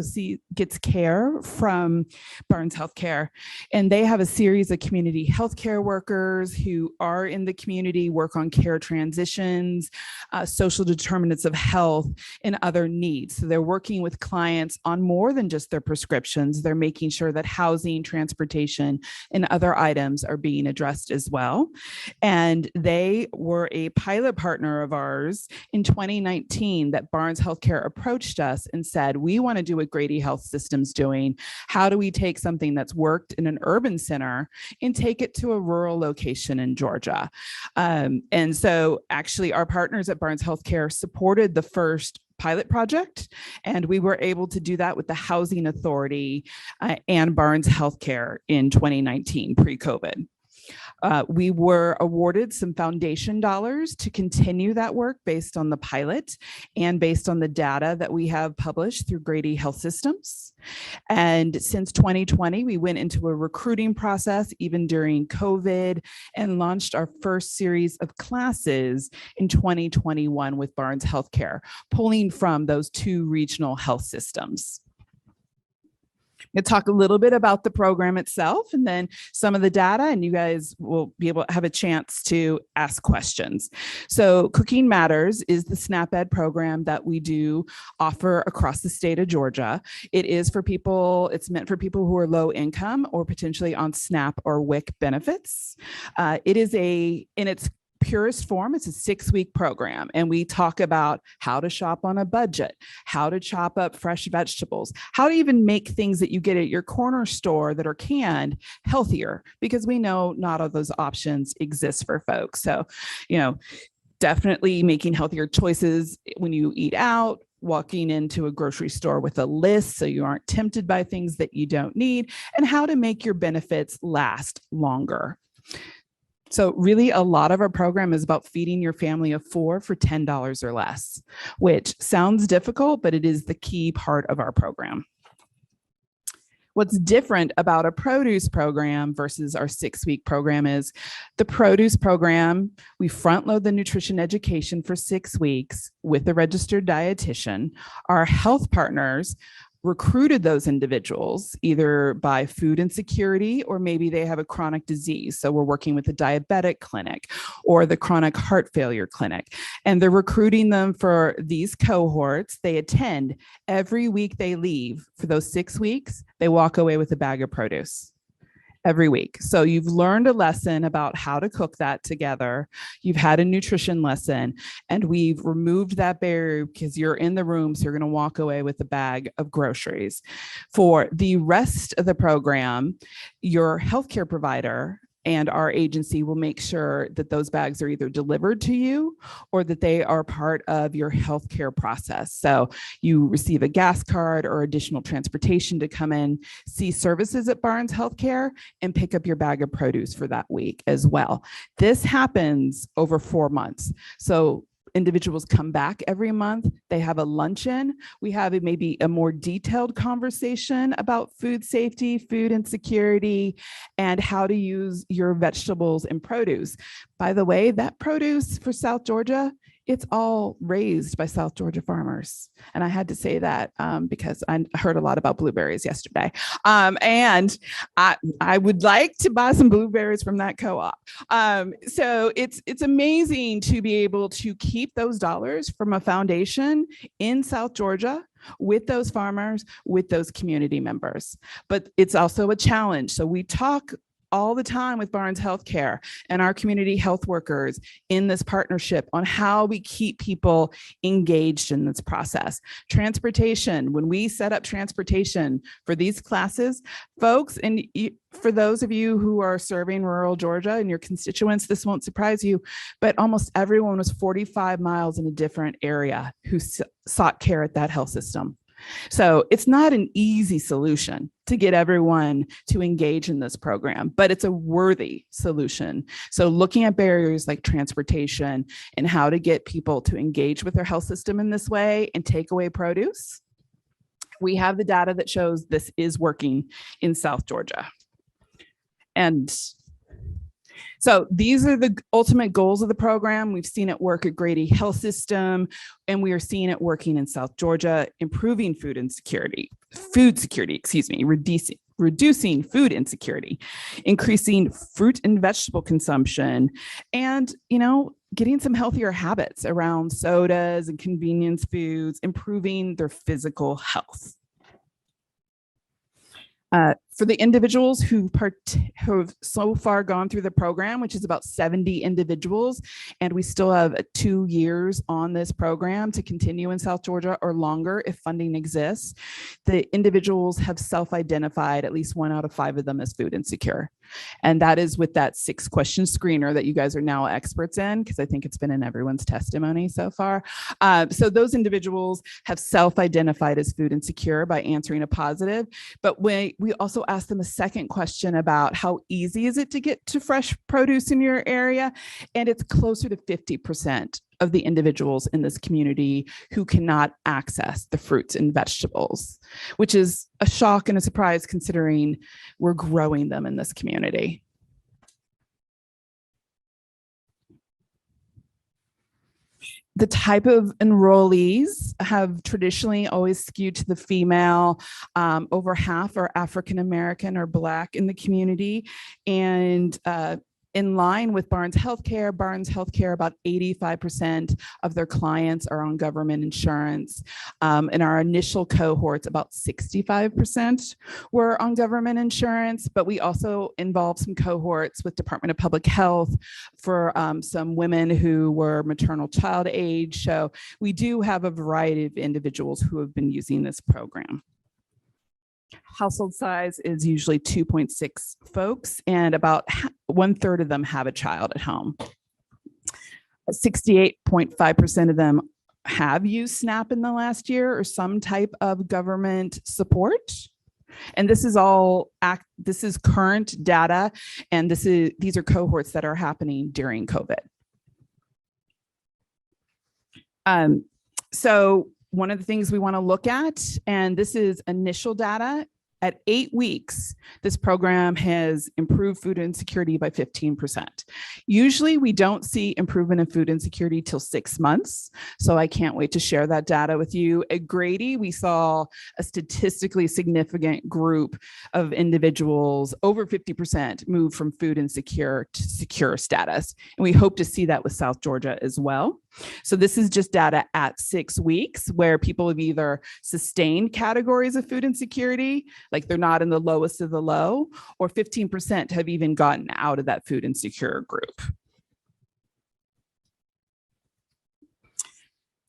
Speaker 4: gets care from Barnes Healthcare. And they have a series of community healthcare workers who are in the community, work on care transitions, social determinants of health, and other needs. So they're working with clients on more than just their prescriptions. They're making sure that housing, transportation, and other items are being addressed as well. And they were a pilot partner of ours in 2019 that Barnes Healthcare approached us and said, we want to do what Grady Health System's doing. How do we take something that's worked in an urban center and take it to a rural location in Georgia? And so actually our partners at Barnes Healthcare supported the first pilot project, and we were able to do that with the Housing Authority and Barnes Healthcare in 2019, pre-COVID. We were awarded some foundation dollars to continue that work based on the pilot and based on the data that we have published through Grady Health Systems. And since 2020, we went into a recruiting process even during COVID and launched our first series of classes in 2021 with Barnes Healthcare, pulling from those two regional health systems. We'll talk a little bit about the program itself and then some of the data, and you guys will be able to have a chance to ask questions. So Cooking Matters is the SNAP-Ed program that we do offer across the state of Georgia. It is for people, it's meant for people who are low income or potentially on SNAP or WIC benefits. It is in its purest form, it's a 6-week program, and we talk about how to shop on a budget, how to chop up fresh vegetables, how to even make things that you get at your corner store that are canned healthier, because we know not all those options exist for folks. So, definitely making healthier choices when you eat out, walking into a grocery store with a list so you aren't tempted by things that you don't need, and how to make your benefits last longer. So really a lot of our program is about feeding your family of 4 for $10 or less, which sounds difficult, but it is the key part of our program. What's different about a produce program versus our 6-week program is the produce program, we front load the nutrition education for 6 weeks with a registered dietitian. Our health partners recruited those individuals either by food insecurity or maybe they have a chronic disease. So we're working with the diabetic clinic or the chronic heart failure clinic, and they're recruiting them for these cohorts. They attend every week. They leave for those 6 weeks. They walk away with a bag of produce every week. So you've learned a lesson about how to cook that together. You've had a nutrition lesson, and we've removed that barrier because you're in the room. So you're going to walk away with a bag of groceries. For the rest of the program, your healthcare provider and our agency will make sure that those bags are either delivered to you or that they are part of your healthcare process. So you receive a gas card or additional transportation to come in, see services at Barnes Healthcare, and pick up your bag of produce for that week as well. This happens over 4 months. So individuals come back every month. They have a luncheon. We have maybe a more detailed conversation about food safety, food insecurity, and how to use your vegetables and produce. By the way, that produce for South Georgia, it's all raised by South Georgia farmers. And I had to say that because I heard a lot about blueberries yesterday. And I would like to buy some blueberries from that co-op. So it's amazing to be able to keep those dollars from a foundation in South Georgia with those farmers, with those community members. But it's also a challenge. So we talk all the time with Barnes Healthcare and our community health workers in this partnership on how we keep people engaged in this process. Transportation, when we set up transportation for these classes, folks, and for those of you who are serving rural Georgia and your constituents, this won't surprise you, but almost everyone was 45 miles in a different area who sought care at that health system. So it's not an easy solution to get everyone to engage in this program, but it's a worthy solution. So looking at barriers like transportation and how to get people to engage with their health system in this way and take away produce, we have the data that shows this is working in South Georgia. And so these are the ultimate goals of the program. We've seen it work at Grady Health System, and we are seeing it working in South Georgia, improving food security, reducing food insecurity, increasing fruit and vegetable consumption, and, getting some healthier habits around sodas and convenience foods, improving their physical health. For the individuals who have so far gone through the program, which is about 70 individuals, and we still have 2 years on this program to continue in South Georgia or longer if funding exists, the individuals have self-identified, at least 1 out of 5 of them, as food insecure. And that is with that 6-question screener that you guys are now experts in, because I think it's been in everyone's testimony so far. So those individuals have self-identified as food insecure by answering a positive, but we also asked them a second question about how easy is it to get to fresh produce in your area, and it's closer to 50% of the individuals in this community who cannot access the fruits and vegetables, which is a shock and a surprise considering we're growing them in this community. The type of enrollees have traditionally always skewed to the female. Over half are African American or Black in the community. And in line with Barnes Healthcare, about 85% of their clients are on government insurance. In our initial cohorts, about 65% were on government insurance, but we also involved some cohorts with Department of Public Health for some women who were maternal child age. So we do have a variety of individuals who have been using this program. Household size is usually 2.6 folks, and about 1/3 of them have a child at home. 68.5% of them have used SNAP in the last year or some type of government support. And this is current data, and these are cohorts that are happening during COVID. So one of the things we want to look at, and this is initial data, at 8 weeks, this program has improved food insecurity by 15%. Usually we don't see improvement in food insecurity till 6 months. So I can't wait to share that data with you. At Grady, we saw a statistically significant group of individuals, over 50%, move from food insecure to secure status. And we hope to see that with South Georgia as well. So this is just data at 6 weeks where people have either sustained categories of food insecurity, like they're not in the lowest of the low, or 15% have even gotten out of that food insecure group.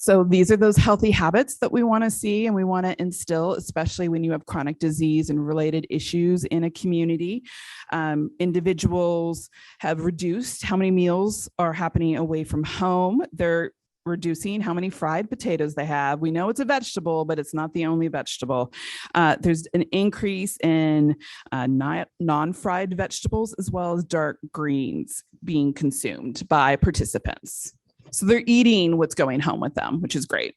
Speaker 4: So these are those healthy habits that we want to see and we want to instill, especially when you have chronic disease and related issues in a community. Individuals have reduced how many meals are happening away from home. They're reducing how many fried potatoes they have. We know it's a vegetable, but it's not the only vegetable. There's an increase in non-fried vegetables as well as dark greens being consumed by participants. So they're eating what's going home with them, which is great.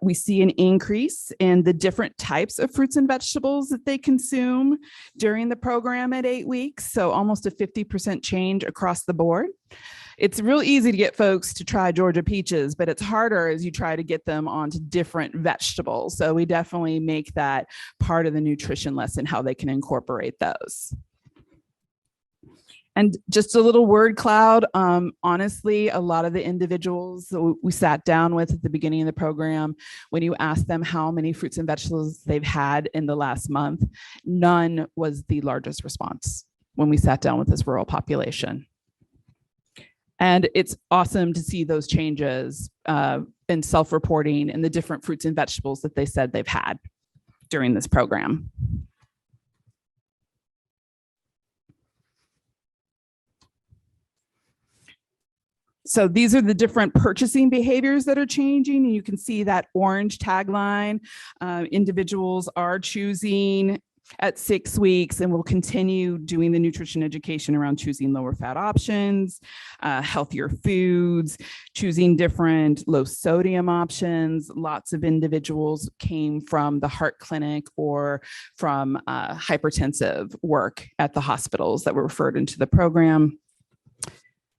Speaker 4: We see an increase in the different types of fruits and vegetables that they consume during the program at 8 weeks. So almost a 50% change across the board. It's real easy to get folks to try Georgia peaches, but it's harder as you try to get them onto different vegetables. So we definitely make that part of the nutrition lesson, how they can incorporate those. And just a little word cloud. Honestly, a lot of the individuals that we sat down with at the beginning of the program, when you ask them how many fruits and vegetables they've had in the last month, none was the largest response when we sat down with this rural population. And it's awesome to see those changes in self-reporting and the different fruits and vegetables that they said they've had during this program. So these are the different purchasing behaviors that are changing. And you can see that orange tagline. Individuals are choosing at 6 weeks, and we'll continue doing the nutrition education around choosing lower fat options, healthier foods, choosing different low sodium options. Lots of individuals came from the heart clinic or from hypertensive work at the hospitals that were referred into the program.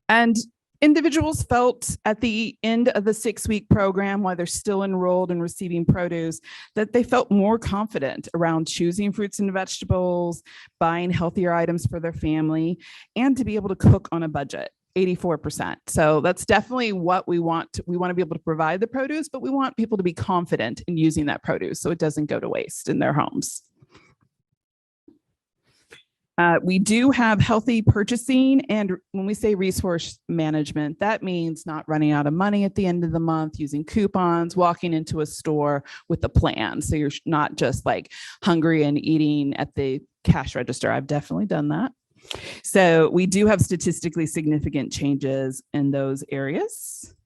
Speaker 4: And individuals felt at the end of the 6-week program, while they're still enrolled and receiving produce, that they felt more confident around choosing fruits and vegetables, buying healthier items for their family, and to be able to cook on a budget. 84%. So that's definitely what we want. We want to be able to provide the produce, but we want people to be confident in using that produce so it doesn't go to waste in their homes. We do have healthy purchasing, and when we say resource management, that means not running out of money at the end of the month, using coupons, walking into a store with a plan. So you're not just like hungry and eating at the cash register. I've definitely done that. So we do have statistically significant changes in those areas.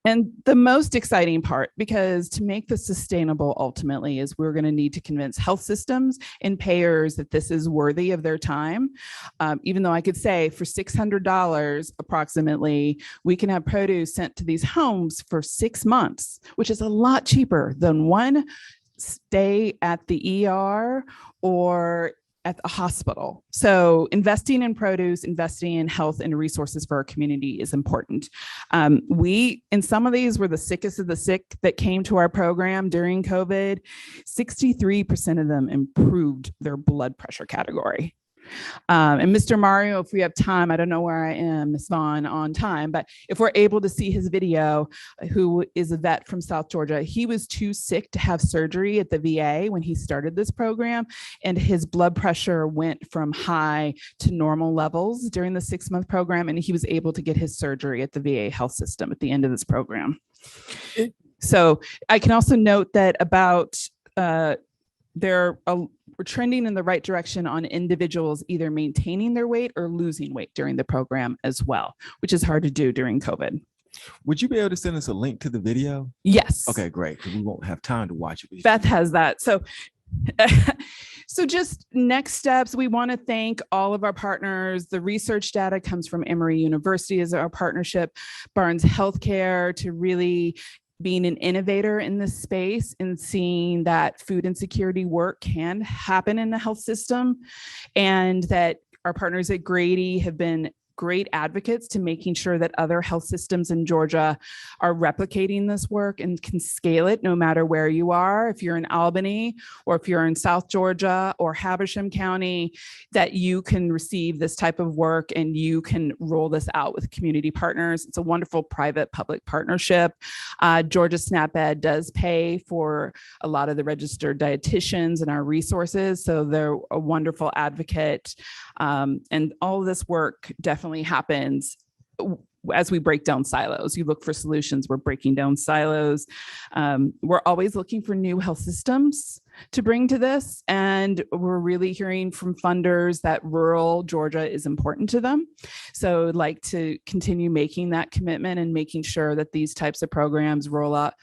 Speaker 4: And the most exciting part, because to make this sustainable ultimately, is we're going to need to convince health systems and payers that this is worthy of their time. Even though I could say for $600 approximately, we can have produce sent to these homes for 6 months, which is a lot cheaper than one stay at the ER or at the hospital. So investing in produce, investing in health and resources for our community is important. We, in some of these, were the sickest of the sick that came to our program during COVID. 63% of them improved their blood pressure category. And Mr. Mario, if we have time, I don't know where I am, Ms. Vaughn, on time, but if we're able to see his video, who is a vet from South Georgia, he was too sick to have surgery at the VA when he started this program, and his blood pressure went from high to normal levels during the 6-month program, and he was able to get his surgery at the VA health system at the end of this program. So I can also note that about we're trending in the right direction on individuals either maintaining their weight or losing weight during the program as well, which is hard to do during COVID.
Speaker 1: Would you be able to send us a link to the video?
Speaker 4: Yes.
Speaker 1: Okay, great. Because we won't have time to watch it.
Speaker 4: Beth has that. So, so just next steps, we want to thank all of our partners. The research data comes from Emory University as our partnership, Barnes Healthcare, to really being an innovator in this space and seeing that food insecurity work can happen in the health system, and that our partners at Grady have been great advocates to making sure that other health systems in Georgia are replicating this work and can scale it no matter where you are. If you're in Albany, or if you're in South Georgia or Habersham County, that you can receive this type of work and you can roll this out with community partners. It's a wonderful private-public partnership. Georgia SNAP-Ed does pay for a lot of the registered dietitians and our resources, so they're a wonderful advocate. And all of this work definitely happens as we break down silos. You look for solutions, we're breaking down silos. We're always looking for new health systems to bring to this, and we're really hearing from funders that rural Georgia is important to them. So I'd like to continue making that commitment and making sure that these types of programs roll out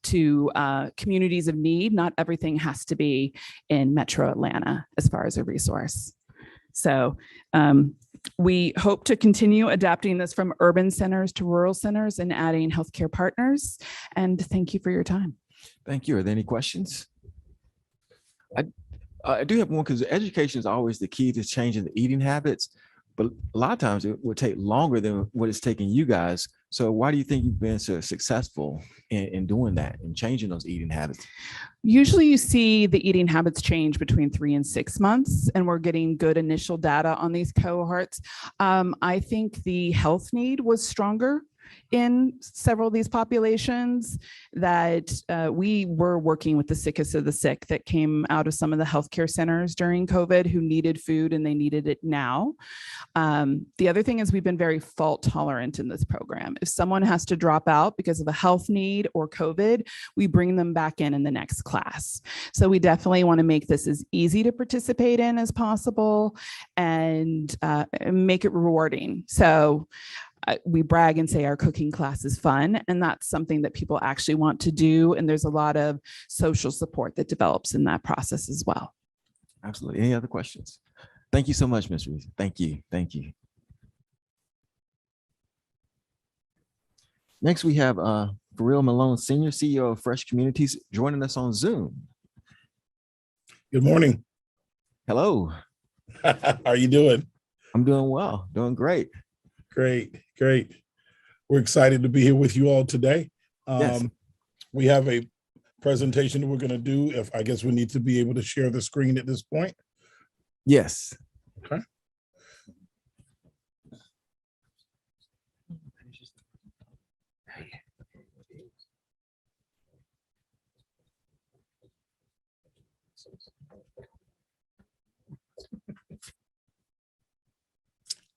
Speaker 4: to communities of need. Not everything has to be in Metro Atlanta as far as a resource. So we hope to continue adapting this from urban centers to rural centers and adding healthcare partners. And thank you for your time.
Speaker 1: Thank you. Are there any questions? I do have one, because education is always the key to changing the eating habits, but a lot of times it would take longer than what it's taking you guys. So why do you think you've been so successful in doing that and changing those eating habits?
Speaker 4: Usually you see the eating habits change between 3 and 6 months, and we're getting good initial data on these cohorts. I think the health need was stronger in several of these populations, that we were working with the sickest of the sick that came out of some of the healthcare centers during COVID who needed food and they needed it now. The other thing is we've been very fault tolerant in this program. If someone has to drop out because of a health need or COVID, we bring them back in the next class. So we definitely want to make this as easy to participate in as possible and make it rewarding. So we brag and say our cooking class is fun, and that's something that people actually want to do. And there's a lot of social support that develops in that process as well.
Speaker 1: Absolutely. Any other questions? Thank you so much, Ms. Reese. Thank you. Thank you. Next, we have Farrell Malone, Senior CEO of Fresh Communities, joining us on Zoom.
Speaker 5: Good morning.
Speaker 1: Hello.
Speaker 5: How are you doing?
Speaker 1: I'm doing well, doing great.
Speaker 5: Great, great. We're excited to be here with you all today.
Speaker 1: Yes.
Speaker 5: We have a presentation that we're going to do. If I guess we need to be able to share the screen at this point.
Speaker 1: Yes.
Speaker 5: Okay.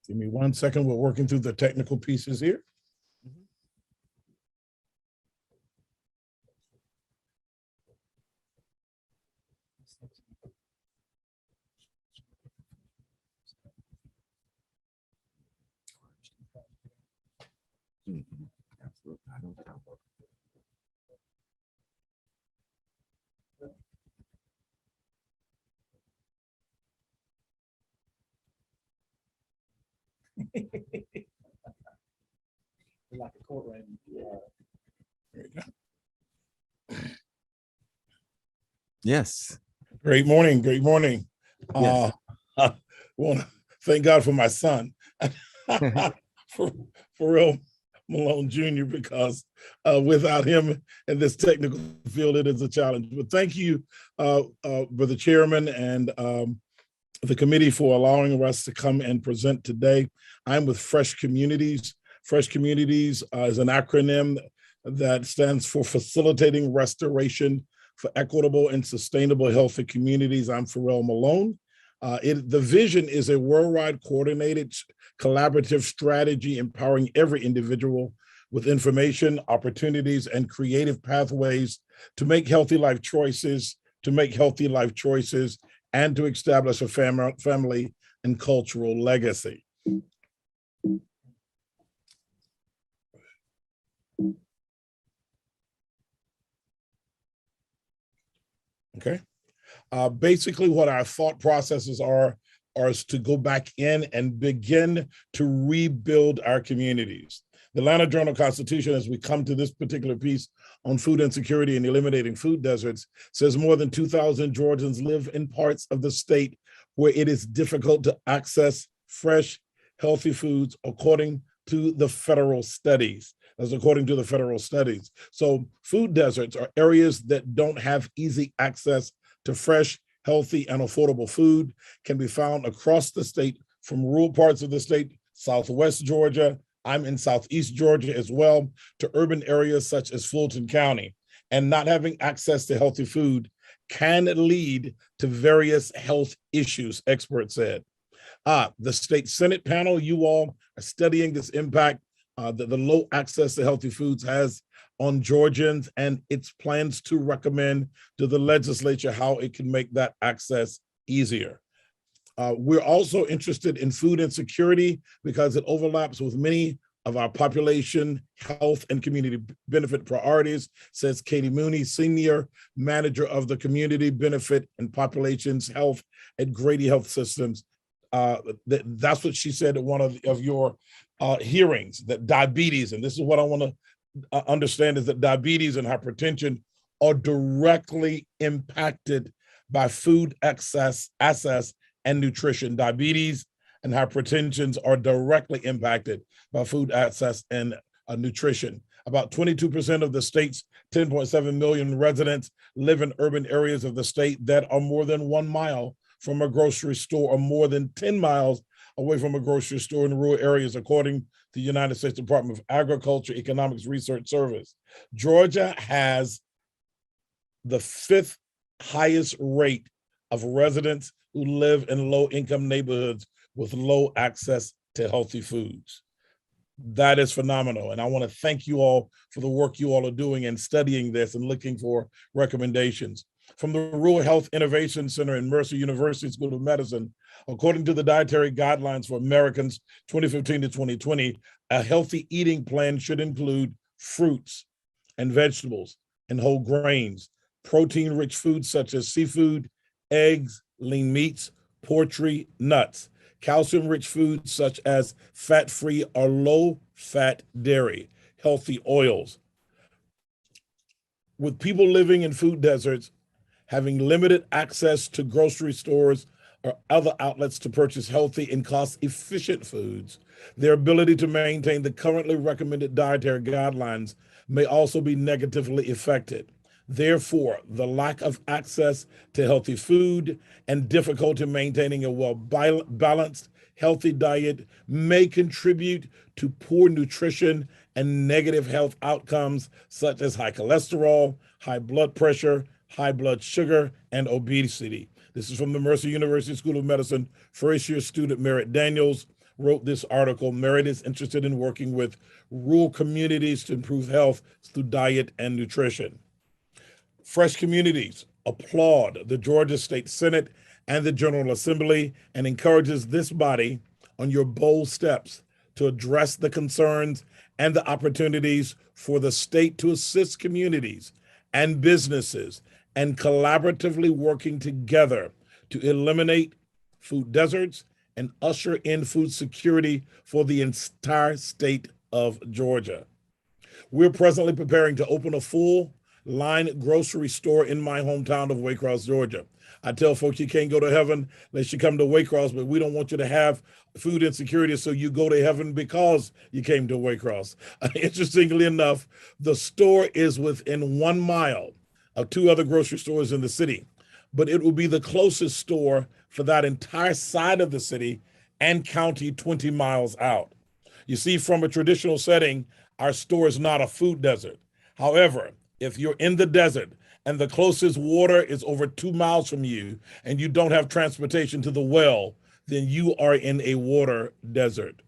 Speaker 5: Give me 1 second. We're working through the technical pieces here.
Speaker 2: Like a courtroom.
Speaker 5: There you go.
Speaker 1: Yes.
Speaker 5: Great morning. Great morning.
Speaker 1: Yes.
Speaker 5: I want to thank God for my son, for Farrell Malone Jr., because without him in this technical field, it is a challenge. But thank you, Brother Chairman, and the committee for allowing us to come and present today. I'm with Fresh Communities. Fresh Communities is an acronym that stands for Facilitating Restoration for Equitable and Sustainable Healthy Communities. I'm Farrell Malone. The vision is a worldwide coordinated collaborative strategy empowering every individual with information, opportunities, and creative pathways to make healthy life choices, and to establish a family and cultural legacy. Okay. Basically, what our thought processes are is to go back in and begin to rebuild our communities. The Atlanta Journal-Constitution, as we come to this particular piece on food insecurity and eliminating food deserts, says more than 2,000 Georgians live in parts of the state where it is difficult to access fresh, healthy foods, according to the federal studies. That's according to the federal studies. So food deserts are areas that don't have easy access to fresh, healthy, and affordable food, can be found across the state, from rural parts of the state, Southwest Georgia, I'm in Southeast Georgia as well, to urban areas such as Fulton County. And not having access to healthy food can lead to various health issues, experts said. The state Senate panel, you all are studying this impact that the low access to healthy foods has on Georgians, and its plans to recommend to the legislature how it can make that access easier. We're also interested in food insecurity because it overlaps with many of our population health and community benefit priorities, says Katie Mooney, Senior Manager of the Community Benefit and Populations Health at Grady Health Systems. That's what she said at one of your hearings, that diabetes, and this is what I want to understand, is that diabetes and hypertension are directly impacted by food access and nutrition. Diabetes and hypertension are directly impacted by food access and nutrition. About 22% of the state's 10.7 million residents live in urban areas of the state that are more than 1 mile from a grocery store or more than 10 miles away from a grocery store in rural areas, according to the United States Department of Agriculture Economics Research Service. Georgia has the 5th highest rate of residents who live in low-income neighborhoods with low access to healthy foods. That is phenomenal. And I want to thank you all for the work you all are doing and studying this and looking for recommendations. From the Rural Health Innovation Center in Mercer University School of Medicine, according to the Dietary Guidelines for Americans 2015 to 2020, a healthy eating plan should include fruits and vegetables and whole grains, protein-rich foods such as seafood, eggs, lean meats, poultry, nuts, calcium-rich foods such as fat-free or low-fat dairy, healthy oils. With people living in food deserts, having limited access to grocery stores or other outlets to purchase healthy and cost-efficient foods, their ability to maintain the currently recommended dietary guidelines may also be negatively affected. Therefore, the lack of access to healthy food and difficulty maintaining a well-balanced, healthy diet may contribute to poor nutrition and negative health outcomes such as high cholesterol, high blood pressure, high blood sugar, and obesity. This is from the Mercer University School of Medicine. First-year student Merritt Daniels wrote this article. Merritt is interested in working with rural communities to improve health through diet and nutrition. Fresh Communities applaud the Georgia State Senate and the General Assembly and encourages this body on your bold steps to address the concerns and the opportunities for the state to assist communities and businesses and collaboratively working together to eliminate food deserts and usher in food security for the entire state of Georgia. We're presently preparing to open a full-line grocery store in my hometown of Waycross, Georgia. I tell folks you can't go to heaven unless you come to Waycross, but we don't want you to have food insecurity, so you go to heaven because you came to Waycross. Interestingly enough, the store is within 1 mile of 2 other grocery stores in the city, but it will be the closest store for that entire side of the city and county 20 miles out. You see, from a traditional setting, our store is not a food desert. However, if you're in the desert and the closest water is over 2 miles from you and you don't have transportation to the well, then you are in a water desert.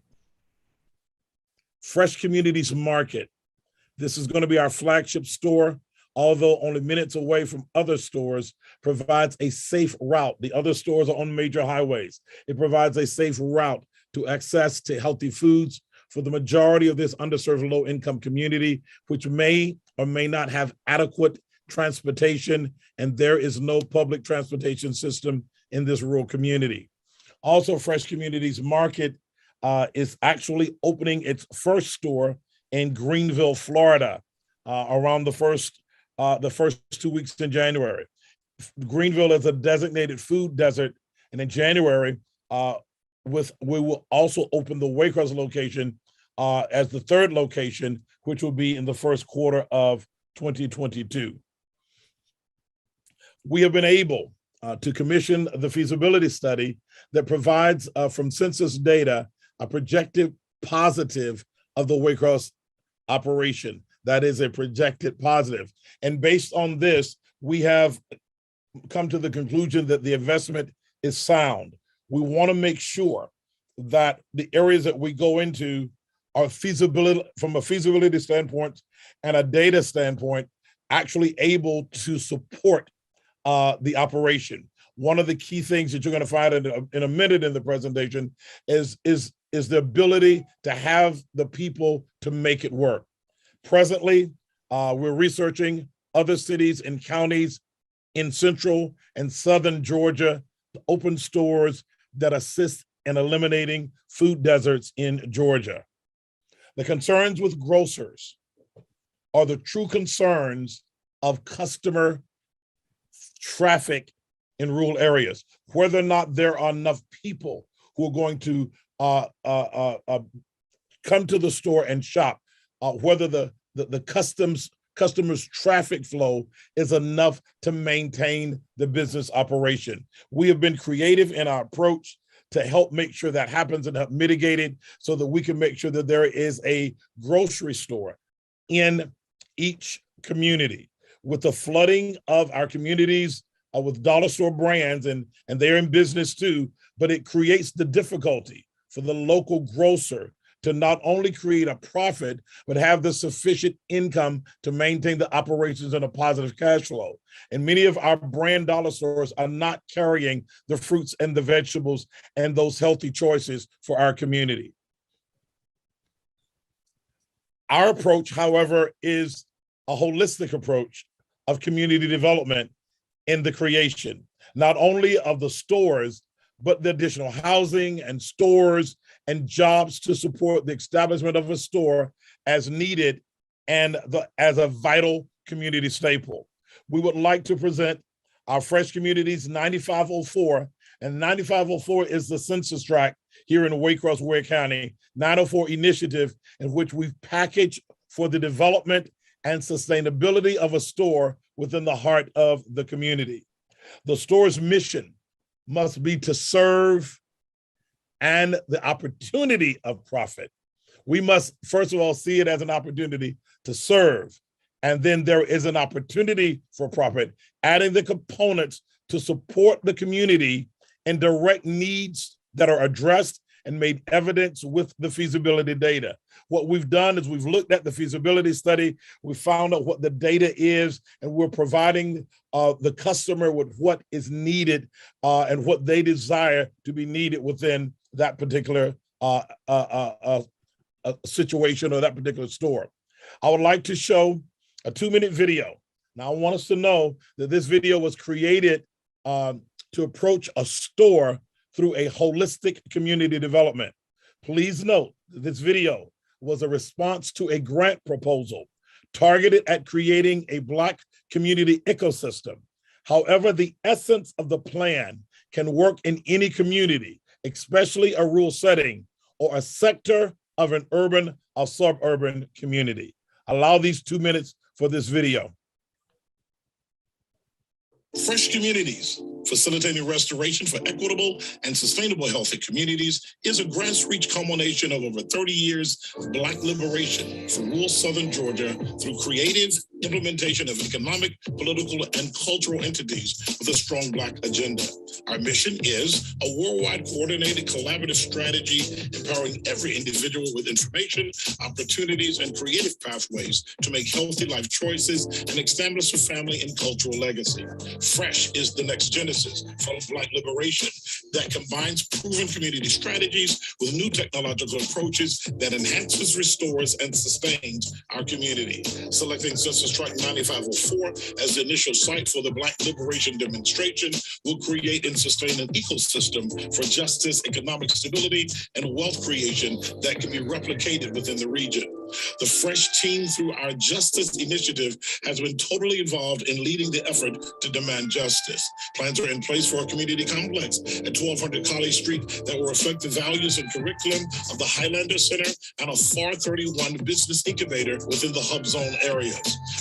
Speaker 5: Fresh Communities Market. This is going to be our flagship store, although only minutes away from other stores, provides a safe route. The other stores are on major highways. It provides a safe route to access to healthy foods for the majority of this underserved low-income community, which may or may not have adequate transportation, and there is no public transportation system in this rural community. Also, Fresh Communities Market is actually opening its first store in Greenville, Florida, around the first 2 weeks in January. Greenville is a designated food desert, and in January, we will also open the Waycross location as the 3rd location, which will be in the first quarter of 2022. We have been able to commission the feasibility study that provides from census data a projected positive of the Waycross operation. That is a projected positive. And based on this, we have come to the conclusion that the investment is sound. We want to make sure that the areas that we go into are feasibility from a feasibility standpoint and a data standpoint, actually able to support the operation. One of the key things that you're going to find in a minute in the presentation is the ability to have the people to make it work. Presently, we're researching other cities and counties in central and southern Georgia to open stores that assist in eliminating food deserts in Georgia. The concerns with grocers are the true concerns of customer traffic in rural areas, whether or not there are enough people who are going to come to the store and shop. whether the customers' traffic flow is enough to maintain the business operation. We have been creative in our approach to help make sure that happens and help mitigate it so that we can make sure that there is a grocery store in each community. With the flooding of our communities with dollar store brands, and they're in business too, but it creates the difficulty for the local grocer to not only create a profit, but have the sufficient income to maintain the operations and a positive cash flow. And many of our brand dollar stores are not carrying the fruits and the vegetables and those healthy choices for our community. Our approach, however, is a holistic approach of community development in the creation, not only of the stores, but the additional housing and stores and jobs to support the establishment of a store as needed and as a vital community staple. We would like to present our Fresh Communities 9504, and 9504 is the census tract here in Waycross, Ware County, 904 initiative in which we've packaged for the development and sustainability of a store within the heart of the community. The store's mission must be to serve and the opportunity of profit. We must, first of all, see it as an opportunity to serve. And then there is an opportunity for profit, adding the components to support the community and direct needs that are addressed and made evidence with the feasibility data. What we've done is we've looked at the feasibility study, we found out what the data is, and we're providing the customer with what is needed and what they desire to be needed within that particular situation or that particular store. I would like to show a 2-minute video. Now I want us to know that this video was created to approach a store through a holistic community development. Please note that this video was a response to a grant proposal targeted at creating a Black community ecosystem. However, the essence of the plan can work in any community, especially a rural setting or a sector of an urban or suburban community. Allow these 2 minutes for this video.
Speaker 8: Fresh Communities, facilitating restoration for equitable and sustainable healthy communities, is a grassroots culmination of over 30 years of Black liberation for rural Southern Georgia through creative implementation of economic, political, and cultural entities with a strong Black agenda. Our mission is a worldwide coordinated collaborative strategy empowering every individual with information, opportunities, and creative pathways to make healthy life choices and establish a family and cultural legacy. Fresh is the next genesis for Black liberation that combines proven community strategies with new technological approaches that enhances, restores, and sustains our community. Selecting Census Tract 9504 as the initial site for the Black Liberation Demonstration will create and sustain an ecosystem for justice, economic stability, and wealth creation that can be replicated within the region. The Fresh team, through our Justice Initiative, has been totally involved in leading the effort to demand justice. Plans are in place for a community complex at 1200 College Street that will reflect the values and curriculum of the Highlander Center and a FAR 31 business incubator within the hub zone areas.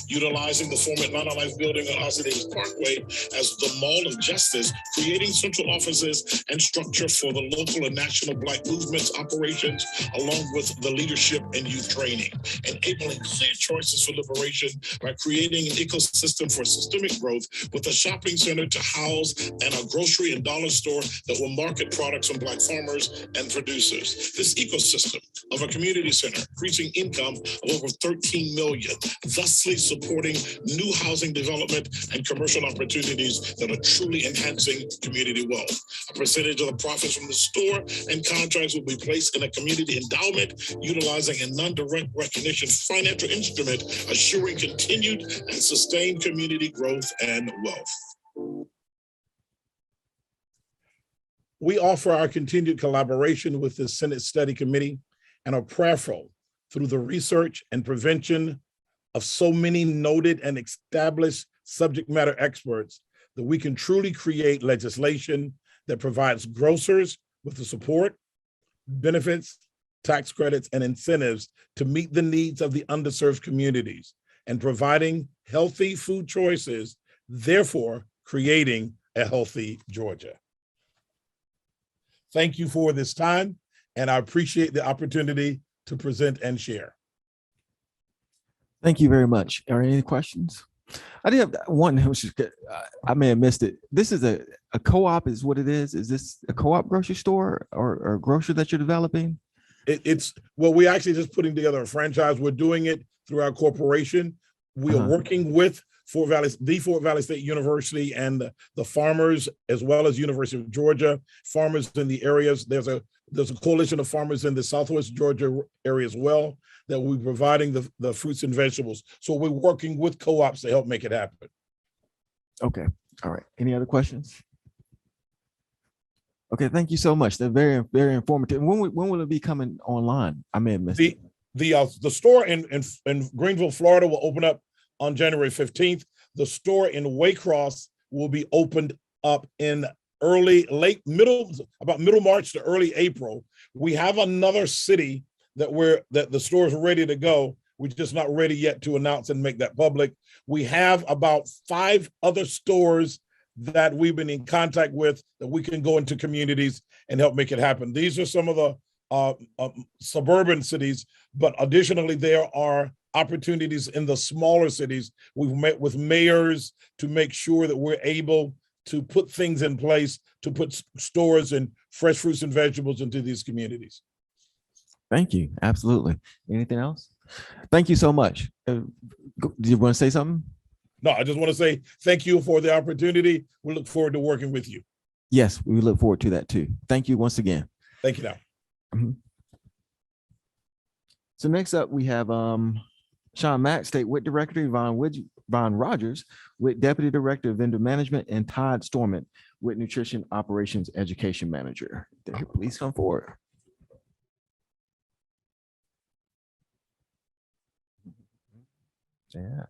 Speaker 8: Utilizing the former Atlanta Life building on Austin Davis Parkway as the Mall of Justice, creating central offices and structure for the local and national Black movements operations, along with the leadership and youth training, enabling clear choices for liberation by creating an ecosystem for systemic growth with a shopping center to house and a grocery and dollar store that will market products from Black farmers and producers. This ecosystem of a community center increasing income of over 13 million, thusly supporting new housing development and commercial opportunities that are truly enhancing community wealth. A percentage of the profits from the store and contracts will be placed in a community endowment, utilizing a non-direct recognition financial instrument, assuring continued and sustained community growth and wealth.
Speaker 5: We offer our continued collaboration with the Senate Study Committee and are prayerful through the research and prevention of so many noted and established subject matter experts that we can truly create legislation that provides grocers with the support, benefits, tax credits, and incentives to meet the needs of the underserved communities and providing healthy food choices, therefore creating a healthy Georgia. Thank you for this time, and I appreciate the opportunity to present and share.
Speaker 1: Thank you very much. Are there any questions? I did have one, which is, I may have missed it. This is a co-op is what it is. Is this a co-op grocery store or a grocery that you're developing?
Speaker 5: It's, well, we're actually just putting together a franchise. We're doing it through our corporation. We are working with the Fort Valley State University and the farmers, as well as University of Georgia, farmers in the areas. There's a coalition of farmers in the Southwest Georgia area as well that we're providing the fruits and vegetables. So we're working with co-ops to help make it happen.
Speaker 1: Okay. All right. Any other questions? Okay. Thank you so much. They're very, very informative. When will it be coming online? I may have missed it.
Speaker 5: The store in Greenville, Florida will open up on January 15th. The store in Waycross will be opened up in about middle March to early April. We have another city that the store is ready to go. We're just not ready yet to announce and make that public. We have about 5 other stores that we've been in contact with that we can go into communities and help make it happen. These are some of the suburban cities, but additionally, there are opportunities in the smaller cities. We've met with mayors to make sure that we're able to put things in place to put stores and fresh fruits and vegetables into these communities.
Speaker 1: Thank you. Absolutely. Anything else? Thank you so much. Do you want to say something?
Speaker 5: No, I just want to say thank you for the opportunity. We look forward to working with you.
Speaker 1: Yes, we look forward to that too. Thank you once again.
Speaker 5: Thank you now.
Speaker 1: So next up, we have Sean Mack, State WIC Director, Yvonne Rogers, WIC Deputy Director of Vendor Management, and Todd Stormont, WIC Nutrition Operations Education Manager. Please come forward. Yeah.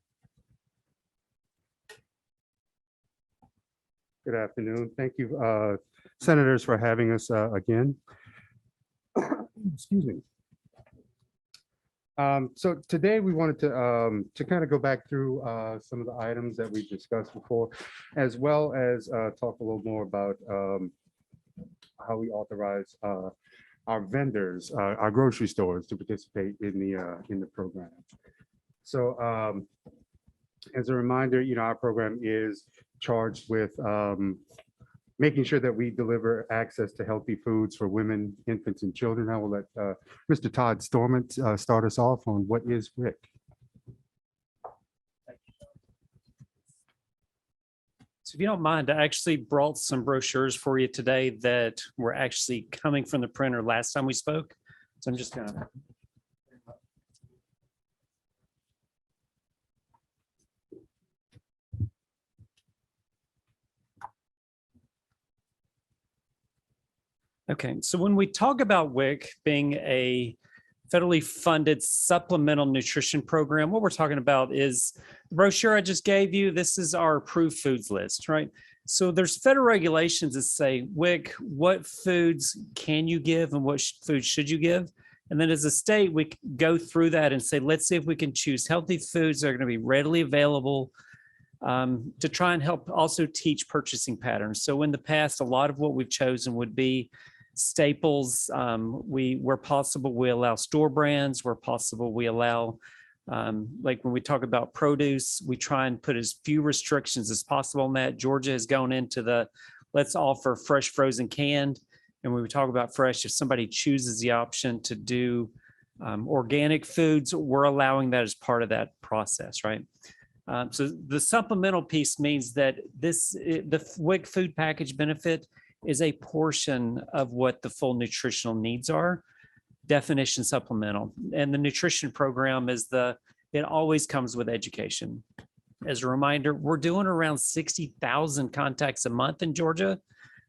Speaker 10: Good afternoon. Thank you, Senators, for having us again. Excuse me. So today we wanted to kind of go back through some of the items that we discussed before, as well as talk a little more about how we authorize our vendors, our grocery stores, to participate in the program. So as a reminder, our program is charged with making sure that we deliver access to healthy foods for women, infants, and children. I will let Mr. Todd Stormont start us off on what is WIC.
Speaker 22: So if you don't mind, I actually brought some brochures for you today that were actually coming from the printer last time we spoke. So I'm just gonna. Okay, so when we talk about WIC being a federally funded supplemental nutrition program, what we're talking about is the brochure I just gave you. This is our approved foods list, right? So there's federal regulations that say, WIC, what foods can you give and what foods should you give? And then as a state, we go through that and say, let's see if we can choose healthy foods that are going to be readily available to try and help also teach purchasing patterns. So in the past, a lot of what we've chosen would be staples. Where possible, we allow store brands. Where possible, we allow, like when we talk about produce, we try and put as few restrictions as possible on that. Georgia has gone into let's offer fresh, frozen, canned. And when we talk about fresh, if somebody chooses the option to do organic foods, we're allowing that as part of that process, right? So the supplemental piece means that the WIC food package benefit is a portion of what the full nutritional needs are, definition supplemental. And the nutrition program it always comes with education. As a reminder, we're doing around 60,000 contacts a month in Georgia,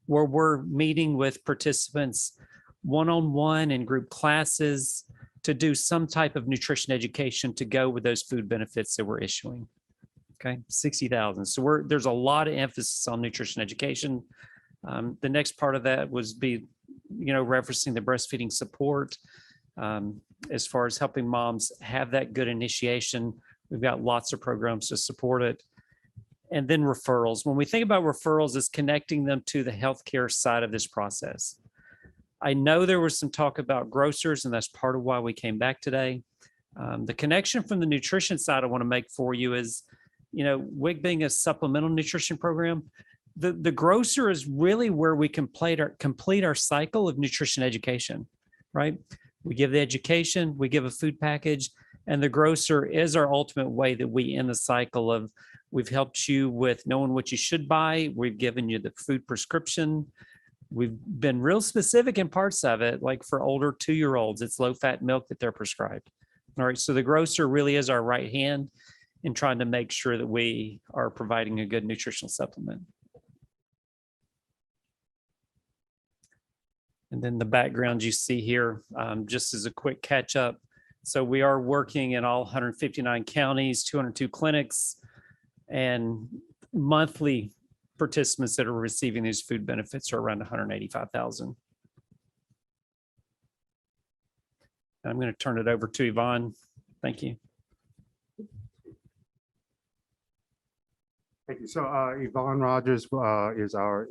Speaker 22: where we're meeting with participants one-on-one in group classes to do some type of nutrition education to go with those food benefits that we're issuing. Okay, 60,000. So there's a lot of emphasis on nutrition education. The next part of that was referencing the breastfeeding support. as far as helping moms have that good initiation. We've got lots of programs to support it. And then referrals. When we think about referrals, it's connecting them to the healthcare side of this process. I know there was some talk about grocers, and that's part of why we came back today. The connection from the nutrition side I want to make for you is, WIC being a supplemental nutrition program, the grocer is really where we complete our cycle of nutrition education, right? We give the education, we give a food package, and the grocer is our ultimate way that we end the cycle of, we've helped you with knowing what you should buy. We've given you the food prescription. We've been real specific in parts of it, like for older 2-year-olds, it's low-fat milk that they're prescribed. All right, so the grocer really is our right hand in trying to make sure that we are providing a good nutritional supplement. And then the background you see here, just as a quick catch up. So we are working in all 159 counties, 202 clinics, and monthly participants that are receiving these food benefits are around 185,000. I'm going to turn it over to Yvonne. Thank you.
Speaker 10: Thank you. So Yvonne Rogers is our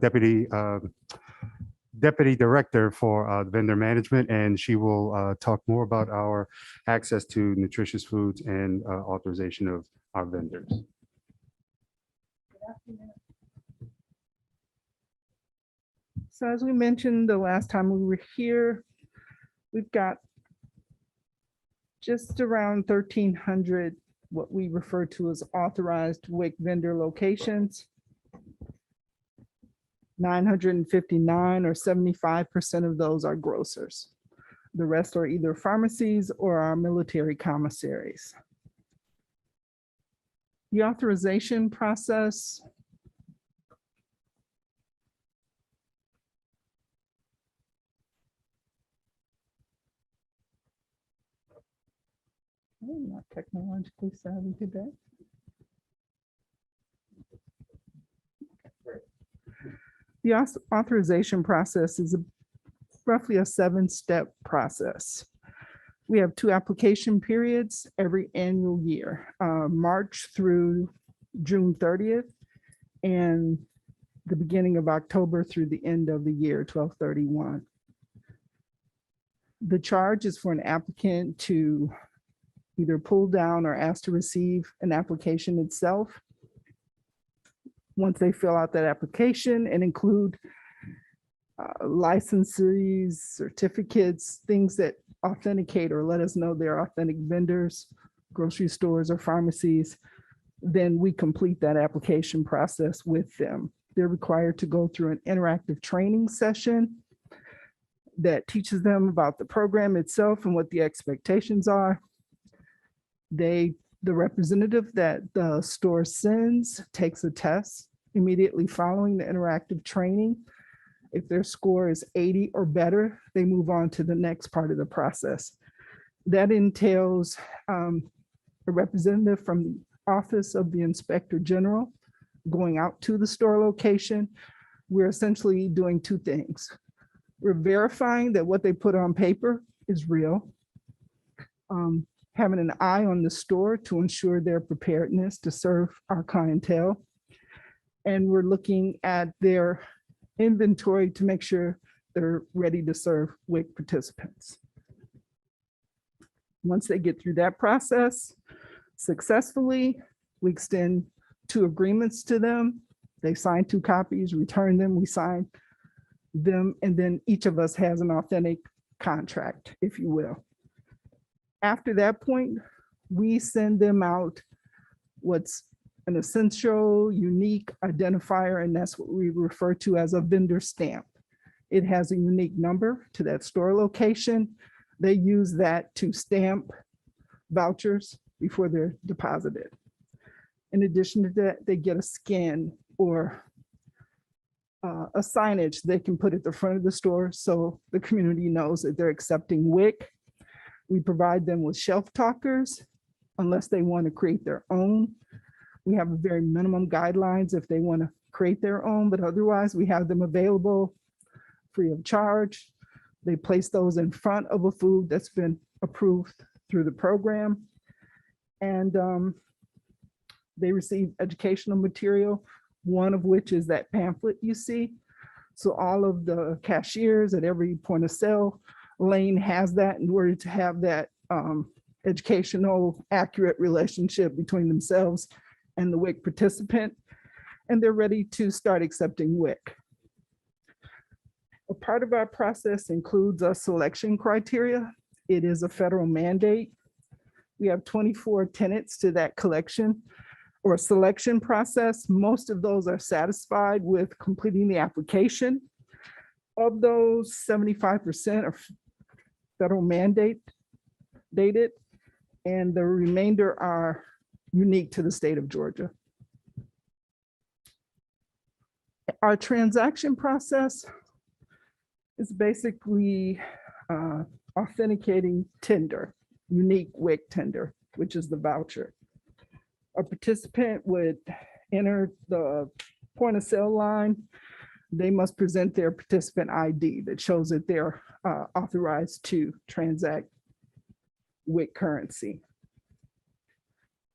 Speaker 10: deputy director for vendor management, and she will talk more about our access to nutritious foods and authorization of our vendors.
Speaker 12: So as we mentioned the last time we were here, we've got just around 1,300 what we refer to as authorized WIC vendor locations. 959 or 75% of those are grocers. The rest are either pharmacies or our military commissaries. The authorization process I'm not technologically savvy today. The authorization process is roughly a 7-step process. We have 2 application periods every annual year, March through June 30th, and the beginning of October through the end of the year, 12/31. The charge is for an applicant to either pull down or ask to receive an application itself. Once they fill out that application and include licenses, certificates, things that authenticate or let us know they're authentic vendors, grocery stores or pharmacies, then we complete that application process with them. They're required to go through an interactive training session that teaches them about the program itself and what the expectations are. The representative that the store sends takes a test immediately following the interactive training. If their score is 80 or better, they move on to the next part of the process. That entails a representative from the Office of the Inspector General going out to the store location. We're essentially doing 2 things. We're verifying that what they put on paper is real. Having an eye on the store to ensure their preparedness to serve our clientele. And we're looking at their inventory to make sure they're ready to serve WIC participants. Once they get through that process successfully, we extend 2 agreements to them. They sign 2 copies, return them, we sign them, and then each of us has an authentic contract, if you will. After that point, we send them out what's an essential, unique identifier, and that's what we refer to as a vendor stamp. It has a unique number to that store location. They use that to stamp vouchers before they're deposited. In addition to that, they get a skin or a signage they can put at the front of the store so the community knows that they're accepting WIC. We provide them with shelf talkers unless they want to create their own. We have a very minimum guidelines if they want to create their own, but otherwise we have them available free of charge. They place those in front of a food that's been approved through the program. And they receive educational material, one of which is that pamphlet you see. So all of the cashiers at every point of sale lane has that in order to have that educational, accurate relationship between themselves and the WIC participant. And they're ready to start accepting WIC. A part of our process includes a selection criteria. It is a federal mandate. We have 24 tenets to that collection or selection process. Most of those are satisfied with completing the application. Of those, 75% are federal mandate dated, and the remainder are unique to the state of Georgia. Our transaction process is basically authenticating tender, unique WIC tender, which is the voucher. A participant would enter the point of sale line. They must present their participant ID that shows that they're authorized to transact WIC currency.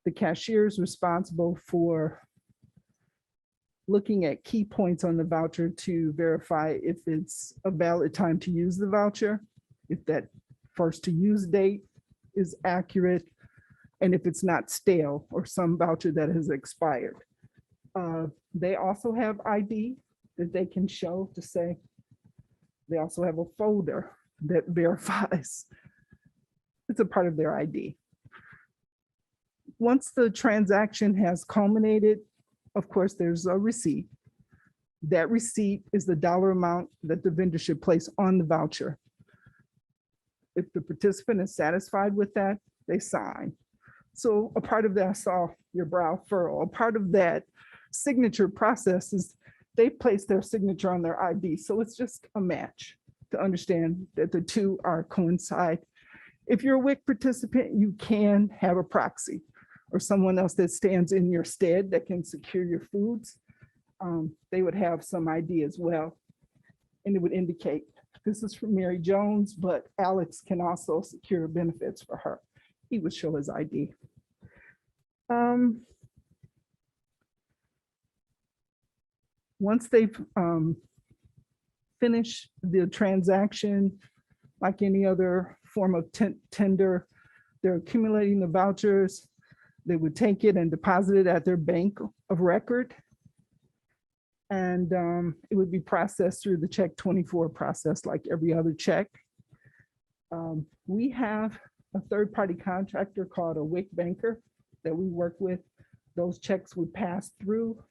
Speaker 12: The cashier is responsible for looking at key points on the voucher to verify if it's a valid time to use the voucher, if that first to use date is accurate, and if it's not stale or some voucher that has expired. They also have ID that they can show to say, they also have a folder that verifies it's a part of their ID. Once the transaction has culminated, of course, there's a receipt. That receipt is the dollar amount that the vendor should place on the voucher. If the participant is satisfied with that, they sign. So a part of that, I saw your brow furrow, a part of that signature process is they place their signature on their ID. So it's just a match to understand that the two are coincide. If you're a WIC participant, you can have a proxy or someone else that stands in your stead that can secure your foods. They would have some ID as well. And it would indicate this is from Mary Jones, but Alex can also secure benefits for her. He would show his ID. Once they've finished the transaction, like any other form of tender, they're accumulating the vouchers. They would take it and deposit it at their bank of record. And it would be processed through the Check 24 process like every other check. We have a third-party contractor called a WIC banker that we work with. Those checks would pass through.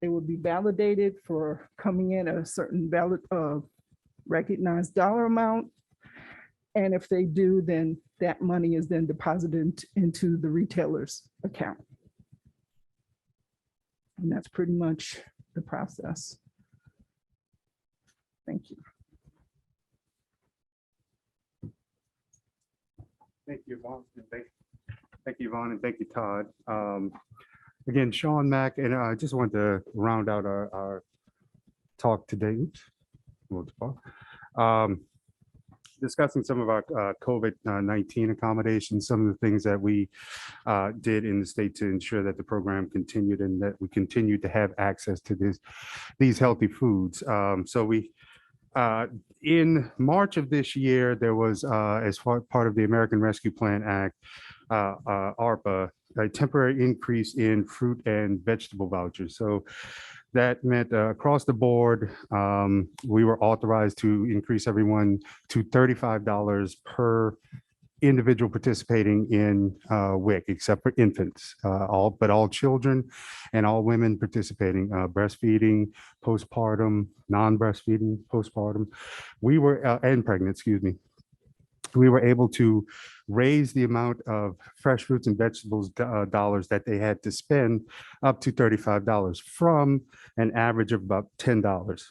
Speaker 12: They would be validated for coming in at a certain valid recognized dollar amount. And if they do, then that money is then deposited into the retailer's account. And that's pretty much the process. Thank you.
Speaker 10: Thank you, Yvonne. Thank you, Yvonne, and thank you, Todd. Again, Sean Mack, and I just wanted to round out our talk today. Discussing some of our COVID-19 accommodations, some of the things that we did in the state to ensure that the program continued and that we continued to have access to these healthy foods. So we, in March of this year, there was, as part of the American Rescue Plan Act, ARPA, a temporary increase in fruit and vegetable vouchers. So that meant across the board, we were authorized to increase everyone to $35 per individual participating in WIC, except for infants, but all children and all women participating, breastfeeding, postpartum, non-breastfeeding, postpartum. We were, and pregnant, excuse me. We were able to raise the amount of fresh fruits and vegetables dollars that they had to spend up to $35 from an average of about $10.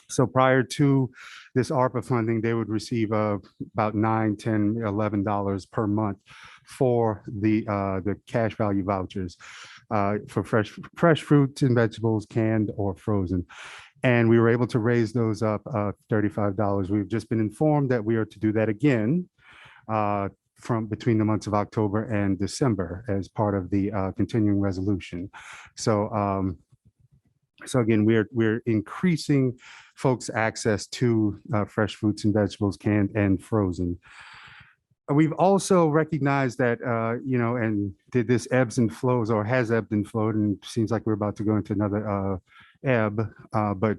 Speaker 10: So prior to this ARPA funding, they would receive about $9, $10, $11 per month for the cash value vouchers for fresh fruits and vegetables, canned or frozen. And we were able to raise those up $35. We've just been informed that we are to do that again from between the months of October and December as part of the continuing resolution. So so again, we're increasing folks' access to fresh fruits and vegetables, canned and frozen. We've also recognized that, and did this ebbs and flows or has ebbed and flowed, and seems like we're about to go into another ebb, but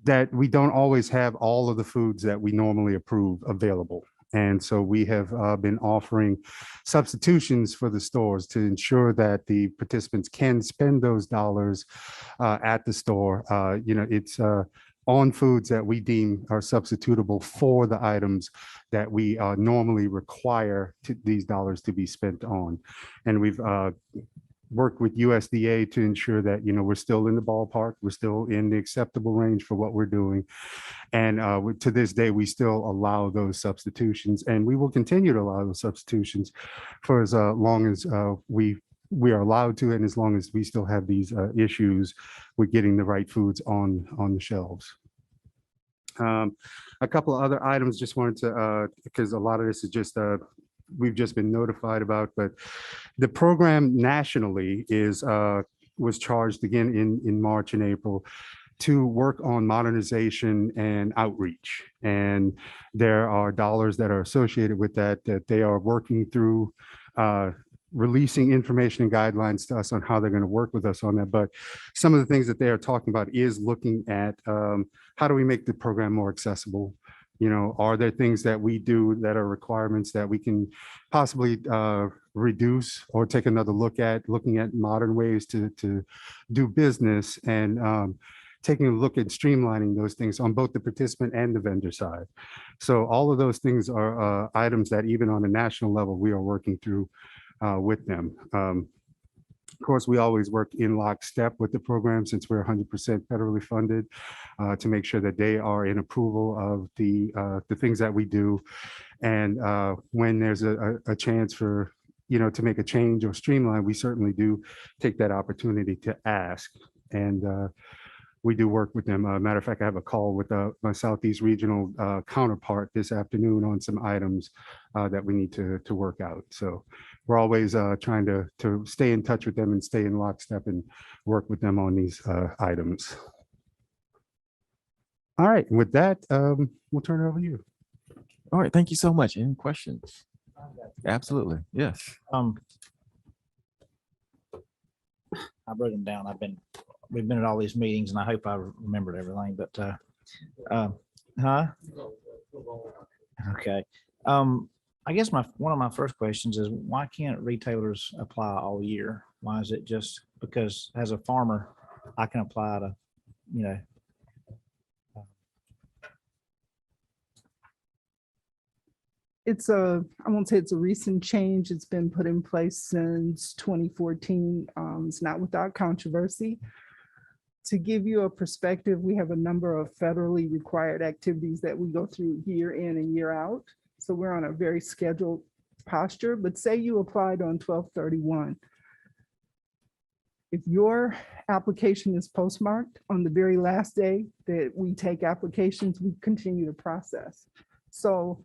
Speaker 10: that we don't always have all of the foods that we normally approve available. And so we have been offering substitutions for the stores to ensure that the participants can spend those dollars at the store. It's on foods that we deem are substitutable for the items that we normally require these dollars to be spent on. And we've worked with USDA to ensure that, we're still in the ballpark, we're still in the acceptable range for what we're doing. And to this day, we still allow those substitutions, and we will continue to allow those substitutions for as long as we are allowed to, and as long as we still have these issues with getting the right foods on the shelves. A couple of other items just wanted to, because a lot of this is just we've just been notified about, but the program nationally was charged again in March and April to work on modernization and outreach. And there are dollars that are associated with that they are working through, releasing information and guidelines to us on how they're going to work with us on that. But some of the things that they are talking about is looking at how do we make the program more accessible? Are there things that we do that are requirements that we can possibly reduce or take another look at, looking at modern ways to do business, and taking a look at streamlining those things on both the participant and the vendor side. So all of those things are items that even on a national level, we are working through with them. Of course, we always work in lockstep with the program since we're 100% federally funded to make sure that they are in approval of the things that we do. And when there's a chance for, to make a change or streamline, we certainly do take that opportunity to ask. And we do work with them. Matter of fact, I have a call with my Southeast regional counterpart this afternoon on some items that we need to work out. So we're always trying to stay in touch with them and stay in lockstep and work with them on these items. All right, with that, we'll turn it over to you.
Speaker 1: All right, thank you so much. Any questions? Absolutely, yes.
Speaker 2: I wrote them down. We've been at all these meetings, and I hope I remembered everything, but okay. I guess one of my first questions is, why can't retailers apply all year? Why is it just because as a farmer, I can apply to,
Speaker 12: I won't say it's a recent change. It's been put in place since 2014. It's not without controversy. To give you a perspective, we have a number of federally required activities that we go through year in and year out. So we're on a very scheduled posture, but say you applied on 12/31. If your application is postmarked on the very last day that we take applications, we continue to process. So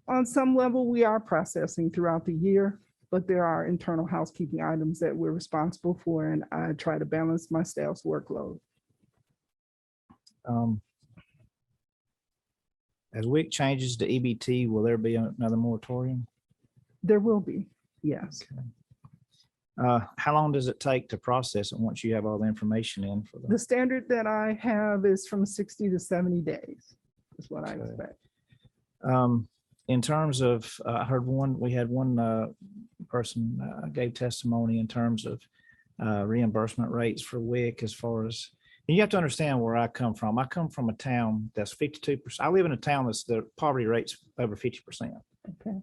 Speaker 12: on some level, we are processing throughout the year, but there are internal housekeeping items that we're responsible for, and I try to balance my staff's workload.
Speaker 2: As WIC changes to EBT, will there be another moratorium?
Speaker 12: There will be, yes.
Speaker 2: Okay. How long does it take to process it once you have all the information in for
Speaker 12: The standard that I have is from 60 to 70 days, is what I expect.
Speaker 2: In terms of, I heard we had one person gave testimony in terms of reimbursement rates for WIC as far as, and you have to understand where I come from. I come from a town that's 52%. I live in a town that's the poverty rate's over 50%.
Speaker 12: Okay.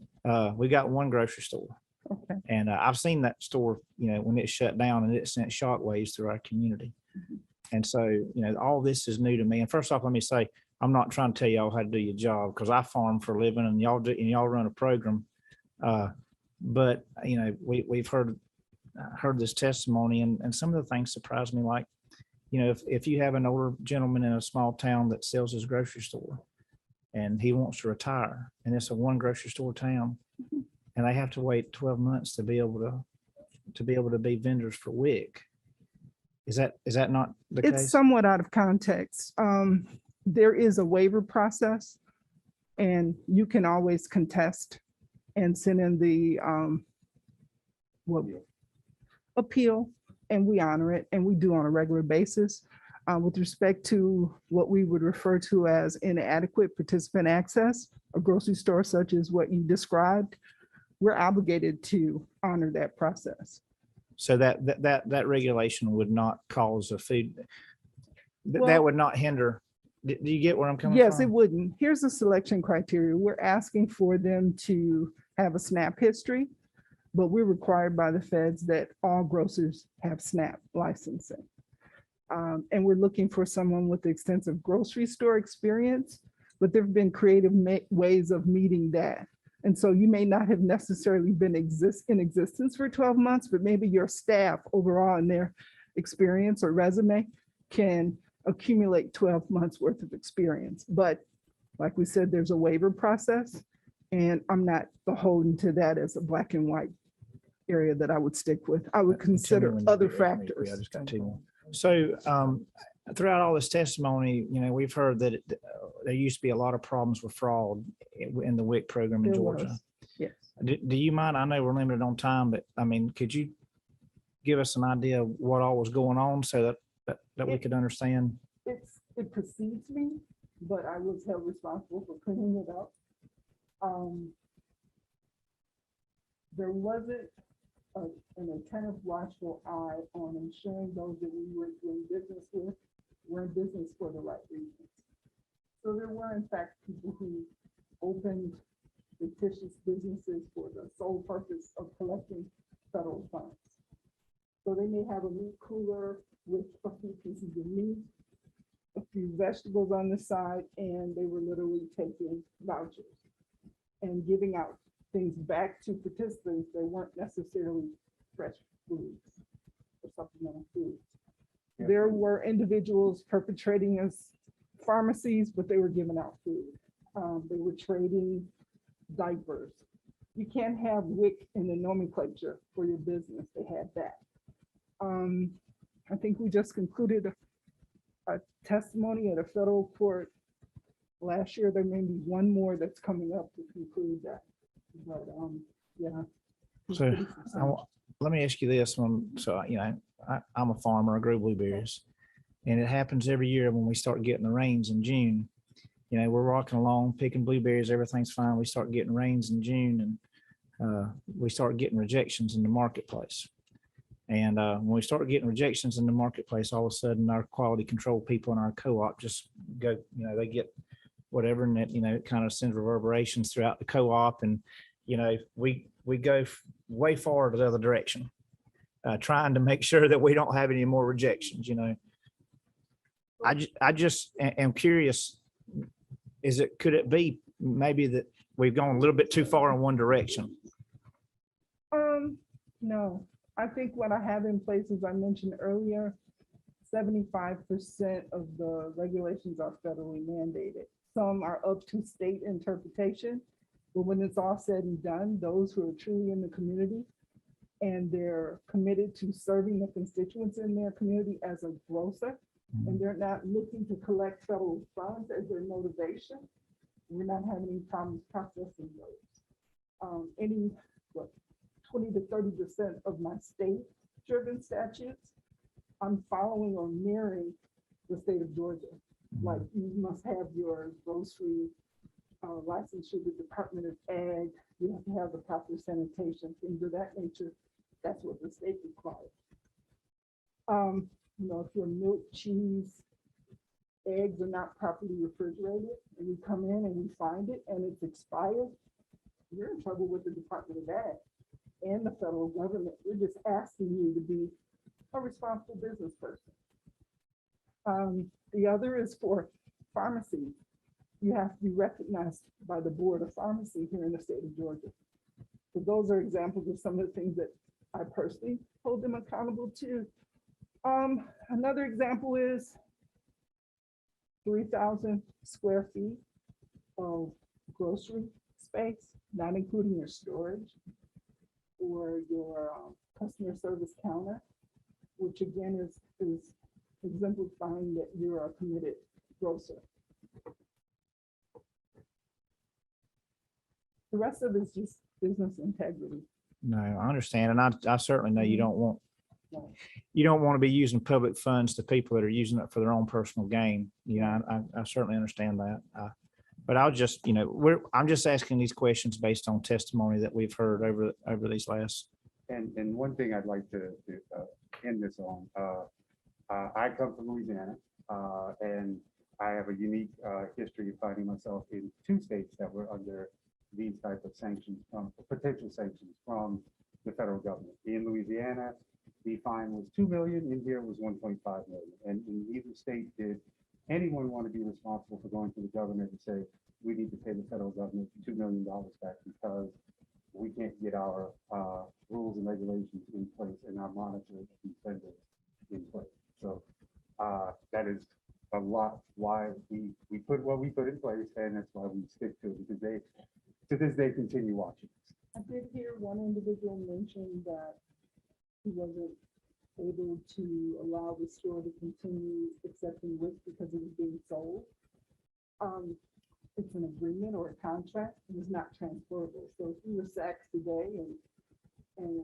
Speaker 2: We got one grocery store.
Speaker 12: Okay.
Speaker 2: And I've seen that store, when it shut down, and it sent shockwaves through our community.
Speaker 12: Mm-hmm.
Speaker 2: And so, all this is new to me. And first off, let me say, I'm not trying to tell y'all how to do your job, because I farm for a living and y'all run a program. But we've heard this testimony, and some of the things surprised me, like, you know, if you have an older gentleman in a small town that sells his grocery store and he wants to retire and it's a one grocery store town and they have to wait 12 months to be able to be vendors for WIC. Is that not the case?
Speaker 12: It's somewhat out of context. There is a waiver process and you can always contest and send in the appeal, and we honor it, and we do on a regular basis. With respect to what we would refer to as inadequate participant access, a grocery store such as what you described, we're obligated to honor that process.
Speaker 2: So that regulation would not cause a food, that
Speaker 12: Well-
Speaker 2: would not hinder. Do you get where I'm coming from?
Speaker 12: Yes, it wouldn't. Here's the selection criteria. We're asking for them to have a SNAP history, but we're required by the feds that all grocers have SNAP licensing. And we're looking for someone with extensive grocery store experience, but there've been creative ways of meeting that. And so you may not have necessarily been in existence for 12 months, but maybe your staff overall in their experience or resume can accumulate 12 months worth of experience. But like we said, there's a waiver process, and I'm not beholden to that as a black and white area that I would stick with. I would consider other factors.
Speaker 2: I just got two more. So throughout all this testimony, you know, we've heard that there used to be a lot of problems with fraud in the WIC program in
Speaker 12: There
Speaker 2: Georgia.
Speaker 12: was, yes.
Speaker 2: Do you mind? I know we're limited on time, but I mean, could you give us an idea of what all was going on so that we could understand?
Speaker 12: It precedes me, but I was held responsible for cleaning it up. There wasn't an attentive, watchful eye on ensuring those that we were doing business with were in business for the right reasons. So there were in fact people who opened fictitious businesses for the sole purpose of collecting federal funds. So they may have a meat cooler with a few pieces of meat, a few vegetables on the side, and they were literally taking vouchers and giving out things back to participants that weren't necessarily fresh foods or supplemental foods. There were individuals perpetrating as pharmacies, but they were giving out food. They were trading diapers. You can't have WIC in the nomenclature for your business. They had that. I think we just concluded a testimony at a federal court last year. There may be one more that's coming up to conclude that. But yeah.
Speaker 2: So let me ask you this one. So, you know, I'm a farmer, I grow blueberries, and it happens every year when we start getting the rains in June. You know, we're rocking along, picking blueberries, everything's fine. We start getting rains in June, and we start getting rejections in the marketplace. And when we start getting rejections in the marketplace, all of a sudden our quality control people in our co-op just go, you know, they get whatever, and it, you know, it kind of sends reverberations throughout the co-op. And, you know, we go way far to the other direction, trying to make sure that we don't have any more rejections, you know. I just am curious, could it be maybe that we've gone a little bit too far in one direction?
Speaker 12: No, I think what I have in place, as I mentioned earlier, 75% of the regulations are federally mandated. Some are up to state interpretation, but when it's all said and done, those who are truly in the community and they're committed to serving the constituents in their community as a grocer, and they're not looking to collect federal funds as their motivation, we're not having any problems processing those. 20 to 30% of my state-driven statutes, I'm following or mirroring the state of Georgia. Like, you must have your grocery license through the Department of Ag, you have to have the proper sanitation, things of that nature. That's what the state requires. You know, if your milk, cheese, eggs are not properly refrigerated, and we come in and we find it and it's expired, you're in trouble with the Department of Ag and the federal government. We're just asking you to be a responsible business person. The other is for pharmacy. You have to be recognized by the Board of Pharmacy here in the state of Georgia. So those are examples of some of the things that I personally hold them accountable to. Another example is 3,000 square feet of grocery space, not including your storage or your customer service counter, which again is exemplifying that you're a committed grocer. The rest of it is just business integrity.
Speaker 2: No, I understand. And I certainly know you don't want to be using public funds to people that are using it for their own personal gain. You know, I certainly understand that. But I'll just, I'm just asking these questions based on testimony that we've heard over these last.
Speaker 10: And one thing I'd like to end this on, I come from Louisiana, and I have a unique history of finding myself in 2 states that were under these type of sanctions, potential sanctions from the federal government. In Louisiana, the fine was 2 million, in here was 1.5 million. And in neither state did anyone want to be responsible for going to the government and say, we need to pay the federal government $2 million back because we can't get our rules and regulations in place and our monitoring and vendors in place. So that is a lot why we put what we put in place, and that's why we stick to it, because they, to this day, continue watching.
Speaker 12: I did hear one individual mention that he wasn't able to allow the store to continue accepting WIC because it was being sold. It's an agreement or a contract, and it's not transferable. So if you were Saks today and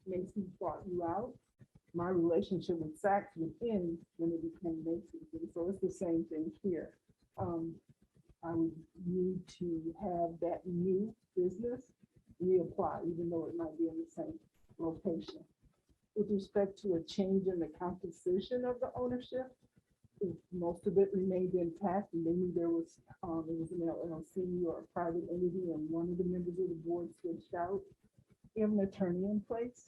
Speaker 12: Macy's bought you out, my relationship with Saks would end when it became Macy's. And so it's the same thing here. I would need to have that new business reapply, even though it might be in the same location. With respect to a change in the composition of the ownership, if most of it remained intact, and maybe there was it was an LLC or a private entity, and one of the members of the board switched out, you have an attorney in place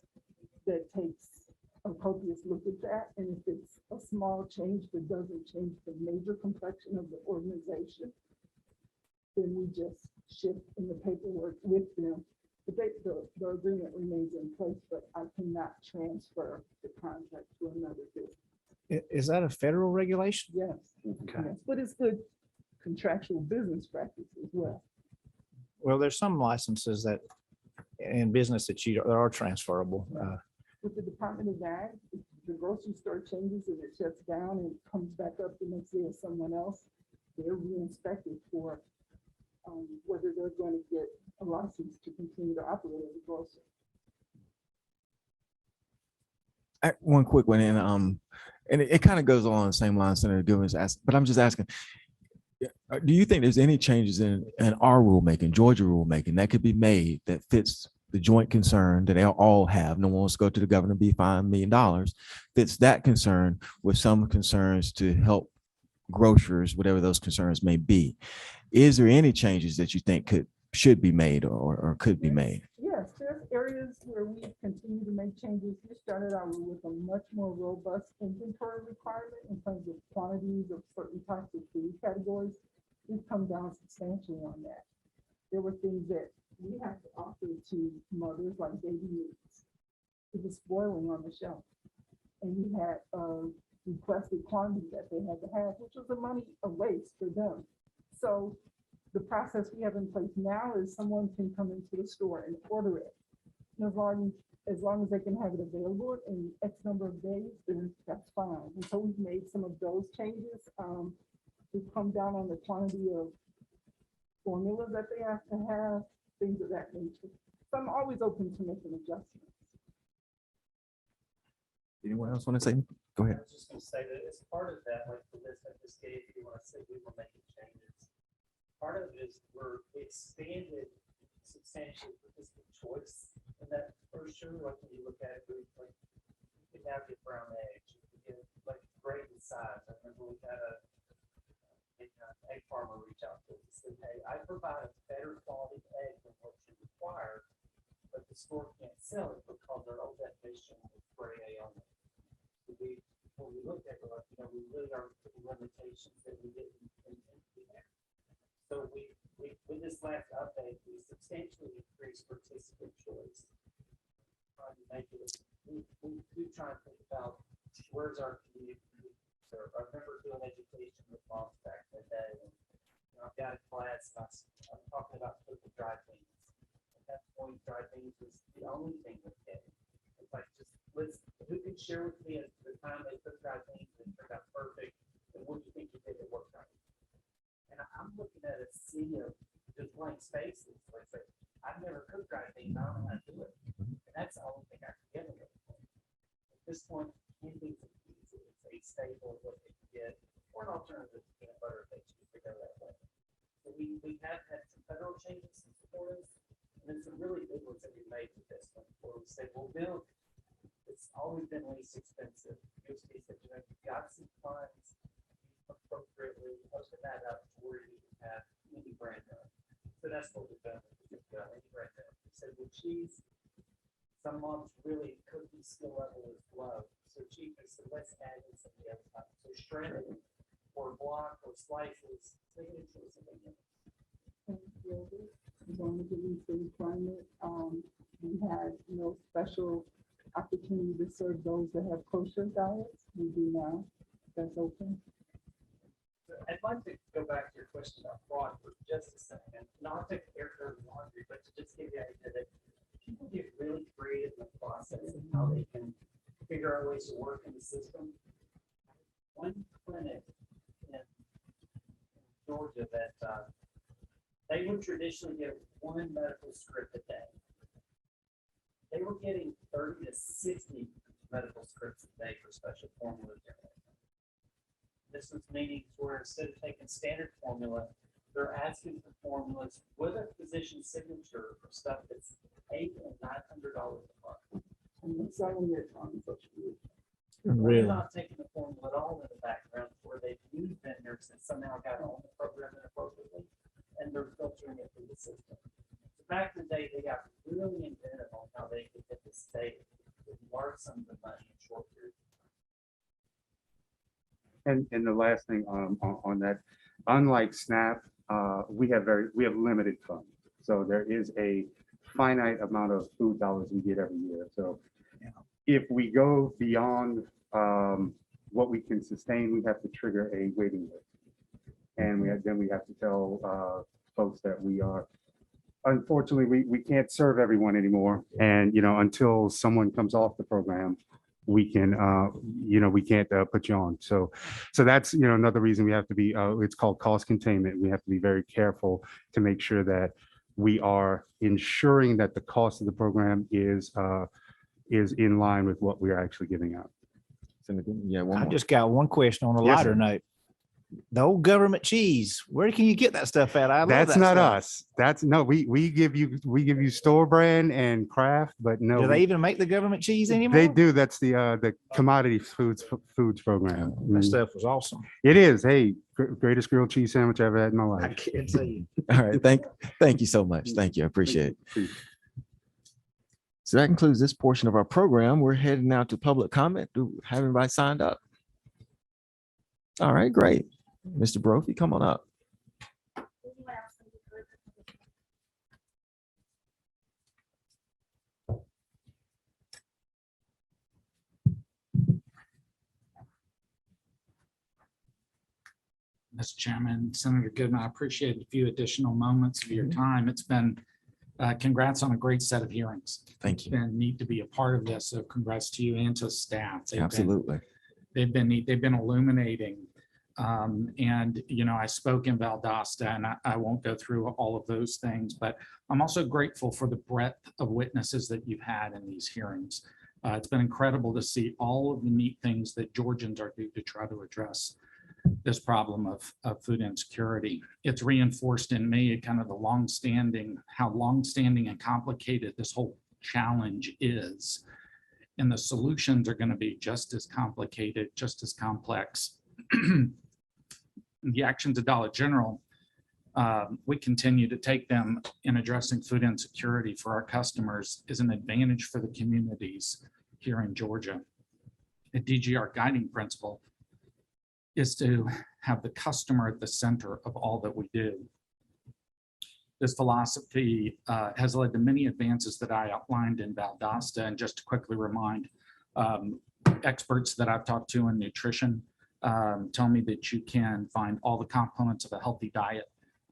Speaker 12: that takes a copious look at that. And if it's a small change that doesn't change the major complexion of the organization, then we just shift in the paperwork with them. But the agreement remains in place, but I cannot transfer the contract to another business.
Speaker 2: Is that a federal regulation?
Speaker 12: Yes.
Speaker 2: Okay.
Speaker 12: Yes, but it's good contractual business practice as well.
Speaker 2: Well, there's some licenses that in business that that are transferable.
Speaker 12: With the Department of Ag, if the grocery store changes and it shuts down and comes back up the next day as someone else, they're re-inspected for whether they're going to get a license to continue to operate as a grocer.
Speaker 1: One quick one, and it kind of goes along the same line Senator Goodman's asked, but I'm just asking, do you think there's any changes in our rulemaking, Georgia rulemaking, that could be made that fits the joint concern that they all have? No one wants to go to the governor, be fined $1 million. Fits that concern with some concerns to help grocers, whatever those concerns may be. Is there any changes that you think should be made or could be made?
Speaker 12: Yes, there's areas where we continue to make changes. We started out with a much more robust inventory requirement in terms of quantities of certain types of food categories. We've come down substantially on that. There were things that we have to offer to mothers, like baby meats. It was spoiling on the shelf. And we had a requested quantity that they had to have, which was a waste for them. So the process we have in place now is someone can come into the store and order it. And as long as they can have it available in X number of days, then that's fine. And so we've made some of those changes. We've come down on the quantity of formulas that they have to have, things of that nature. So I'm always open to making adjustments.
Speaker 1: Anyone else want to say? Go ahead.
Speaker 11: I was just going to say that as part of that, like the list I just gave you, when I said we were making changes, part of it is we're expanded substantially participant choice in that brochure. Like when you look at it, like you can now get brown eggs, you can get like grade and size. I remember we had an egg farmer reach out to us and said, hey, I provide a better quality egg than what you require, but the store can't sell it because their old definition was grade A only. So when we looked at it, like, we really are putting limitations that we didn't intend to be there. So we with this last update, we substantially increased participant choice. Trying to make it, we try and think about where's our community? So I remember doing education with moms back in the day. And, I've got a class, and I'm talking about cooking dry beans. At that point, dry beans was the only thing we did. It's like, who can share with me at the time they cooked dry beans and it turned out perfect? And what do you think you did that worked right? And I'm looking at a sea of just blank spaces. Like, I've never cooked dry beans. I don't know how to do it. And that's the only thing I can get with it. At this point, anything's easy. It's a staple of what they can get, or an alternative to peanut butter if they choose to go that way. So we have had some federal changes, some supporters, and then some really big ones that we made with this one, where we said, well, milk, it's always been least expensive. USDA said, you've got some funds appropriately, most of that up to where you have any brand milk. So that's what we've done. Any brand milk. We said, well, cheese, some moms really cooking skill level is low. So cheap, so let's add in some of the other stuff. So shredded or block or slices, make it into something else.
Speaker 12: As long as it meets the requirement, we had special opportunity to serve those that have kosher diets. We do now. That's open.
Speaker 11: I'd like to go back to your question about fraud for just a second, not to air dirty laundry, but to just give you the idea that people get really creative in the process of how they can figure out ways to work in the system. One clinic in Georgia that they would traditionally get one medical script a day. They were getting 30 to 60 medical scripts a day for special formula generation. This was meetings where instead of taking standard formula, they're asking for formulas with a physician's signature for stuff that's $800 and $900 a month.
Speaker 12: And we're selling it on social media.
Speaker 11: They're not taking the formula at all in the background where they've used vendors that somehow got on the program inappropriately, and they're filtering it through the system. So back in the day, they got really inventive on how they could get the state to mark some of the money in short periods.
Speaker 10: And the last thing on that, unlike SNAP, we have limited funds. So there is a finite amount of food dollars we get every year. So if we go beyond what we can sustain, we have to trigger a waiting list. And we have to tell folks that we are, unfortunately, we can't serve everyone anymore. And, until someone comes off the program, we can, we can't put you on. So that's, another reason we have to be, it's called cost containment. We have to be very careful to make sure that we are ensuring that the cost of the program is in line with what we're actually giving out.
Speaker 1: Yeah,
Speaker 9: I just got one question on a lighter note. The old government cheese, where can you get that stuff at? I love
Speaker 10: That's
Speaker 9: that
Speaker 10: not
Speaker 9: stuff.
Speaker 10: us. That's no, we give you store brand and craft, but no.
Speaker 9: Do they even make the government cheese anymore?
Speaker 10: They do. That's the commodity foods program.
Speaker 9: That stuff was awesome.
Speaker 10: It is. Hey, greatest grilled cheese sandwich I've ever had in my life.
Speaker 9: I can't tell you.
Speaker 1: All right. Thank you so much. Thank you. I appreciate it. So that concludes this portion of our program. We're heading now to public comment. Do have anybody signed up? All right, great. Mr. Brophy, come on up.
Speaker 13: Mr. Chairman, Senator Goodman, I appreciate a few additional moments of your time. It's been, congrats on a great set of hearings.
Speaker 1: Thank you.
Speaker 13: It's been neat to be a part of this. So congrats to you and to staff.
Speaker 1: Absolutely.
Speaker 13: They've been neat. They've been illuminating. And, I spoke in Valdosta, and I won't go through all of those things, but I'm also grateful for the breadth of witnesses that you've had in these hearings. It's been incredible to see all of the neat things that Georgians are doing to try to address this problem of food insecurity. It's reinforced in me kind of how longstanding and complicated this whole challenge is. And the solutions are going to be just as complicated, just as complex. The actions of Dollar General, we continue to take them in addressing food insecurity for our customers is an advantage for the communities here in Georgia. A DGR guiding principle is to have the customer at the center of all that we do. This philosophy has led to many advances that I outlined in Valdosta. And just to quickly remind, experts that I've talked to in nutrition tell me that you can find all the components of a healthy diet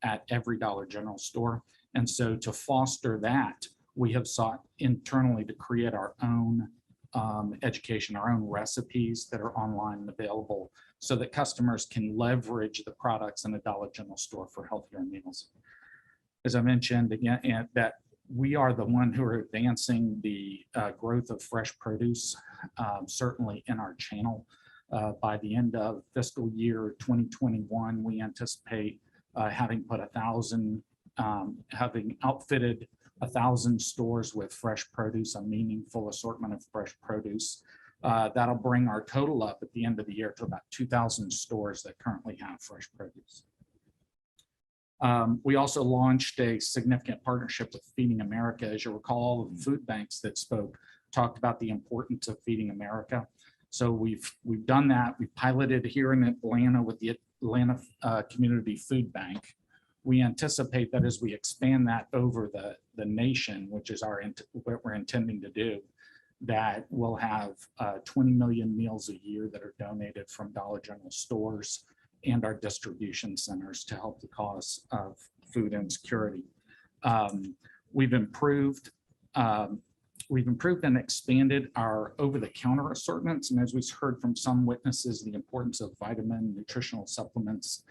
Speaker 13: at every Dollar General store. And so to foster that, we have sought internally to create our own education, our own recipes that are online and available so that customers can leverage the products in a Dollar General store for healthier meals. As I mentioned again, and that we are the one who are advancing the growth of fresh produce, certainly in our channel. By the end of fiscal year 2021, we anticipate having outfitted 1,000 stores with fresh produce, a meaningful assortment of fresh produce. That'll bring our total up at the end of the year to about 2,000 stores that currently have fresh produce. We also launched a significant partnership with Feeding America. As you recall, the food banks that spoke talked about the importance of Feeding America. So we've done that. We piloted here in Atlanta with the Atlanta Community Food Bank. We anticipate that as we expand that over the nation, which is what we're intending to do, that we'll have 20 million meals a year that are donated from Dollar General stores and our distribution centers to help the cause of food insecurity. We've improved and expanded our over-the-counter assortments, and as we heard from some witnesses, the importance of vitamin, nutritional supplements,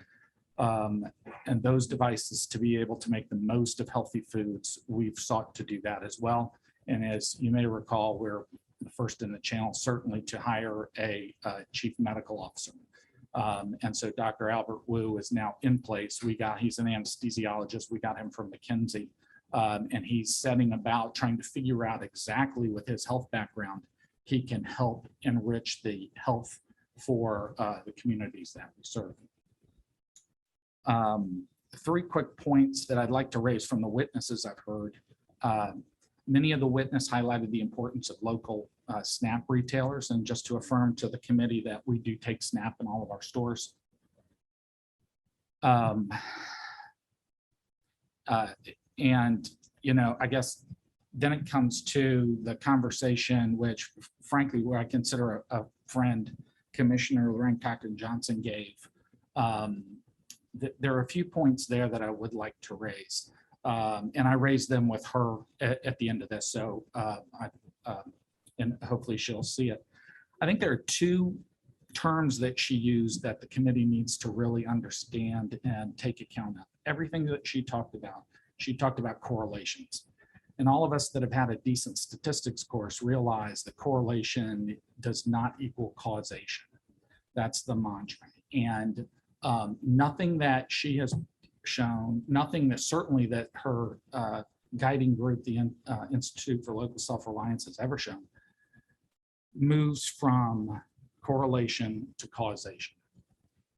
Speaker 13: and those devices to be able to make the most of healthy foods. We've sought to do that as well. And as you may recall, we're the first in the channel, certainly, to hire a chief medical officer. And so Dr. Albert Wu is now in place. He's an anesthesiologist. We got him from McKinsey. And he's setting about trying to figure out exactly with his health background, he can help enrich the health for the communities that we serve. 3 quick points that I'd like to raise from the witnesses I've heard. Many of the witnesses highlighted the importance of local SNAP retailers, and just to affirm to the committee that we do take SNAP in all of our stores. And, I guess then it comes to the conversation, which frankly, where I consider a friend, Commissioner Lorraine Cochran Johnson gave. There are a few points there that I would like to raise. And I raised them with her at the end of this. So, and hopefully she'll see it. I think there are 2 terms that she used that the committee needs to really understand and take account of. Everything that she talked about correlations. And all of us that have had a decent statistics course realize that correlation does not equal causation. That's the mantra. And nothing that she has shown, nothing that certainly that her guiding group, the Institute for Local Self-Reliance, has ever shown, moves from correlation to causation.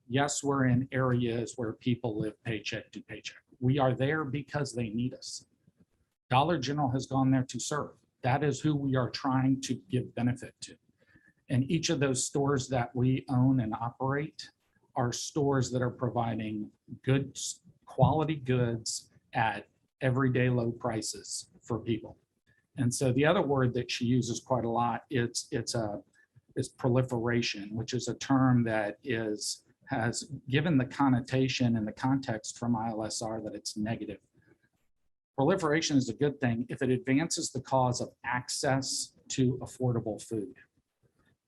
Speaker 13: Yes, we're in areas where people live paycheck to paycheck. We are there because they need us. Dollar General has gone there to serve. That is who we are trying to give benefit to. And each of those stores that we own and operate are stores that are providing good quality goods at everyday low prices for people. And so the other word that she uses quite a lot, is proliferation, which is a term that has given the connotation and the context from ILSR that it's negative. Proliferation is a good thing if it advances the cause of access to affordable food.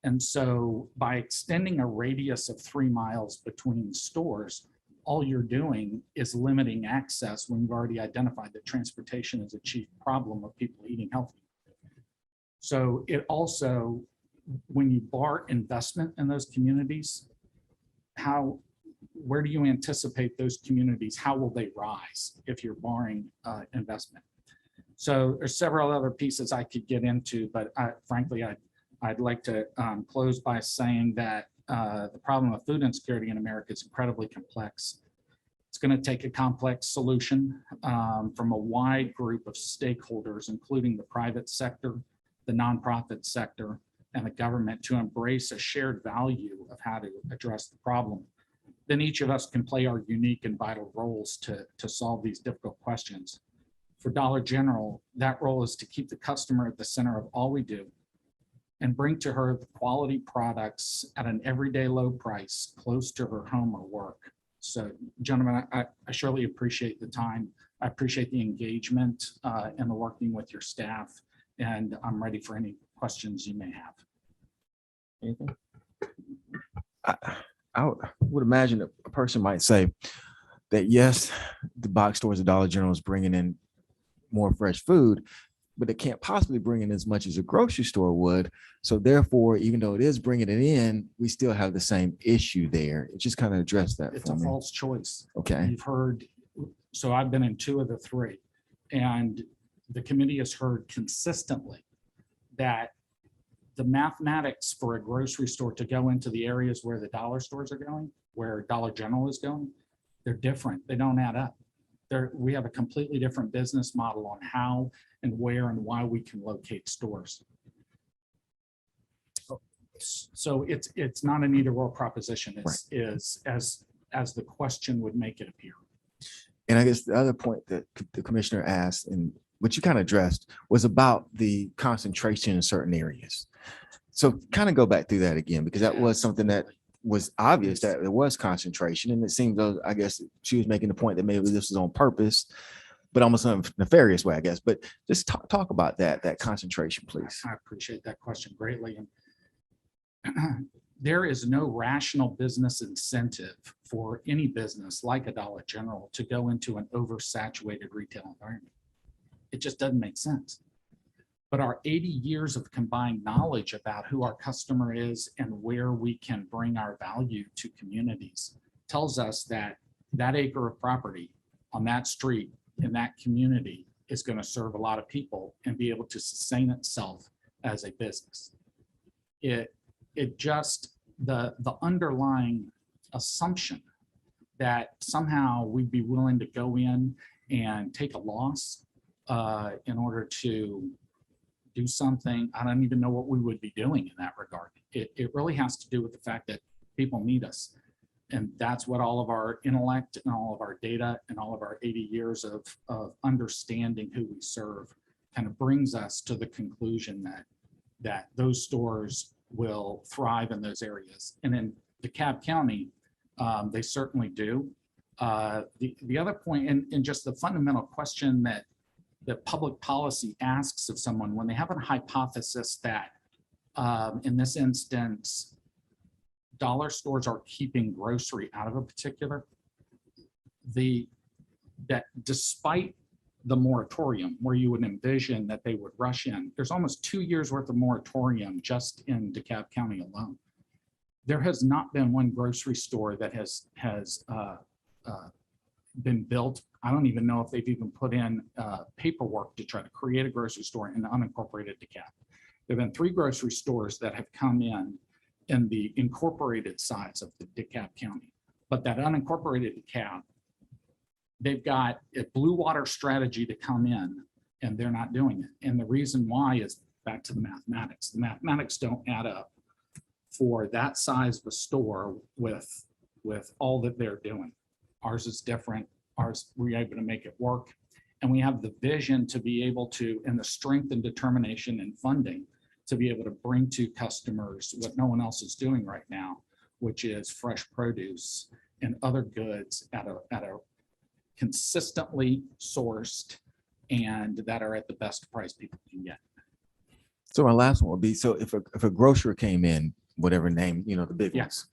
Speaker 13: And so by extending a radius of 3 miles between stores, all you're doing is limiting access when you've already identified that transportation is a chief problem of people eating healthy. So it also, when you bar investment in those communities, where do you anticipate those communities, how will they rise if you're barring investment? So there's several other pieces I could get into, but frankly, I'd like to close by saying that the problem of food insecurity in America is incredibly complex. It's going to take a complex solution from a wide group of stakeholders, including the private sector, the nonprofit sector, and the government, to embrace a shared value of how to address the problem. Then each of us can play our unique and vital roles to solve these difficult questions. For Dollar General, that role is to keep the customer at the center of all we do, and bring to her quality products at an everyday low price close to her home or work. So gentlemen, I surely appreciate the time. I appreciate the engagement and the working with your staff, and I'm ready for any questions you may have.
Speaker 1: Anything? I would imagine a person might say that yes, the box stores, the Dollar General is bringing in more fresh food, but it can't possibly bring in as much as a grocery store would. So therefore, even though it is bringing it in, we still have the same issue there. It just kind of addressed that
Speaker 13: It's
Speaker 1: for
Speaker 13: a
Speaker 1: me.
Speaker 13: false choice.
Speaker 1: Okay.
Speaker 13: You've heard, so I've been in 2 of the 3, and the committee has heard consistently that the mathematics for a grocery store to go into the areas where the dollar stores are going, where Dollar General is going, they're different. They don't add up. We have a completely different business model on how and where and why we can locate stores. So it's not an either or proposition. Is as the question would make it appear.
Speaker 1: And I guess the other point that the commissioner asked, and what you kind of addressed, was about the concentration in certain areas. So kind of go back through that again, because that was something that was obvious that there was concentration. And it seems though, I guess she was making the point that maybe this was on purpose, but almost in a nefarious way, I guess. But just talk about that concentration, please.
Speaker 13: I appreciate that question greatly. And there is no rational business incentive for any business like a Dollar General to go into an oversaturated retail environment. It just doesn't make sense. But our 80 years of combined knowledge about who our customer is and where we can bring our value to communities tells us that that acre of property on that street in that community is going to serve a lot of people and be able to sustain itself as a business. It just, the underlying assumption that somehow we'd be willing to go in and take a loss in order to do something, I don't even know what we would be doing in that regard. It really has to do with the fact that people need us. And that's what all of our intellect and all of our data and all of our 80 years of understanding who we serve kind of brings us to the conclusion that those stores will thrive in those areas. And in DeKalb County, they certainly do. The other point, and just the fundamental question that public policy asks of someone when they have a hypothesis that in this instance, dollar stores are keeping grocery out of a particular, that despite the moratorium where you would envision that they would rush in, there's almost 2 years worth of moratorium just in DeKalb County alone. There has not been one grocery store that has been built. I don't even know if they've even put in paperwork to try to create a grocery store in the unincorporated DeKalb. There have been 3 grocery stores that have come in the incorporated sides of the DeKalb County. But that unincorporated DeKalb, they've got a blue water strategy to come in and they're not doing it. And the reason why is back to the mathematics. The mathematics don't add up for that size of a store with all that they're doing. Ours is different. Ours, we're able to make it work. And we have the vision to be able to, and the strength and determination and funding to be able to bring to customers what no one else is doing right now, which is fresh produce and other goods at a consistently sourced and that are at the best price people can get.
Speaker 1: So my last one would be, so if a grocer came in, whatever name, the big ones,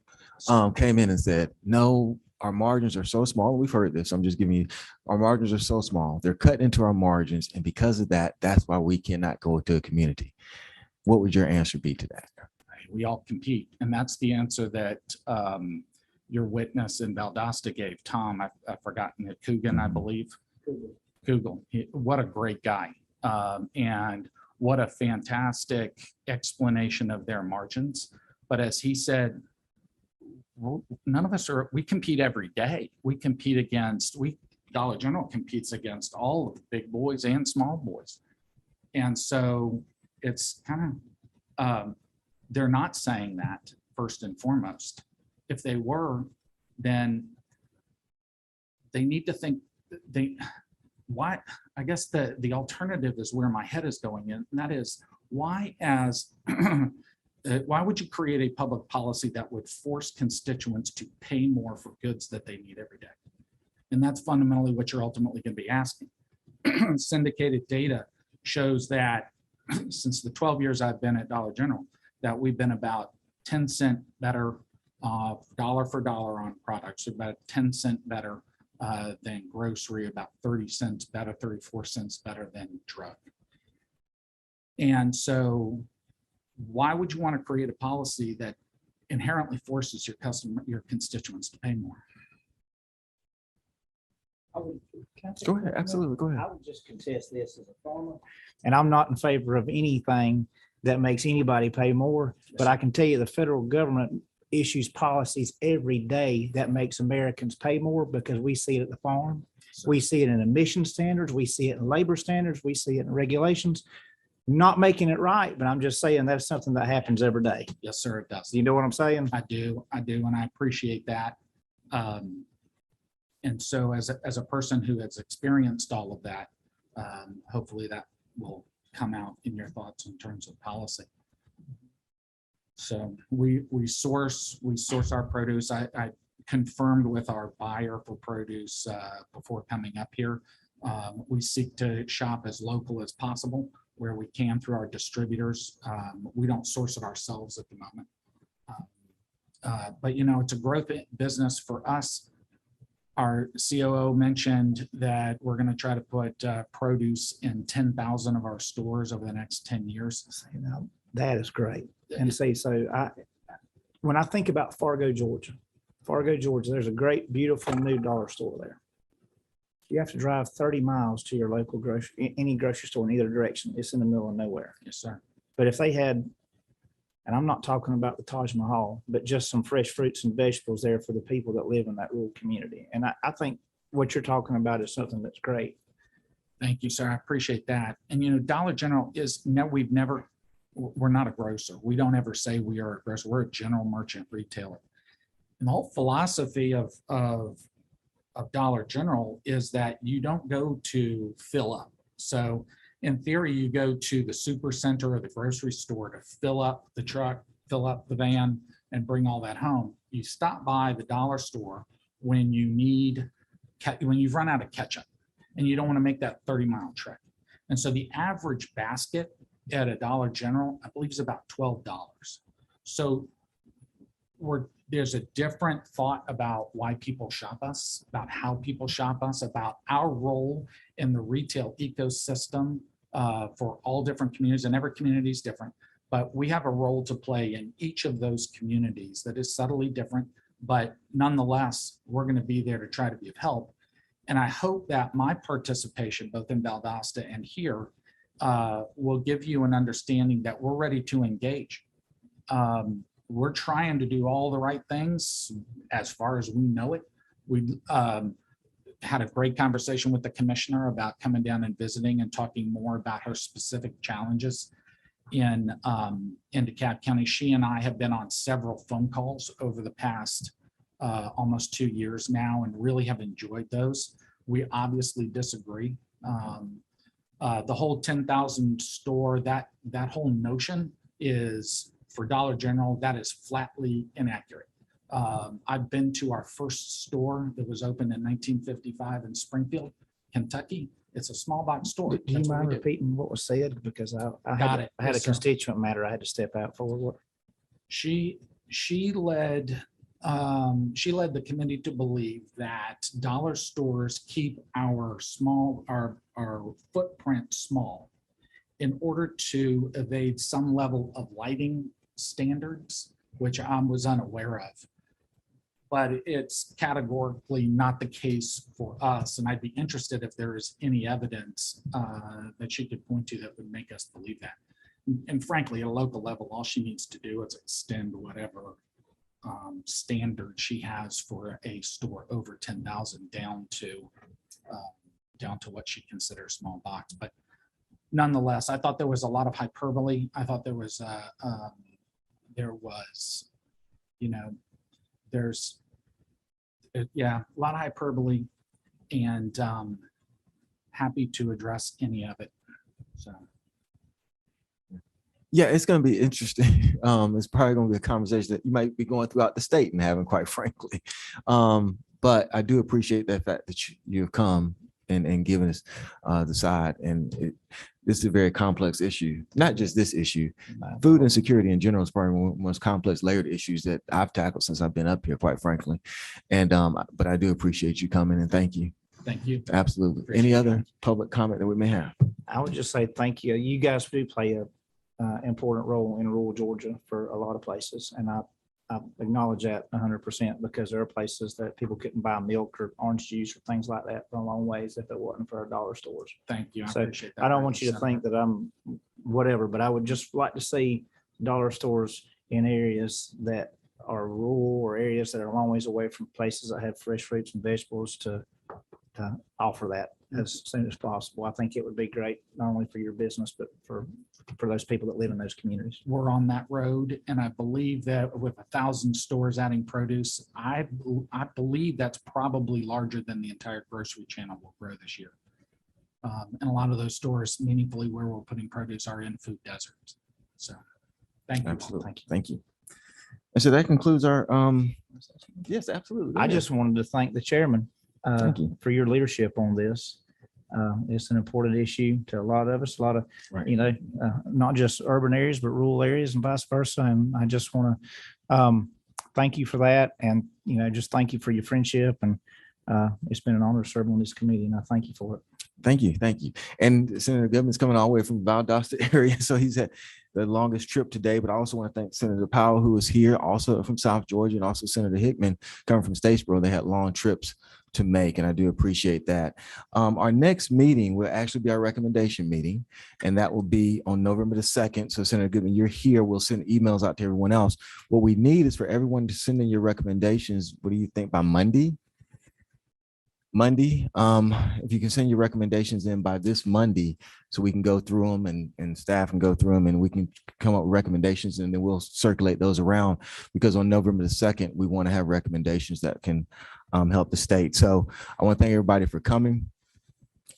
Speaker 1: came in and said, no, our margins are so small. We've heard this. I'm just giving you, our margins are so small. They're cut into our margins. And because of that, that's why we cannot go to a community. What would your answer be to that?
Speaker 13: We all compete. And that's the answer that your witness in Valdosta gave, Tom. I've forgotten it, Coogan, I believe. Google. What a great guy. And what a fantastic explanation of their margins. But as he said, none of us we compete every day. We compete against, Dollar General competes against all of the big boys and small boys. And so it's kind of, they're not saying that first and foremost. If they were, then they need to think, I guess the alternative is where my head is going in, and that is, why would you create a public policy that would force constituents to pay more for goods that they need every day? And that's fundamentally what you're ultimately going to be asking. Syndicated data shows that since the 12 years I've been at Dollar General, that we've been about 10 cent better, dollar for dollar on products, about 10 cent better than grocery, about 30 cents better, 34 cents better than drug. And so why would you want to create a policy that inherently forces your constituents to pay more?
Speaker 1: Go ahead, absolutely, go ahead.
Speaker 9: I would just contest this as a farmer. And I'm not in favor of anything that makes anybody pay more, but I can tell you the federal government issues policies every day that makes Americans pay more because we see it at the farm. We see it in emission standards. We see it in labor standards. We see it in regulations. Not making it right, but I'm just saying that's something that happens every day.
Speaker 13: Yes, sir, it does.
Speaker 9: You know what I'm saying?
Speaker 13: I do, and I appreciate that. And so as a person who has experienced all of that, hopefully that will come out in your thoughts in terms of policy. So we source our produce. I confirmed with our buyer for produce before coming up here. We seek to shop as local as possible where we can through our distributors. We don't source it ourselves at the moment. But you know, it's a growth business for us. Our COO mentioned that we're going to try to put produce in 10,000 of our stores over the next 10 years.
Speaker 9: You know, that is great. And say, so when I think about Fargo, Georgia, there's a great, beautiful new dollar store there. You have to drive 30 miles to your local any grocery store in either direction. It's in the middle of nowhere.
Speaker 13: Yes, sir.
Speaker 9: But if they had, and I'm not talking about the Taj Mahal, but just some fresh fruits and vegetables there for the people that live in that rural community. And I think what you're talking about is something that's great.
Speaker 13: Thank you, sir. I appreciate that. And, you know, Dollar General we're not a grocer. We don't ever say we are a grocer. We're a general merchant retailer. And the whole philosophy of Dollar General is that you don't go to fill up. So in theory, you go to the super center or the grocery store to fill up the truck, fill up the van, and bring all that home. You stop by the dollar store when you've run out of ketchup and you don't want to make that 30-mile trek. And so the average basket at a Dollar General, I believe, is about $12. So there's a different thought about why people shop us, about how people shop us, about our role in the retail ecosystem for all different communities, and every community is different. But we have a role to play in each of those communities that is subtly different, but nonetheless, we're going to be there to try to be of help. And I hope that my participation, both in Valdosta and here, will give you an understanding that we're ready to engage. We're trying to do all the right things as far as we know it. We had a great conversation with the commissioner about coming down and visiting and talking more about her specific challenges in DeKalb County. She and I have been on several phone calls over the past almost 2 years now and really have enjoyed those. We obviously disagree. The whole 10,000 store, that whole notion is, for Dollar General, that is flatly inaccurate. I've been to our first store that was opened in 1955 in Springfield, Kentucky. It's a small box store.
Speaker 9: Do you mind repeating what was said? Because I had a constituent matter I had to step out for.
Speaker 13: She led the committee to believe that dollar stores keep our footprint small in order to evade some level of lighting standards, which I was unaware of. But it's categorically not the case for us. And I'd be interested if there is any evidence that she could point to that would make us believe that. And frankly, at a local level, all she needs to do is extend whatever standard she has for a store over 10,000 down to what she considers small box. But nonetheless, I thought there was a lot of hyperbole. I thought there's a lot of hyperbole, and happy to address any of it. So
Speaker 1: Yeah, it's going to be interesting. It's probably going to be a conversation that you might be going throughout the state and having, quite frankly. But I do appreciate the fact that you've come and given us the side. And this is a very complex issue, not just this issue. Food insecurity in general is probably one of the most complex layered issues that I've tackled since I've been up here, quite frankly. And but I do appreciate you coming, and thank you.
Speaker 13: Thank you.
Speaker 1: Absolutely.
Speaker 13: Appreciate
Speaker 1: Any
Speaker 13: you.
Speaker 1: other public comment that we may have?
Speaker 9: I would just say thank you. You guys do play a important role in rural Georgia for a lot of places, and I acknowledge that 100% because there are places that people couldn't buy milk or orange juice or things like that for a long ways if it wasn't for our dollar stores.
Speaker 13: Thank you. I
Speaker 9: So
Speaker 13: appreciate that.
Speaker 9: I don't want you to think that I'm whatever, but I would just like to see dollar stores in areas that are rural or areas that are a long ways away from places that have fresh fruits and vegetables to offer that as soon as possible. I think it would be great, not only for your business, but for those people that live in those communities.
Speaker 13: We're on that road, and I believe that with 1,000 stores adding produce, I believe that's probably larger than the entire grocery channel will grow this year. And a lot of those stores meaningfully where we're putting produce are in food deserts. So thank you.
Speaker 1: Absolutely. Thank you. And so that concludes our, yes, absolutely. Go
Speaker 9: I
Speaker 1: ahead.
Speaker 9: just wanted to thank the chairman
Speaker 1: Thank you.
Speaker 9: for your leadership on this. It's an important issue to a lot of us, a lot of, not just urban areas, but rural areas and vice versa. And I just want to thank you for that. And, just thank you for your friendship. And it's been an honor serving on this committee, and I thank you for it.
Speaker 1: Thank you. Thank you. And Senator Goodman's coming all the way from Valdosta area. So he's had the longest trip today, but I also want to thank Senator Powell, who is here, also from South Georgia, and also Senator Hickman coming from Statesboro. They had long trips to make, and I do appreciate that. Our next meeting will actually be our recommendation meeting, and that will be on November the 2nd. So Senator Goodman, you're here. We'll send emails out to everyone else. What we need is for everyone to send in your recommendations. What do you think, by Monday? If you can send your recommendations in by this Monday, so we can go through them and staff can go through them, and we can come up with recommendations, and then we'll circulate those around, because on November the 2nd, we want to have recommendations that can help the state. So I want to thank everybody for coming.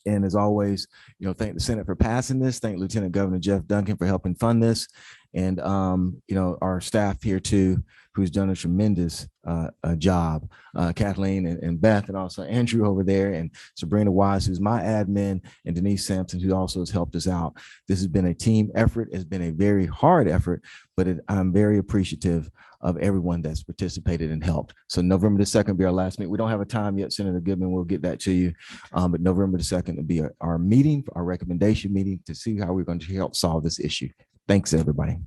Speaker 1: And as always, thank the Senate for passing this. Thank Lieutenant Governor Jeff Duncan for helping fund this. And, our staff here too, who's done a tremendous job, Kathleen and Beth, and also Andrew over there, and Sabrina Wise, who's my admin, and Denise Sampson, who also has helped us out. This has been a team effort. It's been a very hard effort, but I'm very appreciative of everyone that's participated and helped. So November the 2nd will be our last meeting. We don't have a time yet, Senator Goodman. We'll get that to you. But November the 2nd will be our meeting, our recommendation meeting, to see how we're going to help solve this issue. Thanks, everybody.